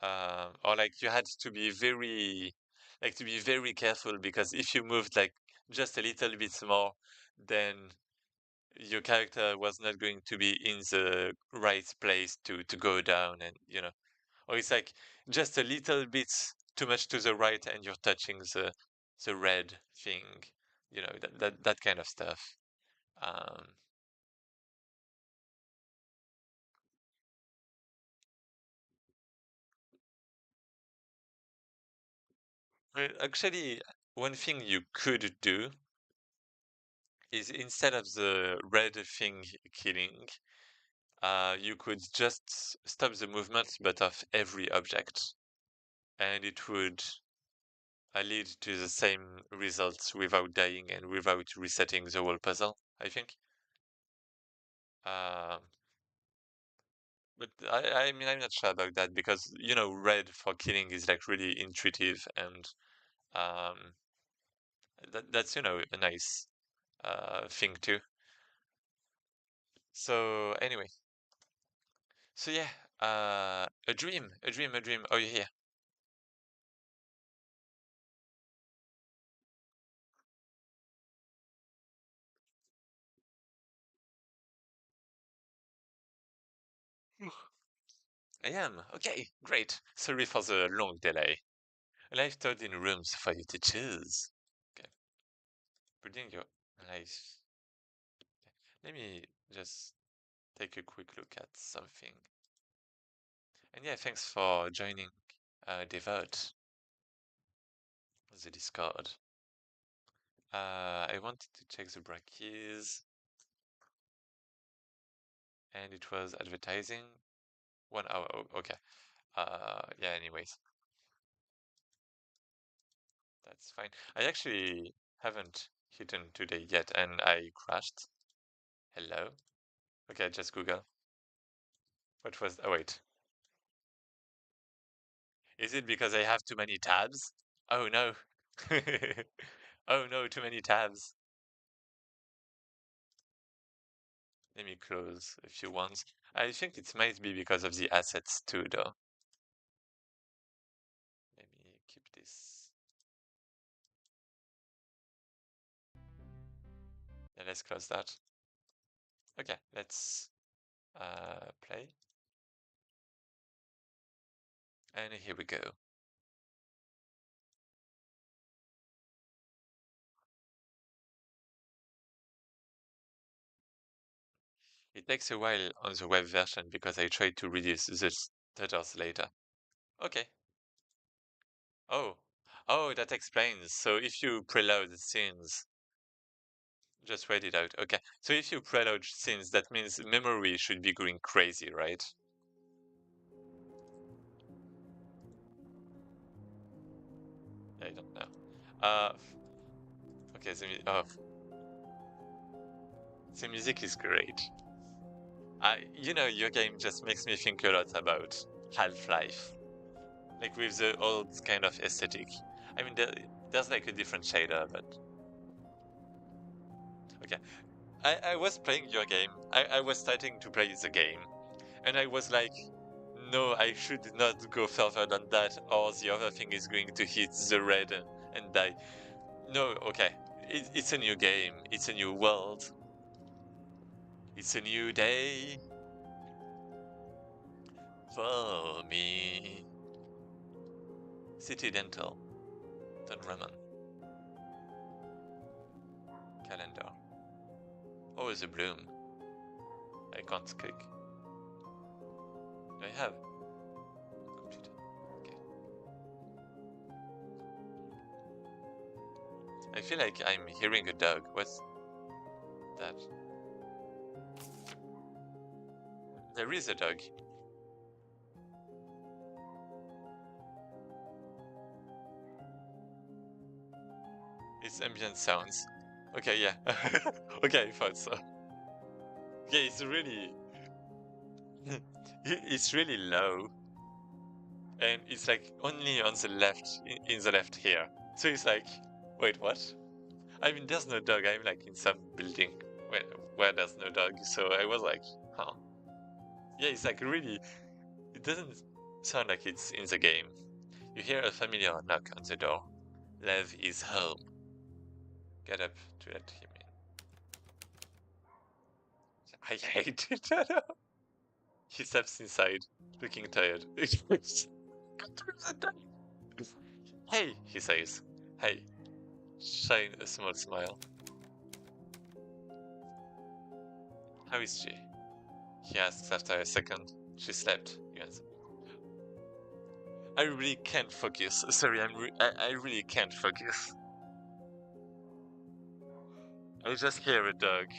or like you had to be very careful because if you moved like just a little bit more, then your character was not going to be in the right place to go down, and or it's like just a little bit too much to the right, and you're touching the red thing, that kind of stuff. Um, well, actually, one thing you could do is instead of the red thing killing, you could just stop the movement but of every object, and it would lead to the same results without dying and without resetting the whole puzzle, I think. Um, but I mean, I'm not sure about that because, red for killing is like really intuitive and um, that's, a nice thing too. So anyway, so yeah, a dream, a dream, a dream. Oh, you're here. I am. Okay, great. Sorry for the long delay. Life told in rooms for you to choose. Okay, building your life. Let me just take a quick look at something. And yeah, thanks for joining Devote, the Discord. I wanted to check the Brackeys, and it was advertising. 1 hour. Okay. Yeah. Anyways, that's fine. I actually haven't hidden today yet, and I crashed. Hello. Okay, just Google. What was? Oh wait. Is it because I have too many tabs? Oh no. Oh no, too many tabs. Let me close a few ones. I think it might be because of the assets too, though. Let me keep this. Yeah, let's close that. Okay, let's play. And here we go. It takes a while on the web version because I tried to reduce the stutters later. Okay. Oh. Oh, that explains. So if you preload scenes, just wait it out. Okay. So if you preload scenes, that means memory should be going crazy, right? I don't know. Okay, the music is great. Your game just makes me think a lot about Half-Life, like with the old kind of aesthetic. I mean, there's like a different shader, but okay. I was playing your game. I was starting to play the game, and I was like, no, I should not go further than that, or the other thing is going to hit the red and die. No, okay. It's a new game. It's a new world. It's a new day for me. City Dental. Don Raman. Calendar. Oh, the bloom. I can't click. I have. Computer. Okay. I feel like I'm hearing a dog. What's that? There is a dog. It's ambient sounds. Okay, yeah. Okay, I thought so. Yeah, it's really low, and it's like only on the left, in the left here. So it's like, wait, what? I mean, there's no dog. I'm like in some building where where there's no dog. So I was like, huh? Yeah, it's like really. It doesn't sound like it's in the game. You hear a familiar knock on the door. Lev is home. Get up to let him in. I hate it. He steps inside, looking tired. Hey, he says. Hey, shine a small smile. How is she? He asks after a second. She slept, you answer. I really can't focus. Sorry, I really can't focus. I just hear a dog.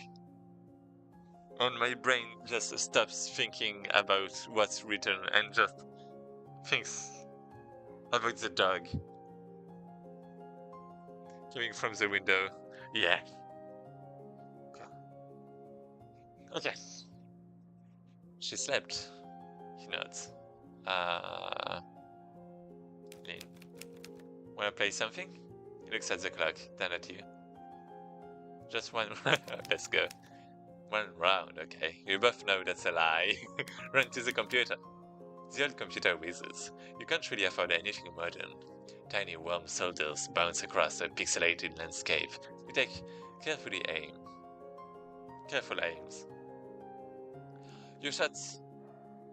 And my brain just stops thinking about what's written and just thinks about the dog coming from the window. Yeah. Okay. She slept. He nods. Lynn. Wanna play something? He looks at the clock, then at you. Just one. Let's go. One round, okay. You both know that's a lie. Run to the computer. The old computer whizzes. You can't really afford anything modern. Tiny warm soldiers bounce across a pixelated landscape. You take careful aims. Your shots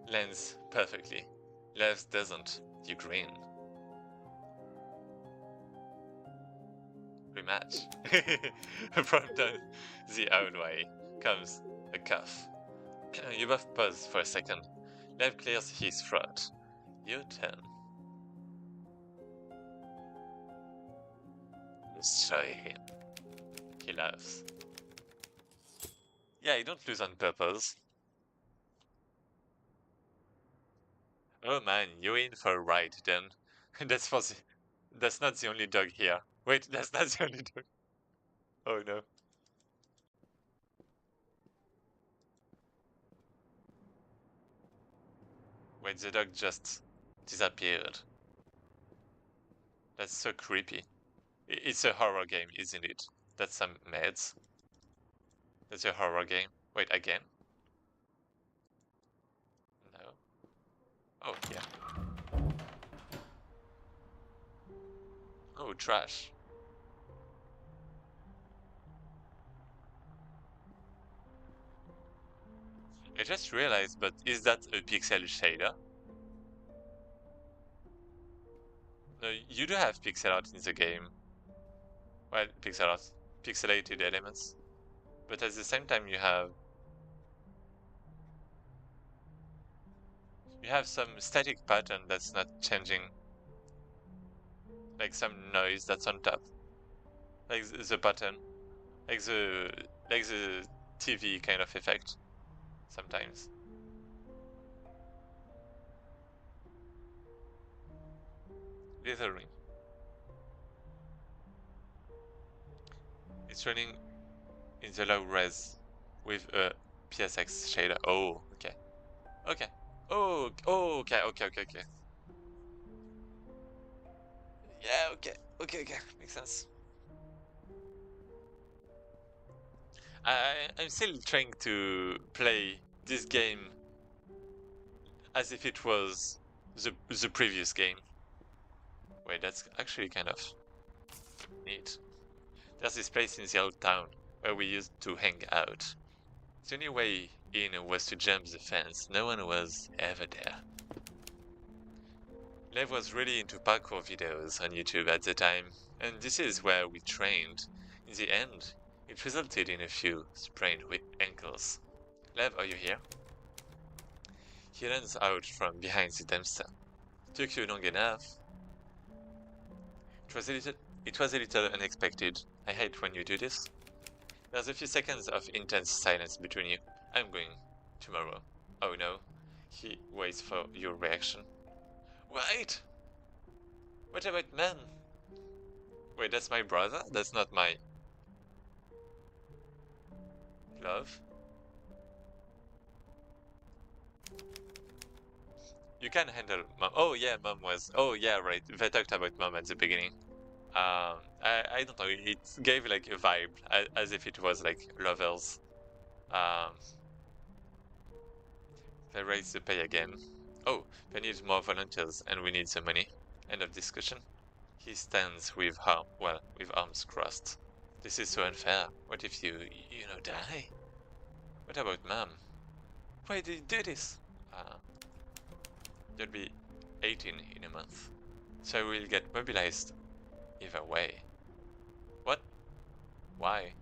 lands perfectly. Lev's doesn't. You grin. Rematch. From down the alleyway comes a cough. You both pause for a second. Lev clears his throat. Your turn. Destroy him. He laughs. Yeah, you don't lose on purpose. Oh man, you're in for a ride then. That's not the only dog here. Wait, that's not the only dog. Oh no. Wait, the dog just disappeared. That's so creepy. It's a horror game, isn't it? That's some meds. That's a horror game. Wait, again? No. Oh, yeah. Oh, trash. I just realized, but is that a pixel shader? No, you do have pixel art in the game. Well, pixel art, pixelated elements. But at the same time, you have You have some static pattern that's not changing, like some noise that's on top, like the pattern, like the TV kind of effect sometimes. Literally, it's running in the low res with a PSX shader. Oh, okay, okay. Oh, okay. Yeah, okay. Makes sense. I'm still trying to play this game as if it was the previous game. Wait, that's actually kind of neat. There's this place in the old town where we used to hang out. The only way in was to jump the fence. No one was ever there. Lev was really into parkour videos on YouTube at the time, and this is where we trained. In the end, it resulted in a few sprained ankles. Lev, are you here? He runs out from behind the dumpster. Took you long enough. It was a little unexpected. I hate when you do this. There's a few seconds of intense silence between you. I'm going tomorrow. Oh no. He waits for your reaction. Wait! What about man? Wait, that's my brother? That's not my love? You can handle mom. Oh yeah, mom was. Oh yeah, right. They talked about mom at the beginning. I don't know. It gave like a vibe as if it was like lovers. Um, they raised the pay again. Oh, they need more volunteers, and we need the money. End of discussion. He stands with with arms crossed. This is so unfair. What if you know, die? What about mom? Why did you do this? You'll be 18 in a month. So we'll get mobilized either way. What? Why?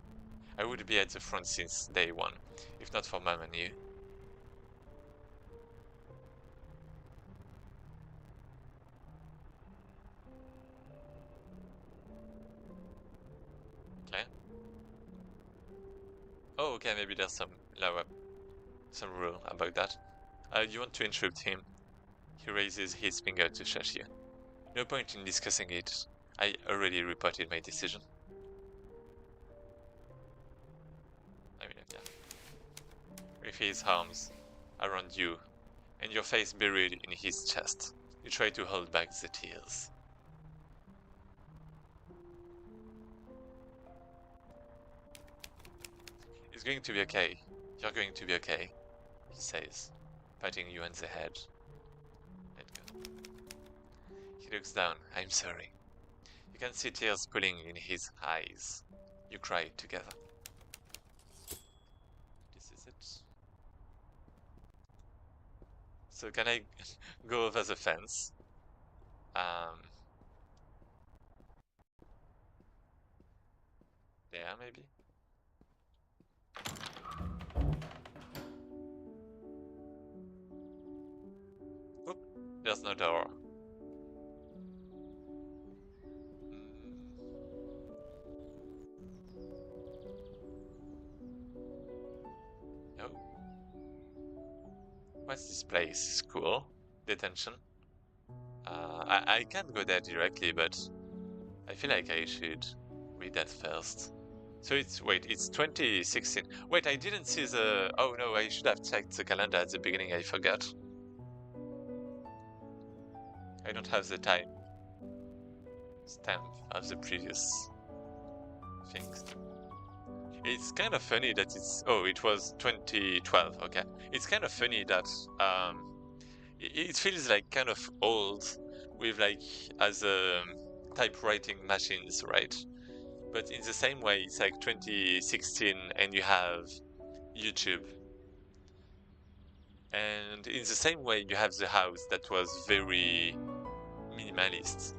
I would be at the front since day one, if not for mom and you. Okay. Oh, okay, maybe there's some rule about that. You want to interrupt him? He raises his finger to shush you. No point in discussing it. I already reported my decision. I mean, yeah. With his arms around you and your face buried in his chest, you try to hold back the tears. It's going to be okay. You're going to be okay, he says, patting you on the head. Let go. He looks down. I'm sorry. You can see tears pooling in his eyes. You cry together. This is it. So can I go over the fence? There maybe? Oop, there's no door. No. What's this place? School? Detention? I can't go there directly, but I feel like I should read that first. So it's 2016. Wait, I didn't see the... Oh no, I should have checked the calendar at the beginning, I forgot. I don't have the time stamp of the previous things. It's kind of funny that it's... Oh, it was 2012, okay. It's kind of funny that it feels like kind of old with like as typewriting machines, right? But in the same way, it's like 2016 and you have YouTube. And in the same way, you have the house that was very minimalist.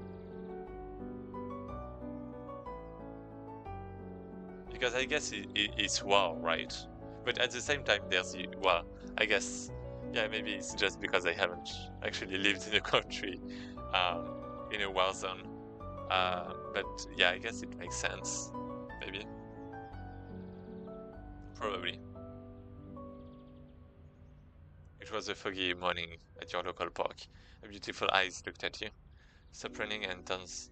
Because I guess it's war, right? But at the same time, there's, well, I guess Yeah, maybe it's just because I haven't actually lived in a country in a war zone. But yeah, I guess it makes sense. Maybe. Probably. It was a foggy morning at your local park. A beautiful eyes looked at you. Stop running and dance.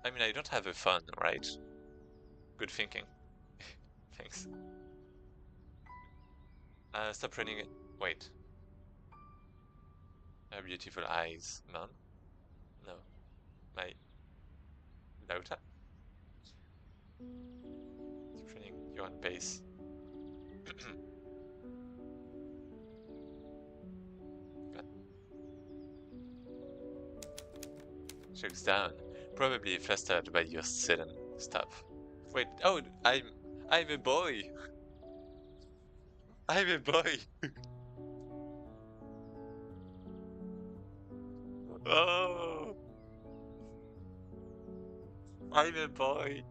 I mean, I don't have a phone, right? Good thinking. Thanks. Stop running. Wait. A beautiful eyes, man? No. My daughter? Stop running. You're on pace. She looks down, probably flustered by your sudden stop. Wait, oh, I'm a boy. I'm a boy. Oh, I'm a boy.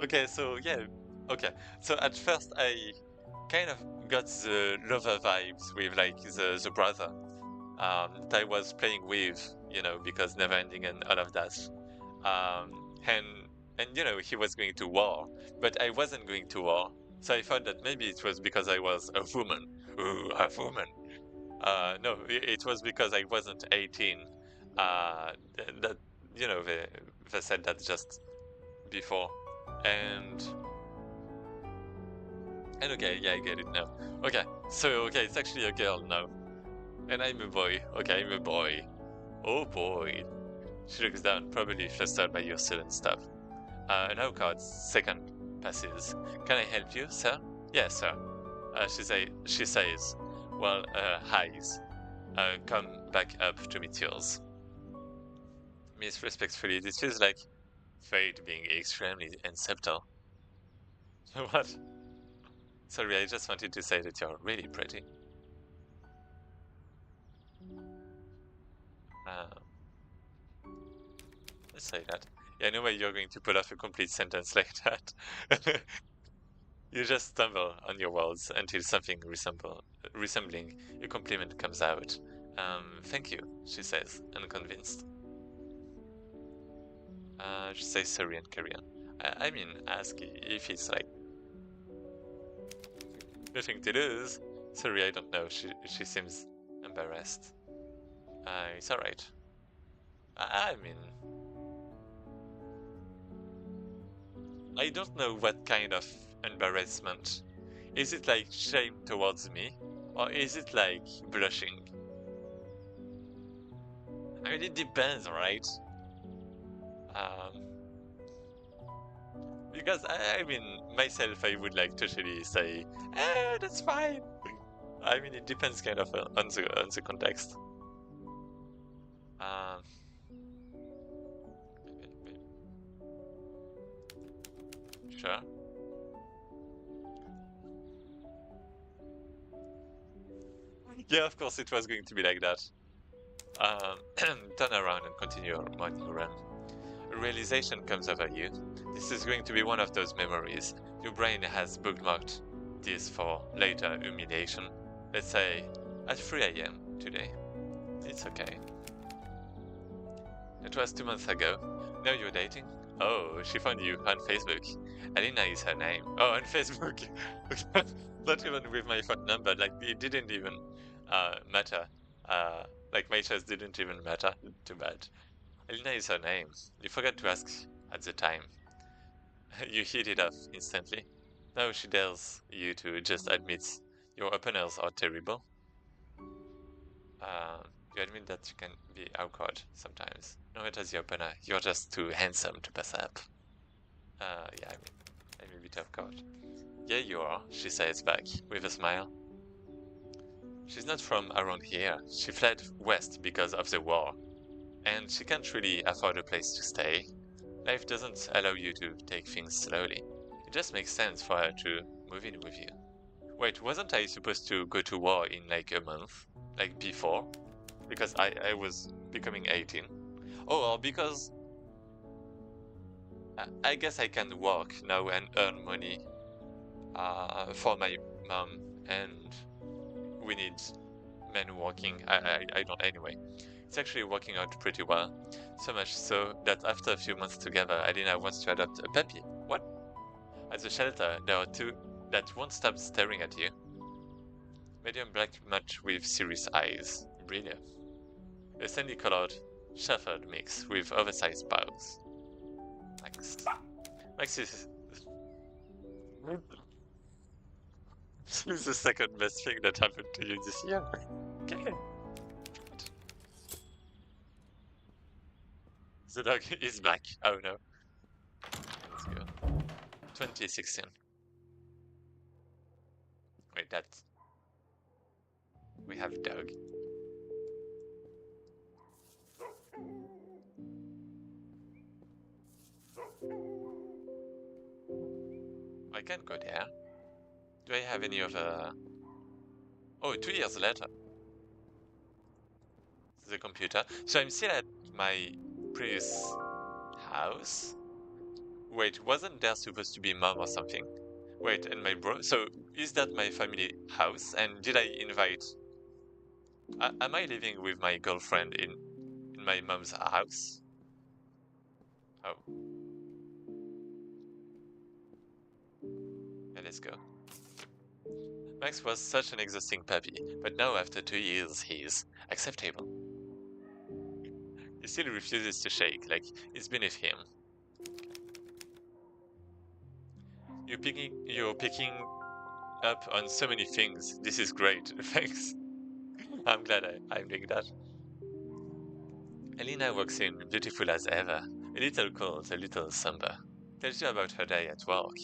Okay, so yeah, okay. So at first I kind of got the lover vibes with like the brother that I was playing with, because never ending and all of that. And he was going to war, but I wasn't going to war. So I thought that maybe it was because I was a woman. Ooh, a woman. No, it was because I wasn't 18. That they said that just before, and okay, yeah, I get it now. Okay, so okay, it's actually a girl now, and I'm a boy. Okay, I'm a boy. Oh boy. She looks down, probably flustered by your sudden stop. Now card's second passes. Can I help you, sir? Yes, sir. She says, well, highs. Come back up to meet yours. Miss respectfully, this feels like fate being extremely and subtle. What? Sorry, I just wanted to say that you're really pretty. Uh, let's say that. Yeah, no way you're going to pull off a complete sentence like that. You just stumble on your words until something resembling a compliment comes out. Thank you, she says, unconvinced. She says sorry and carry on. I mean, ask if it's like nothing to lose. Sorry, I don't know. She seems embarrassed. It's alright. I mean, I don't know what kind of embarrassment. Is it like shame towards me? Or is it like blushing? I mean, it depends, right? Um, because I mean, myself, I would like totally say, that's fine. I mean, it depends kind of on the context. Um, sure. Yeah, of course, it was going to be like that. Turn around and continue your morning run. A realization comes over you. This is going to be one of those memories. Your brain has bookmarked this for later humiliation. Let's say at 3 a.m. today. It's okay. It was 2 months ago. Now you're dating? Oh, she found you on Facebook. Alina is her name. Oh, on Facebook. Not even with my phone number. Like, it didn't even matter. Like, my choice didn't even matter. Too bad. Alina is her name. You forgot to ask at the time. You hit it off instantly. Now she dares you to just admit your openers are terrible. Uh, you admit that you can be awkward sometimes. No matter the opener, you're just too handsome to pass up. Yeah, I'm a bit awkward. Yeah, you are, she says back, with a smile. She's not from around here. She fled west because of the war, and she can't really afford a place to stay. Life doesn't allow you to take things slowly. It just makes sense for her to move in with you. Wait, wasn't I supposed to go to war in like a month? Like before? Because I was becoming 18. Oh, or because I guess I can work now and earn money for my mom, and we need men working. I don't anyway. It's actually working out pretty well. So much so that after a few months together, Alina wants to adopt a puppy. What? At the shelter, there are two that won't stop staring at you. Medium black much with serious eyes. Brilliant. A sandy colored shepherd mix with oversized paws. Max. Max is this is the second best thing that happened to you this year. Okay. The dog is black. Oh no. Let's go. 2016. Wait, that's. We have dog. I can't go there. Do I have any other. Oh, 2 years later. The computer. So I'm still at my previous house. Wait, wasn't there supposed to be mom or something? Wait, and my bro. So is that my family house? And did I invite? Am I living with my girlfriend in my mom's house? Oh, yeah, let's go. Max was such an exhausting puppy, but now after 2 years he's acceptable. He still refuses to shake, like it's beneath him. You're picking up on so many things. This is great. Thanks. I'm glad I'm doing that. Elena walks in, beautiful as ever, a little cold, a little somber. Tells you about her day at work.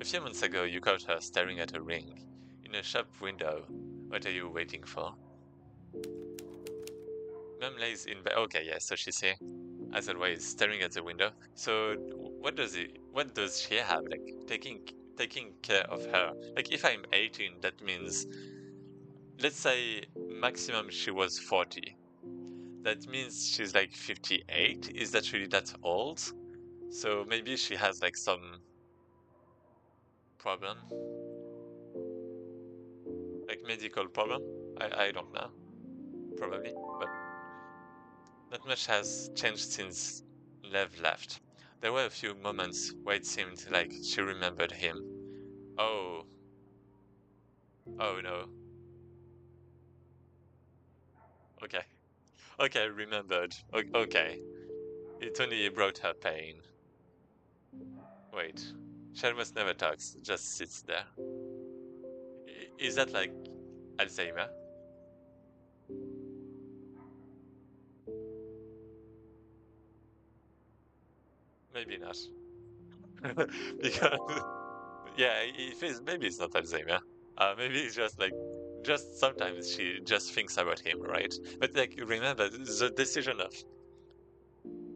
A few months ago, you caught her staring at a ring in a shop window. What are you waiting for? Mom lays in bed. Okay, yeah, so she's here, as always, staring at the window. So, What does she have? Like taking care of her. Like, if I'm 18, that means, let's say, maximum she was 40. That means she's like 58. Is that really that old? So maybe she has like some problem, like medical problem. I don't know, probably, but not much has changed since Lev left. There were a few moments where it seemed like she remembered him. Oh, oh no. Okay, okay, remembered. Okay, it only brought her pain. Wait, she almost never talks, just sits there. Is that like Alzheimer? Maybe not. Because yeah, it feels maybe it's not Alzheimer. Maybe it's just like just sometimes she just thinks about him, right? But like remember the decision of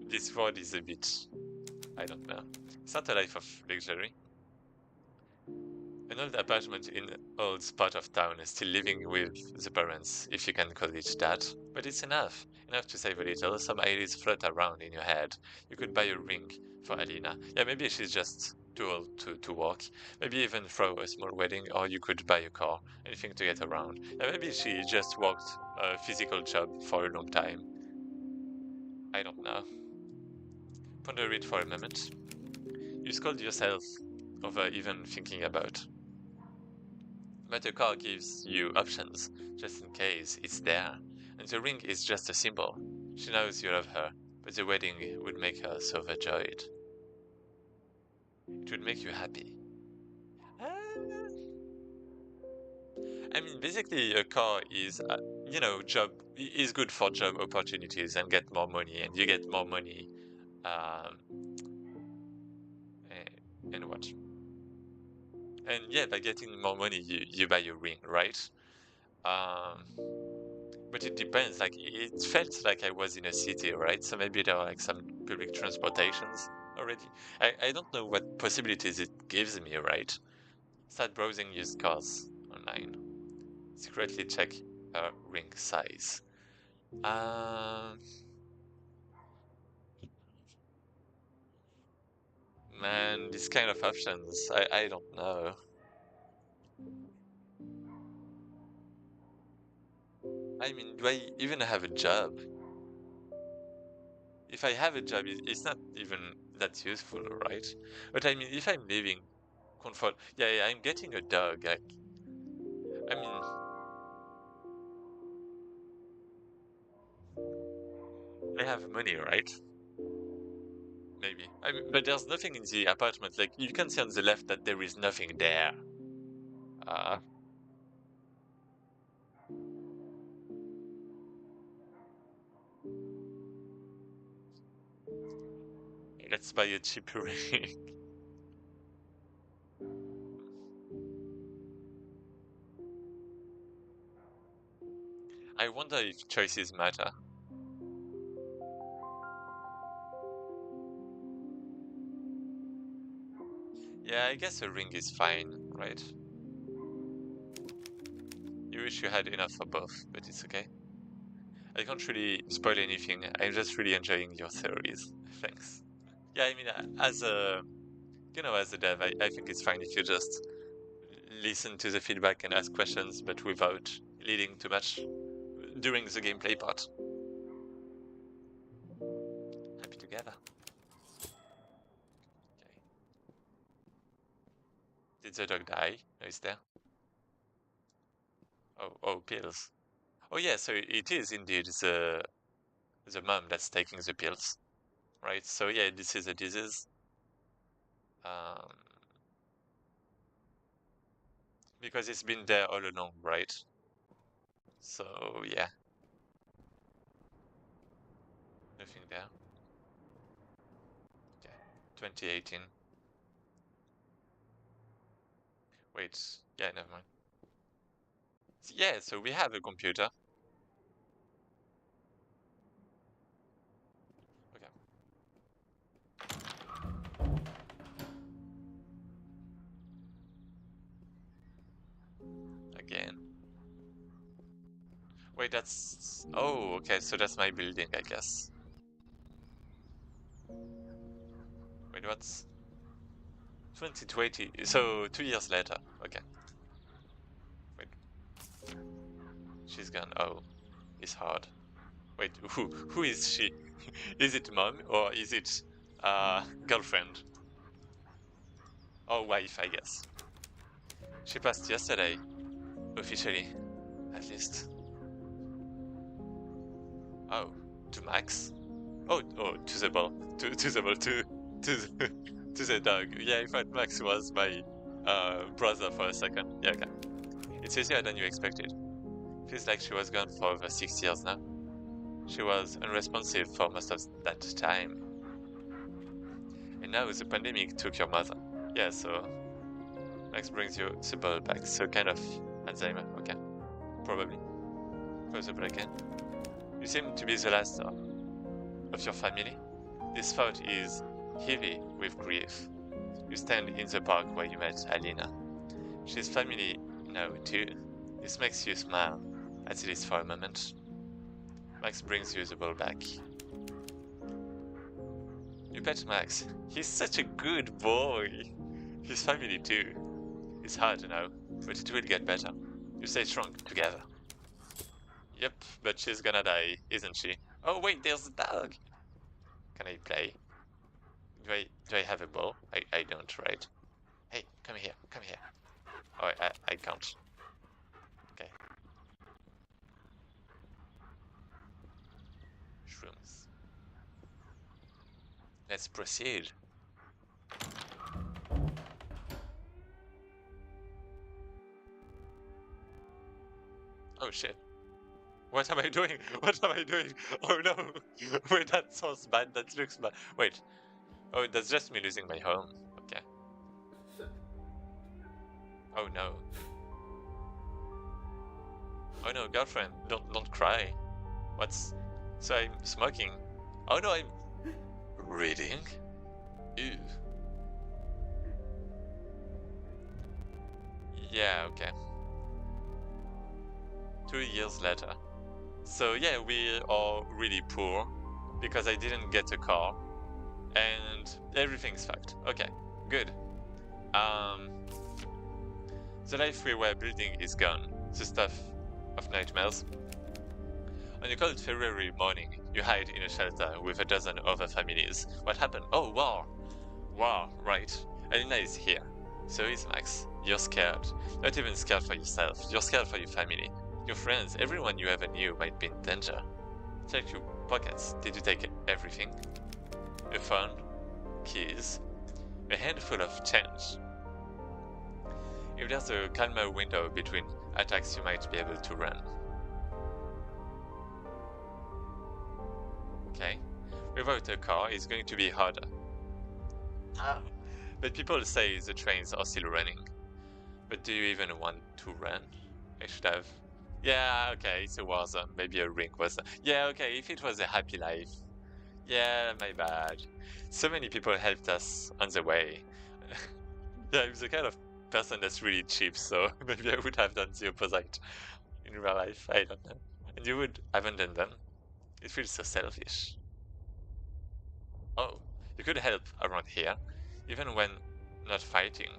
this word is a bit I don't know. It's not a life of luxury. An old apartment in an old spot of town is still living with the parents, if you can call it that. But it's enough. Enough to save a little. Some ideas float around in your head. You could buy a ring for Alina. Yeah, maybe she's just too old to walk. Maybe even throw a small wedding, or you could buy a car. Anything to get around. Yeah, maybe she just worked a physical job for a long time. I don't know. Ponder it for a moment. You scold yourself over even thinking about. But the car gives you options, just in case it's there. And the ring is just a symbol. She knows you love her, but the wedding would make her so overjoyed. It would make you happy. Uh, I mean, basically, a car is, job is good for job opportunities and get more money, and you get more money. Um, and what? And yeah, by getting more money, you buy a ring, right? Um, But it depends. Like it felt like I was in a city, right? So maybe there are like some public transportations already. I don't know what possibilities it gives me, right? Start browsing used cars online. Secretly check her ring size. Um, Man, these kind of options, I don't know. I mean, do I even have a job? If I have a job, it's not even that useful, right? But I mean, if I'm living comfort, yeah, I'm getting a dog. I mean, I have money, right? Maybe. I mean, but there's nothing in the apartment. Like, you can see on the left that there is nothing there. Uh, let's buy a cheaper ring. I wonder if choices matter. Yeah, I guess a ring is fine, right? You wish you had enough for both, but it's okay. I can't really spoil anything. I'm just really enjoying your theories. Thanks. Yeah, I mean, as a as a dev, I think it's fine if you just listen to the feedback and ask questions, but without leading too much during the gameplay part. Happy together. Okay. Did the dog die? No, it's there. Oh, pills. Oh yeah, so it is indeed the mom that's taking the pills, right? So yeah, this is a disease. Um, because it's been there all along, right? So yeah, nothing there. Okay, 2018. Wait, yeah, never mind. Yeah, so we have a computer. Okay, again. Wait, that's... Oh, okay, so that's my building, I guess. Wait, what's... 2020, so 2 years later. Okay, wait, she's gone. Oh, it's hard. Wait, who is she? Is it mom or is it girlfriend? Or wife, I guess. She passed yesterday, officially, at least. Oh, to Max? Oh, to the ball. To the ball, to the, to the dog. Yeah, I thought Max was my brother for a second. Yeah, okay. It's easier than you expected. Feels like she was gone for over 6 years now. She was unresponsive for most of that time. And now the pandemic took your mother. Yeah, so Max brings you the ball back. So kind of Alzheimer, okay. Probably. Possible again. You seem to be the last of your family. This thought is heavy with grief. You stand in the park where you met Alina. She's family now too. This makes you smile, at least for a moment. Max brings you the ball back. You pet Max. He's such a good boy. His family too. It's hard now, but it will get better. You stay strong together. Yep, but she's gonna die, isn't she? Oh wait, there's a dog! Can I play? Do I have a ball? I don't, right? Hey, come here, come here. Oh, I can't. Okay. Shrooms. Let's proceed. Oh shit. What am I doing? What am I doing? Oh no! Wait, that sounds bad, that looks bad. Wait. Oh, that's just me losing my home. Okay. Oh no. Oh no, girlfriend, don't cry. What's... So I'm smoking. Oh no, I'm... Reading? Ew. Yeah, okay. 2 years later. So yeah, we are really poor because I didn't get a car and everything's fucked. Okay, good. Um, the life we were building is gone. The stuff of nightmares. On a cold February morning, you hide in a shelter with a dozen other families. What happened? Oh, war! War, right. Alina is here. So is Max. You're scared. Not even scared for yourself. You're scared for your family. Your friends, everyone you ever knew might be in danger. Check your pockets. Did you take everything? A phone, keys, a handful of change. If there's a calmer window between attacks, you might be able to run. Okay. Without a car, it's going to be harder. But people say the trains are still running. But do you even want to run? I should have. Yeah, okay, it's a war zone. Maybe a ring was. Yeah, okay, if it was a happy life. Yeah, my bad. So many people helped us on the way. Yeah, I'm the kind of person that's really cheap, so maybe I would have done the opposite in real life. I don't know. And you would abandon them. It feels so selfish. Oh, you could help around here, even when not fighting.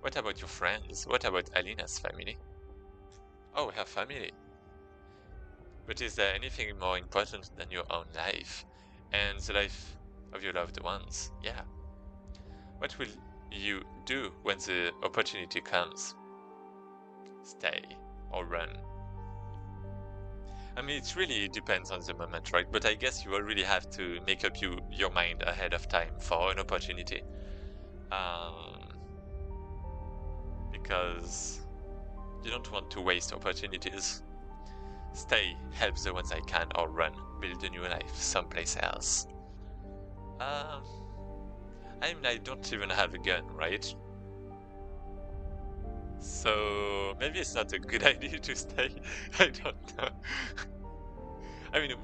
What about your friends? What about Alina's family? Oh, her family. But is there anything more important than your own life and the life of your loved ones? Yeah. What will you do when the opportunity comes? Stay or run? I mean, it really depends on the moment, right? But I guess you already have to make up your mind ahead of time for an opportunity. Because you don't want to waste opportunities. Stay, help the ones I can, or run, build a new life someplace else. I mean, I don't even have a gun, right? So maybe it's not a good idea to stay. I don't know. I mean,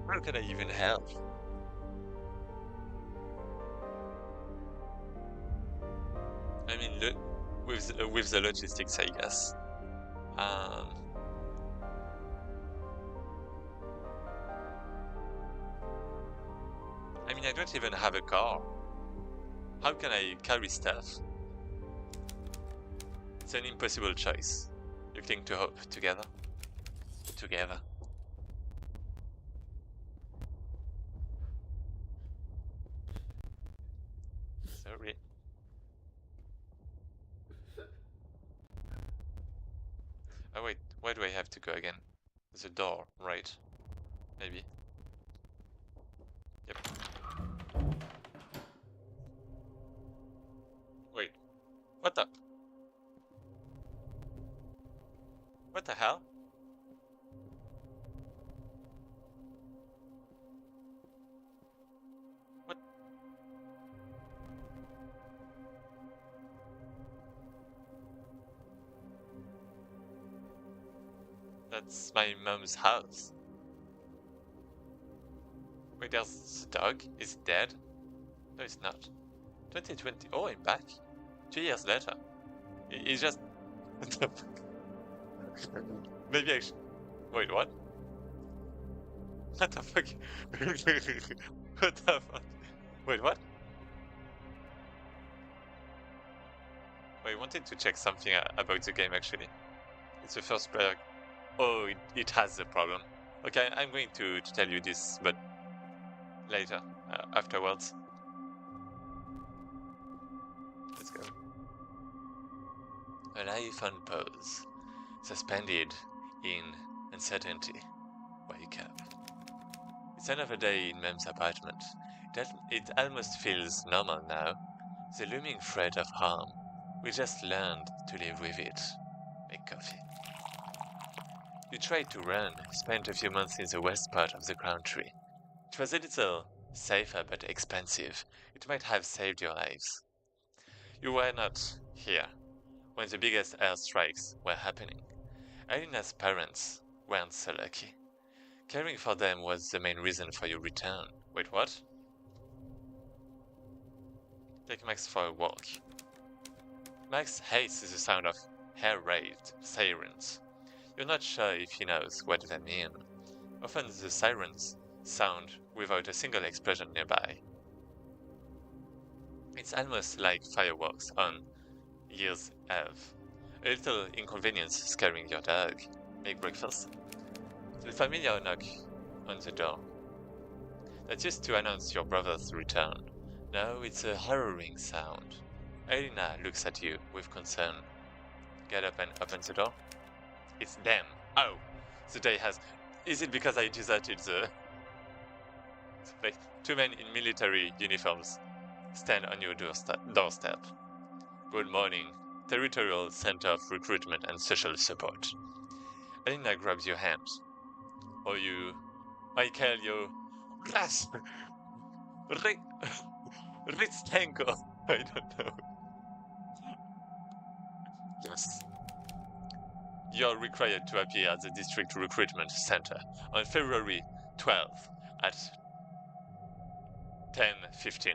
how can I even help? I mean, with the logistics, I guess. I mean, I don't even have a car. How can I carry stuff? It's an impossible choice. You cling to hope together. Together. Sorry. Oh wait, where do I have to go again? The door, right. Maybe. Yep. Wait. What the? What the hell? What? That's my mom's house. Wait, there's the dog? Is it dead? No, it's not. 2020. Oh, I'm back. 2 years later. It's just. Maybe I should. Wait, what? What the fuck? What the fuck? Wait, what? I wanted to check something about the game actually. It's the first player. Oh, it has the problem. Okay, I'm going to tell you this, but later, afterwards. Let's go. A life on pause, suspended in uncertainty. Wake up. It's another day in Mem's apartment. It almost feels normal now. The looming threat of harm. We just learned to live with it. Make coffee. You tried to run, spent a few months in the west part of the country. It was a little safer but expensive. It might have saved your lives. You were not here when the biggest airstrikes were happening. Alina's parents weren't so lucky. Caring for them was the main reason for your return. Wait, what? Take Max for a walk. Max hates the sound of air raid sirens. You're not sure if he knows what they mean. Often the sirens sound without a single explosion nearby. It's almost like fireworks on Year's Eve. A little inconvenience scaring your dog. Make breakfast. The familiar knock on the door. That used to announce your brother's return. Now it's a harrowing sound. Elena looks at you with concern. Get up and open the door. It's them. Oh, the day has. Is it because I deserted the place? Two men in military uniforms stand on your doorstep. Good morning. Territorial Center of Recruitment and Social Support. Elena grabs your hand. Or you. Michael, you. Ras! Ritstenko! I don't know. Yes. You're required to appear at the District Recruitment Center on February 12th at 10:15.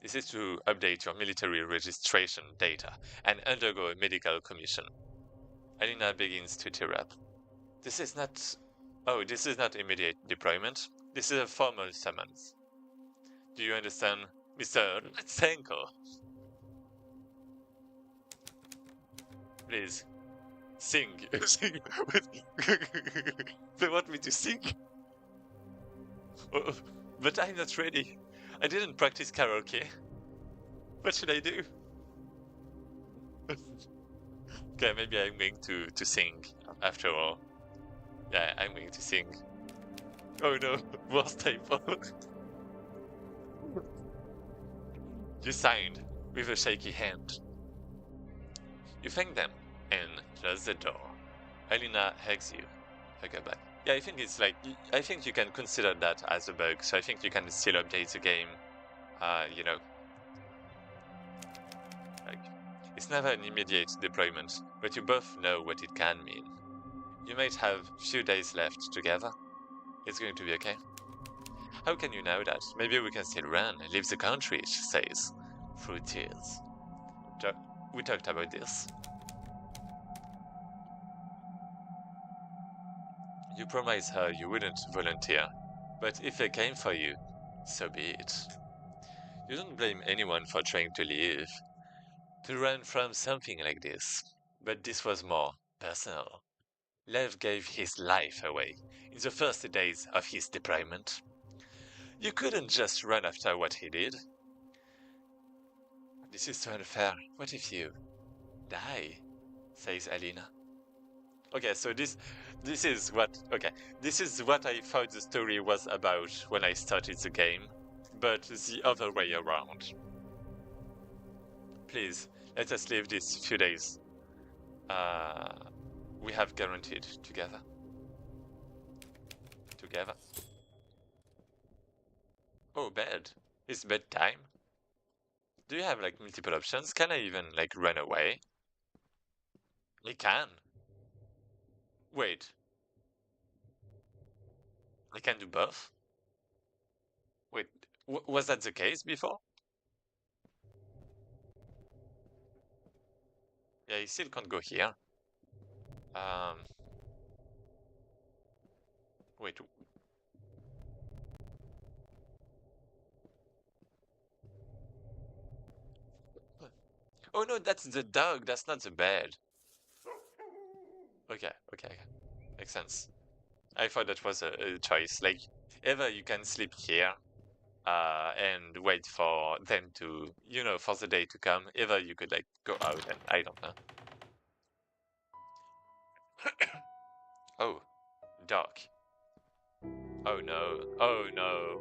This is to update your military registration data and undergo a medical commission. Alina begins to tear up. This is not... Oh, this is not immediate deployment. This is a formal summons. Do you understand, Mr. Ritsenko? Please, sing. Sing with... They want me to sing? Oh, but I'm not ready. I didn't practice karaoke. What should I do? Okay, maybe I'm going to sing after all. Yeah, I'm going to sing. Oh no, worst typo. You signed with a shaky hand. You thank them and close the door. Alina hugs you. Hug her back. Yeah, I think it's like, I think you can consider that as a bug, so I think you can still update the game. You know, like, it's never an immediate deployment, but you both know what it can mean. You might have few days left together. It's going to be okay. How can you know that? Maybe we can still run and leave the country, she says, through tears. We talked about this. You promised her you wouldn't volunteer, but if they came for you, so be it. You don't blame anyone for trying to leave, to run from something like this, but this was more personal. Lev gave his life away in the first days of his deployment. You couldn't just run after what he did. This is so unfair. What if you die? Says Alina. Okay, so this is what I thought the story was about when I started the game, but the other way around. Please, let us live these few days. We have guaranteed together. Together. Oh, bed. It's bedtime. Do you have like multiple options? Can I even like run away? I can. Wait. I can do both? Wait, was that the case before? Yeah, I still can't go here. Um, wait. Oh no, that's the dog, that's not the bed. Okay. Makes sense. I thought that was a choice. Like, either you can sleep here, and wait for them to, you know, for the day to come. Either you could, like, go out and, I don't know. Oh, dark. Oh no, oh no.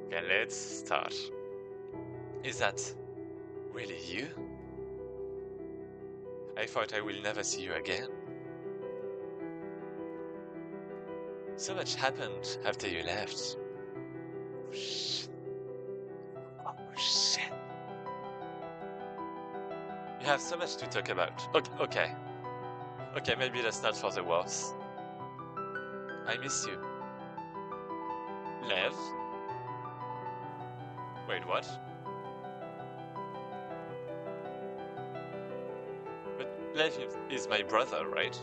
Okay, let's start. Is that really you? I thought I will never see you again. So much happened after you left. Oh shit. Oh shit. You have so much to talk about. Okay, maybe that's not for the worse. I miss you. Lev? Wait, what? But Lev is my brother, right?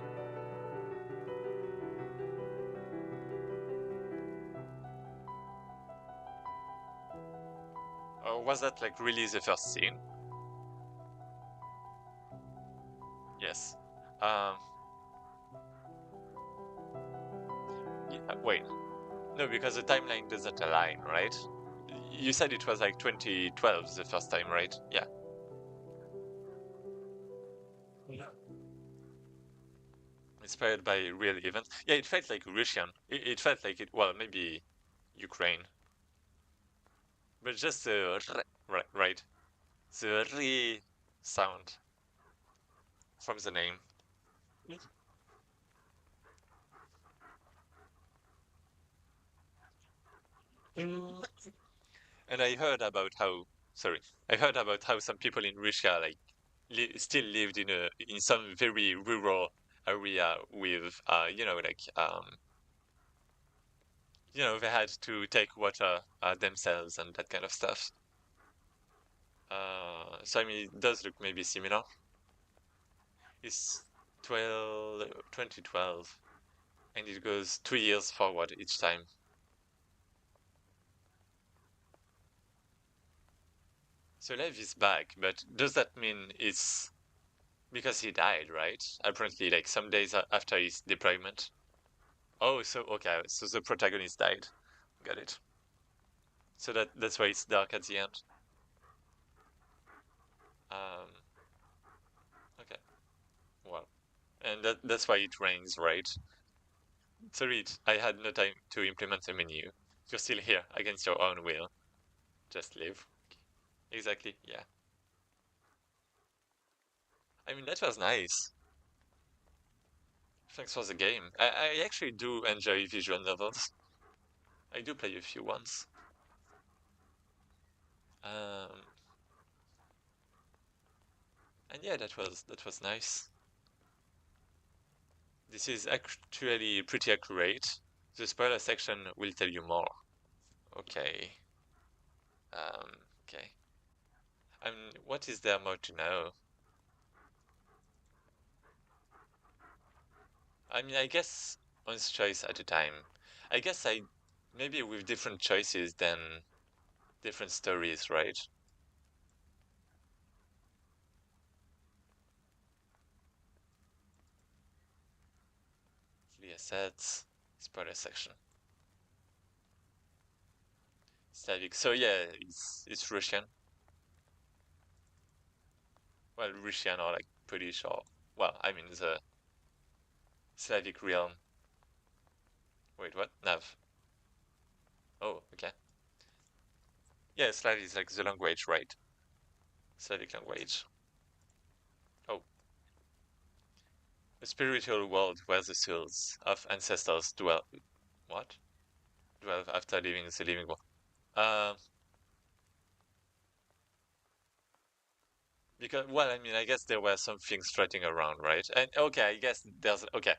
Oh Or was that like really the first scene? Yes. Um, yeah, wait. No, because the timeline doesn't align, right? You said it was like 2012 the first time, right? Yeah. Yeah. Inspired by real events. Yeah, it felt like Russian. It felt like it, well, maybe Ukraine. But just the right, right. The re sound from the name. Mm. And I heard about how some people in Russia like still lived in some very rural area with they had to take water themselves and that kind of stuff. So I mean, it does look maybe similar. It's 2012, and it goes 2 years forward each time. So Lev is back, but does that mean it's because he died, right? Apparently, like some days after his deployment. Oh, so okay, so the protagonist died. Got it. So that's why it's dark at the end. Um, okay, well, and that's why it rains, right? Sorry, I had no time to implement the menu. You're still here against your own will. Just live. Exactly, yeah. I mean, that was nice. Thanks for the game. I actually do enjoy visual novels. I do play a few ones. Um, and yeah, that was nice. This is actually pretty accurate. The spoiler section will tell you more. Okay. Okay. What is there more to know? I mean, I guess one choice at a time. I guess I maybe with different choices then different stories, right? The assets, spoiler section. Slavic. So yeah, it's Russian. Well, Russian or like British or well, I mean the Slavic realm. Wait, what? Nav. Oh, okay. Yeah, Slavic is like the language, right? Slavic language. Oh, a spiritual world where the souls of ancestors dwell. What? Dwell after leaving the living world. Um, because well, I mean, I guess there were some things floating around, right? And okay, I guess there's okay.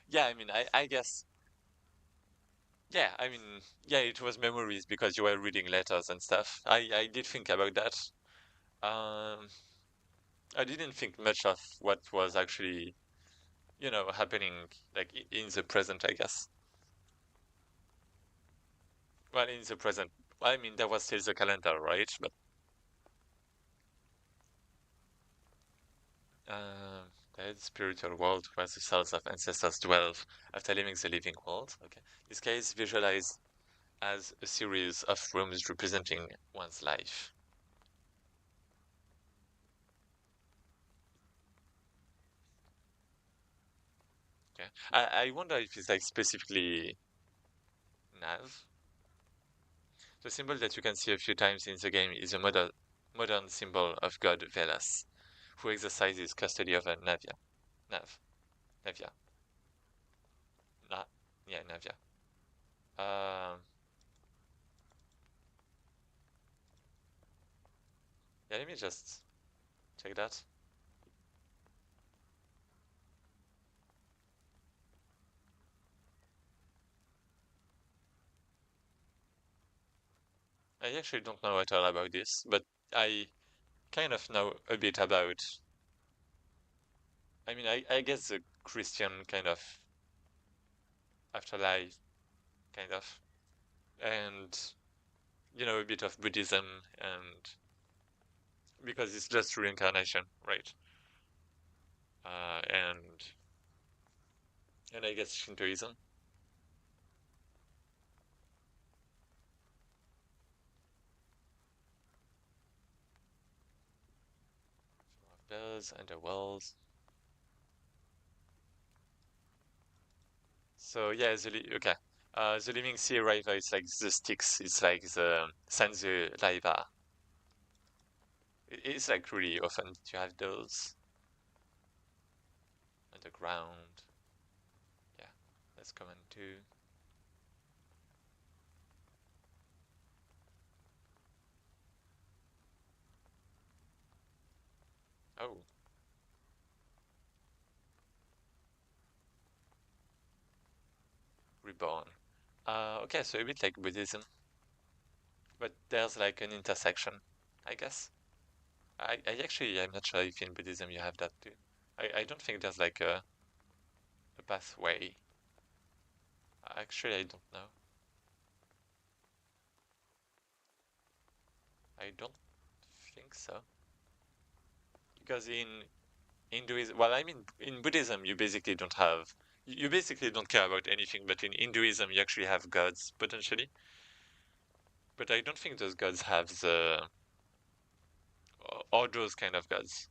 Yeah, I mean, I guess yeah, I mean, yeah, it was memories because you were reading letters and stuff. I did think about that. Um, I didn't think much of what was actually, happening like in the present, I guess. Well, in the present, I mean, there was still the calendar, right? But um, the spiritual world where the souls of ancestors dwell after leaving the living world. Okay, this case visualized as a series of rooms representing one's life. Okay, I wonder if it's like specifically Nav. The symbol that you can see a few times in the game is a modern symbol of god Velas, who exercises custody over Navia. Nav. Navia. Na yeah, Navia. Um yeah, let me just check that. I actually don't know at all about this, but I kind of know a bit about I mean I guess the Christian kind of afterlife kind of. And a bit of Buddhism, and because it's just reincarnation, right? And I guess Shintoism, bells and the wells. So yeah, okay. The living sea river is like the sticks. It's like the Sanzu Laiva. It's like really often to have those underground. Yeah, that's common too. Oh, reborn. Okay, so a bit like Buddhism, but there's like an intersection, I guess. I'm not sure if in Buddhism you have that too. I don't think there's like a pathway. Actually, I don't know. I don't think so. Because in Hinduism, well, I mean, in Buddhism, you basically don't have, you basically don't care about anything, but in Hinduism, you actually have gods, potentially. But I don't think those gods have or those kind of gods.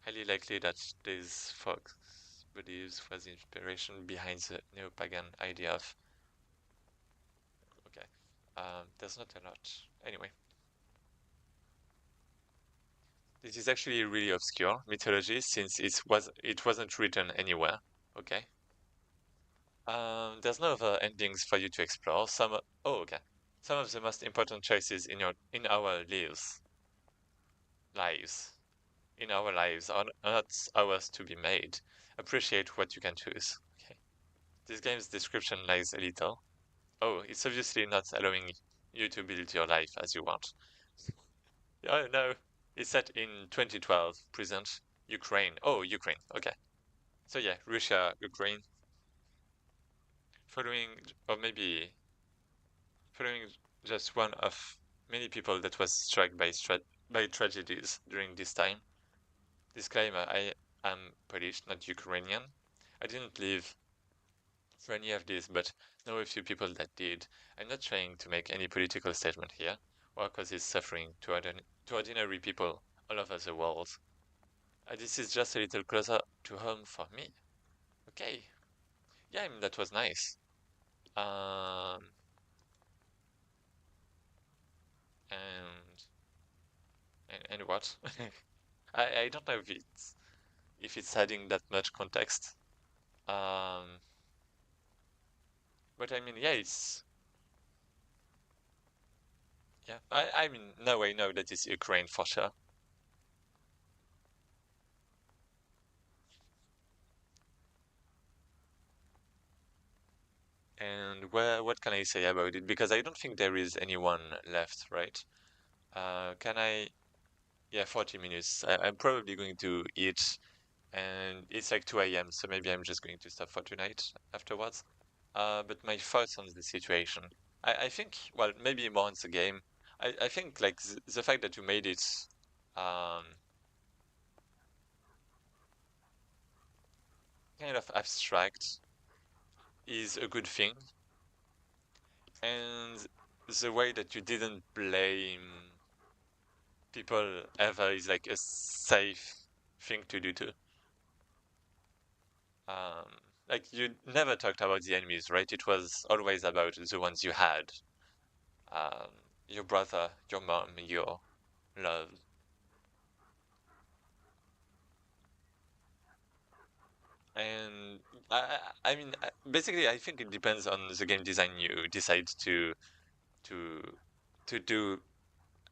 Highly likely that these folks believes was the inspiration behind the neo-pagan idea of, okay, there's not a lot. Anyway, this is actually really obscure mythology since it wasn't written anywhere. Okay. There's no other endings for you to explore. Okay. Some of the most important choices in our lives, in our lives are not ours to be made. Appreciate what you can choose. Okay. This game's description lies a little. Oh, it's obviously not allowing you to build your life as you want. Oh no, it's set in 2012, present Ukraine. Oh, Ukraine. Okay. So yeah, Russia, Ukraine, following, or maybe following just one of many people that was struck by tragedies during this time. Disclaimer, I am Polish, not Ukrainian. I didn't live for any of this, but know a few people that did. I'm not trying to make any political statement here, or causes suffering to ordinary people all over the world. This is just a little closer to home for me. Okay, yeah, I mean, that was nice. Um, and and what? I don't know if it's adding that much context. Um, but I mean, yeah, it's yeah. I mean, no, I know that it's Ukraine for sure. And what can I say about it? Because I don't think there is anyone left, right? Can I? Yeah, 40 minutes. I'm probably going to eat, and it's like 2 a.m., so maybe I'm just going to stop for tonight afterwards. But my thoughts on the situation. I think, well, maybe more on the game. I think like the fact that you made it um, kind of abstract is a good thing. And the way that you didn't blame people ever is like a safe thing to do too. Um, like you never talked about the enemies, right? It was always about the ones you had. Um, your brother, your mom, your love. And I mean, basically, I think it depends on the game design you decide to to do.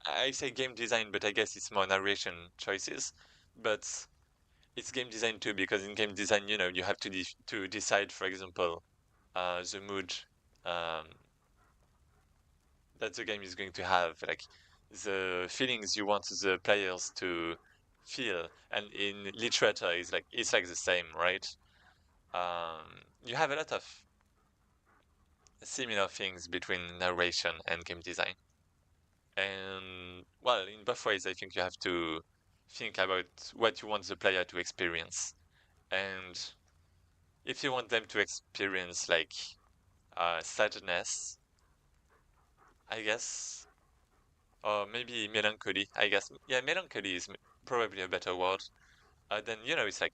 I say game design, but I guess it's more narration choices. But it's game design too, because in game design, you have to decide, for example, the mood um, that the game is going to have, like the feelings you want the players to feel. And in literature, it's like the same, right? You have a lot of similar things between narration and game design. And well, in both ways, I think you have to think about what you want the player to experience. And if you want them to experience like sadness, I guess, or maybe melancholy, I guess. Yeah, melancholy is probably a better word. Then, it's like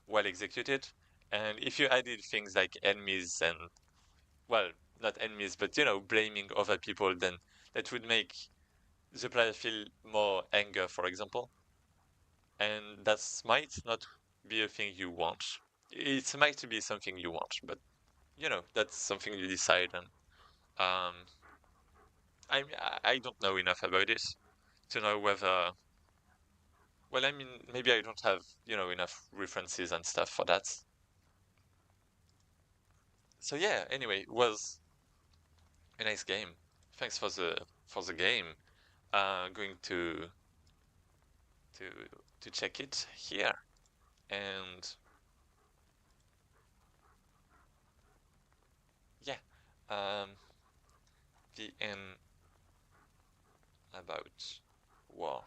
well executed. And if you added things like enemies and, well, not enemies, but, blaming other people, then that would make the player feel more anger, for example. And that might not be a thing you want. It might be something you want, but, that's something you decide on. Um, I don't know enough about it to know whether. Well, I mean, maybe I don't have, enough references and stuff for that. So yeah, anyway, it was a nice game. Thanks for the game. Going to to check it here. And yeah, um, the end about war,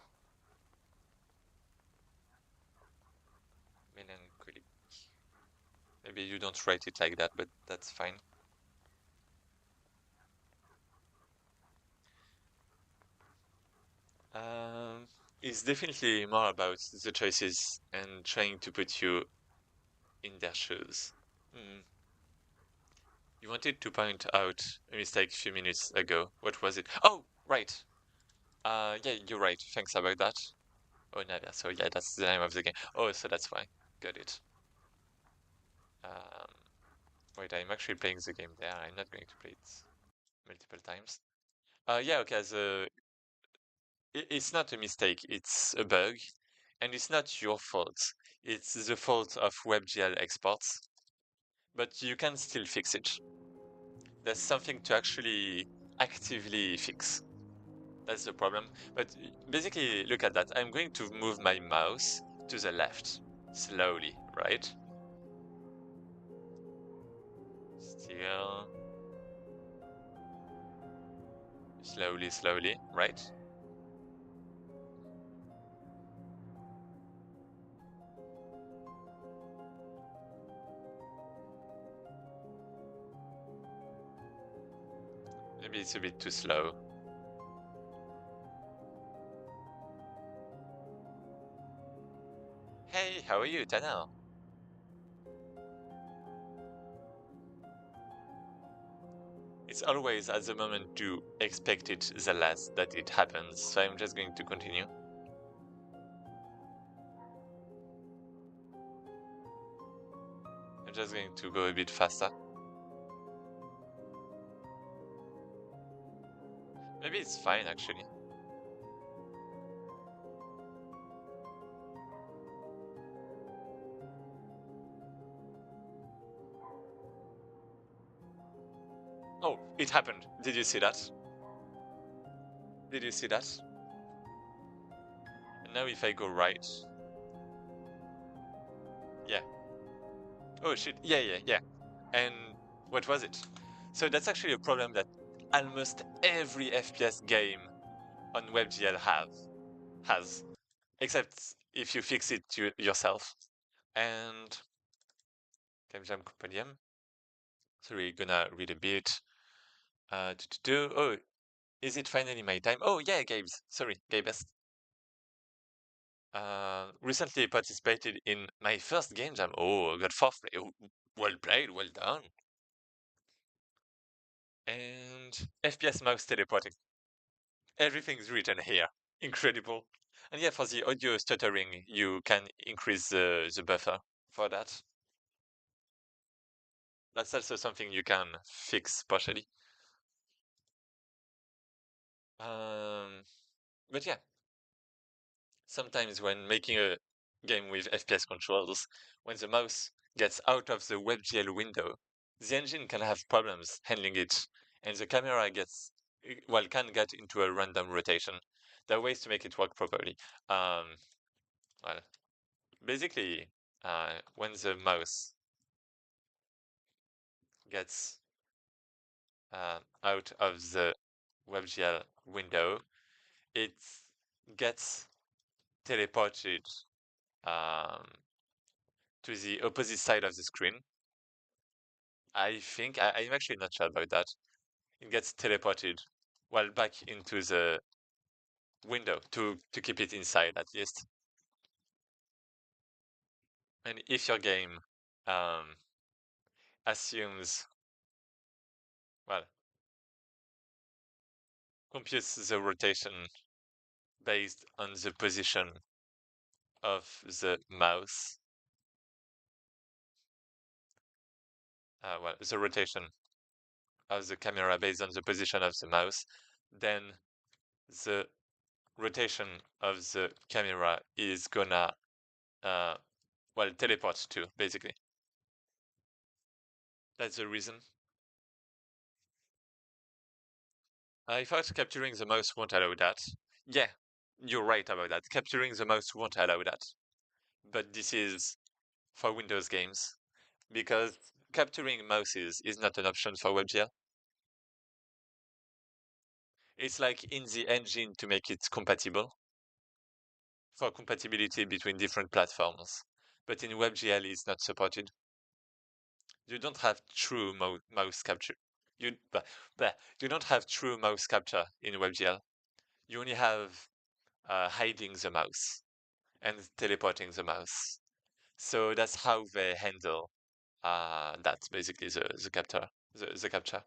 melancholic. Maybe you don't write it like that, but that's fine. Um, it's definitely more about the choices and trying to put you in their shoes. Hmm. You wanted to point out a mistake a few minutes ago. What was it? Oh, right. Yeah, you're right. Thanks about that. Oh, Nadia. So yeah, that's the name of the game. Oh, so that's why. Got it. Um, wait, I'm actually playing the game there. I'm not going to play it multiple times. Yeah, okay. It's not a mistake. It's a bug, and it's not your fault. It's the fault of WebGL exports, but you can still fix it. There's something to actually actively fix. That's the problem. But basically, look at that. I'm going to move my mouse to the left, slowly, right? Still, slowly, slowly, right? Maybe it's a bit too slow. Hey, how are you, Tana? It's always at the moment you expect it the last that it happens, so I'm just going to continue. I'm just going to go a bit faster. Maybe it's fine actually. Oh, it happened. Did you see that? Did you see that? And now if I go right. Yeah. Oh shit. Yeah, yeah, yeah. And what was it? So that's actually a problem that almost every FPS game on WebGL has, except if you fix it yourself. And Game Jam Compendium. So we're gonna read a bit. Oh, is it finally my time? Oh yeah, Gabe's. Sorry, Gabe's. Recently participated in my first game jam. Oh, I got fourth place. Oh, well played, well done. And FPS mouse teleporting. Everything's written here. Incredible. And yeah, for the audio stuttering, you can increase the buffer for that. That's also something you can fix partially. Um, but yeah, sometimes when making a game with FPS controls, when the mouse gets out of the WebGL window, the engine can have problems handling it, and the camera well, can get into a random rotation. There are ways to make it work properly. Well, basically, when the mouse gets out of the WebGL window, it gets teleported um, to the opposite side of the screen. I think I'm actually not sure about that. It gets teleported well back into the window to keep it inside at least. And if your game um, assumes, well, computes the rotation based on the position of the mouse, well, the rotation of the camera based on the position of the mouse, then the rotation of the camera is gonna, uh, well, teleport to, basically. That's the reason. I thought capturing the mouse won't allow that. Yeah, you're right about that. Capturing the mouse won't allow that. But this is for Windows games, because capturing mouses is not an option for WebGL. It's like in the engine to make it compatible, for compatibility between different platforms. But in WebGL, it's not supported. You don't have true mouse capture. You, you don't have true mouse capture in WebGL. You only have hiding the mouse and teleporting the mouse. So that's how they handle that, basically, the capture. The capture.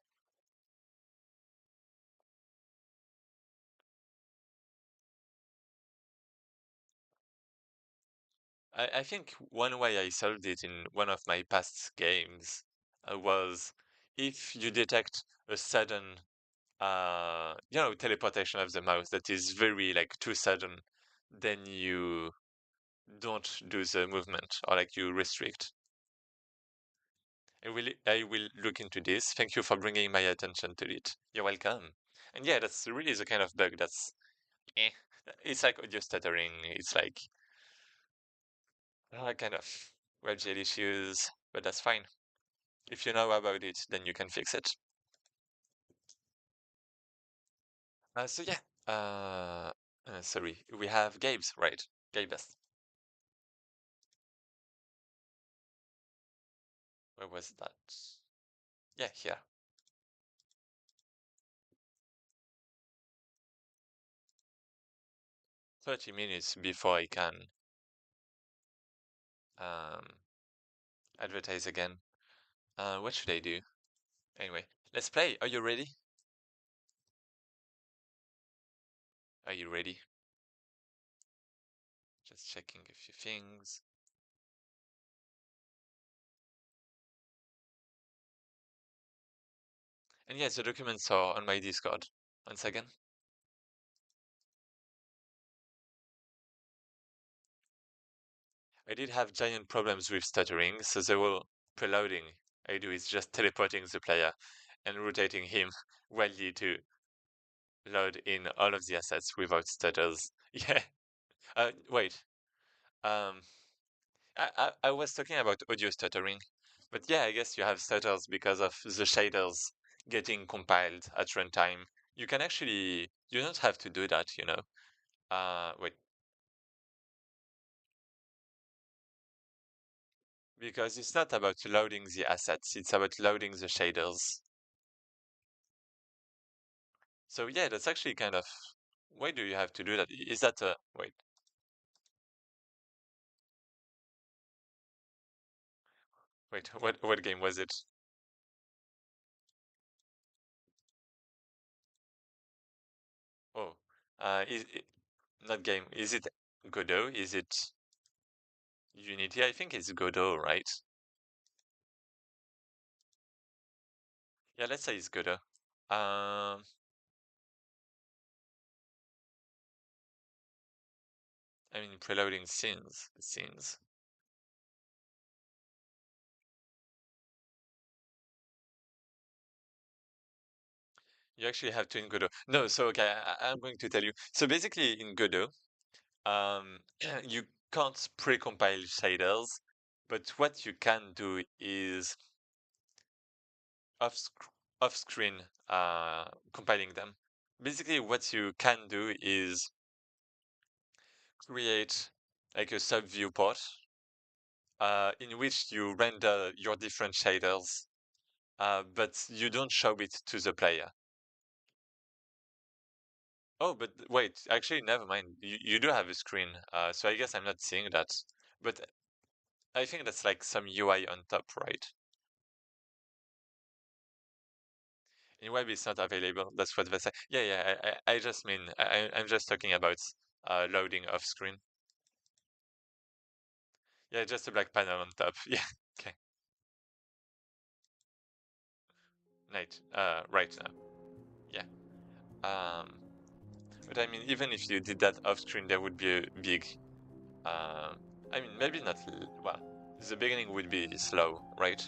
I think one way I solved it in one of my past games was if you detect a sudden, teleportation of the mouse that is very like too sudden, then you don't do the movement or like you restrict. I will look into this. Thank you for bringing my attention to it. You're welcome. And yeah, that's really the kind of bug that's, eh. It's like audio stuttering. It's like kind of WebGL issues, but that's fine. If you know about it, then you can fix it. So yeah, sorry, we have Gabe's, right? Gabe best. Where was that? Yeah, here. 30 minutes before I can um, advertise again. What should I do? Anyway, let's play. Are you ready? Are you ready? Just checking a few things. And yes, the documents are on my Discord. One second. I did have giant problems with stuttering, so the whole preloading I do is just teleporting the player and rotating him wildly to load in all of the assets without stutters. Yeah. Wait. Um, I was talking about audio stuttering, but yeah, I guess you have stutters because of the shaders getting compiled at runtime. You don't have to do that, you know. Wait, because it's not about loading the assets, it's about loading the shaders. So yeah, that's actually kind of, why do you have to do that? Is that a, wait, what game was it? Oh, is it, not game, is it Godot? Is it Unity? I think it's Godot, right? Yeah, let's say it's Godot. Um, I mean, preloading scenes. You actually have to in Godot. No, so okay, I'm going to tell you. So basically, in Godot, um, you can't pre-compile shaders, but what you can do is off. off-screen compiling them. Basically, what you can do is create like a sub viewport in which you render your different shaders, but you don't show it to the player. Oh, but wait, actually, never mind. You do have a screen, so I guess I'm not seeing that. But I think that's like some UI on top, right? In web, it's not available. That's what they say. Yeah, yeah. I just mean I'm just talking about loading off screen. Yeah, just a black panel on top. Yeah. Okay. Right. Right now. Yeah. Um. But I mean, even if you did that off screen, there would be a big. I mean, maybe not. Well, the beginning would be slow, right?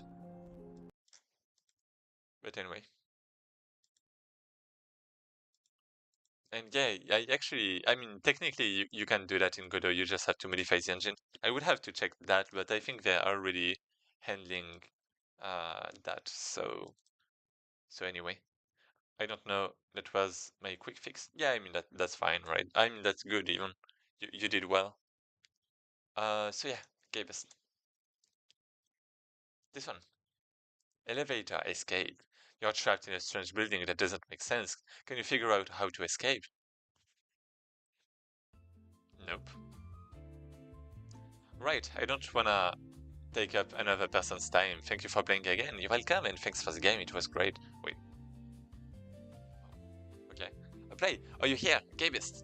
But anyway. And yeah, I mean, technically you can do that in Godot, you just have to modify the engine. I would have to check that, but I think they're already handling that. So anyway, I don't know. That was my quick fix. Yeah, I mean that's fine, right? I mean that's good even. You did well. So yeah, gave us this one. Elevator escape. You're trapped in a strange building that doesn't make sense. Can you figure out how to escape? Nope. Right, I don't wanna take up another person's time. Thank you for playing again. You're welcome, and thanks for the game. It was great. Wait, okay. Play. Are you here? Gabist.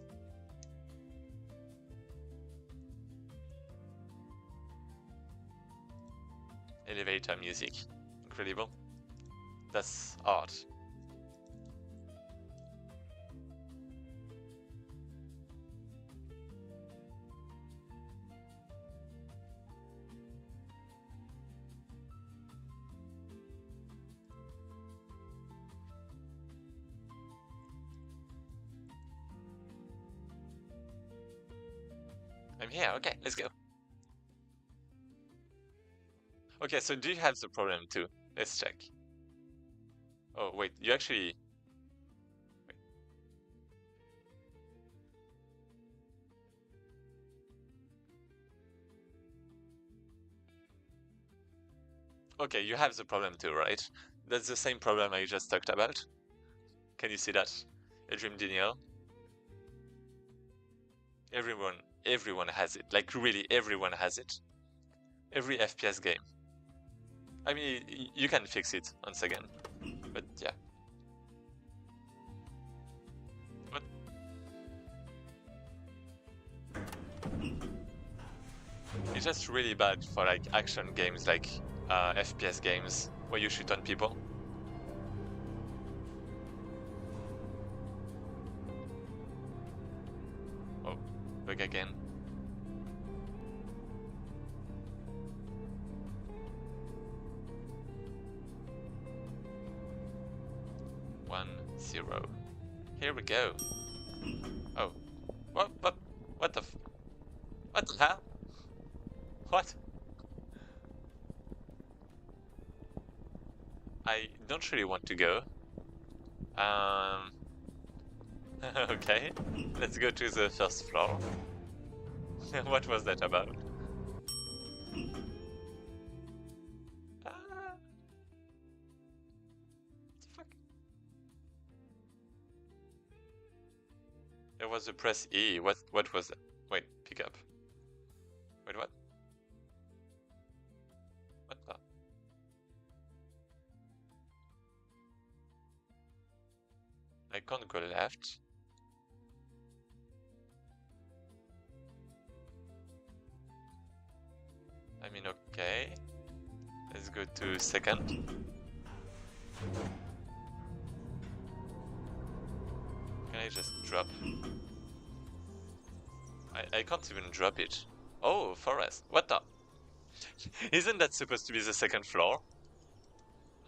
Elevator music. Incredible. That's art. I'm here. Okay, let's go. Okay, so do you have the problem too? Let's check. Oh, wait, you actually... Wait. Okay, you have the problem too, right? That's the same problem I just talked about. Can you see that? A Dream Denial. Everyone has it. Like, really, everyone has it. Every FPS game. I mean, you can fix it once again. But yeah. What? It's just really bad for like action games, like FPS games where you shoot on people. Oh, bug again. One, zero. Here we go. Oh, what the what the hell? What? I don't really want to go. Um, okay, let's go to the first floor. What was that about? Ah, what the fuck? There was a press E. What was that? Wait, pick up. Wait, what? What the? I can't go left. I mean, okay. Let's go to second. Can I just drop? I can't even drop it. Oh, forest. What the? Isn't that supposed to be the second floor?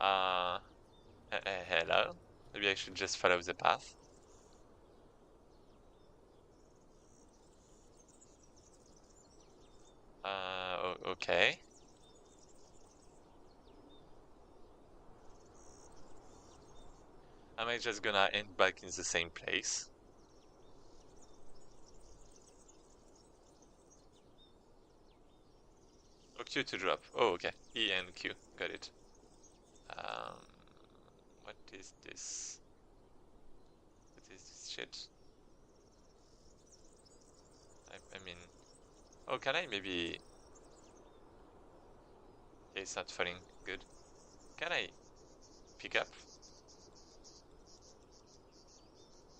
Hello? Maybe I should just follow the path. Okay. Am I just gonna end back in the same place? Oh, Q to drop. Oh, okay. E and Q. Got it. Um, what is this? What is this shit? I mean, oh, can I maybe? Okay, it's not falling. Good. Can I pick up?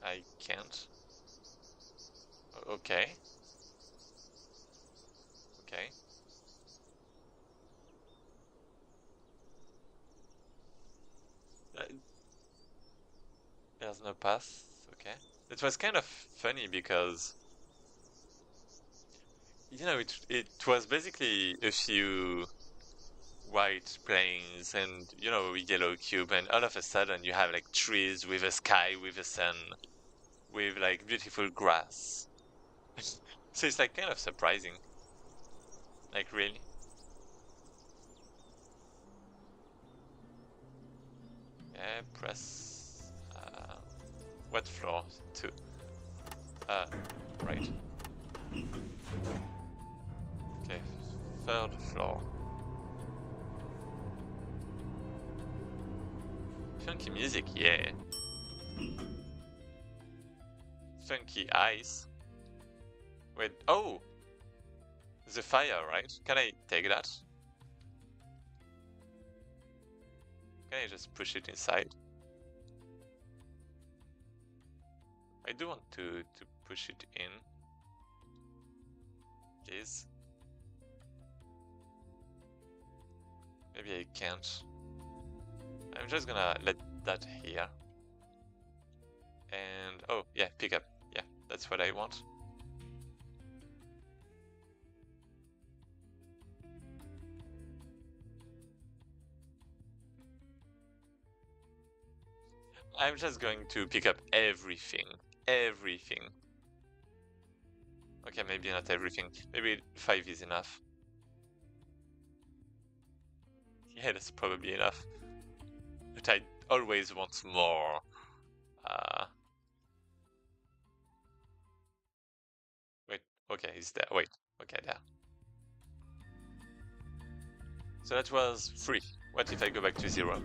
I can't. Okay. Okay. Uh, There's no path. Okay. It was kind of funny because it was basically a few white plains and yellow cube, and all of a sudden you have like trees with a sky, with a sun, with like beautiful grass. So it's like kind of surprising. Like really. Yeah, press what floor? Two. Uh right. Okay. Third floor. Funky music, yeah. Funky ice. Wait, oh! The fire, right? Can I take that? Can I just push it inside? I do want to push it in. Please. Maybe I can't. I'm just gonna let that here. And oh yeah, pick up. Yeah, that's what I want. I'm just going to pick up everything. Everything. Okay, maybe not everything. Maybe 5 is enough. Yeah, that's probably enough. But I always want more. Uh, Wait, okay, it's there. Wait, okay, there. So that was 3. What if I go back to 0?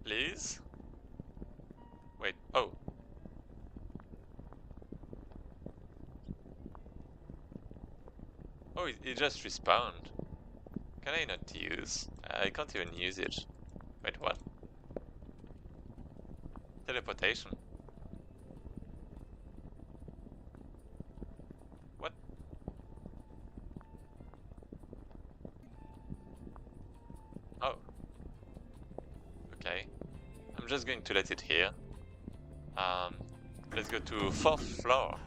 Please? Wait, oh. Oh, it just respawned. Can I not use? I can't even use it. Wait, what? Teleportation. What? Oh. Okay. I'm just going to let it here. Um, let's go to 4th floor.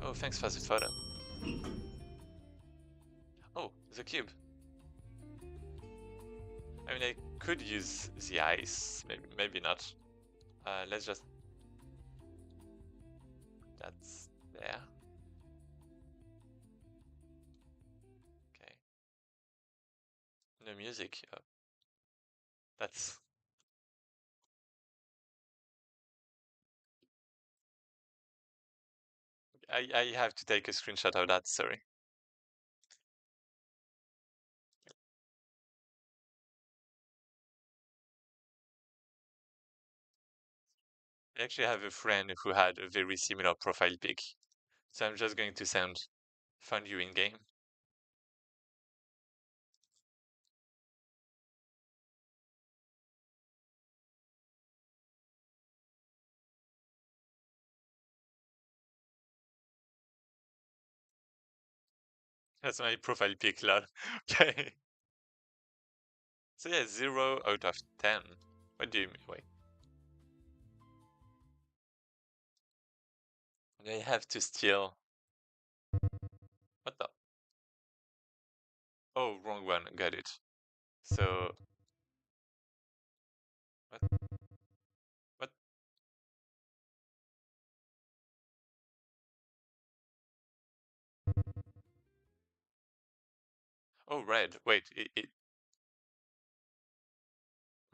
Oh, thanks for the photo. Oh, the cube. I mean, I could use the ice. Maybe not. Let's just... That's there. Okay. No music. That's... I have to take a screenshot of that, sorry. I actually have a friend who had a very similar profile pic. So I'm just going to find you in game. That's my profile pic, lol. Okay. So yeah, 0 out of 10. What do you mean? Wait. I have to steal. What the? Oh, wrong one. Got it. So, what? What? Oh, red. Wait,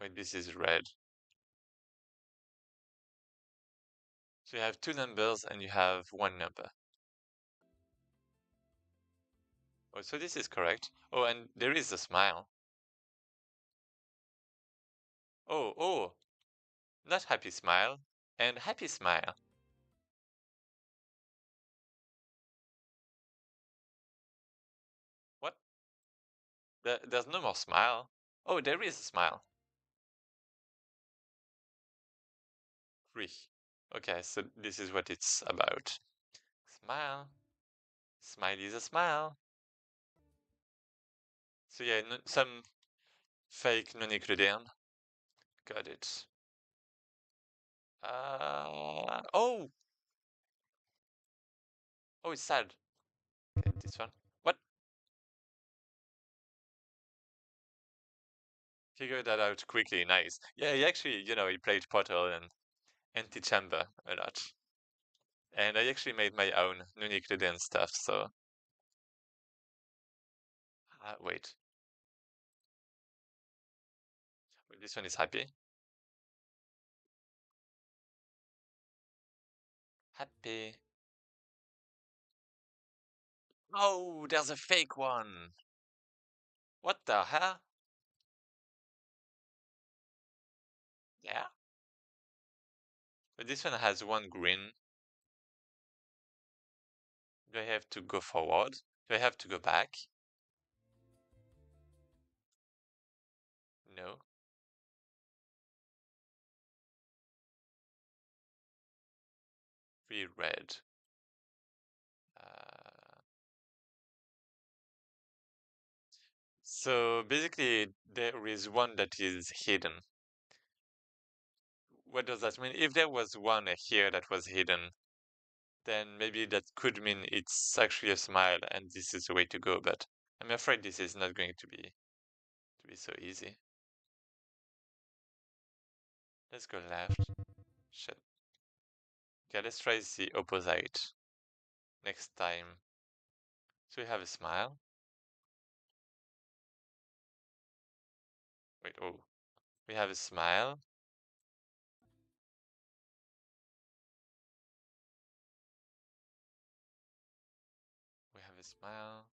wait, this is red. So you have two numbers and you have one number. Oh, so this is correct. Oh, and there is a smile. Oh, not happy smile and happy smile. What? There's no more smile. Oh, there is a smile. 3. Okay, so this is what it's about. Smile. Smile is a smile. So yeah, some fake non-Euclidean. Got it. Oh! Oh, it's sad. Okay, this one. What? Figure that out quickly, nice. Yeah, he actually, he played Portal and Antichamber a lot. And I actually made my own non-Euclidean stuff, so... wait. This one is happy. Happy. Oh, there's a fake one! What the hell? Yeah? But this one has one green. Do I have to go forward? Do I have to go back? No. 3 red. So basically, there is one that is hidden. What does that mean? If there was one here that was hidden, then maybe that could mean it's actually a smile and this is the way to go, but I'm afraid this is not going to be so easy. Let's go left. Shit. Okay, let's try the opposite next time. So we have a smile. Wait, oh. We have a smile. We have a smile.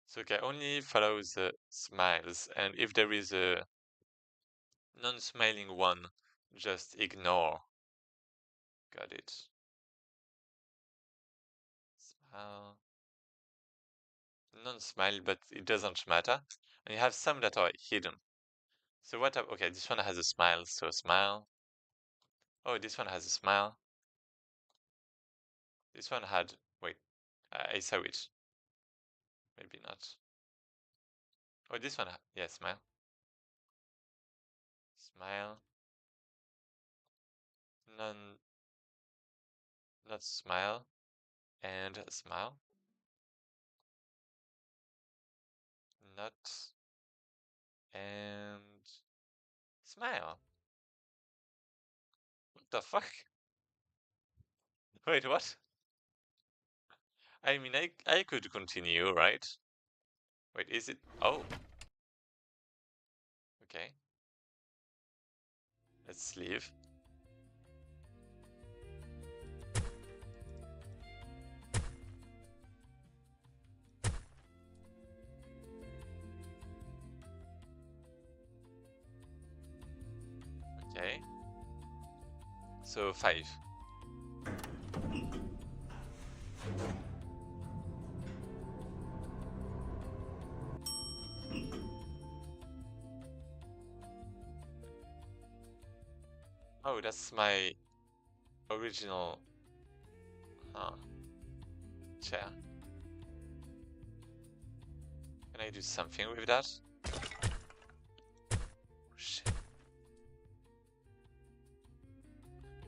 So okay, only follow the smiles, and if there is a non-smiling one, just ignore. Got it. Smile. Non-smile, but it doesn't matter. And you have some that are hidden. So what? Okay, this one has a smile, so smile. Oh, this one has a smile. This one had. Wait, I saw it. Maybe not. Oh, this one. Yeah, smile. Smile. Non. Not smile. And smile. Not. And smile. What the fuck? Wait, what? I mean, I could continue, right? Wait, is it? Oh, okay. Let's leave. Okay. So 5. Oh, that's my original. Huh. chair. Can I do something with that? Shit.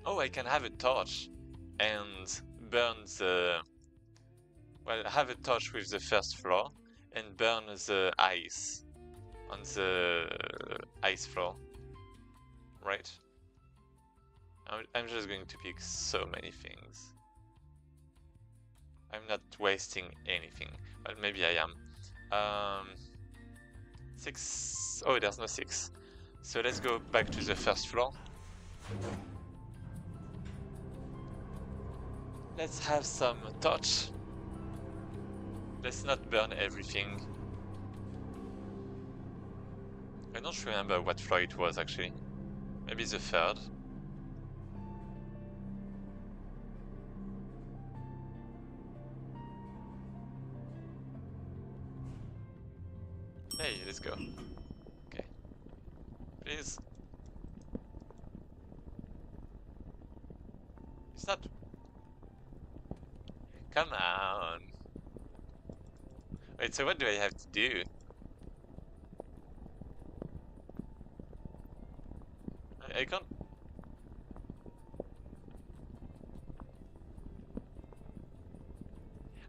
Oh, I can have a torch and burn the... Well, have a torch with the first floor and burn the ice on the ice floor. Right? I'm just going to pick so many things. I'm not wasting anything. Well, maybe I am. 6... Oh, there's no 6. So let's go back to the first floor. Let's have some torch. Let's not burn everything. I don't remember what floor it was actually. Maybe the 3rd. Hey, let's go. Okay. Please. It's not... Come on. Wait, so what do I have to do? I can't...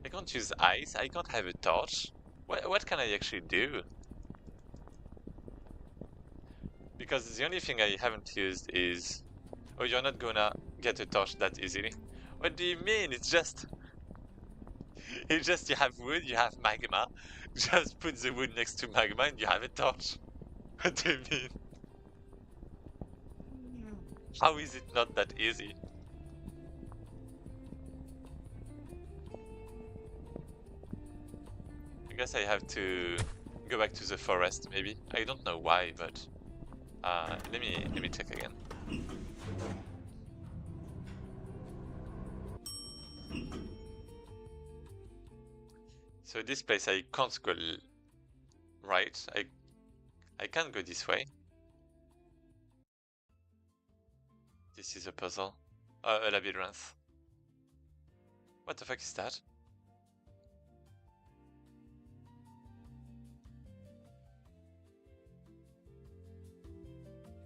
I can't use ice, I can't have a torch. What can I actually do? Because the only thing I haven't used is... Oh, you're not gonna get a torch that easily. What do you mean? It's just... It's just you have wood, you have magma. Just put the wood next to magma and you have a torch. What do you mean? How is it not that easy? I guess I have to go back to the forest, maybe. I don't know why, but let me check again. So this place I can't go right. I can't go this way. This is a puzzle. A labyrinth. What the fuck is that?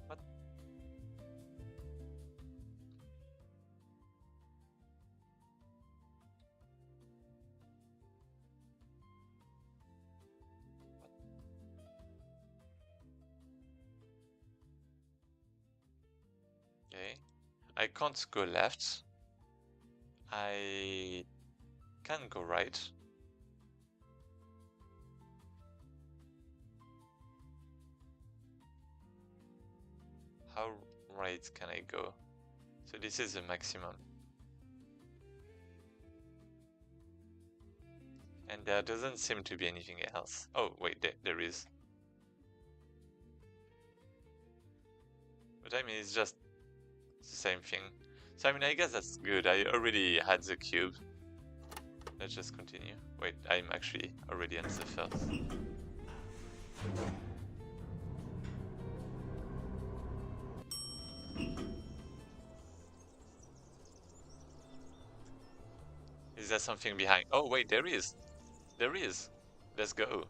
What? Okay. I can't go left. I can go right. How right can I go? So this is the maximum. And there doesn't seem to be anything else. Oh, wait, there is. But I mean, it's just the same thing. So I mean, I guess that's good. I already had the cube. Let's just continue. Wait, I'm actually already on the first. Is there something behind? Oh wait, there is. There is. Let's go.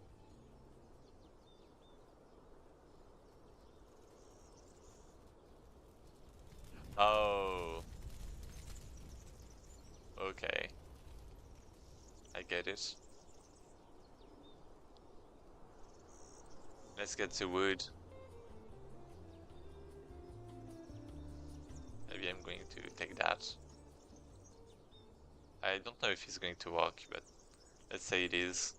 Oh. Okay. I get it. Let's get the wood. Maybe I'm going to take that. I don't know if it's going to work, but let's say it is.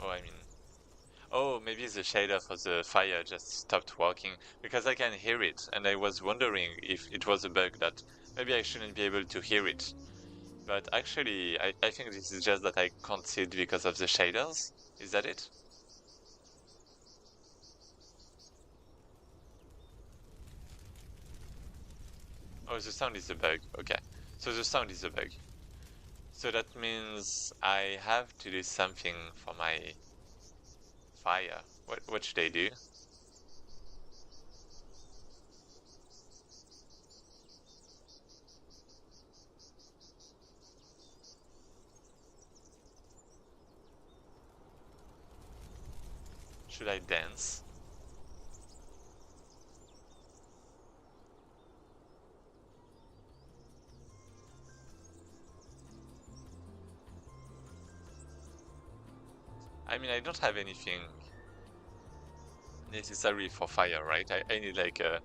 Oh, I mean... Oh, maybe the shader for the fire just stopped working, because I can hear it, and I was wondering if it was a bug that maybe I shouldn't be able to hear it. But actually, I think this is just that I can't see it because of the shaders. Is that it? Oh, the sound is a bug. Okay. So the sound is a bug. So that means I have to do something for my fire. What should I do? Should I dance? I mean, I don't have anything necessary for fire, right? I need like a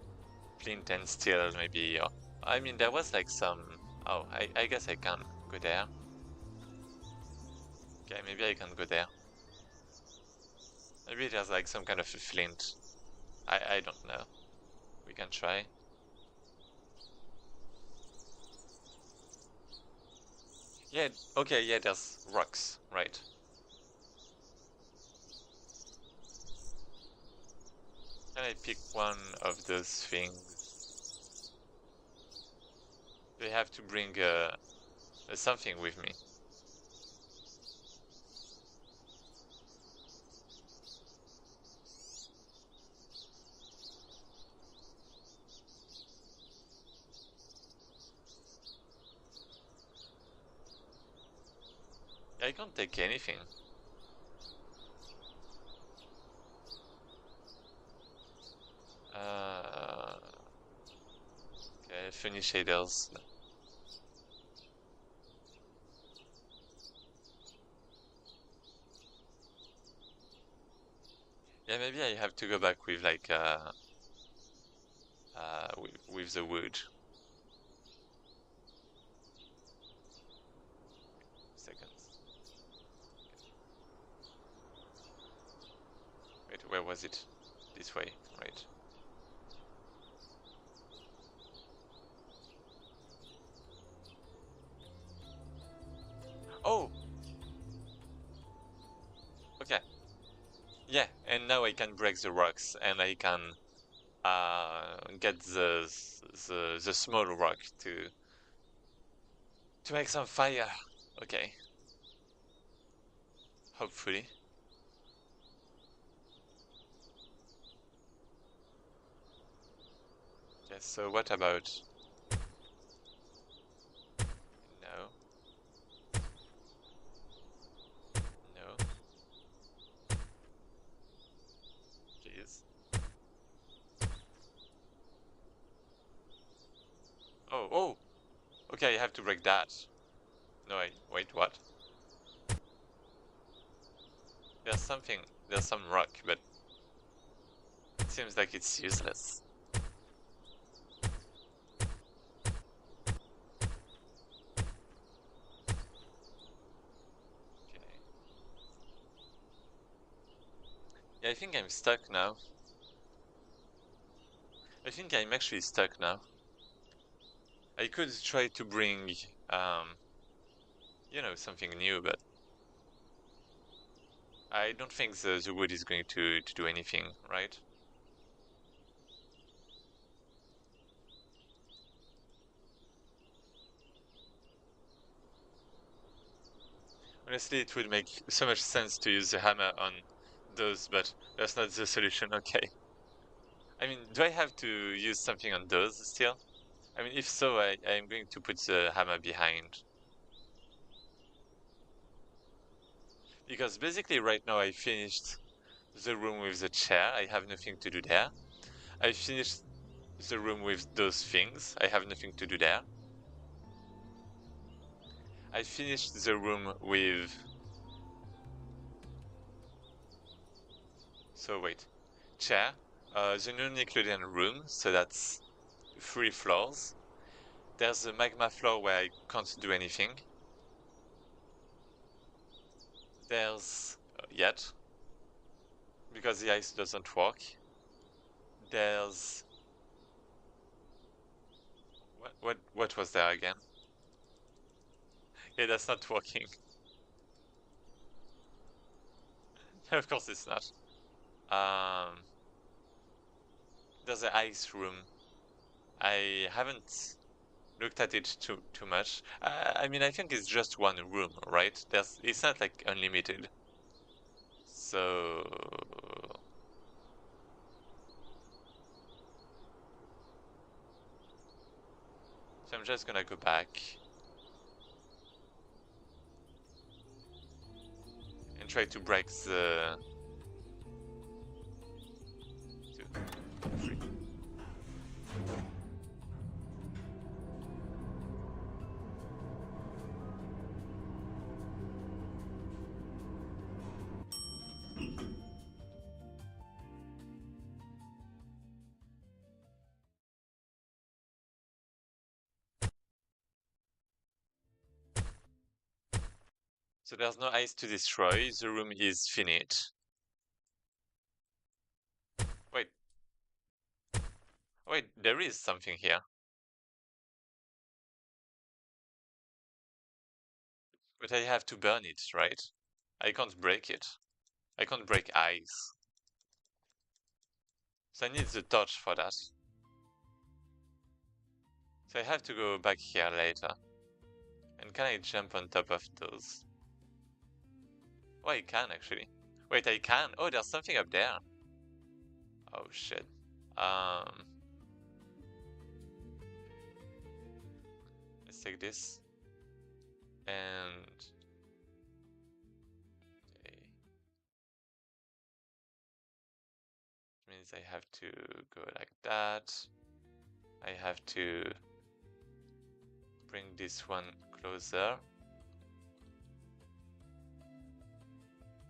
flint and steel, maybe. Or, I mean, there was like some... Oh, I guess I can go there. Okay, maybe I can go there. Maybe there's like some kind of a flint. I don't know. We can try. Yeah, okay, yeah, there's rocks, right. Can I pick one of those things? Do I have to bring something with me? I can't take anything. Okay, funny shaders. Yeah, maybe I have to go back with like with the wood. Seconds. Wait, where was it? This way, right? Oh, okay. Yeah, and now I can break the rocks, and I can get the small rock to make some fire. Okay, hopefully. Okay, so what about... No, no, please. Oh, oh! Okay, I have to break that. No, wait, what? There's something, there's some rock, but it seems like it's useless. Okay. Yeah, I think I'm stuck now. I think I'm actually stuck now. I could try to bring, you know, something new, but I don't think the wood is going to do anything, right? Honestly, it would make so much sense to use the hammer on those, but that's not the solution, okay. I mean, do I have to use something on those still? I mean, if so, I'm going to put the hammer behind. Because basically right now I finished the room with the chair, I have nothing to do there. I finished the room with those things, I have nothing to do there. I finished the room with... So wait, chair, the non-Nickelodeon room, so that's 3 floors. There's the magma floor where I can't do anything. There's... yet, because the ice doesn't work. There's... What was there again? Yeah, that's not working. Of course it's not. Um, there's the ice room. I haven't looked at it too much. I mean, I think it's just one room, right? It's not like unlimited. So I'm just gonna go back and try to break the Free. So there's no ice to destroy, the room is finite. Wait. Wait, there is something here. But I have to burn it, right? I can't break it. I can't break ice. So I need the torch for that. So I have to go back here later. And can I jump on top of those? Oh, I can actually. Wait, I can? Oh, there's something up there. Oh, shit. Let's take this. And... Okay. Means I have to go like that. I have to bring this one closer.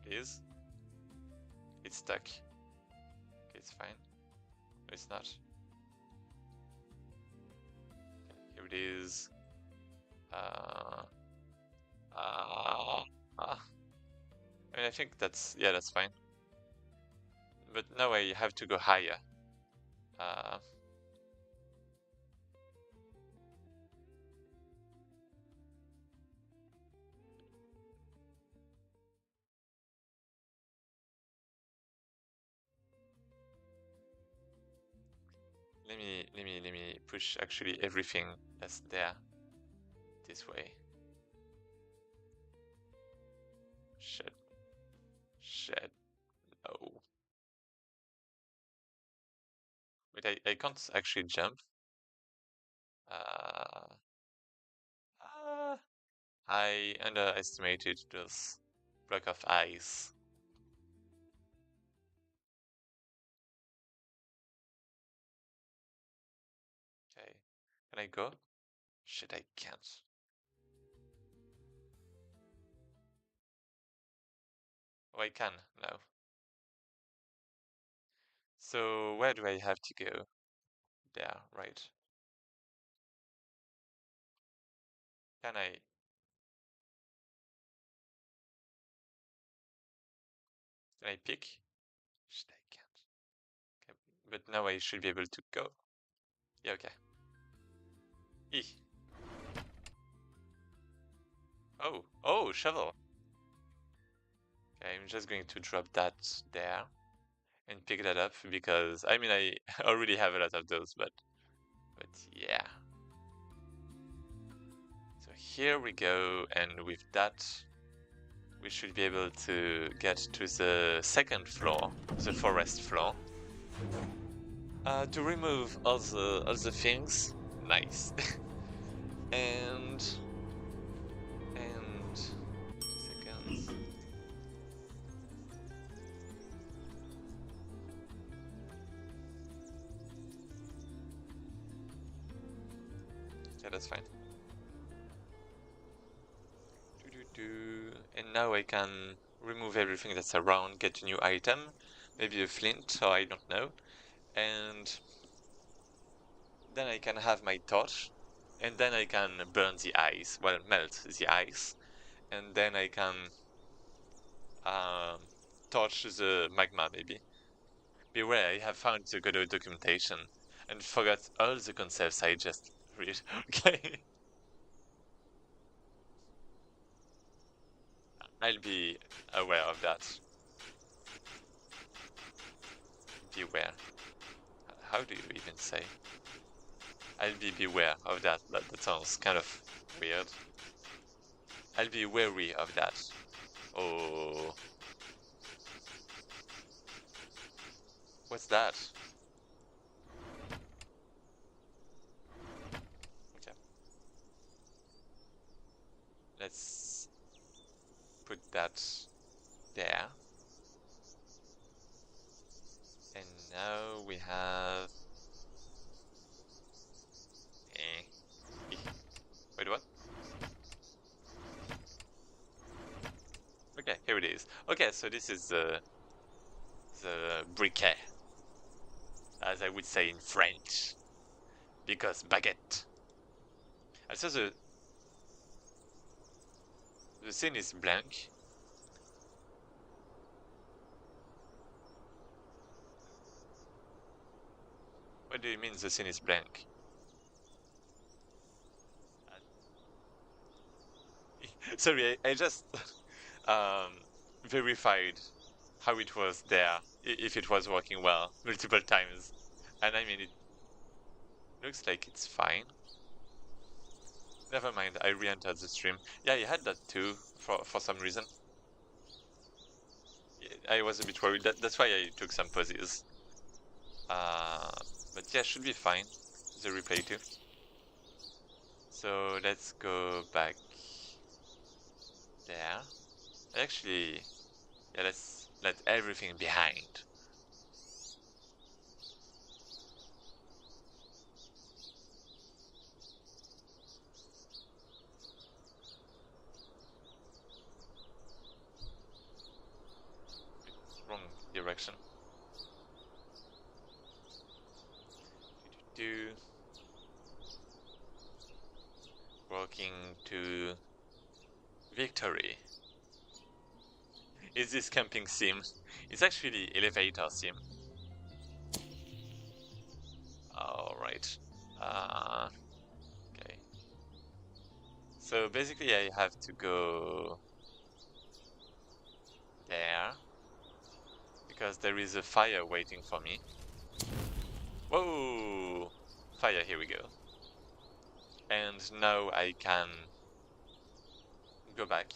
Please. It's stuck. Okay, it's fine. No, it's not. Okay, here it is. I mean, I think that's, yeah, that's fine. But now I have to go higher. Let me push actually everything that's there this way. Shit. Shit. No. Wait, I can't actually jump. I underestimated this block of ice. Okay. Can I go? Shit, I can't. Oh, I can now. So where do I have to go? There, right? Can I? Can I pick? Shit, I can't. Okay, but now I should be able to go. Yeah, okay. E. Oh, shovel. Okay, I'm just going to drop that there and pick that up because I mean I already have a lot of those, but yeah. So here we go, and with that we should be able to get to the second floor, the forest floor. To remove all the things. Nice. and 2 seconds. Yeah, that's fine. And now I can remove everything that's around, get a new item, maybe a flint, or I don't know. And then I can have my torch, and then I can burn the ice, well, melt the ice, and then I can torch the magma, maybe. Beware, I have found the Godot documentation, and forgot all the concepts I just read. Okay. I'll be aware of that. Beware. How do you even say? I'll be beware of that. That sounds kind of weird. I'll be wary of that. Oh. What's that? Okay. Let's put that there. And now we have... Wait, what? Okay, here it is. Okay, so this is the briquet, as I would say in French, because baguette. Also, the scene is blank. What do you mean the scene is blank? Sorry, I just verified how it was there, if it was working well multiple times. And I mean, it looks like it's fine. Never mind, I re-entered the stream. Yeah, I had that too, for some reason. I was a bit worried, that's why I took some pauses. But yeah, should be fine, the replay too. So let's go back there. Actually, yeah, let's let everything behind. Wrong direction. Walking to victory. Is this camping sim? It's actually elevator sim. Alright. Okay. So basically I have to go there, because there is a fire waiting for me. Whoa! Fire, here we go. And now I can go back.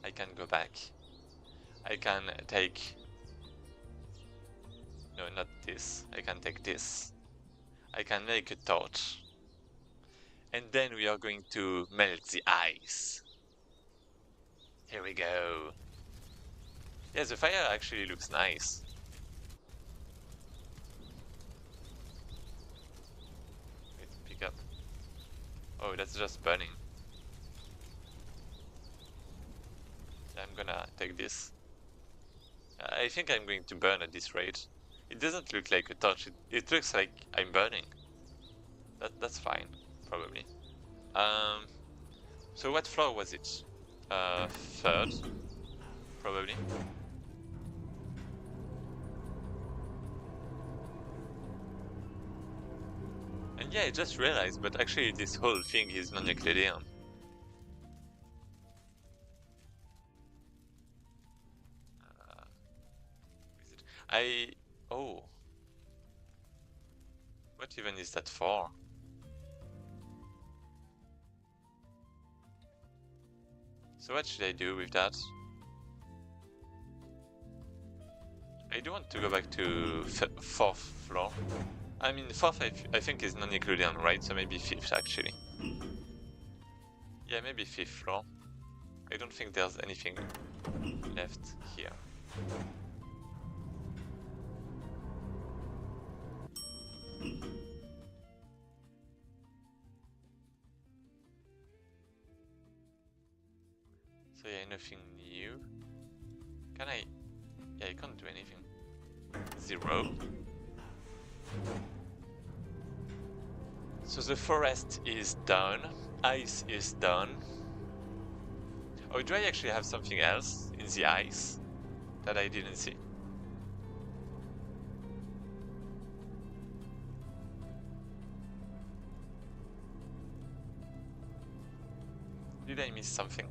I can go back. I can take... No, not this. I can take this. I can make a torch. And then we are going to melt the ice. Here we go. Yeah, the fire actually looks nice. Wait, pick up. Oh, that's just burning. I'm gonna take this. I think I'm going to burn at this rate. It doesn't look like a torch, it looks like I'm burning. That's fine, probably. So what floor was it? Third, probably. And yeah, I just realized, but actually this whole thing is non-Euclidean. Oh. What even is that for? So what should I do with that? I do want to go back to 4th floor. I mean, 4th I think is non-Euclidean, right? So maybe 5th actually. Yeah, maybe 5th floor. I don't think there's anything left here. So yeah, nothing new. Can I? Yeah, I can't do anything. 0. So the forest is done. Ice is done. Oh, do I actually have something else in the ice that I didn't see? Did I miss something?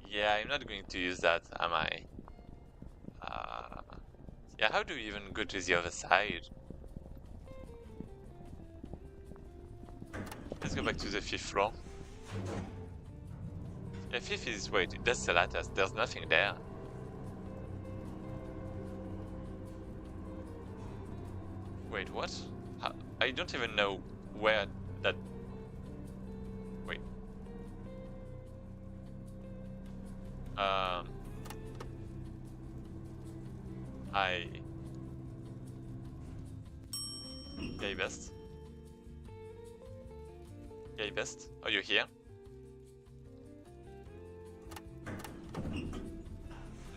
Yeah, I'm not going to use that, am I? Yeah, how do we even go to the other side? Let's go back to the 5th floor. Yeah, 5th is... wait, that's the latest, there's nothing there. Wait, what? I don't even know where that... Wait. Um... I... Yay, best. Yay, best. Are you here?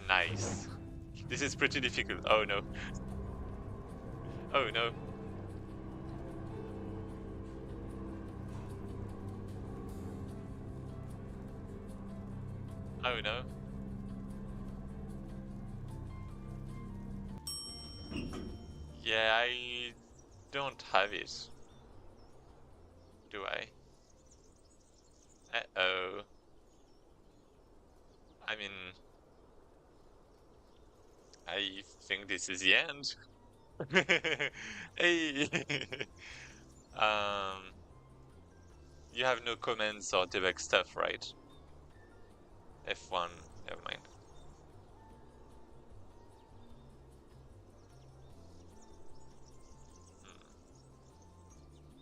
Nice. This is pretty difficult. Oh no. Oh no. Oh no. Yeah, I don't have it. Do I? Uh-oh. I mean, I think this is the end. Hey! um, you have no comments or debug stuff, right? F1, never mind.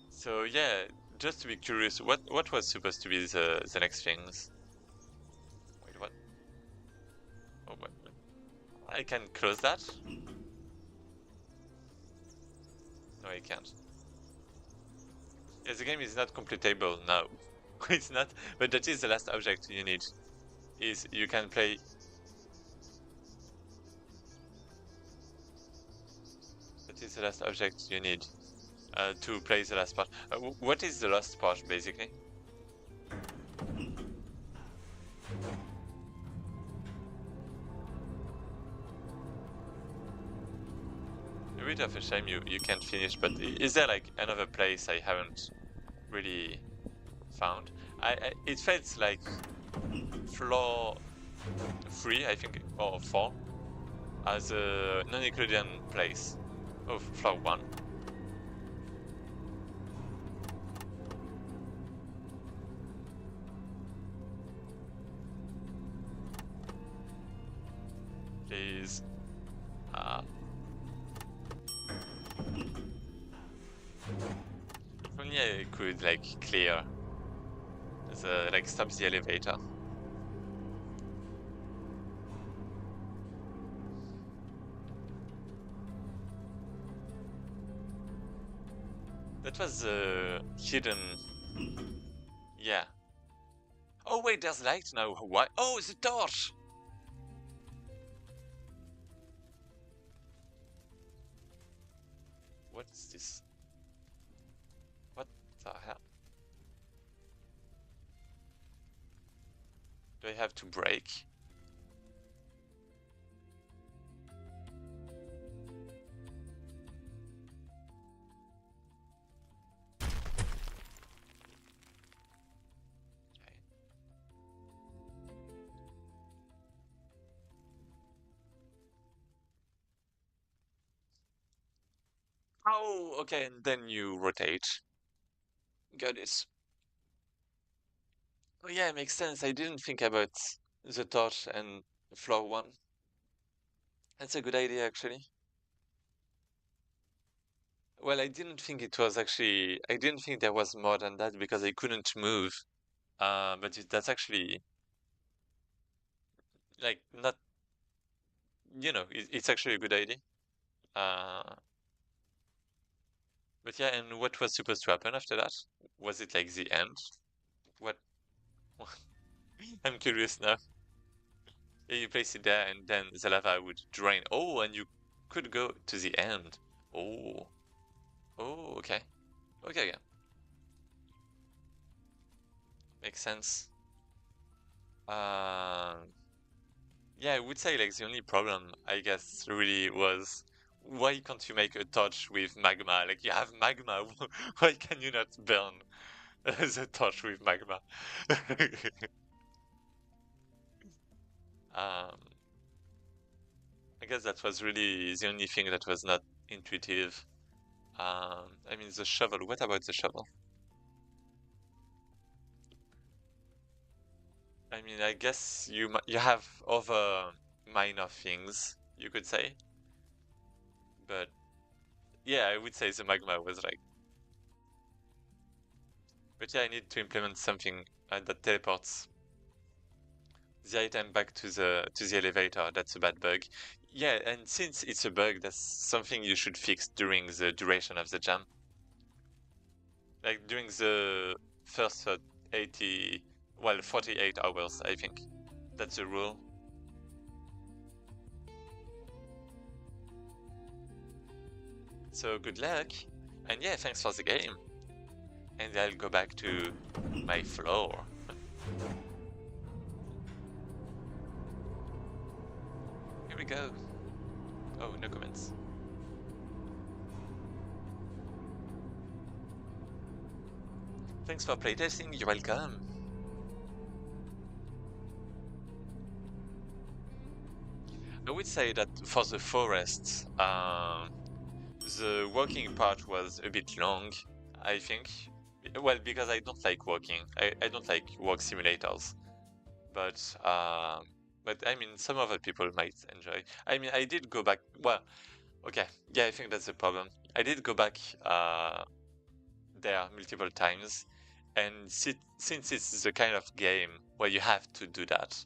So yeah, just to be curious, what was supposed to be the next things? Wait, what? Oh, what? I can close that? No, I can't. Yeah, the game is not completable now. It's not, but that is the last object you need. Is you can play. That is the last object you need to play the last part. What is the last part, basically? A bit of a shame you can't finish, but is there like another place I haven't really found? It felt like floor 3, I think, or 4, as a non-Euclidean place. Oh, floor 1. Please. If only I could like clear the like stop the elevator. That was hidden. Yeah. Oh wait, there's light now. Why? Oh, the torch! What is this? What the hell? Do I have to break? Okay. Oh, okay, and then you rotate. Got it. Oh yeah, it makes sense. I didn't think about the torch and floor 1. That's a good idea, actually. Well, I didn't think it was actually... I didn't think there was more than that because I couldn't move. But that's actually... Like, not... You know, it's actually a good idea. Uh, but yeah, and what was supposed to happen after that? Was it like the end? What? I'm curious now. Yeah, you place it there and then the lava would drain. Oh, and you could go to the end. Oh. Oh, okay. Okay, yeah. Makes sense. Yeah, I would say like the only problem, I guess, really was why can't you make a torch with magma? Like you have magma, why can you not burn the torch with magma? um, I guess that was really the only thing that was not intuitive. I mean the shovel. What about the shovel? I mean, I guess you have other minor things you could say, but Yeah, I would say the magma was like. But yeah, I need to implement something that teleports the item back to the elevator. That's a bad bug. Yeah, and since it's a bug, that's something you should fix during the duration of the jam. Like during the first 48 hours, I think. That's the rule. So good luck. And yeah, thanks for the game. And I'll go back to my floor. Here we go. Oh, no comments. Thanks for playtesting, you're welcome. I would say that for the forest, the walking part was a bit long, I think. Well, because I don't like walking. I don't like walk simulators. But I mean, some other people might enjoy. I mean, I did go back. Well, okay, yeah, I think that's the problem. I did go back there multiple times, and since it's the kind of game where you have to do that,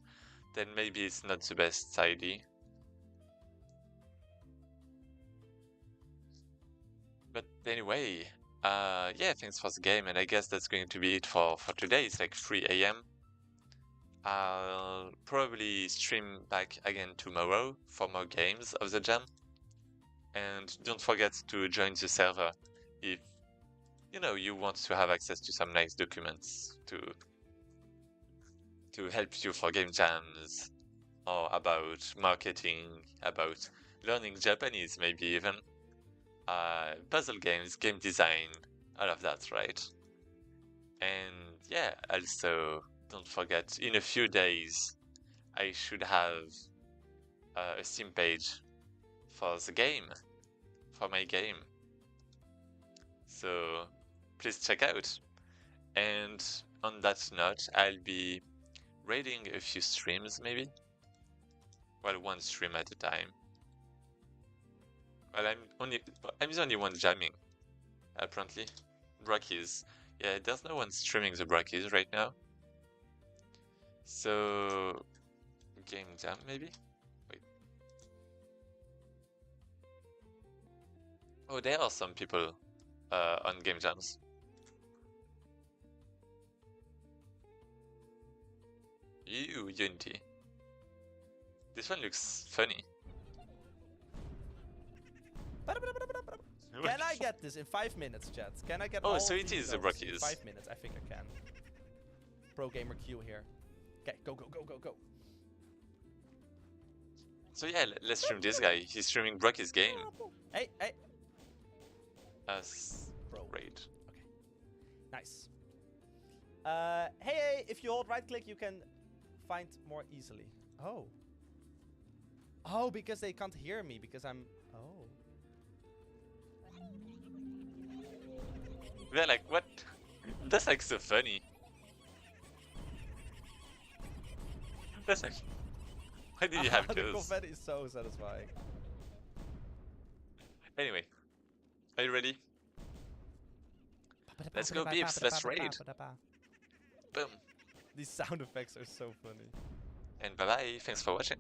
then maybe it's not the best idea. But anyway, yeah, thanks for the game, and I guess that's going to be it for today. It's like 3 a.m. I'll probably stream back again tomorrow for more games of the jam. And don't forget to join the server if you want to have access to some nice documents to help you for game jams, or about marketing, about learning Japanese, maybe even puzzle games, game design, all of that, right? And yeah, also don't forget, in a few days I should have a Steam page for the game, for my game. So please check out. And on that note, I'll be raiding a few streams, maybe. Well, one stream at a time. Well, I'm the only one jamming, apparently. Brackeys. Yeah, there's no one streaming the Brackeys right now. So game jam, maybe? Wait. Oh, there are some people on game jams. Unity. This one looks funny. Can I get this in 5 minutes, chat? Can I get Oh, all so of it these is the notes in Brackeys. 5 minutes? I think I can. Pro Gamer Q here. Okay, go, go, go, go, go. So yeah, let's stream this guy. He's streaming Brackeys game. Hey, hey. As Bro. raid. Okay. Nice. Hey, if you hold right click, you can find more easily. Oh. Oh, because they can't hear me because I'm... Oh. They're like, what? That's like so funny. That's like, why did you have The those? confetti is so satisfying. Anyway, are you ready? Let's go, Beeps. Let's raid. Boom. These sound effects are so funny. And bye bye. Thanks for watching.